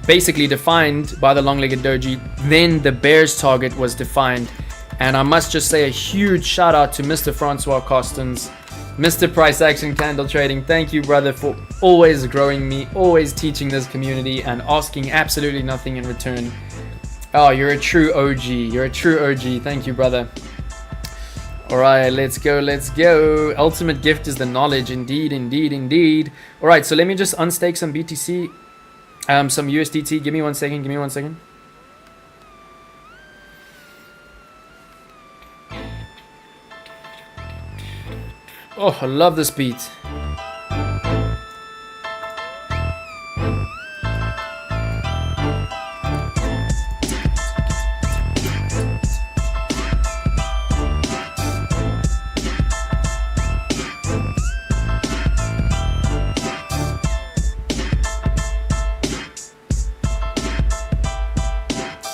Speaker 1: basically defined by the long-legged doji, then the bear's target was defined. And I must just say a huge shout out to Mr. Francois Costens, Mr. Price Action Candle Trading. Thank you, brother, for always growing me, always teaching this community and asking absolutely nothing in return. Oh, you're a true OG. You're a true OG. Thank you, brother. All right, let's go. Let's go. Ultimate gift is the knowledge. Indeed, indeed, indeed. All right, so let me just unstake some BTC, some USDT. Give me 1 second. Give me 1 second. Oh, I love this beat.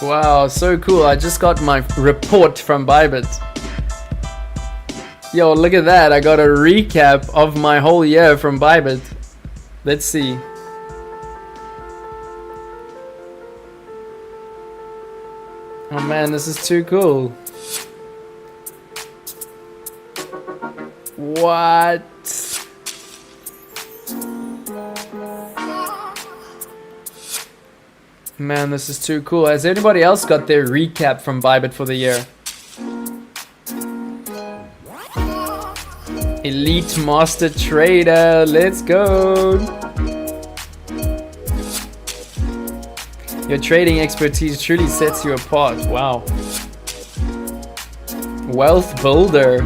Speaker 1: Wow, so cool. I just got my report from Bybit. Yo, look at that. I got a recap of my whole year from Bybit. Let's see. Oh man, this is too cool. What? Man, this is too cool. Has anybody else got their recap from Bybit for the year? Elite Master Trader, let's go. Your trading expertise truly sets you apart. Wow. Wealth Builder.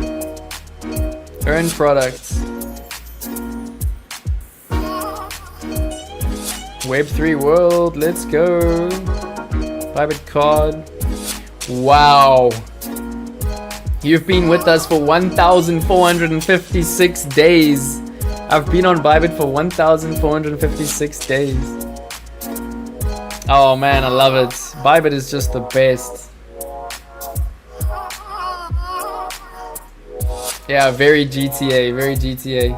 Speaker 1: Earn products. Web3 world, let's go. Bybit card. Wow. You've been with us for 1,456 days. I've been on Bybit for 1,456 days. Oh man, I love it. Bybit is just the best. Yeah, very GTA, very GTA.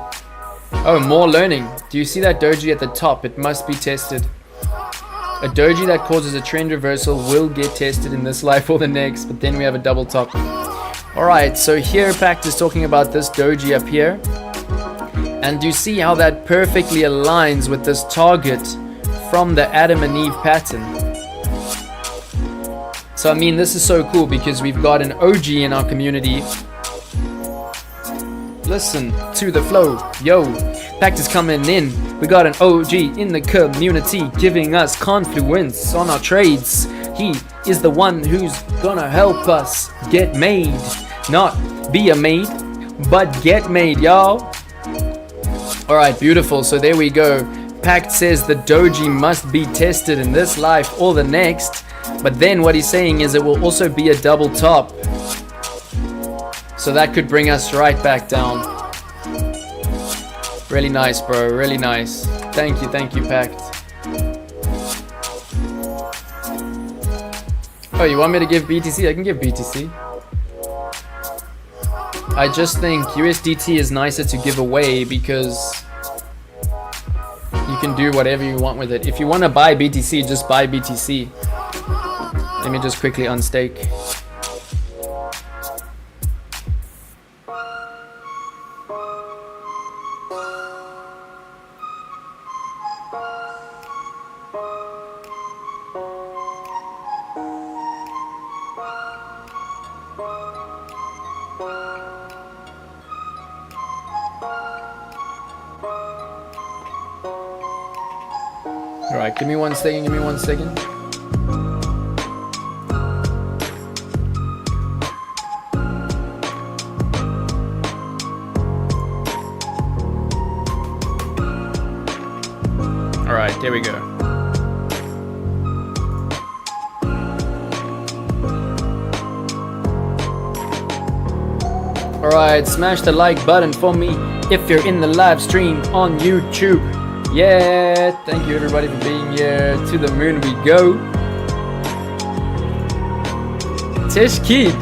Speaker 1: Oh, more learning. Do you see that doji at the top? It must be tested. A doji that causes a trend reversal will get tested in this life or the next, but then we have a double top. Alright, so here Pact is talking about this doji up here. And do you see how that perfectly aligns with this target from the Adam and Eve pattern? So I mean, this is so cool because we've got an OG in our community. Listen to the flow, yo. Pact is coming in. We got an OG in the community giving us confluence on our trades. He is the one who's gonna help us get made. Not be a maid, but get made, y'all. All right, beautiful. So there we go. Pact says the doji must be tested in this life or the next. But then what he's saying is it will also be a double top. So that could bring us right back down. Really nice, bro. Really nice. Thank you, Pact. Oh, you want me to give BTC? I can give BTC. I just think USDT is nicer to give away because you can do whatever you want with it. If you want to buy BTC, just buy BTC. Let me just quickly unstake. Alright, give me 1 second, give me 1 second. Alright, there we go. Alright, smash the like button for me if you're in the live stream on YouTube. Yeah, thank you everybody for being here. To the moon we go. Tish Kid,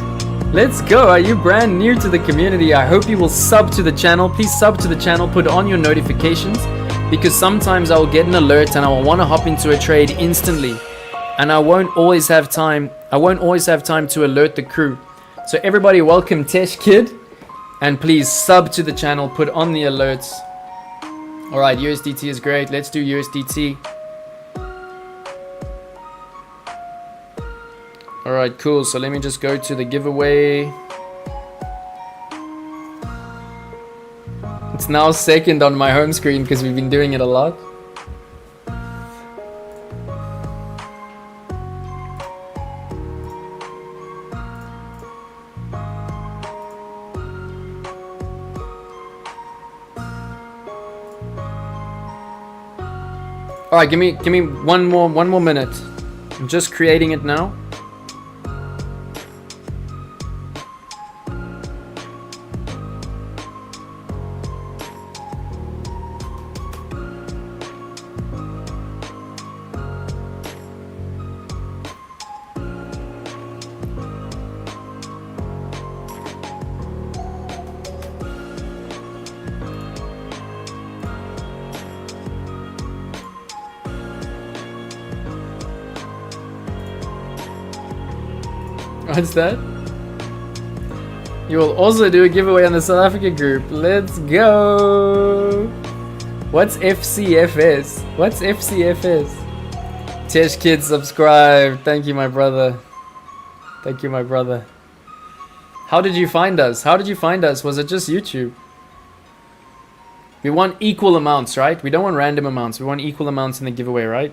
Speaker 1: let's go. Are you brand new to the community? I hope you will sub to the channel. Please sub to the channel, put on your notifications, because sometimes I will get an alert and I will want to hop into a trade instantly, and I won't always have time to alert the crew. So everybody, welcome Tish Kid, and please sub to the channel, put on the alerts. Alright, USDT is great. Let's do USDT. Alright, cool. So let me just go to the giveaway. It's now second on my home screen because we've been doing it a lot. All right, give me one more minute. I'm just creating it now. What's that? You will also do a giveaway on the South Africa group. Let's go. What's FCFS? What's FCFS? Tish Kid, subscribe. Thank you, my brother. Thank you, my brother. How did you find us? How did you find us? Was it just YouTube? We want equal amounts, right? We don't want random amounts. We want equal amounts in the giveaway, right?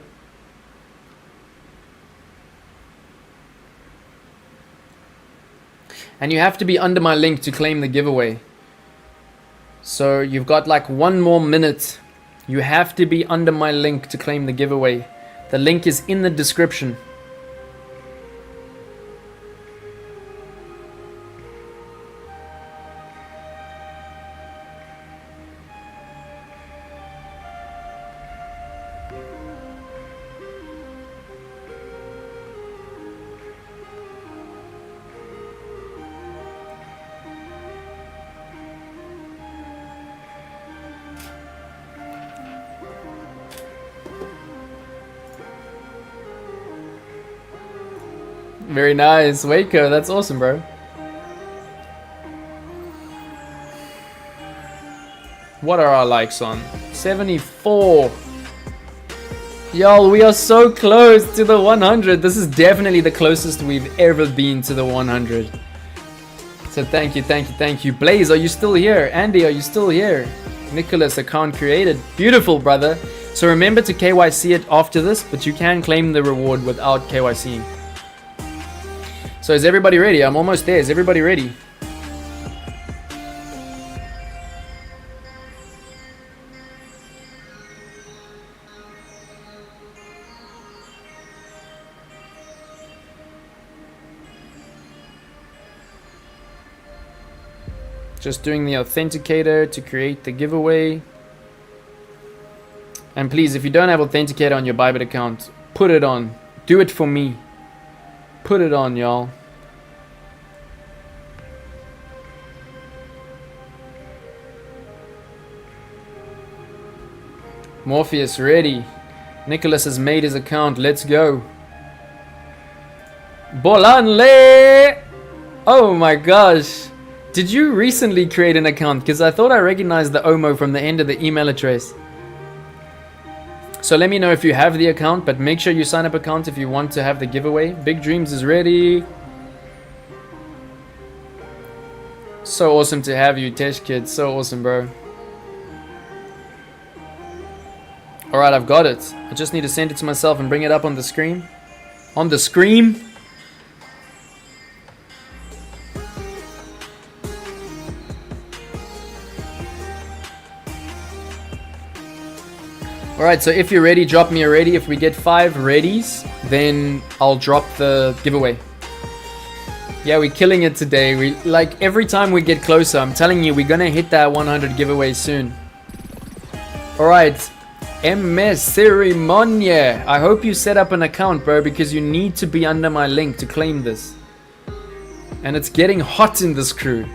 Speaker 1: And you have to be under my link to claim the giveaway. So you've got like 1 more minute. You have to be under my link to claim the giveaway. The link is in the description. Very nice, WACO. That's awesome, bro. What are our likes on? 74. Y'all, we are so close to the 100. This is definitely the closest we've ever been to the 100. So thank you, thank you, thank you. Blaze, are you still here? Andy, are you still here? Nicholas, account created. Beautiful, brother. So remember to KYC it after this, but you can claim the reward without KYCing. So is everybody ready? I'm almost there. Is everybody ready? Just doing the authenticator to create the giveaway. And please, if you don't have authenticator on your Bybit account, put it on. Do it for me. Put it on, y'all. Morpheus ready. Nicholas has made his account. Let's go. Bolanle! Oh my gosh. Did you recently create an account? Because I thought I recognized the OMO from the end of the email address. So let me know if you have the account, but make sure you sign up account if you want to have the giveaway. Big Dreams is ready. So awesome to have you, Tesh Kid. So awesome, bro. Alright, I've got it. I just need to send it to myself and bring it up on the screen. On the screen. Alright, so if you're ready, drop me a ready. If we get 5 readies, then I'll drop the giveaway. Yeah, we're killing it today. We like every time we get closer, I'm telling you, we're gonna hit that 100 giveaway soon. Alright, MS Ceremonia. I hope you set up an account, bro, because you need to be under my link to claim this. And it's getting hot in this crew.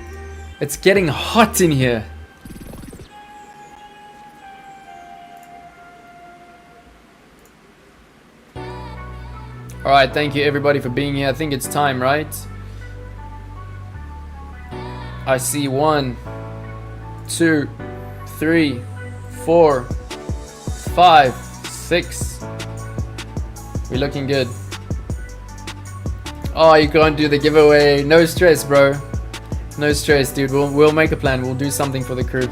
Speaker 1: It's getting hot in here. Alright, thank you everybody for being here. I think it's time, right? I see 1, 2, 3, 4, 5, 6. We're looking good. Oh, you can't do the giveaway. No stress, bro. No stress, dude. We'll make a plan. We'll do something for the crew.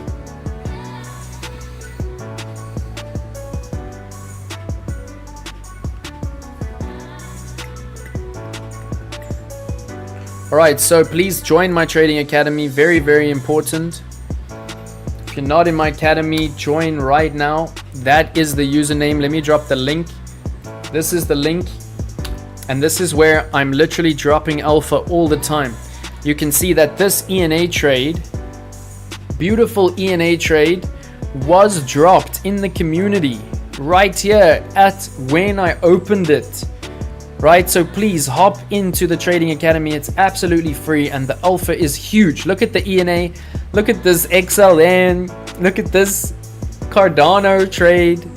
Speaker 1: Alright, so please join my trading academy. Very, very important. If you're not in my academy, join right now. That is the username. Let me drop the link. This is the link. And this is where I'm literally dropping alpha all the time. You can see that this ENA trade, beautiful ENA trade, was dropped in the community right here at when I opened it. Right, so please hop into the trading academy. It's absolutely free and the alpha is huge. Look at the ENA, look at this XLN, look at this Cardano trade.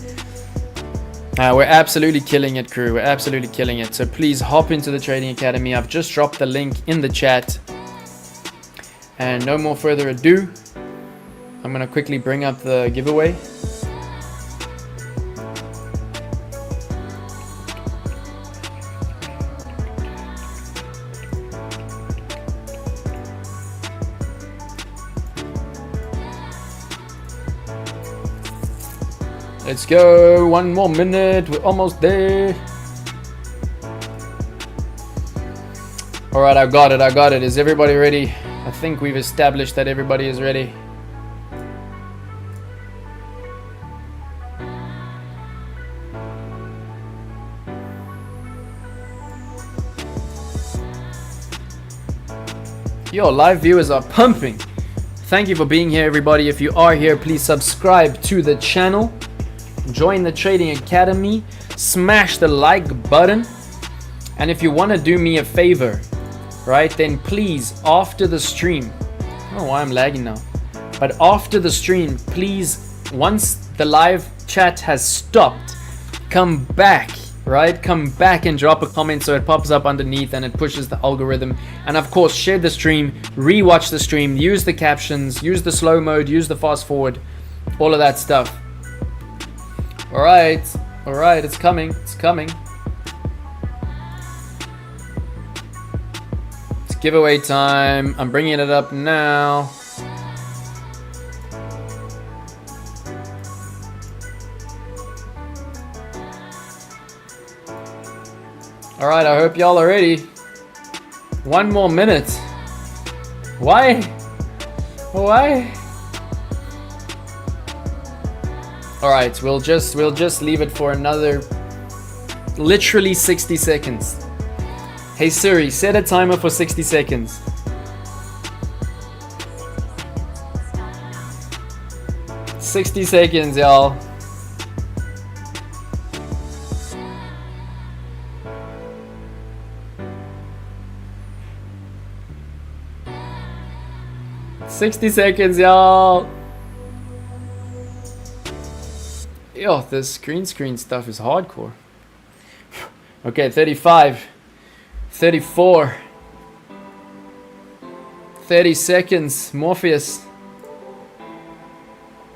Speaker 1: We're absolutely killing it, crew. We're absolutely killing it. So please hop into the trading academy. I've just dropped the link in the chat. And no more further ado, I'm gonna quickly bring up the giveaway. Let's go, 1 more minute, we're almost there. Alright, I got it. Is everybody ready? I think we've established that everybody is ready. Yo, live viewers are pumping. Thank you for being here, everybody. If you are here, please subscribe to the channel. Join the trading academy, smash the like button, and if you want to do me a favor, right, then please after the stream, I don't know why I'm lagging now, but after the stream, please, once the live chat has stopped, come back, right, come back and drop a comment so it pops up underneath and it pushes the algorithm. And of course, share the stream, rewatch the stream, use the captions, use the slow mode, use the fast forward, all of that stuff. Alright, it's coming, it's giveaway time. I'm bringing it up now. Alright, I hope y'all are ready. 1 more minute. Why? Alright, we'll just leave it for another literally 60 seconds. Hey Siri, set a timer for 60 seconds. 60 seconds, y'all. $60 seconds, y'all. Yo, this green screen stuff is hardcore. Okay, 35, 34, 30 seconds. Morpheus.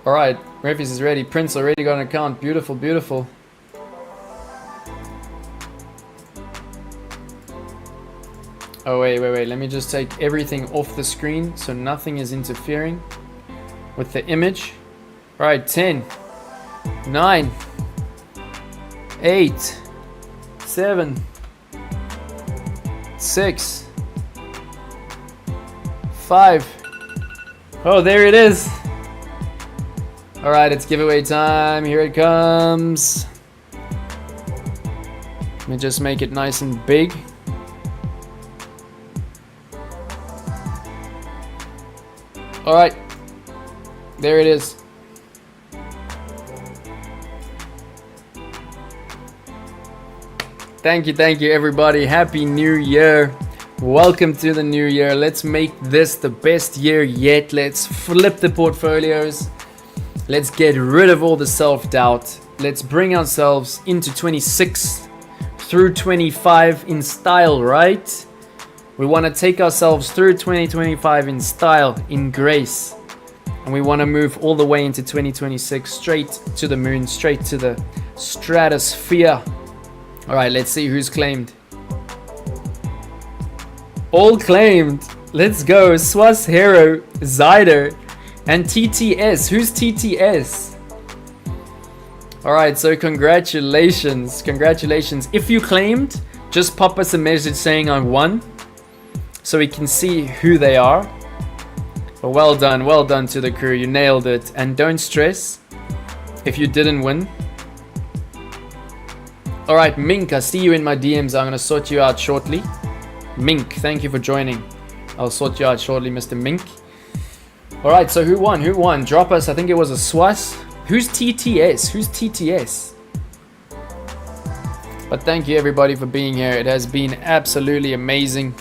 Speaker 1: All right, Refuse is ready. Prince already got an account. Beautiful, beautiful. Oh, wait. Let me just take everything off the screen so nothing is interfering with the image. All right, 10, 9, 8, 7, 6, 5. Oh, there it is. All right, it's giveaway time. Here it comes. Let me just make it nice and big. All right, there it is. Thank you everybody. Happy New Year. Welcome to the new year. Let's make this the best year yet. Let's flip the portfolios. Let's get rid of all the self-doubt. Let's bring ourselves into 26 through 25 in style, right? We want to take ourselves through 2025 in style, in grace. And we want to move all the way into 2026, straight to the moon, straight to the stratosphere. All right, let's see who's claimed. All claimed. Let's go. Swas Hero, Zyder, and TTS. Who's TTS? All right, so congratulations. If you claimed, just pop us a message saying I won, so we can see who they are. But well done to the crew. You nailed it. And don't stress if you didn't win. All right, Mink, I see you in my DMs. I'm gonna sort you out shortly. Mink, thank you for joining. I'll sort you out shortly, Mr. Mink. All right, so who won? Drop us. I think it was a Swas. Who's TTS? But thank you everybody for being here. It has been absolutely amazing.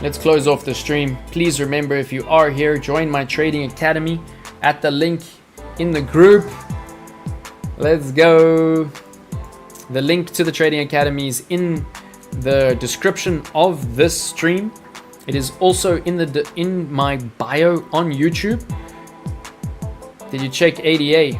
Speaker 1: Let's close off the stream. Please remember, if you are here, join my trading academy at the link in the group. Let's go. The link to the trading academy is in the description of this stream. It is also in my bio on YouTube. Did you check ADA?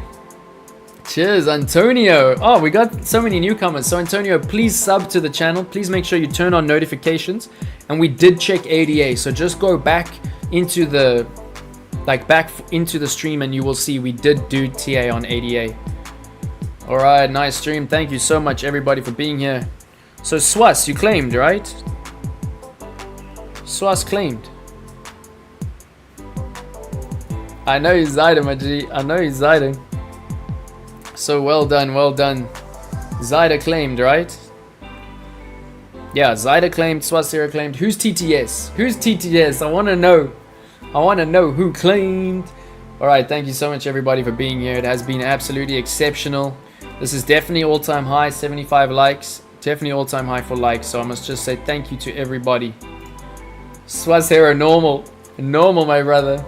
Speaker 1: Cheers, Antonio. Oh, we got so many newcomers. So Antonio, please sub to the channel. Please make sure you turn on notifications. And we did check ADA. So just go back into the stream and you will see we did do TA on ADA. All right, nice stream. Thank you so much everybody for being here. So Swas, you claimed, right? Swas claimed. I know he's Zyder, my G. I know he's Zyder. So well done. Zyder claimed, right? Yeah, Zyder claimed, Swastika claimed. Who's TTS? I want to know who claimed. All right, thank you so much everybody for being here. It has been absolutely exceptional. This is definitely all-time high, 75 likes. Definitely all-time high for likes. So I must just say thank you to everybody. Swashero, normal, my brother.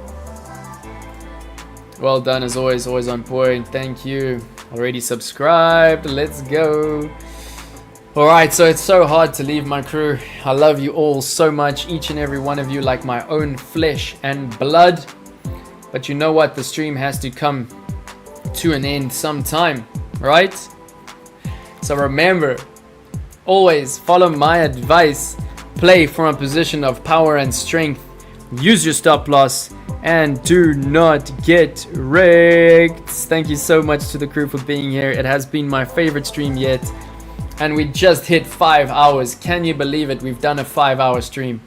Speaker 1: Well done as always on point. Thank you. Already subscribed. Let's go. All right, so it's so hard to leave my crew. I love you all so much, each and every one of you, like my own flesh and blood. But you know what? The stream has to come to an end sometime, right? So remember, always follow my advice. Play from a position of power and strength. Use your stop loss and do not get wrecked. Thank you so much to the crew for being here. It has been my favorite stream yet. And we just hit 5 hours. Can you believe it? We've done a 5-hour stream.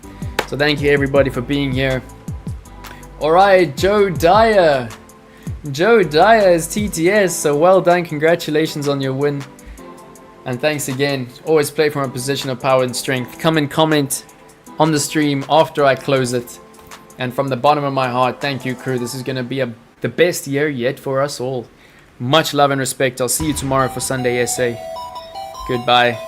Speaker 1: So thank you everybody for being here. All right, Joe Dyer. Joe Dyer is TTS. So well done. Congratulations on your win. And thanks again. Always play from a position of power and strength. Come and comment on the stream after I close it. And from the bottom of my heart, thank you, crew. This is going to be a the best year yet for us all. Much love and respect. I'll see you tomorrow for Sunday SA. Goodbye.